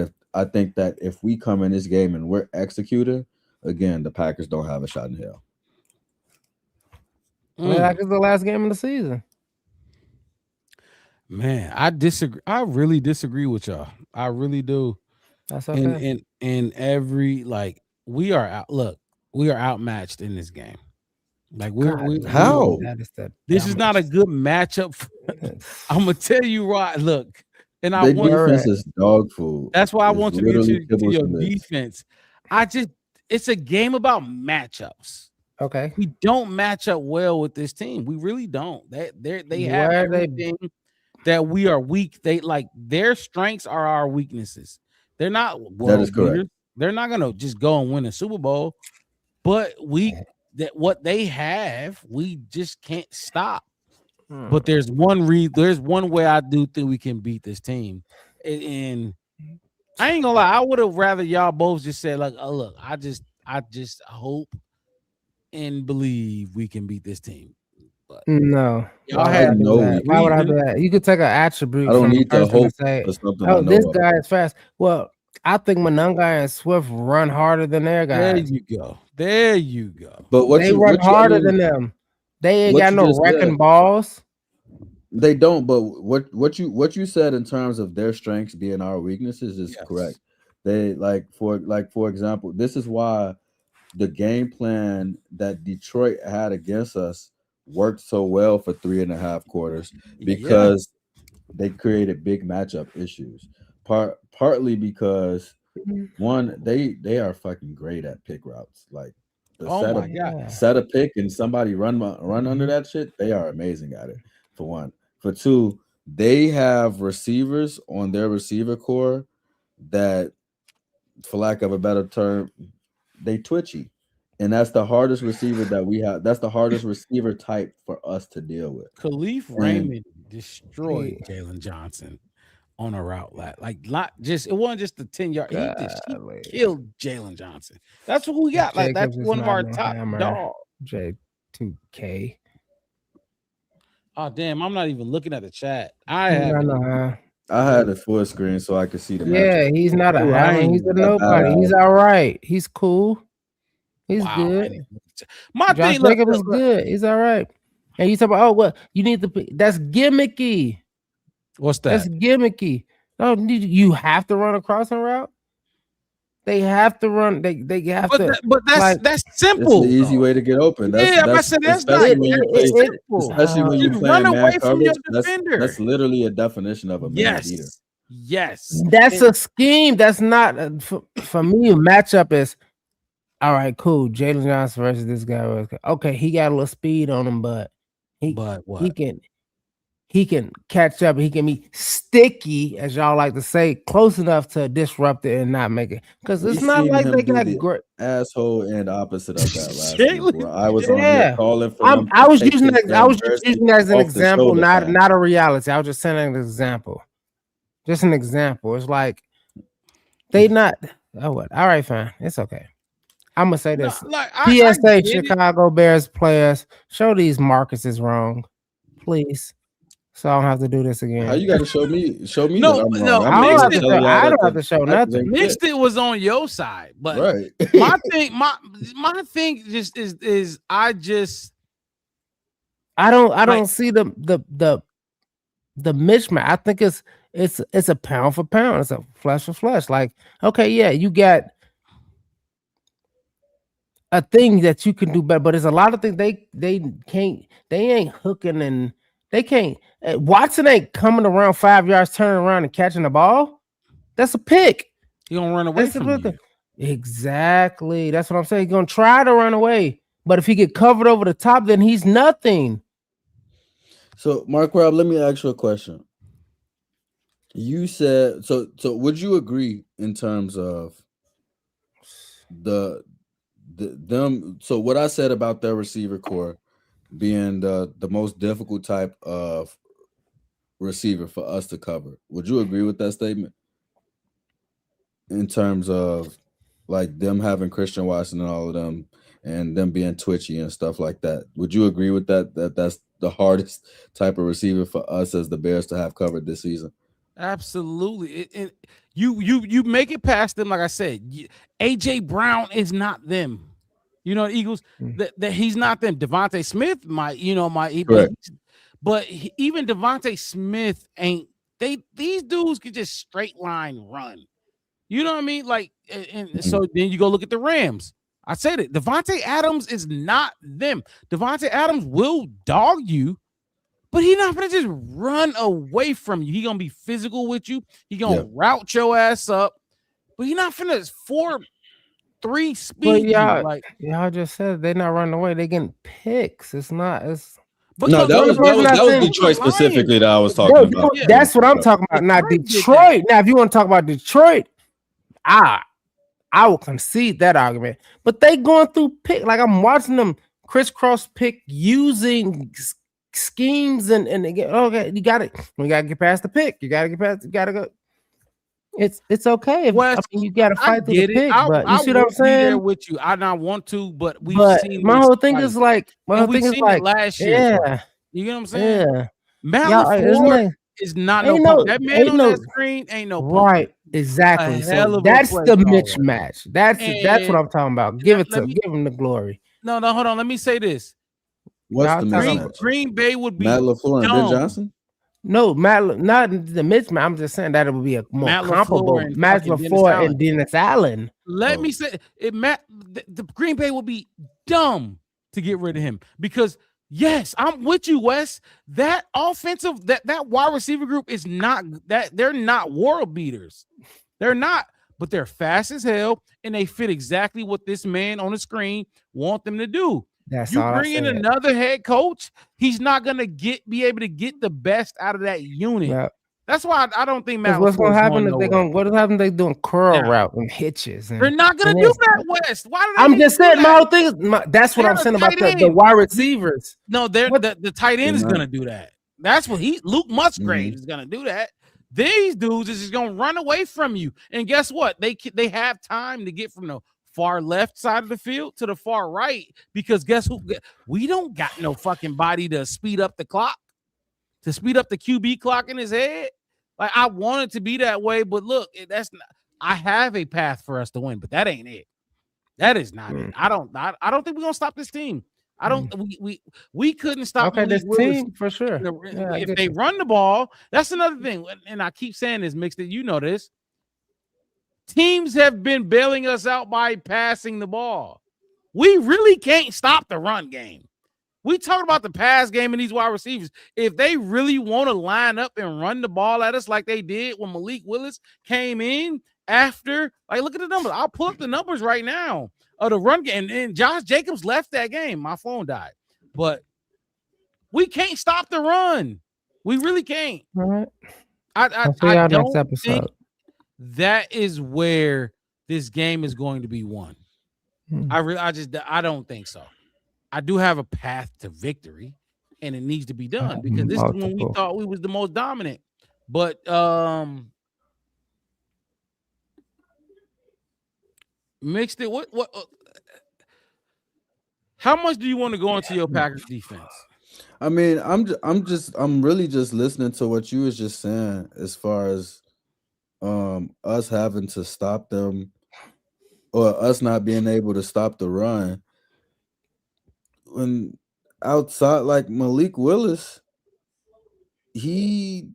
C: if we come in this game and we're executing, again, the Packers don't have a shot in hell.
B: Like it's the last game of the season.
A: Man, I disagree. I really disagree with y'all. I really do.
B: That's okay.
A: And every we are out. Look, we are outmatched in this game. Like
C: how?
A: This is not a good matchup. I'm gonna tell you right. Look, and
C: the defense is dog food.
A: That's why I want you to get to your defense. It's a game about matchups.
B: Okay.
A: We don't match up well with this team. We really don't. They have
B: Where they
A: everything that we are weak. They like their strengths are our weaknesses. They're not world
C: correct.
A: beaters. They're not gonna just go and win a Super Bowl, but what they have, we just can't stop. But there's one way I do think we can beat this team, and I ain't gonna lie. I would have rather y'all both just said like, "Oh look, I just hope and believe we can beat this team." But
B: No.
A: y'all
B: Why would
A: have
B: I do that? Why would I do that? You could take an attribute
C: I don't
B: from a
C: need to
B: person and
C: hope
B: say,
C: for something
B: "Oh,
C: I know
B: this
C: of.
B: guy is fast." Well, I think Monunga and Swift run harder than their
A: there
B: guys.
A: you go. There you go.
C: But what
B: They
C: you
B: run
C: what you I
B: harder
C: mean,
B: than them. They ain't
C: what
B: got
C: you
B: no
C: just
B: wrecking
C: said,
B: balls.
C: they don't. But what you said in terms of their strengths being our weaknesses is correct. They for example, this is why the game plan that Detroit had against us worked so well for 3.5 quarters because they created big matchup issues. Partly because one, they are fucking great at pick routes. Like the
A: Oh my God.
C: set a pick and somebody run under that shit. They are amazing at it. For one, for two, they have receivers on their receiver core that, for lack of a better term, they twitchy. And that's the hardest receiver that we have. That's the hardest receiver type for us to deal with.
A: Khalif
C: And
A: Raymond destroyed Jalen Johnson on a route like not just it wasn't just the 10-yard. He killed Jalen Johnson. That's what we got. Like that's
B: Jacobs is
A: one of
B: not
A: our
B: no
A: top
B: hammer.
A: dogs.
B: J2K.
A: Oh damn! I'm not even looking at the chat. I
B: He's
A: have
B: not
A: it.
B: no hammer.
C: I had it full screen so I could see the
B: Yeah,
C: matchup.
B: he's not a
A: Ooh, I
B: hammer.
A: ain't
B: He's a
A: even-
B: nobody. He's all right. He's cool. He's
A: Wow,
B: good.
A: man. My
B: Josh
A: thing, look,
B: Jacobs is good. He's all right. And you talk about, oh, well, you need to. That's gimmicky.
A: What's that?
B: That's gimmicky. No, you have to run a crossing route. They have to run. They have to.
A: But that's
C: It's
A: simple.
C: the easy way to get open. That's
A: Yeah, I said that's not
C: especially when you play,
A: simple.
C: especially when you
A: Just
C: play
A: run
C: in
A: away
C: man
A: from
C: coverage.
A: your defender.
C: That's literally a definition of a man beater.
A: Yes.
B: That's a scheme. That's not for me. A matchup is all right. Cool. Jalen Johnson versus this guy. Okay, he got a little speed on him, but he can catch up. He can be sticky, as y'all like to say, close enough to disrupt it and not make it. Because it's
C: We
B: not
C: seen
B: like
C: him
B: they
C: do
B: got
C: the
B: great.
C: asshole and opposite of that last week. Where I was on here
B: Yeah,
C: calling for them.
B: I was
C: to take
B: using
C: this
B: that. I
C: damn
B: was just
C: jersey
B: using that as an
C: off the
B: example,
C: shoulder pad.
B: not a reality. I was just saying an example. Just an example. It's like they not. Oh, what? All right, fine. It's okay. I'm gonna say this.
A: I
B: PSA
A: get it.
B: Chicago Bears players, show these Marcus is wrong, please. So I don't have to do this again.
C: How you got to show me
A: No,
C: that I'm
A: no,
C: wrong? I'm
A: mixed
C: able to
A: it.
C: tell y'all
B: I
C: that
B: don't have
C: the
B: to show
C: Packers
B: nothing.
C: ain't
A: Mixed
C: fit.
A: it was on your side, but
C: Right.
A: my thing just is I
B: don't see the mismatch. I think it's a pound for pound. It's a flesh for flesh. Like, okay, yeah, you got a thing that you can do better, but there's a lot of things they can't. They ain't hooking and they can't. Watson ain't coming around 5 yards, turning around and catching the ball. That's a pick.
A: He gonna run away from you.
B: Exactly. That's what I'm saying. He's gonna try to run away, but if he get covered over the top, then he's nothing.
C: So, Mark Rob, let me ask you a question. You said so. Would you agree in terms of them? So, what I said about their receiver core being the most difficult type of receiver for us to cover. Would you agree with that statement? In terms of like them having Christian Watson and all of them, and them being twitchy and stuff like that. Would you agree with that? That's the hardest type of receiver for us as the Bears to have covered this season.
A: Absolutely. You make it past them. Like I said, AJ Brown is not them. You know, the Eagles that he's not them. Devontae Smith might, but even Devontae Smith ain't. These dudes can just straight line run. You know what I mean? Like, and so then you go look at the Rams. I said it. Devontae Adams is not them. Devontae Adams will dog you, but he's not gonna just run away from you. He gonna be physical with you. He gonna route your ass up, but he's not finna 3
B: But
A: speed you. Like,
B: y'all just said they're not running away. They're getting picks. It's not. It's
A: but
C: No, that was
A: saying-
C: Detroit specifically that I was
B: No,
C: talking about.
B: that's what I'm talking about. Not
A: Detroit did
B: Detroit. Now, if you want to talk about Detroit, I will concede that argument. But they going through pick. Like I'm watching them crisscross pick using schemes and again. Okay, you got it. We gotta get past the pick. You gotta get past. You gotta go. It's okay. I mean, you gotta fight through the pick. But you see what I'm saying?
A: There with you. I not want to, but we've seen.
B: My whole thing is like. My whole thing is like
A: last year.
B: Yeah.
A: You get what I'm saying?
B: Yeah.
A: Matt
B: Y'all,
A: LaFleur is not no punk. That man on that screen ain't no punk.
B: Right, exactly. So that's the mismatch. That's what I'm talking about. Give him the glory.
A: No, hold on. Let me say this.
C: What's the mismatch?
A: Green Bay would be
C: Matt LaFleur and Ben Johnson?
B: No, not the mismatch. I'm just saying that it would be a more comparable Matt LaFleur and Dennis Allen.
A: Let me say it. The Green Bay would be dumb to get rid of him because. Yes, I'm with you, Wes. That offensive, that wide receiver group is not that they're not world beaters. They're not, but they're fast as hell, and they fit exactly what this man on the screen want them to do.
B: That's
A: you
B: all
A: bring in another head coach, he's not gonna be able to get the best out of that unit.
B: Yeah.
A: That's why I don't think Matt.
B: What's gonna happen if what happen? They doing curl route and hitches.
A: They're not gonna do that, West. Why do they?
B: I'm just saying. My whole thing is that's what I'm saying about the wide receivers.
A: No, the tight end is gonna do that. That's what Luke Musgrave is gonna do that. These dudes is just gonna run away from you. And guess what? They have time to get from the far left side of the field to the far right because guess who? We don't got no fucking body to speed up the clock. To speed up the QB clock in his head. Like I want it to be that way, but look, that's not. I have a path for us to win, but that ain't it. That is not it. I don't think we're gonna stop this team. I don't. We couldn't stop.
B: Okay, this team for sure.
A: If they run the ball, that's another thing. And I keep saying this, Mixed. That you know this. Teams have been bailing us out by passing the ball. We really can't stop the run game. We talk about the pass game and these wide receivers. If they really want to line up and run the ball at us like they did when Malik Willis came in after, like, look at the numbers. I'll pull up the numbers right now of the run game. And Josh Jacobs left that game. My phone died. But we can't stop the run. We really can't.
B: All right.
A: I don't think that is where this game is going to be won. I don't think so. I do have a path to victory, and it needs to be done because this is when we thought we was the most dominant. But Mixed it. What? How much do you want to go into your Packers defense?
C: I mean, I'm really just listening to what you was just saying as far as us having to stop them or us not being able to stop the run. When outside, like Malik Willis, he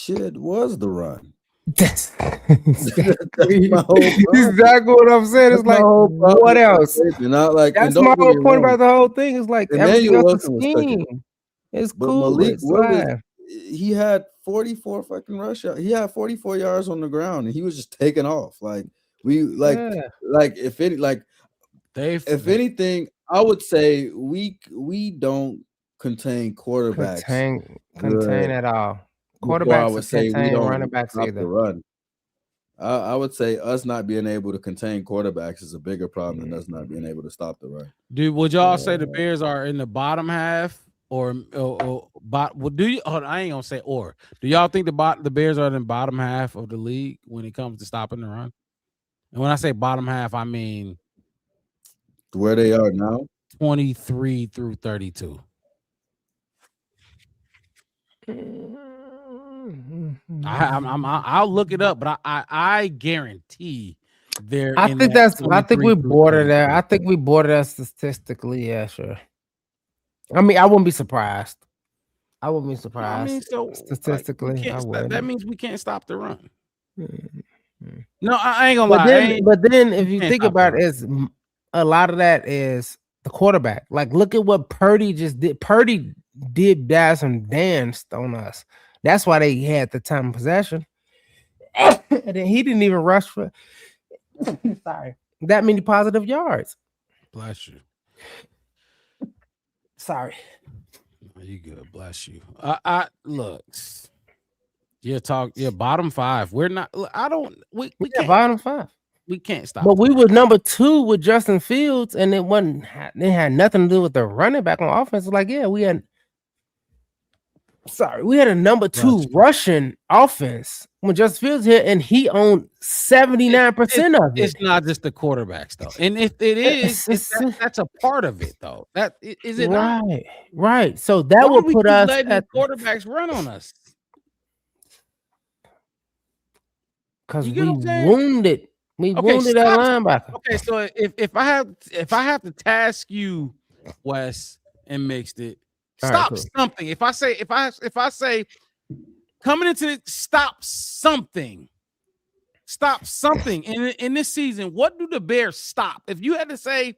C: was the run.
B: That's exactly what I'm saying. It's like, what else? That's my whole point about the whole thing. It's like everything else is scheme. It's cool.
C: Malik Willis, he had 44 fucking rush yards. He had 44 yards on the ground, and he was just taking off. Like if anything, I would say we don't contain quarterbacks.
B: Contain at all. Quarterbacks
C: I would say we don't
B: running backs either.
C: Run. I would say us not being able to contain quarterbacks is a bigger problem than us not being able to stop the run.
A: Dude, would y'all say the Bears are in the bottom half or do you? I ain't gonna say or. Do y'all think the Bears are in the bottom half of the league when it comes to stopping the run? And when I say bottom half, I mean
C: where they are now,
A: 23 through 32. I'll look it up, but I guarantee they're.
B: I think we border there. I think we border that statistically. Yeah, sure. I mean, I wouldn't be surprised. Statistically,
A: that means we can't stop the run. No, I ain't gonna lie.
B: But then, if you think about it, is a lot of that is the quarterback. Like, look at what Purdy just did. Purdy did dash and danced on us. That's why they had the time of possession. And then he didn't even rush for. Sorry, that many positive yards.
A: Bless you.
B: Sorry.
A: You good? Bless you. I look. You're bottom 5. We're not. I don't. We can't.
B: Bottom 5.
A: We can't stop.
B: But we were number 2 with Justin Fields, and it wasn't. It had nothing to do with the running back on offense. Like, yeah, we had a number 2 rushing offense when Justin Fields here, and he owned 79% of it.
A: It's not just the quarterbacks though, and if it is, that's a part of it though. That is it.
B: Right. So that will put us
A: letting quarterbacks run on us
B: because we wounded. We wounded that linebacker.
A: Okay, so if I have to task you, Wes and Mixed It, stop something. If I say coming into it, stop something in this season. What do the Bears stop? If you had to say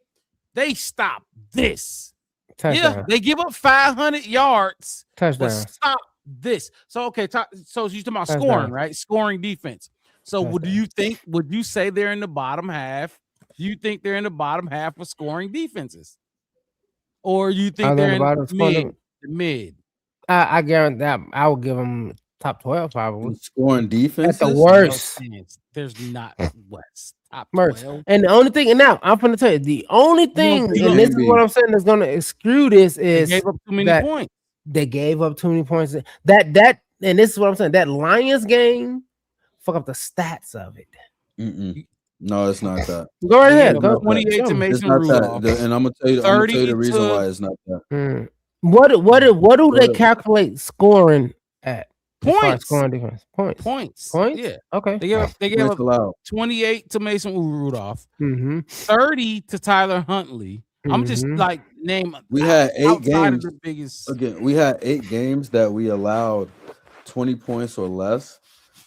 A: they stop this,
B: touchdown.
A: They give up 500 yards.
B: Touchdown.
A: Stop this. So okay, so you're talking about scoring, right? Scoring defense. So would you say they're in the bottom half? Do you think they're in the bottom half of scoring defenses? Or you think they're in mid?
B: I guarantee that I would give them top 12 probably.
C: Scoring defense
B: at the worst.
A: There's not West top
B: worst.
A: 12.
B: And the only thing, and now I'm gonna tell you, the only thing, and this is what I'm saying that's gonna exclude this is
A: they gave up too many points.
B: They gave up too many points. That and this is what I'm saying. That Lions game, fuck up the stats of it.
C: No, it's not that.
B: Go right ahead.
A: Go 28 to Mason Rudolph.
C: And I'm gonna tell you the reason why it's not that.
B: What do they calculate scoring at?
A: Points.
B: Scoring defense. Points.
A: Yeah.
B: Okay.
A: They gave up 28 to Mason Rudolph. 30 to Tyler Huntley. I'm just like name.
C: We had 8 games.
A: The biggest.
C: Again, we had 8 games that we allowed 20 points or less.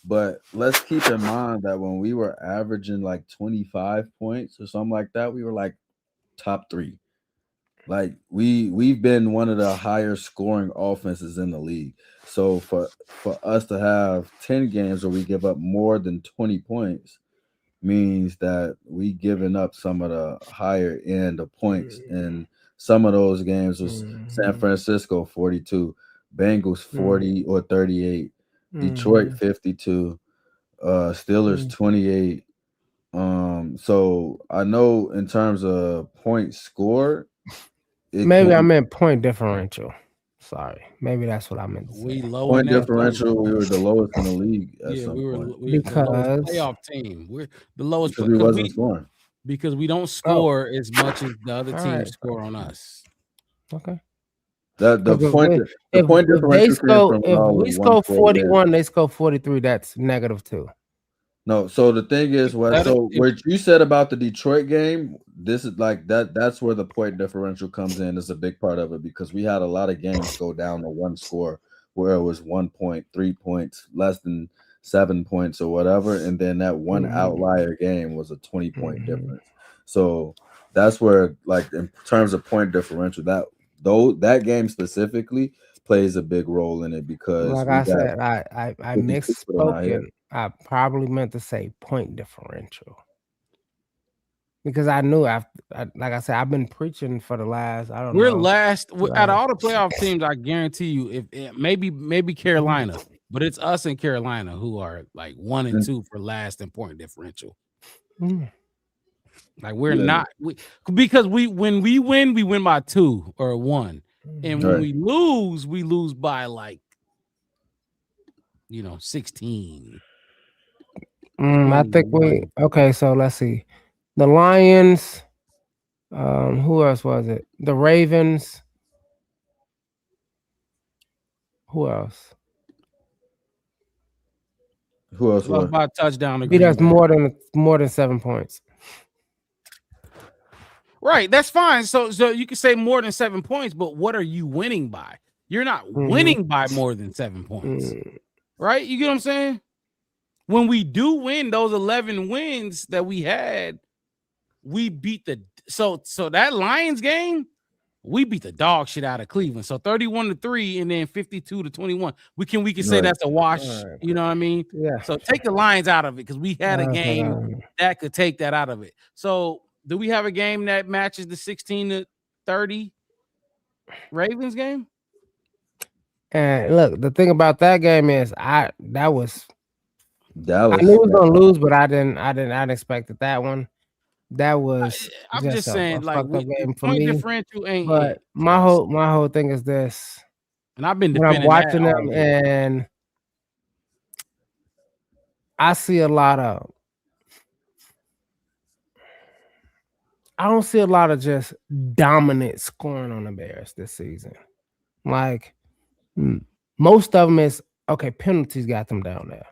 C: But let's keep in mind that when we were averaging like 25 points or something like that, we were like top 3. Like we've been one of the higher scoring offenses in the league. So for us to have 10 games where we give up more than 20 points means that we giving up some of the higher end of points. And some of those games was San Francisco 42, Bengals 40 or 38. Detroit 52, Steelers 28. So I know in terms of points scored,
B: I meant point differential. Sorry, maybe that's what I meant.
A: We low
C: point differential. We were the lowest in the league at some point.
A: We were the lowest playoff team. We're the lowest
C: because we wasn't scoring
A: because we don't score as much as the other teams score on us.
B: Okay.
C: The point differential.
B: If we score 41, they score 43. That's -2.
C: No, so the thing is, what you said about the Detroit game, this is like that. That's where the point differential comes in. It's a big part of it because we had a lot of games go down to one score where it was 1 point, 3 points, less than 7 points or whatever, and then that one outlier game was a 20-point difference. So that's where, like, in terms of point differential, that game specifically plays a big role in it because,
B: like I said, I misspoken. I probably meant to say point differential because I knew like I said, I've been preaching for the last. I don't know.
A: We're last out of all the playoff teams. I guarantee you, if maybe Carolina, but it's us and Carolina who are like 1 and 2 for last in point differential. Like we're not because when we win by 2 or 1, and when we lose by like 16.
B: I think okay. So let's see, the Lions. Who else was it? The Ravens. Who else?
C: What
A: about touchdown?
B: Beat us more than 7 points.
A: Right, that's fine. So you can say more than 7 points, but what are you winning by? You're not winning by more than 7 points, right? You get what I'm saying? When we do win those 11 wins that we had, we beat so that Lions game, We beat the dog shit out of Cleveland. So 31-3 and then 52-21. We can say that's a wash.
B: Right.
A: You know what I mean?
B: Yeah.
A: So take the Lions out of it because we had a game that could take that out of it. So do we have a game that matches the 16-30 Ravens game?
B: And look, the thing about that game is I knew we was gonna lose, but I didn't expect that one. That was
A: I'm just saying, like,
B: fucked up game for
A: point
B: me.
A: differential ain't
B: But
A: it.
B: my whole thing is this,
A: and I've been
B: when I'm
A: defending
B: watching
A: that
B: them
A: all year.
B: and I see a lot of. I don't see a lot of just dominant scoring on the Bears this season. Like most of them is okay. Penalties got them down there.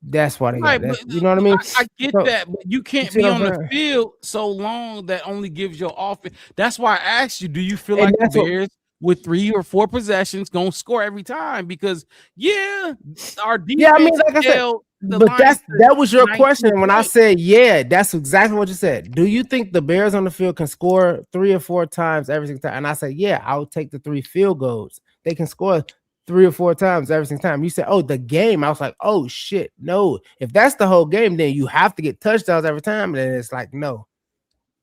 B: That's why they got that. You know what I mean?
A: I get that, but you can't be on the field so long that only gives your offense. That's why I asked you, do you feel like the Bears with 3 or 4 possessions gonna score every time? Because our defense.
B: Yeah, I mean, like I said, but that was your question when I said that's exactly what you said. Do you think the Bears on the field can score 3 or 4 times every single time? And I said, I'll take the 3 field goals. They can score 3 or 4 times every single time. You said, the game. I was like, oh shit, no. If that's the whole game, then you have to get touchdowns every time. And it's like, no.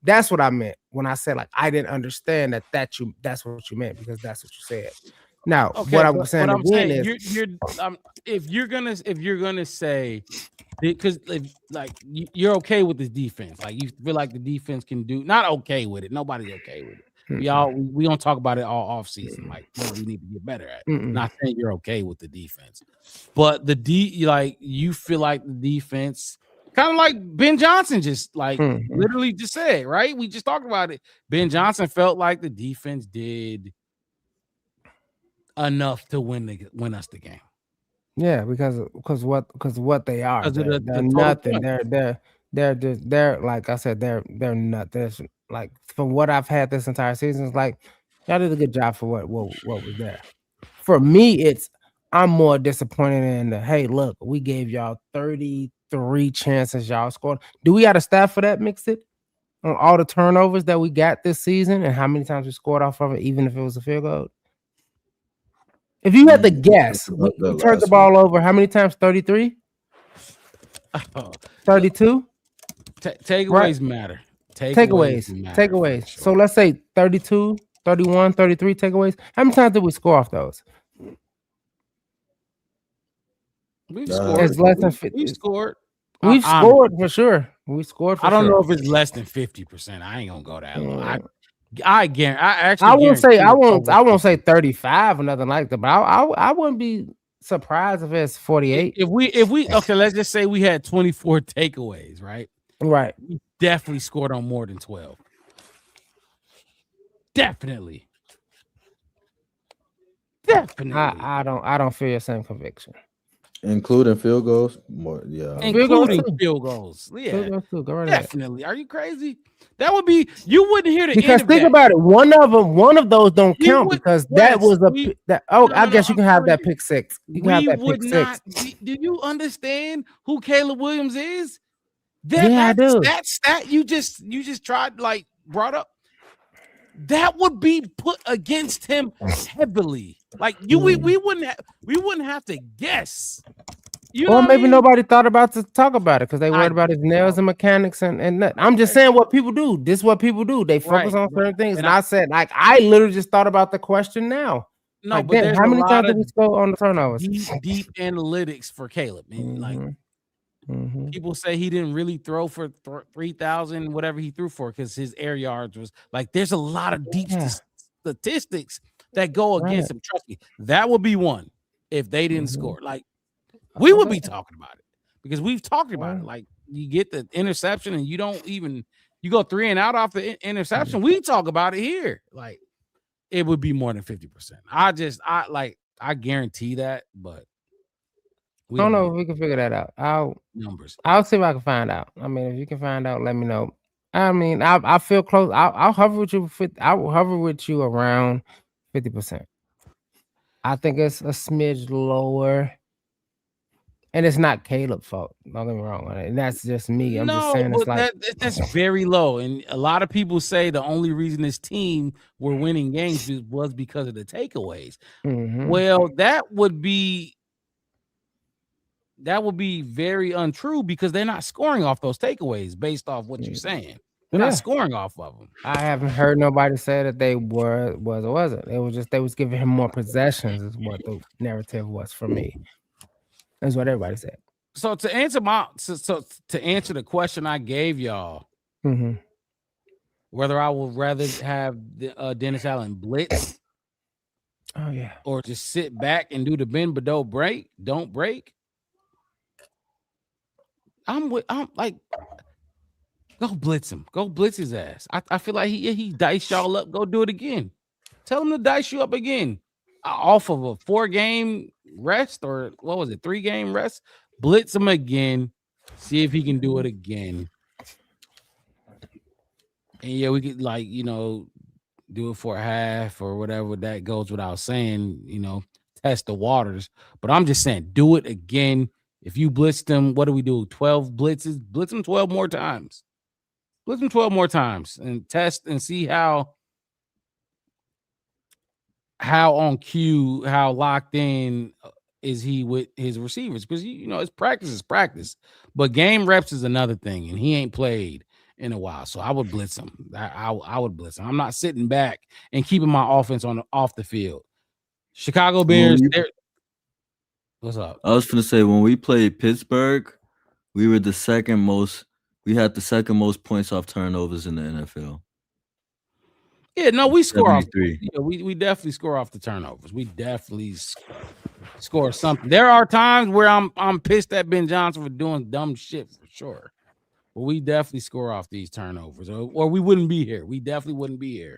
B: That's what I meant when I said, like, I didn't understand that's what you meant, because that's what you said. Now, what I'm saying again is,
A: if you're gonna say, because you're okay with this defense, like you feel like the defense can do, not okay with it. Nobody's okay with it. We don't talk about it all off season. Like, we need to get better at it. Not saying you're okay with the defense, but you feel like the defense, kind of like Ben Johnson just literally just said, right? We just talked about it. Ben Johnson felt like the defense did enough to win us the game.
B: Yeah, because what they are, they're nothing. They're like I said, they're not. There's like, from what I've had this entire season, it's like y'all did a good job for what was there. For me, I'm more disappointed in hey, look, we gave y'all 33 chances, y'all scored. Do we have a stat for that? Mix it on all the turnovers that we got this season and how many times we scored off of it, even if it was a field goal. If you had to guess, we turned the ball over how many times? 33? 32?
A: Takeaways matter.
B: Takeaways. Sure. So let's say 32, 31, 33 takeaways. How many times did we score off those?
A: We've scored. It's less than 50. We've scored.
B: We've scored for sure. We scored for
A: I don't
B: sure.
A: know if it's less than 50%. I ain't gonna go that low. I
B: won't say 35 or nothing like that, but I wouldn't be surprised if it's 48.
A: If we okay, let's just say we had 24 takeaways, right?
B: Right.
A: We definitely scored on more than 12. Definitely.
B: I don't feel your same conviction.
C: Including field goals, more
A: including field goals. Yeah,
B: field goals too. Go right
A: definitely. Are you crazy? That would be, you wouldn't hear the
B: because
A: end
B: think
A: of
B: about it. One of those don't count because that was I guess you can have that pick six. You can have that pick six.
A: Do you understand who Caleb Williams is?
B: I do.
A: That stat you just tried brought up. That would be put against him heavily. Like we wouldn't have to guess.
B: Or maybe nobody thought about to talk about it because they worried about his nails and mechanics and that. I'm just saying what people do. This is what people do. They focus on certain things. And I said, I literally just thought about the question now.
A: No, but there's
B: how many times did we score on the turnovers?
A: Deep analytics for Caleb. People say he didn't really throw for 3,000, whatever he threw for, because his air yards was there's a lot of deep statistics that go against him. Trust me, that would be one if they didn't score. We would be talking about it because we've talked about it. Like, you get the interception and you go 3 and out off the interception. We talk about it here. Like, it would be more than 50%. I guarantee that, but
B: I don't know if we can figure that out. I'll see if I can find out. I mean, if you can find out, let me know. I mean, I feel close. I'll hover with you. I'll hover with you around 50%. I think it's a smidge lower And it's not Caleb's fault. Don't get me wrong. And that's just me. I'm just saying it's
A: but
B: like
A: that's very low. And a lot of people say the only reason this team were winning games was because of the takeaways. Well, that would be very untrue because they're not scoring off those takeaways based off what you're saying. They're not scoring off of them.
B: I haven't heard nobody say that they was or wasn't. It was just they was giving him more possessions is what the narrative was for me. That's what everybody said.
A: So to answer to answer the question I gave y'all, whether I would rather have Dennis Allen blitz, or just sit back and do the bend but don't break, I'm like, go blitz him, go blitz his ass. I feel like he diced y'all up. Go do it again. Tell him to dice you up again off of a 4-game rest, or what was it, 3-game rest? Blitz him again, see if he can do it again. And yeah, we could do it for a half or whatever. That goes without saying, test the waters. But I'm just saying, do it again. If you blitz them, what do we do? 12 blitzes? Blitz them 12 more times. Blitz them 12 more times and test and see how on cue, how locked in is he with his receivers, because his practice is practice, but game reps is another thing, and he ain't played in a while. So I would blitz him. I would blitz him. I'm not sitting back and keeping my offense off the field. Chicago Bears. What's up?
Q: I was gonna say, when we played Pittsburgh, we were the second most. We had the second most points off turnovers in the NFL.
A: Yeah, no, we score off.
Q: 73.
A: Yeah, we definitely score off the turnovers. We definitely score something. There are times where I'm pissed at Ben Johnson for doing dumb shit for sure. But we definitely score off these turnovers, or we wouldn't be here. We definitely wouldn't be here.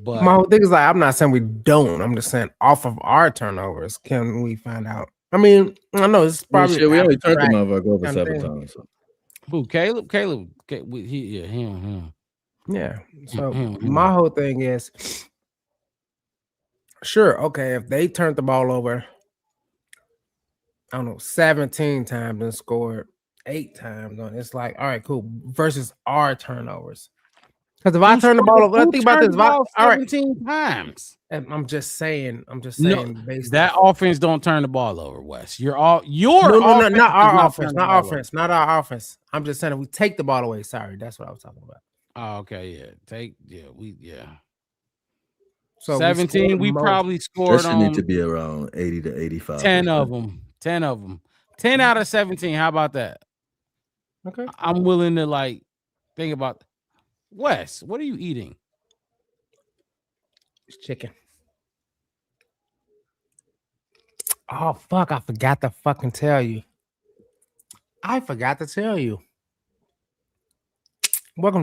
A: But
B: my whole thing is like, I'm not saying we don't. I'm just saying off of our turnovers, can we find out? I mean, I know it's probably
Q: we only turned the motherfucker over 7 times. So.
A: Who? Caleb, him.
B: Yeah. So my whole thing is, sure, okay, if they turned the ball over, I don't know, 17 times and scored 8 times on it's like, all right, cool. Versus our turnovers. Because if I turn the ball over, think about this. All right,
A: 17 times.
B: I'm just saying.
A: No, that offense don't turn the ball over, Wes. Not our offense. I'm just saying if we take the ball away. Sorry, that's what I was talking about. Oh, okay, yeah.
B: So
A: 17, we probably scored
Q: that should need to be around 80 to 85.
A: 10 of them. 10 out of 17. How about that?
B: Okay.
A: I'm willing to think about. Wes, what are you eating?
B: It's chicken. Oh, fuck. I forgot to fucking tell you. Welcome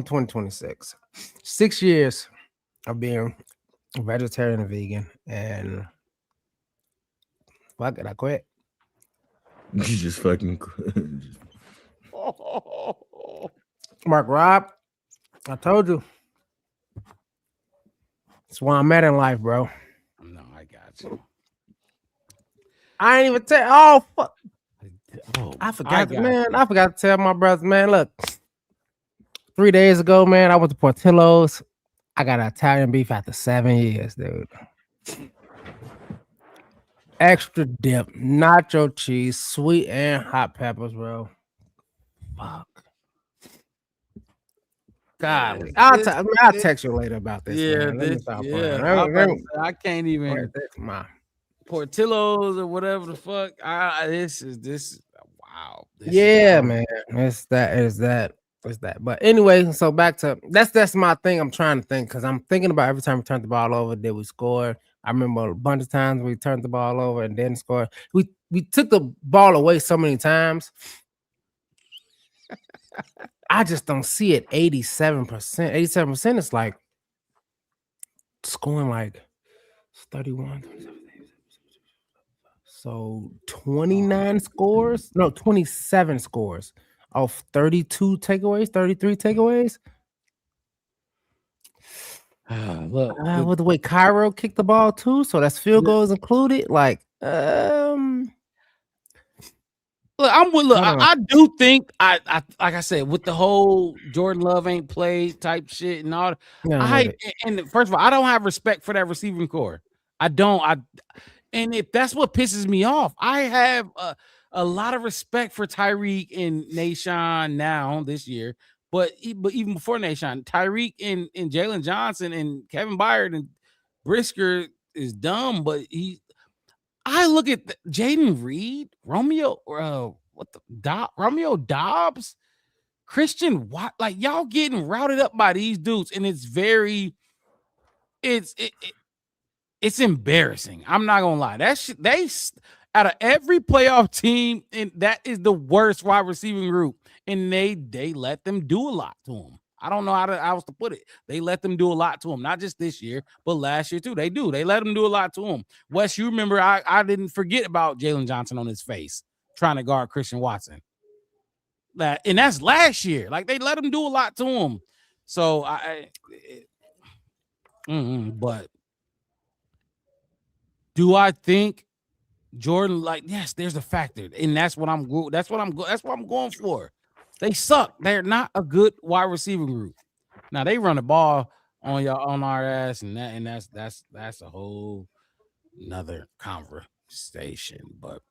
B: to 2026. 6 years of being a vegetarian and vegan, and fuck it, I quit.
Q: You just fucking
B: Mark Rob, I told you. That's why I'm at in life, bro.
A: No, I got you.
B: I ain't even tell. Oh, fuck. I forgot to tell my brothers, man. Look, 3 days ago, man, I went to Portillo's. I got Italian beef after 7 years, dude. Extra dip, nacho cheese, sweet and hot peppers, bro. Fuck. God, I'll text you later about this.
A: Yeah,
B: man.
A: I can't even. Portillo's or whatever the fuck. This. Wow.
B: Man. It's that. But anyway, so back to that's my thing. I'm trying to think because I'm thinking about every time we turned the ball over, did we score? I remember a bunch of times we turned the ball over and didn't score. We took the ball away so many times. I just don't see it. 87%. 87% is like scoring like 31. So 29 scores? No, 27 scores of 32 takeaways, 33 takeaways. With the way Cairo kicked the ball too, so that's field goals included. Like,
A: Look, I do think I like I said, with the whole Jordan Love ain't played type shit and all. And first of all, I don't have respect for that receiving core. I don't. And if that's what pisses me off, I have a lot of respect for Tyreek and Nashawn now this year. But even before Nashawn, Tyreek and Jalen Johnson and Kevin Byard and Brisker is dumb, but I look at Jaden Reed, Romeo Dobbs, Christian Watt, like y'all getting routed up by these dudes, and it's embarrassing. I'm not gonna lie. They out of every playoff team, and that is the worst wide receiving group, and they let them do a lot to them. I don't know how else to put it. They let them do a lot to him, not just this year, but last year too. They let them do a lot to him. Wes, you remember I didn't forget about Jalen Johnson on his face trying to guard Christian Watson. And that's last year. Like they let him do a lot to him. So but do I think Jordan, like, yes, there's a factor, and that's what I'm going for. They suck. They're not a good wide receiving group. Now they run the ball on our ass, and that's a whole another conversation. But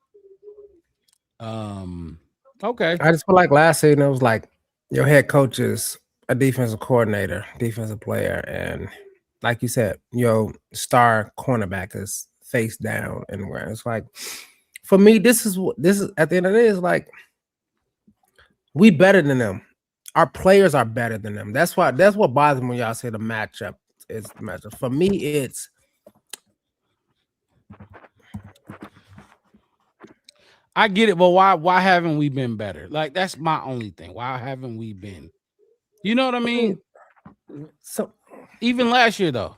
A: okay.
B: I just feel like last season it was like your head coach is a defensive coordinator, defensive player, and like you said, your star cornerback is face down and where it's like, for me, this is at the end of the day, is like we better than them. Our players are better than them. That's what bothers me when y'all say the matchup is the matchup. For me, it's
A: I get it, but why haven't we been better? Like that's my only thing. Why haven't we been? You know what I mean?
B: So
A: even last year though,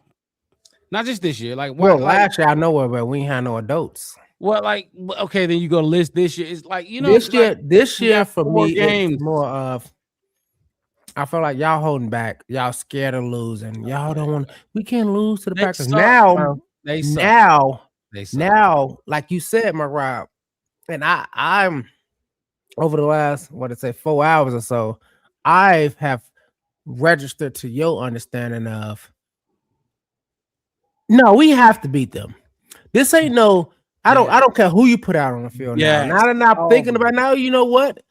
A: not just this year. Like
B: last year I know it, but we ain't had no adults.
A: Well, like okay, then you go to list this year. It's like
B: this year for me,
A: games.
B: It's more of I feel like y'all holding back. Y'all scared of losing. Y'all don't want. We can't lose to the Packers now. Now, like you said, my Rob, and I'm over the last 4 hours or so, I have registered to your understanding of no, we have to beat them. This ain't no. I don't care who you put out on the field now. Now that I'm thinking about now, you know what?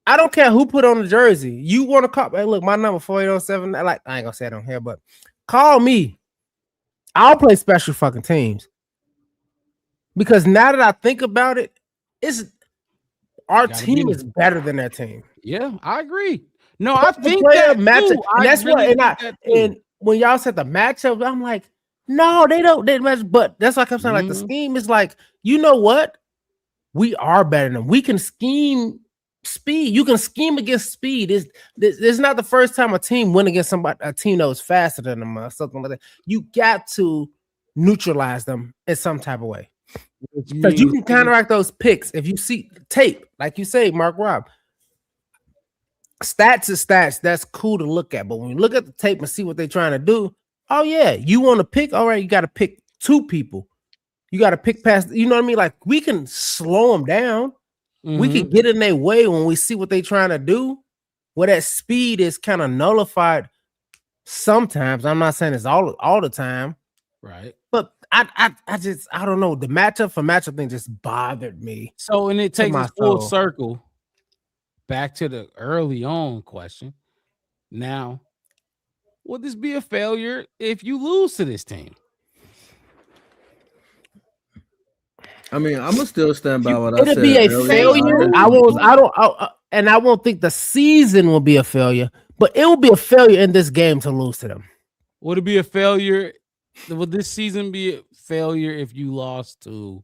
B: I don't care who put on the jersey. You want to call? Hey, look, my number 4807. Like I ain't gonna say it on here, but call me. I'll play special fucking teams because now that I think about it, our team is better than their team.
A: Yeah, I agree. No, I think
B: that
A: matchup.
B: Too. And that's really what. And when y'all said the matchup, I'm like, no, they don't. They match. But that's like I'm saying. Like the scheme is like, you know what? We are better than them. We can scheme. Speed, you can scheme against speed. It's not the first time a team went against a team that was faster than them or something like that. You got to neutralize them in some type of way. Because you can counteract those picks if you see tape, like you say, Mark Rob. Stats is stats. That's cool to look at, but when you look at the tape and see what they're trying to do, oh yeah, you want to pick. All right, you got to pick two people. You got to pick past. You know what I mean? Like we can slow them down. We can get in their way when we see what they're trying to do, where that speed is kind of nullified sometimes. I'm not saying it's all the time.
A: Right.
B: But I don't know. The matchup thing just bothered me.
A: So, and it takes us full circle back to the early on question. Now, will this be a failure if you lose to this team?
Q: I mean, I'm gonna still stand by what I said.
B: It'll be a failure. I won't think the season will be a failure, but it will be a failure in this game to lose to them.
A: Would it be a failure? Will this season be a failure if you lost to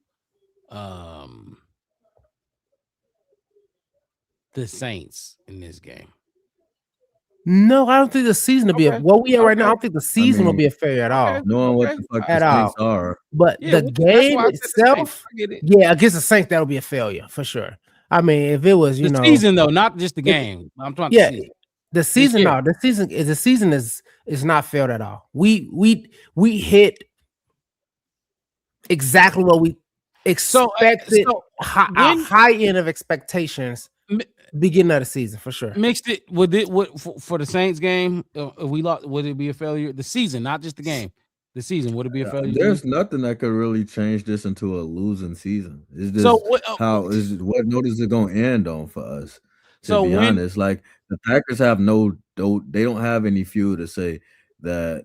A: the Saints in this game?
B: No, I don't think the season will be what we are right now. I don't think the season will be a failure at all.
Q: Knowing what the fuck the Saints are.
B: But the game itself, against the Saints, that'll be a failure for sure. I mean, if it was,
A: the season though, not just the game. I'm talking
B: the season. No, the season is not failed at all. We hit exactly what we expected a high end of expectations beginning of the season for sure.
A: Mixed it with it for the Saints game. If we lost, would it be a failure? The season, not just the game. The season, would it be a failure?
Q: There's nothing that could really change this into a losing season. It's just
A: So
Q: what note is it going to end on for us? To be
A: when-
Q: honest, like the Packers have they don't have any fuel to say that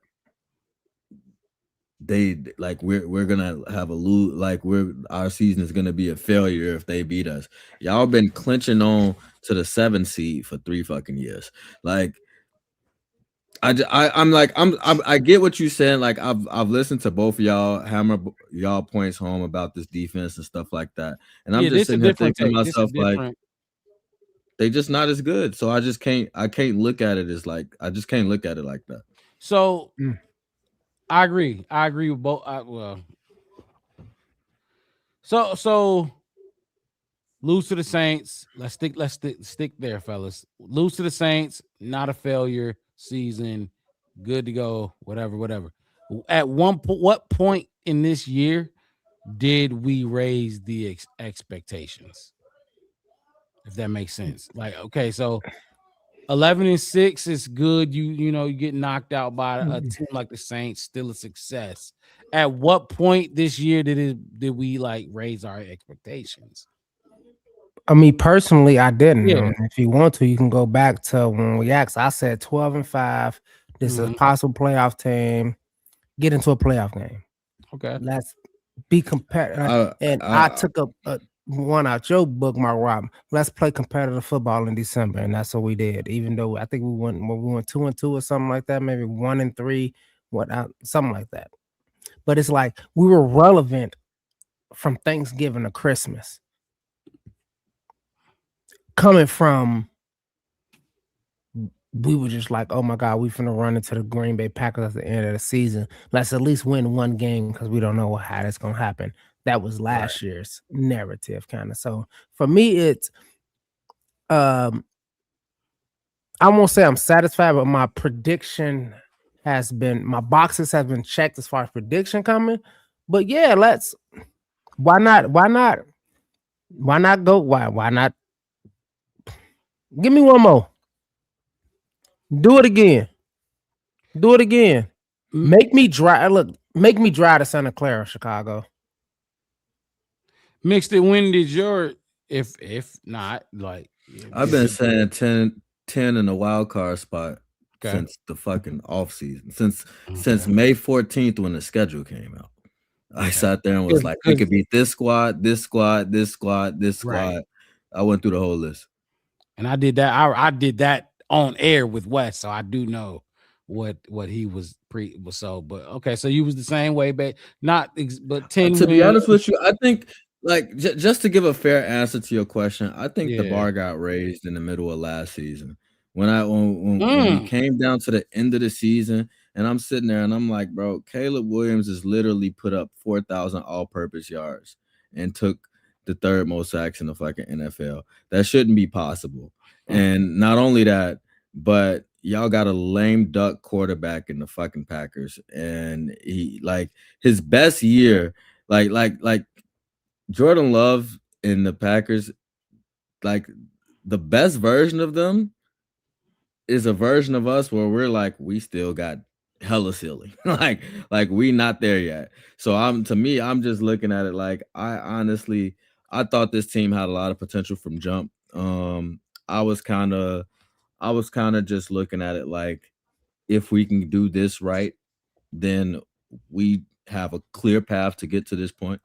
Q: they like we're gonna have a lose, like our season is gonna be a failure if they beat us. Y'all been clinching on to the 7th seed for 3 fucking years. Like I get what you're saying. Like I've listened to both of y'all hammer y'all points home about this defense and stuff like that, and I'm just sitting here thinking to myself like they just not as good. So I can't look at it as like I just can't look at it like that.
A: So I agree with both. So lose to the Saints. Let's stick there, fellas. Lose to the Saints. Not a failure season. Good to go. Whatever. At what point in this year did we raise the expectations? If that makes sense. Like, okay, so 11-6 is good. You get knocked out by a team like the Saints, still a success. At what point this year did we like raise our expectations?
B: I mean, personally, I didn't.
A: Yeah.
B: If you want to, you can go back to when we asked. I said 12-5. This is a possible playoff team. Get into a playoff game.
A: Okay.
B: Let's be competitive. I took a one out your book, Mark Rob. Let's play competitive football in December, and that's what we did. Even though I think we went 2-2 or something like that, maybe 1-3, something like that. But it's like we were relevant from Thanksgiving to Christmas. Coming from, we were just like, oh my God, we finna run into the Green Bay Packers at the end of the season. Let's at least win one game because we don't know how that's gonna happen. That was last year's narrative, kind of. So for me, it's I won't say I'm satisfied, but my prediction my boxes have been checked as far as prediction coming. But yeah, why not give me one more. Do it again. Make me drive to Santa Clara, Chicago.
A: Mixed it. When did your if not like
Q: I've been saying 10 in the wild card spot since the fucking off season. Since May 14th when the schedule came out. I sat there and was like, we could beat this squad, this squad, this squad, this squad. Right. I went through the whole list.
A: And I did that. I did that on air with Wes, so I do know what he was so. But okay, so you was the same way, but 10.
Q: To be honest with you, I think like just to give a fair answer to your question, I think the bar got raised in the middle of last season when we came down to the end of the season, and I'm sitting there and I'm like, bro, Caleb Williams has literally put up 4,000 all-purpose yards and took the 3rd most sacks in the fucking NFL. That shouldn't be possible. And not only that, but y'all got a lame duck quarterback in the fucking Packers, and he like his best year, like Jordan Love in the Packers, like the best version of them is a version of us where we're like, we still got hella silly. like we not there yet. So I'm just looking at it like I thought this team had a lot of potential from jump. I was kind of just looking at it like if we can do this right, then we have a clear path to get to this point.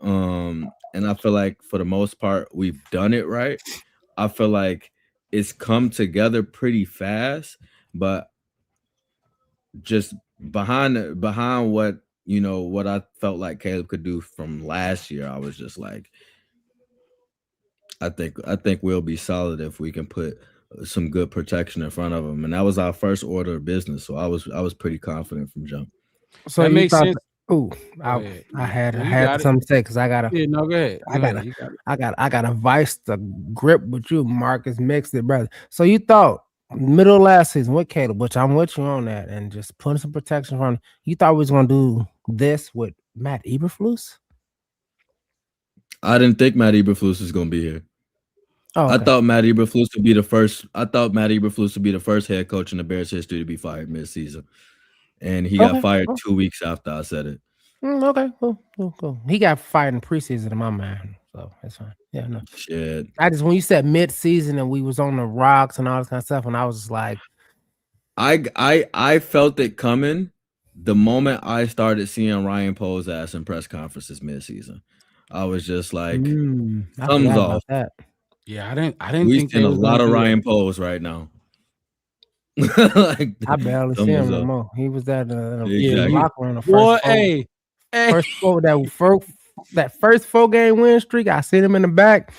Q: And I feel like for the most part, we've done it right. I feel like it's come together pretty fast, but just behind what what I felt like Caleb could do from last year, I was just like, I think we'll be solid if we can put some good protection in front of them, and that was our first order of business. So I was pretty confident from jump.
B: So that makes sense. Oh, I had something to say because I gotta.
A: Yeah, no, go ahead.
B: I got a vice to grip with you, Marcus. Mixed it, brother. So you thought middle of last season with Caleb, which I'm with you on that, and just putting some protection from. You thought we was gonna do this with Matt Eberflus?
Q: I didn't think Matt Eberflus was going to be here.
B: Oh,
Q: I
B: okay.
Q: thought Matt Eberflus would be the first. I thought Matt Eberflus would be the first head coach in the Bears history to be fired mid-season, and he got
B: Okay,
Q: fired
B: cool.
Q: 2 weeks after I said it.
B: Okay, cool. He got fired in preseason in my mind, so that's fine. Yeah, no.
Q: Shit.
B: I just when you said mid-season and we was on the rocks and all this kind of stuff, and I was just like,
Q: I felt it coming the moment I started seeing Ryan Poe's ass in press conferences mid-season. I was just like,
B: I
Q: something's
B: forgot
Q: off.
B: about that.
A: Yeah, I didn't
Q: We
A: think
Q: seeing
A: they
Q: a
A: was
Q: lot
A: gonna
Q: of
A: do
Q: Ryan
A: it.
Q: Poe's right now. Like,
B: I barely see
Q: something's
B: him no
Q: up.
B: more. He was at the
Q: Exactly.
B: locker room the
A: Boy,
B: first that first 4-game win streak. I seen him in the back,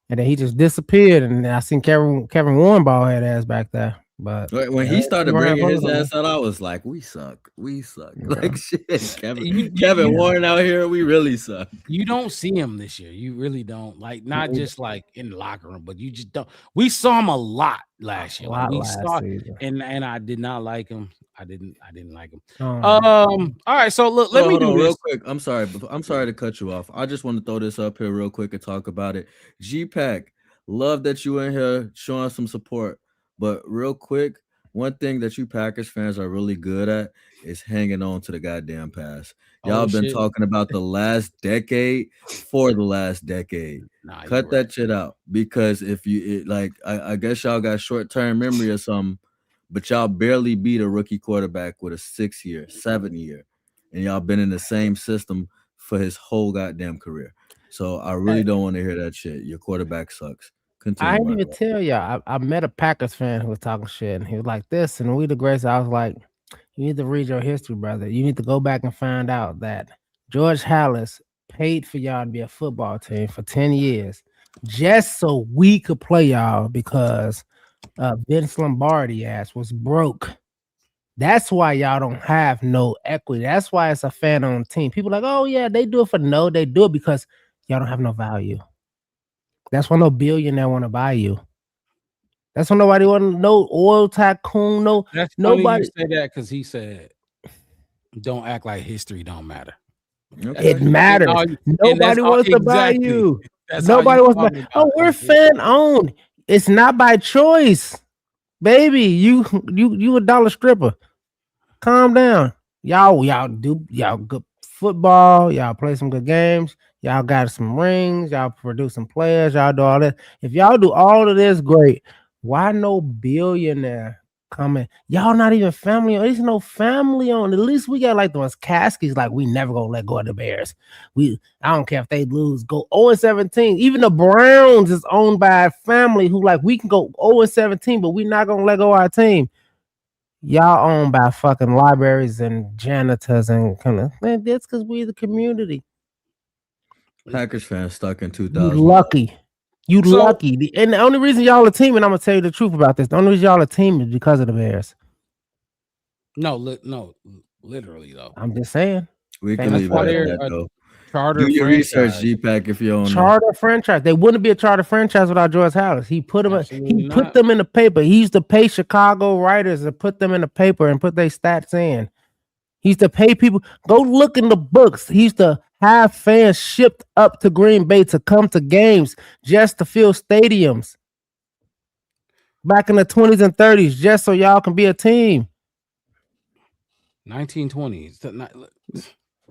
B: and then he just disappeared. And I seen Kevin Warren ball head ass back there. But
Q: When he started bringing his ass out, I was like, we suck. Like shit, Kevin Warren out here, we really suck.
A: You don't see him this year. You really don't. Like, not just like in the locker room, but you just don't. We saw him a lot last year. Like, we saw, and I did not like him. I didn't like him. All right, so look, let me do this
Q: real quick. I'm sorry to cut you off. I just want to throw this up here real quick and talk about it. G-Pack, love that you in here showing some support. But real quick, one thing that you Packers fans are really good at is hanging on to the goddamn past. Y'all been talking about the last decade for the last decade. Cut that shit out, because if you I guess y'all got short-term memory or something, but y'all barely beat a rookie quarterback with a 6-year, 7-year, and y'all been in the same system for his whole goddamn career. So I really don't want to hear that shit. Your quarterback sucks. Continue,
B: I didn't even tell y'all. I met a Packers fan who was talking shit, and he was like, "This and we the greatest." I was like, "You need to read your history, brother. You need to go back and find out that George Halas paid for y'all to be a football team for 10 years just so we could play y'all because Vince Lombardi ass was broke. That's why y'all don't have no equity. That's why it's a fan-owned team. People are like, oh yeah, they do it for no. They do it because y'all don't have no value. That's why no billionaire want to buy you. That's why nobody want no oil tycoon. No,
A: That's
B: nobody.
A: funny you say that because he said, "Don't act like history don't matter."
B: It matters. Nobody wants to buy you. Nobody wants to buy. Oh, we're fan owned. It's not by choice, baby. You a dollar stripper. Calm down. Y'all good football. Y'all play some good games. Y'all got some rings. Y'all produce some players. Y'all do all that. If y'all do all of this, great. Why no billionaire coming? Y'all not even family on. There's no family on. At least we got like those Caskies. Like, we never gonna let go of the Bears. I don't care if they lose. Go 0-17. Even the Browns is owned by a family who like, we can go 0-17, but we're not gonna let go of our team. Y'all owned by fucking libraries and janitors and kind of, man, that's because we the community.
Q: Packers fans stuck in 2000.
B: You lucky. Lucky. And the only reason y'all a team, and I'm gonna tell you the truth about this, the only reason y'all a team is because of the Bears.
A: No, literally though.
B: I'm just saying.
Q: We can leave it at that though.
A: Charter
Q: Do your
A: franchise.
Q: research, G-Pack, if you don't know.
B: Charter franchise. They wouldn't be a charter franchise without George Halas. He put them.
A: Absolutely
B: Put
A: not.
B: them in the paper. He used to pay Chicago writers to put them in the paper and put their stats in. He used to pay people. Go look in the books. He used to have fans shipped up to Green Bay to come to games just to fill stadiums back in the 20s and 30s, just so y'all can be a team.
A: 1920s.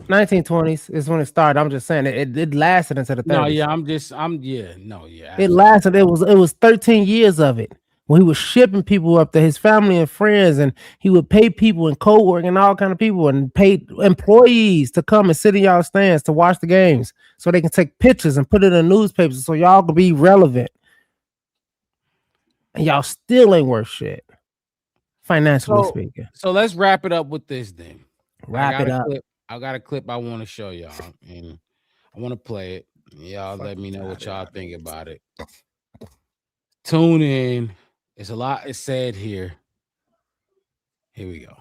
B: 1920s is when it started. I'm just saying it lasted into the 30s.
A: No, yeah.
B: It lasted. It was 13 years of it. When he was shipping people up to his family and friends, and he would pay people and co-work and all kind of people, and paid employees to come and sit in y'all stands to watch the games so they can take pictures and put it in the newspapers so y'all can be relevant. And y'all still ain't worth shit, financially speaking.
A: So let's wrap it up with this then.
B: Wrap it up.
A: I got a clip I want to show y'all, and I want to play it. Y'all let me know what y'all think about it. Tune in. It's a lot is said here. Here we go.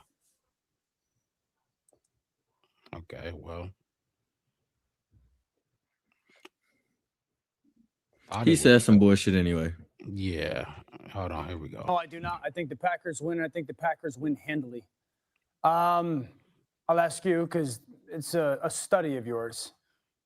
A: Okay, well.
Q: He said some bullshit anyway.
A: Yeah. Hold on. Here we go.
R: No, I do not. I think the Packers win. I think the Packers win handily. I'll ask you because it's a study of yours.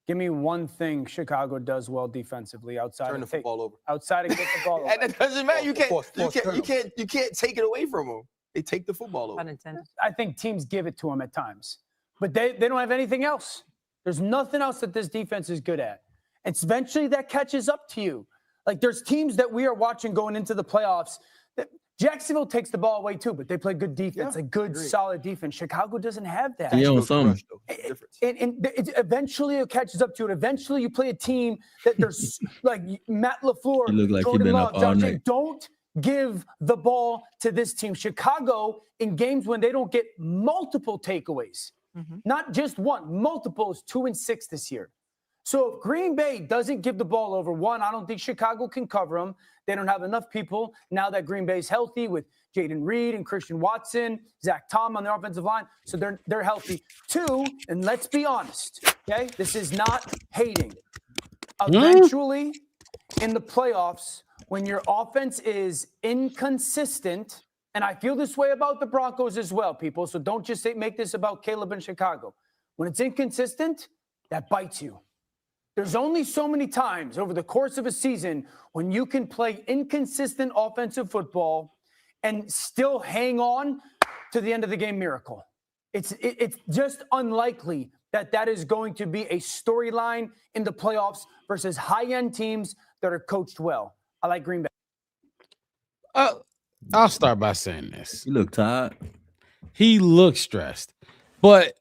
R: Give me one thing Chicago does well defensively outside
S: Turn
R: of
S: the football over.
R: outside of get the ball over.
S: And it doesn't matter. You
R: Force turnovers.
S: can't take it away from them. They take the football over.
R: I think teams give it to them at times, but they don't have anything else. There's nothing else that this defense is good at. It's eventually that catches up to you. Like there's teams that we are watching going into the playoffs. Jacksonville takes the ball away too, but they play good defense, a good, solid defense. Chicago doesn't have that. And eventually it catches up to it. Eventually you play a team that there's like Matt LaFleur.
Q: He looked like he'd been up all night.
R: Don't give the ball to this team. Chicago, in games when they don't get multiple takeaways, not just one, multiple, is 2-6 this year. So if Green Bay doesn't give the ball over, one, I don't think Chicago can cover them. They don't have enough people now that Green Bay's healthy with Jaden Reed and Christian Watson, Zach Tom on their offensive line. So they're healthy. Two, and let's be honest, okay? This is not hating. Eventually, in the playoffs, when your offense is inconsistent, and I feel this way about the Broncos as well, people, so don't just make this about Caleb and Chicago. When it's inconsistent, that bites you. There's only so many times over the course of a season when you can play inconsistent offensive football and still hang on to the end of the game miracle. It's just unlikely that is going to be a storyline in the playoffs versus high-end teams that are coached well. I like Green Bay.
A: I'll start by saying this.
Q: You look tired.
A: He looks stressed. But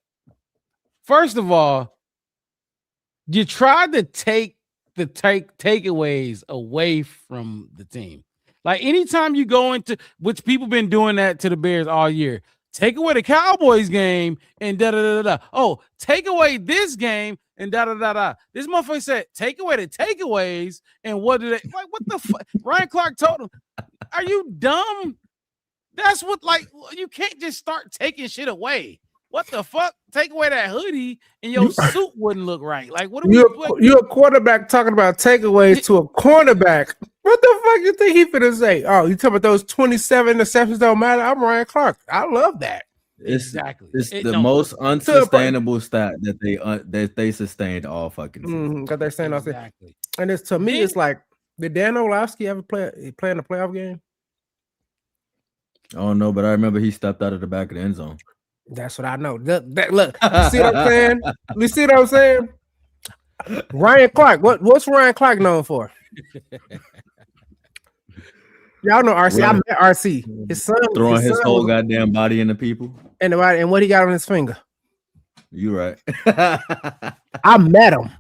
A: first of all, you tried to take the takeaways away from the team. Like anytime you go into, which people been doing that to the Bears all year, take away the Cowboys game and da-da-da-da-da. Oh, take away this game and da-da-da-da. This motherfucker said, take away the takeaways, and what did they, like, what the fuck? Ryan Clark told him, are you dumb? That's what, like, you can't just start taking shit away. What the fuck? Take away that hoodie and your suit wouldn't look right. Like, what are
B: you a quarterback talking about takeaways to a cornerback? What the fuck you think he finna say? Oh, you talking about those 27 interceptions don't matter? I'm Ryan Clark. I love that.
A: Exactly.
Q: It's the most unsustainable stat that they sustained all fucking season.
B: That they're saying exactly. And it's to me, it's like, did Dan Orlovsky ever play in a playoff game?
Q: Oh no, but I remember he stepped out of the back of the end zone.
B: That's what I know. Look, you see what I'm saying? You see what I'm saying? Ryan Clark. What's Ryan Clark known for? Y'all know RC. I met RC. His son
Q: throwing his whole goddamn body into people.
B: And what he got on his finger.
Q: You right.
B: I met him.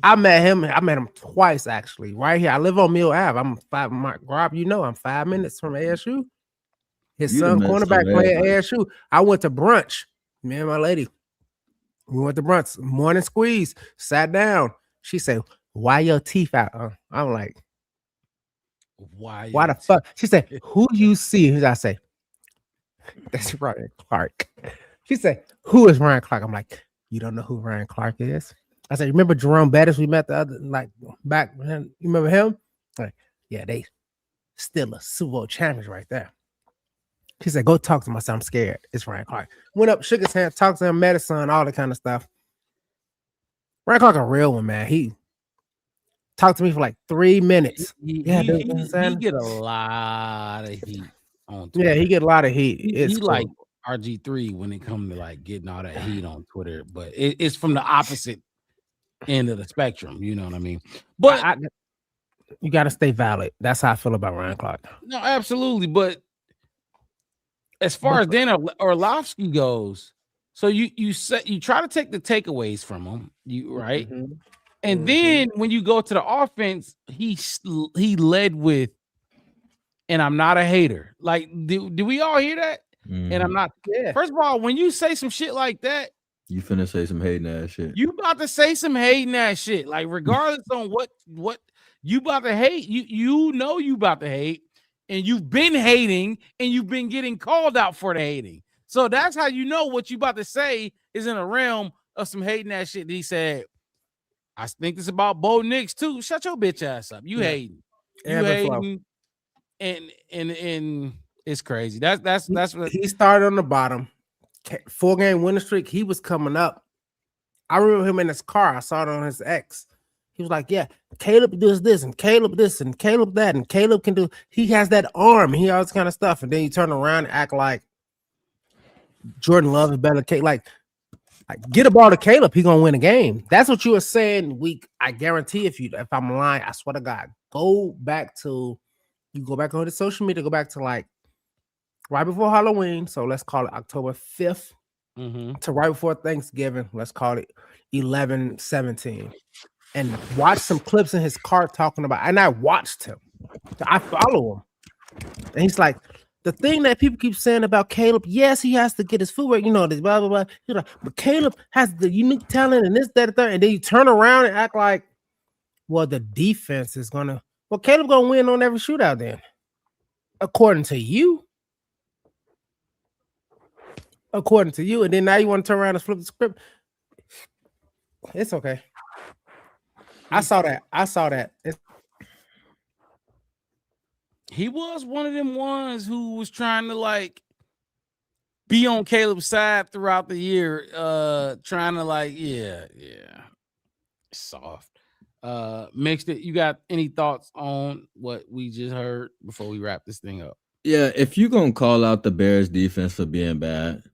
B: I met him twice actually. Right here. I live on Mill Ave. Rob, you know I'm 5 minutes from ASU. His son, cornerback, playing at ASU. I went to brunch. Me and my lady. We went to brunch. Morning squeeze. Sat down. She said, "Why your teeth out?" I'm like, "Why the fuck?" She said, "Who you see?" I say, "That's Ryan Clark." She said, "Who is Ryan Clark?" I'm like, "You don't know who Ryan Clark is?" I said, "Remember Jerome Bettis? We met the other back. You remember him?" Like, yeah, they still a Super Bowl champions right there. She said, "Go talk to him." I said, "I'm scared. It's Ryan Clark." Went up, shook his hand, talked to him, met his son, all that kind of stuff. Ryan Clark a real one, man. He talked to me for like 3 minutes.
A: He get a lot of heat on Twitter.
B: Yeah, he get a lot of heat.
A: He cool. Like RG3 when it comes to like getting all that heat on Twitter, but it's from the opposite end of the spectrum. You know what I mean? But
B: you got to stay valid. That's how I feel about Ryan Clark.
A: No, absolutely. But as far as Dan Orlovsky goes, so you try to take the takeaways from him, right? Mm-hmm. And then when you go to the offense, he led with, and I'm not a hater. Like, do we all hear that? Mm-hmm. And I'm not. Yeah. First of all, when you say some shit like that,
Q: you finna say some hating ass shit.
A: You about to say some hating ass shit. Like, regardless on what you about to hate, you know you about to hate. And you've been hating, and you've been getting called out for the hating. So that's how you know what you about to say is in a realm of some hating that shit. That he said, I think this about Bo Nix too. Shut your bitch ass up. You hating. You hating. And it's crazy. That's what
B: he started on the bottom. 4-game winning streak. He was coming up. I remember him in his car. I saw it on his ex. He was like, yeah, Caleb does this and Caleb this and Caleb that and Caleb can do. He has that arm. He all this kind of stuff. And then you turn around and act like Jordan Love is better. Like get a ball to Caleb, he gonna win a game. That's what you were saying. I guarantee if I'm lying, I swear to God, go back on the social media, go back to like right before Halloween. So let's call it October 5th to right before Thanksgiving. Let's call it 11/17. And watch some clips in his car talking about, and I watched him. I follow him. And he's like, the thing that people keep saying about Caleb, yes, he has to get his footwork, this blah, blah, blah. He's like, but Caleb has the unique talent and this, that, and third. And then you turn around and act like, well, the defense is gonna, Caleb gonna win on every shootout then. According to you. And then now you want to turn around and flip the script. It's okay. I saw that.
A: He was one of them ones who was trying to like be on Caleb's side throughout the year, trying to like, yeah, soft. Mixed it. You got any thoughts on what we just heard before we wrap this thing up?
Q: Yeah, if you're gonna call out the Bears defense for being bad,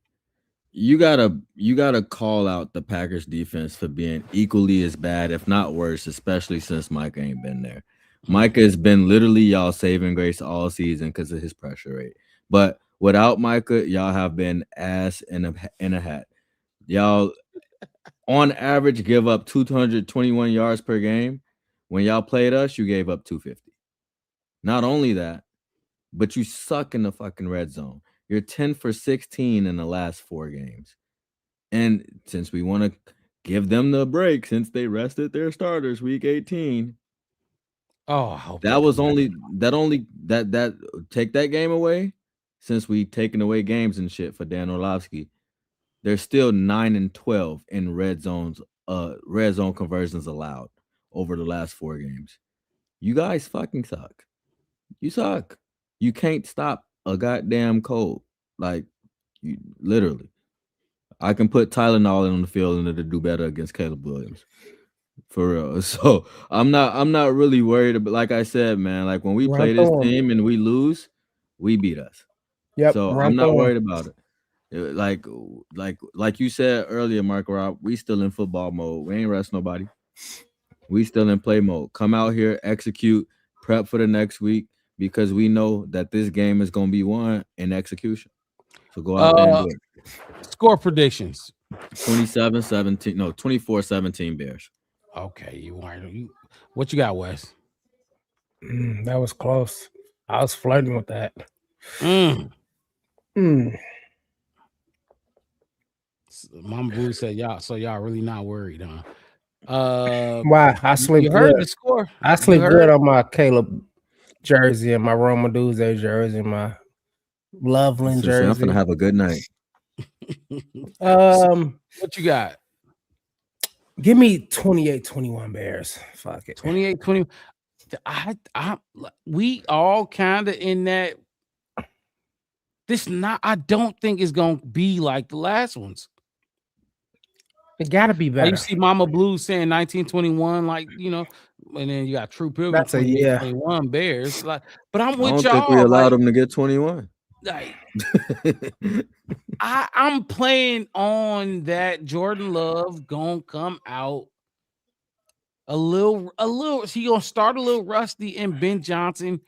Q: you gotta call out the Packers defense for being equally as bad, if not worse, especially since Micah ain't been there. Micah has been literally y'all saving grace all season because of his pressure rate. But without Micah, y'all have been ass in a hat. Y'all, on average, give up 221 yards per game. When y'all played us, you gave up 250. Not only that, but you suck in the fucking red zone. You're 10 for 16 in the last 4 games. And since we want to give them the break, since they rested their starters week 18, that take that game away. Since we taken away games and shit for Dan Orlovsky, they're still 9-12 in red zone conversions allowed over the last 4 games. You guys fucking suck. You suck. You can't stop a goddamn cold. Like, you literally. I can put Tylenol on the field and it'll do better against Caleb Williams. For real. So I'm not really worried about, like I said, man, like when we play this team and we lose, we beat us.
B: Yep.
Q: So I'm not worried about it. Like you said earlier, Mark Rob, we still in football mode. We ain't rest nobody. We still in play mode. Come out here, execute, prep for the next week, because we know that this game is going to be won in execution. So go out there and do it.
A: Score predictions.
Q: 24-17 Bears.
A: Okay, what you got, Wes?
B: That was close. I was flirting with that.
A: Mama Blue said y'all really not worried, huh?
B: Why? I sleep
A: you
B: good.
A: Heard the score.
B: I sleep good on my Caleb jersey and my Roma Duze jersey and my Loveland jersey.
Q: I'm gonna have a good night.
A: What you got?
B: Give me 28-21 Bears. Fuck it.
A: 28-20. We all kind of in that. I don't think it's gonna be like the last ones.
B: It gotta be better.
A: You see Mama Blue saying 1921, like, and then you got True Pilgrim.
B: That's a
A: 21 Bears. Like, but I'm with
Q: I don't
A: y'all.
Q: think we allowed them to get 21.
A: Like, I'm playing on that Jordan Love gonna come out a little. He gonna start a little rusty, and Ben Johnson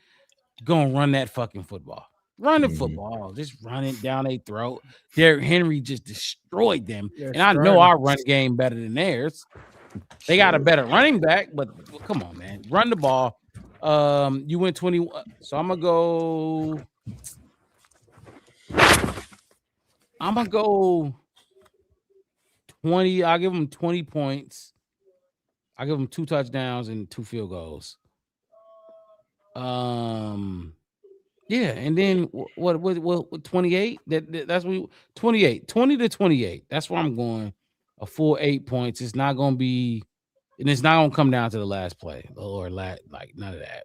A: gonna run that fucking football. Run the football, just run it down their throat. Derrick Henry just destroyed them, and I know our run game better than theirs. They got a better running back, but come on, man, run the ball. You went 21, so I'm gonna go 20. I'll give them 20 points. I'll give them 2 touchdowns and 2 field goals. Yeah, and then what 28? That's what 28, 20-28. That's where I'm going. A full 8 points. It's not gonna be, and it's not gonna come down to the last play or like none of that.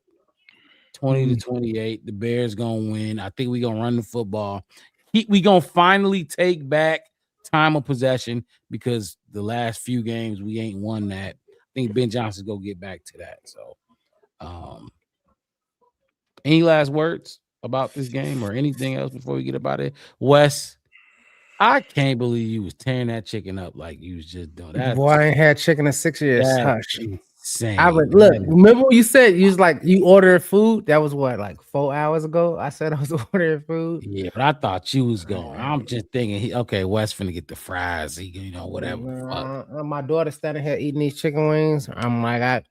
A: 20-28. The Bears gonna win. I think we gonna run the football. We gonna finally take back time of possession because the last few games we ain't won that. I think Ben Johnson's gonna get back to that. So, any last words about this game or anything else before we get about it? Wes, I can't believe you was tearing that chicken up like you was just doing that.
B: Boy, I ain't had chicken in 6 years.
A: That's
B: Hush.
A: insane.
B: I would look. Remember when you said you was like you ordered food? That was what, like 4 hours ago? I said I was ordering food.
A: Yeah, but I thought you was going. I'm just thinking, okay, Wes finna get the fries. He, whatever.
B: My daughter standing here eating these chicken wings. I'm like,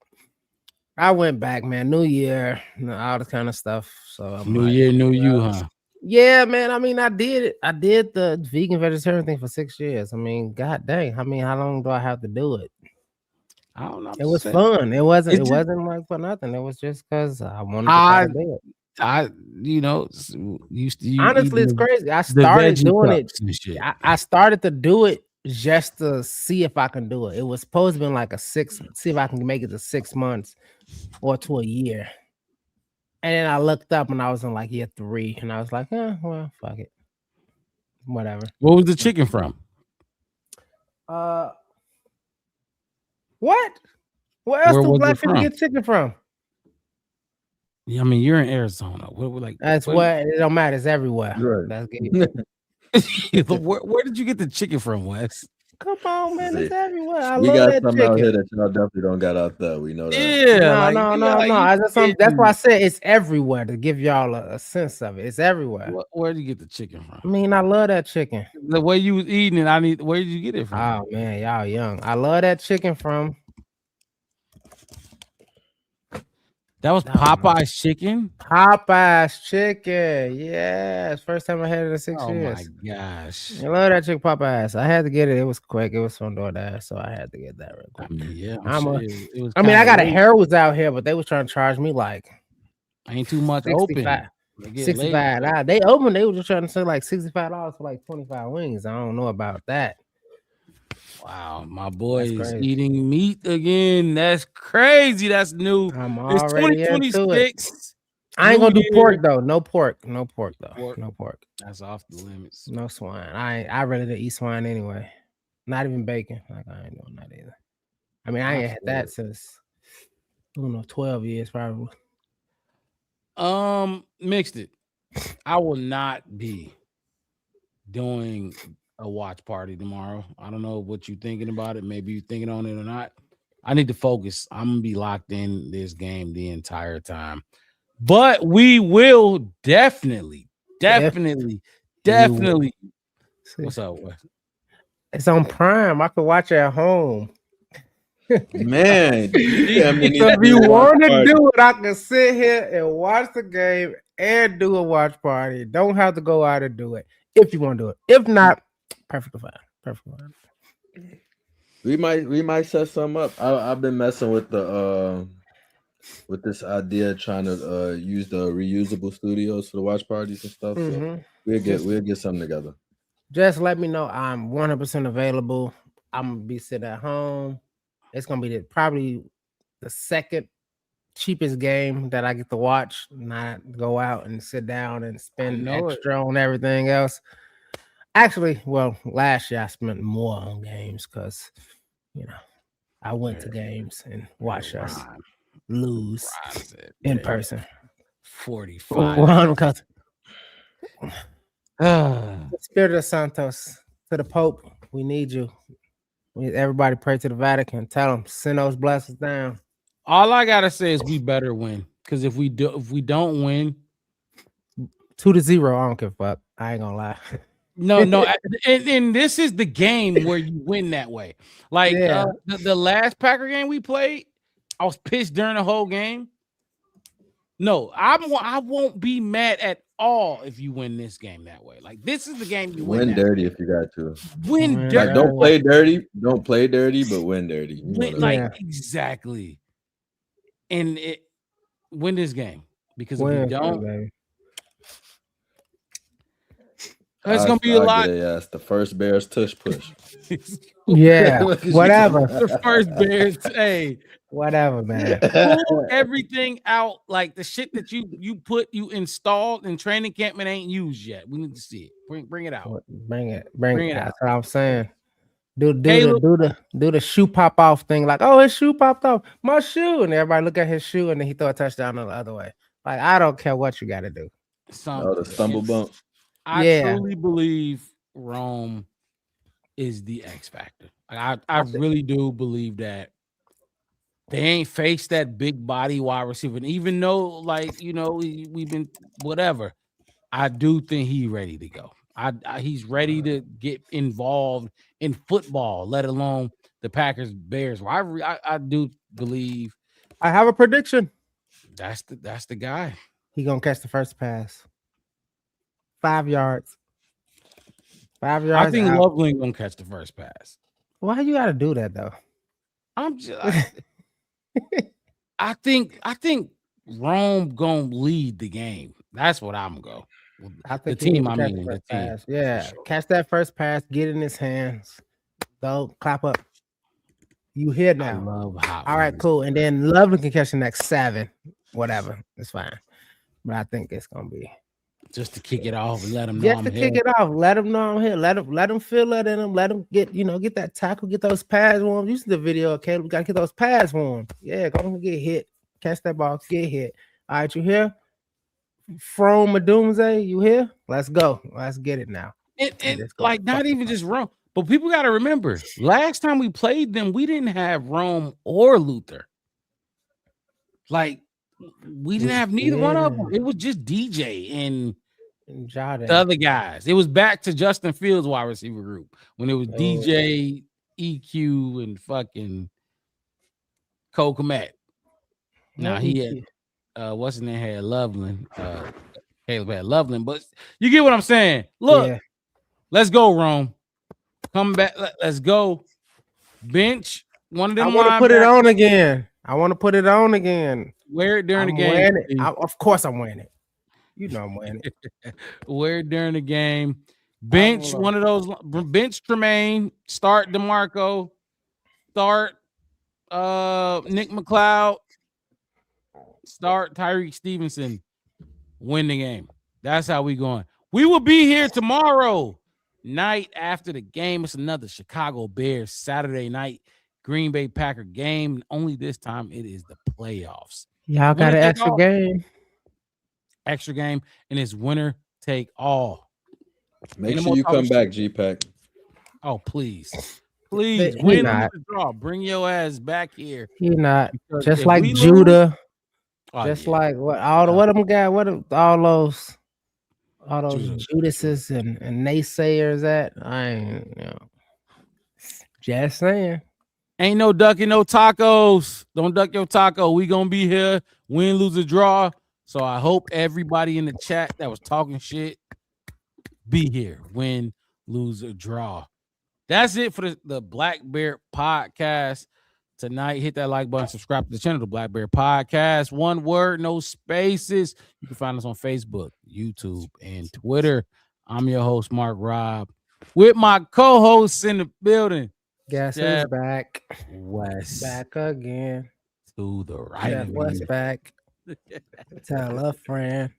B: I went back, man. New year, all this kind of stuff. So I'm
A: New
B: like,
A: year, new you, huh?
B: Yeah, man. I mean, I did it. I did the vegan vegetarian thing for 6 years. I mean, god dang. I mean, how long do I have to do it?
A: I don't know.
B: It was fun. It wasn't like for nothing. It was just because I wanted to try to do it. Honestly, it's crazy. I started doing it. I started to do it just to see if I can do it. It was supposed to be like see if I can make it to 6 months or to a year. And then I looked up and I was in like year 3, and I was like, well, fuck it. Whatever.
A: What was the chicken from?
B: What? Where else do black people get chicken from?
A: Yeah, I mean, you're in Arizona.
B: That's what it don't matter. It's everywhere.
A: Right.
B: That's good.
A: where did you get the chicken from, Wes?
B: Come on, man. It's everywhere. I
Q: We
B: love
Q: got
B: that
Q: some
B: chicken.
Q: out here that y'all definitely don't got out there. We know that.
A: Yeah,
B: no. That's why I said it's everywhere to give y'all a sense of it. It's everywhere.
A: Where did you get the chicken from?
B: I mean, I love that chicken.
A: The way you was eating it, where did you get it from?
B: Oh man, y'all young. I love that chicken from.
A: That was Popeye's chicken.
B: Popeye's chicken. Yes, first time I had it in 6
A: Oh
B: years.
A: my gosh,
B: I love that chicken Popeye's. I had to get it. It was quick. It was from DoorDash, so I had to get that real quick.
A: I mean, yeah.
B: I got a Harold's out here, but they was trying to charge me like
A: ain't too much
B: 65.
A: open.
B: $65. They opened. They were just trying to say like $65 for like 25 wings. I don't know about that.
A: Wow, my boy is eating meat again. That's crazy. That's new. It's
B: already
A: 2026.
B: I ain't gonna do pork though. No pork. No pork though. No pork.
A: That's off the limits.
B: No swine. I really didn't eat swine anyway. Not even bacon. Like I ain't doing that either. I mean, I ain't had that since 12 years probably.
A: Mixed it. I will not be doing a watch party tomorrow. I don't know what you're thinking about it. Maybe you're thinking on it or not. I need to focus. I'm gonna be locked in this game the entire time. But we will definitely. What's up?
B: It's on Prime. I could watch it at home.
Q: Man,
B: so if you want to do it, I can sit here and watch the game and do a watch party. Don't have to go out and do it if you want to do it. If not, perfectly fine.
Q: We might set some up. I've been messing with the with this idea, trying to use the reusable studios for the watch parties and stuff. So we'll get something together.
B: Just let me know. I'm 100% available. I'm gonna be sitting at home. It's gonna be probably the second cheapest game that I get to watch, not go out and sit down and spend extra on everything else. Actually, well, last year I spent more on games because I went to games and watched us lose in person.
A: 45.
B: Spirit of Santos, to the Pope, we need you. Everybody pray to the Vatican. Tell them send those blessings down.
A: All I gotta say is we better win, because if we don't win,
B: 2-0, I don't give a fuck. I ain't gonna lie.
A: No, and this is the game where you win that way. Like the last Packer game we played, I was pissed during the whole game. No, I won't be mad at all if you win this game that way. Like, this is the game you
Q: win dirty if you got to.
A: Win dirty.
Q: Like, don't play dirty. Don't play dirty, but win dirty.
A: Exactly. And win this game, because if you don't, It's gonna be a lot.
C: Yes, the first Bears tush push.
B: Yeah, whatever.
A: The first Bears, hey,
B: whatever, man.
A: Pull everything out, like the shit that you installed in training camp and ain't used yet. We need to see it. Bring it out.
B: Bring it
A: Bring it
B: out.
A: out.
B: That's what I'm saying. Do the shoe pop off thing, like, oh, his shoe popped off, my shoe, and everybody look at his shoe, and then he throw a touchdown the other way. Like, I don't care what you got to do.
C: The stumble bump.
A: I truly believe Rome is the X factor. I really do believe that they ain't faced that big body wide receiver. And even though, like, you know, we've been whatever, I do think he's ready to go. He's ready to get involved in football, let alone the Packers Bears. I do believe.
B: I have a prediction.
A: That's the guy.
B: He gonna catch the first pass. 5 yards. 5 yards.
A: I think Loveland gonna catch the first pass.
B: Why you gotta do that though?
A: I'm just. I think Rome gonna lead the game. That's what I'm going.
B: I think
A: the team. I mean, the team.
B: Pass. Yeah, sure. Catch that first pass. Get in his hands. Go clap up. You here now?
A: I love hot.
B: All right, cool. And then Loveland can catch the next 7. Whatever, it's fine. But I think it's gonna be
A: just to kick it off and let him know.
B: Just to kick it off. Let him know I'm here. Let him feel it in him. Let him get that tackle, get those pads for him. You see the video, okay? We gotta get those pads for him. Yeah, go and get hit. Catch that ball, get hit. All right, you here? From Madumze, you here? Let's go. Let's get it now.
A: And like not even just Rome, but people got to remember, last time we played them, we didn't have Rome or Luther. Like we didn't have neither one of them. It was just DJ and
B: Jordan.
A: The other guys. It was back to Justin Fields' wide receiver group when it was DJ, EQ, and fucking Cole Kmet. Now he had what's his name had Loveland. Caleb had Loveland, but you get what I'm saying. Look, let's go, Rome. Come back. Let's go. Bench one of them.
B: I want to put it on again.
A: Wear it during the game.
B: Of course, I'm wearing it. You know I'm wearing it.
A: Wear it during the game. Bench one of those. Bench Tremaine. Start DeMarco. Start Nick McLeod. Start Tyreek Stevenson. Win the game. That's how we going. We will be here tomorrow night after the game. It's another Chicago Bears Saturday night Green Bay Packer game. Only this time it is the playoffs.
B: Y'all got an extra game.
A: Extra game, and it's winner take all.
C: Make sure you come back, G-Pack.
A: Oh, please. Please win the draw. Bring your ass back here.
B: He not just like Judah. Just like all them guys, all those Judases and naysayers at. I ain't just saying.
A: Ain't no ducking no tacos. Don't duck your taco. We gonna be here. Win, lose, or draw. So I hope everybody in the chat that was talking shit be here. Win, lose, or draw. That's it for the Black Bear Podcast tonight. Hit that like button, subscribe to the channel, the Black Bear Podcast. One word, no spaces. You can find us on Facebook, YouTube, and Twitter. I'm your host, Mark Robb, with my co-hosts in the building.
B: Guess who's back?
A: West.
B: Back again.
A: To the right.
B: West back. Tell a friend.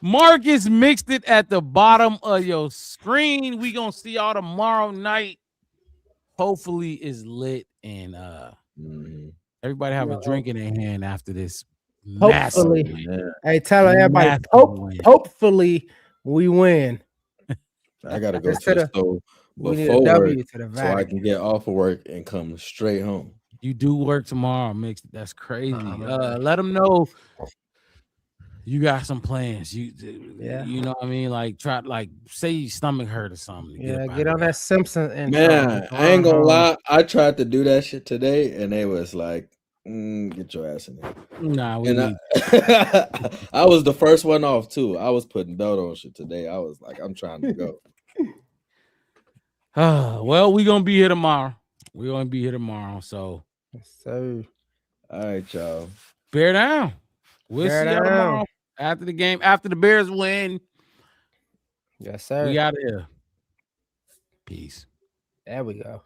A: Marcus mixed it at the bottom of your screen. We gonna see y'all tomorrow night. Hopefully it's lit and everybody have a drink in their hand after this.
B: Hopefully, hey, tell everybody. Hopefully we win.
C: I gotta go to the store before work so I can get off of work and come straight home.
A: You do work tomorrow, Mix. That's crazy. Let them know you got some plans. You know what I mean? Like say your stomach hurt or something.
B: Get on that Simpson and
C: man. I ain't gonna lie. I tried to do that shit today, and they was like, "Get your ass in there."
A: Nah,
C: I was the first one off too. I was putting belt on shit today. I was like, I'm trying to go.
A: Well, we're gonna be here tomorrow. We're gonna be here tomorrow. So
C: all right, y'all.
A: Bear down. We'll see y'all tomorrow after the game, after the Bears win.
B: Yes, sir.
A: We out of here. Peace.
B: There we go.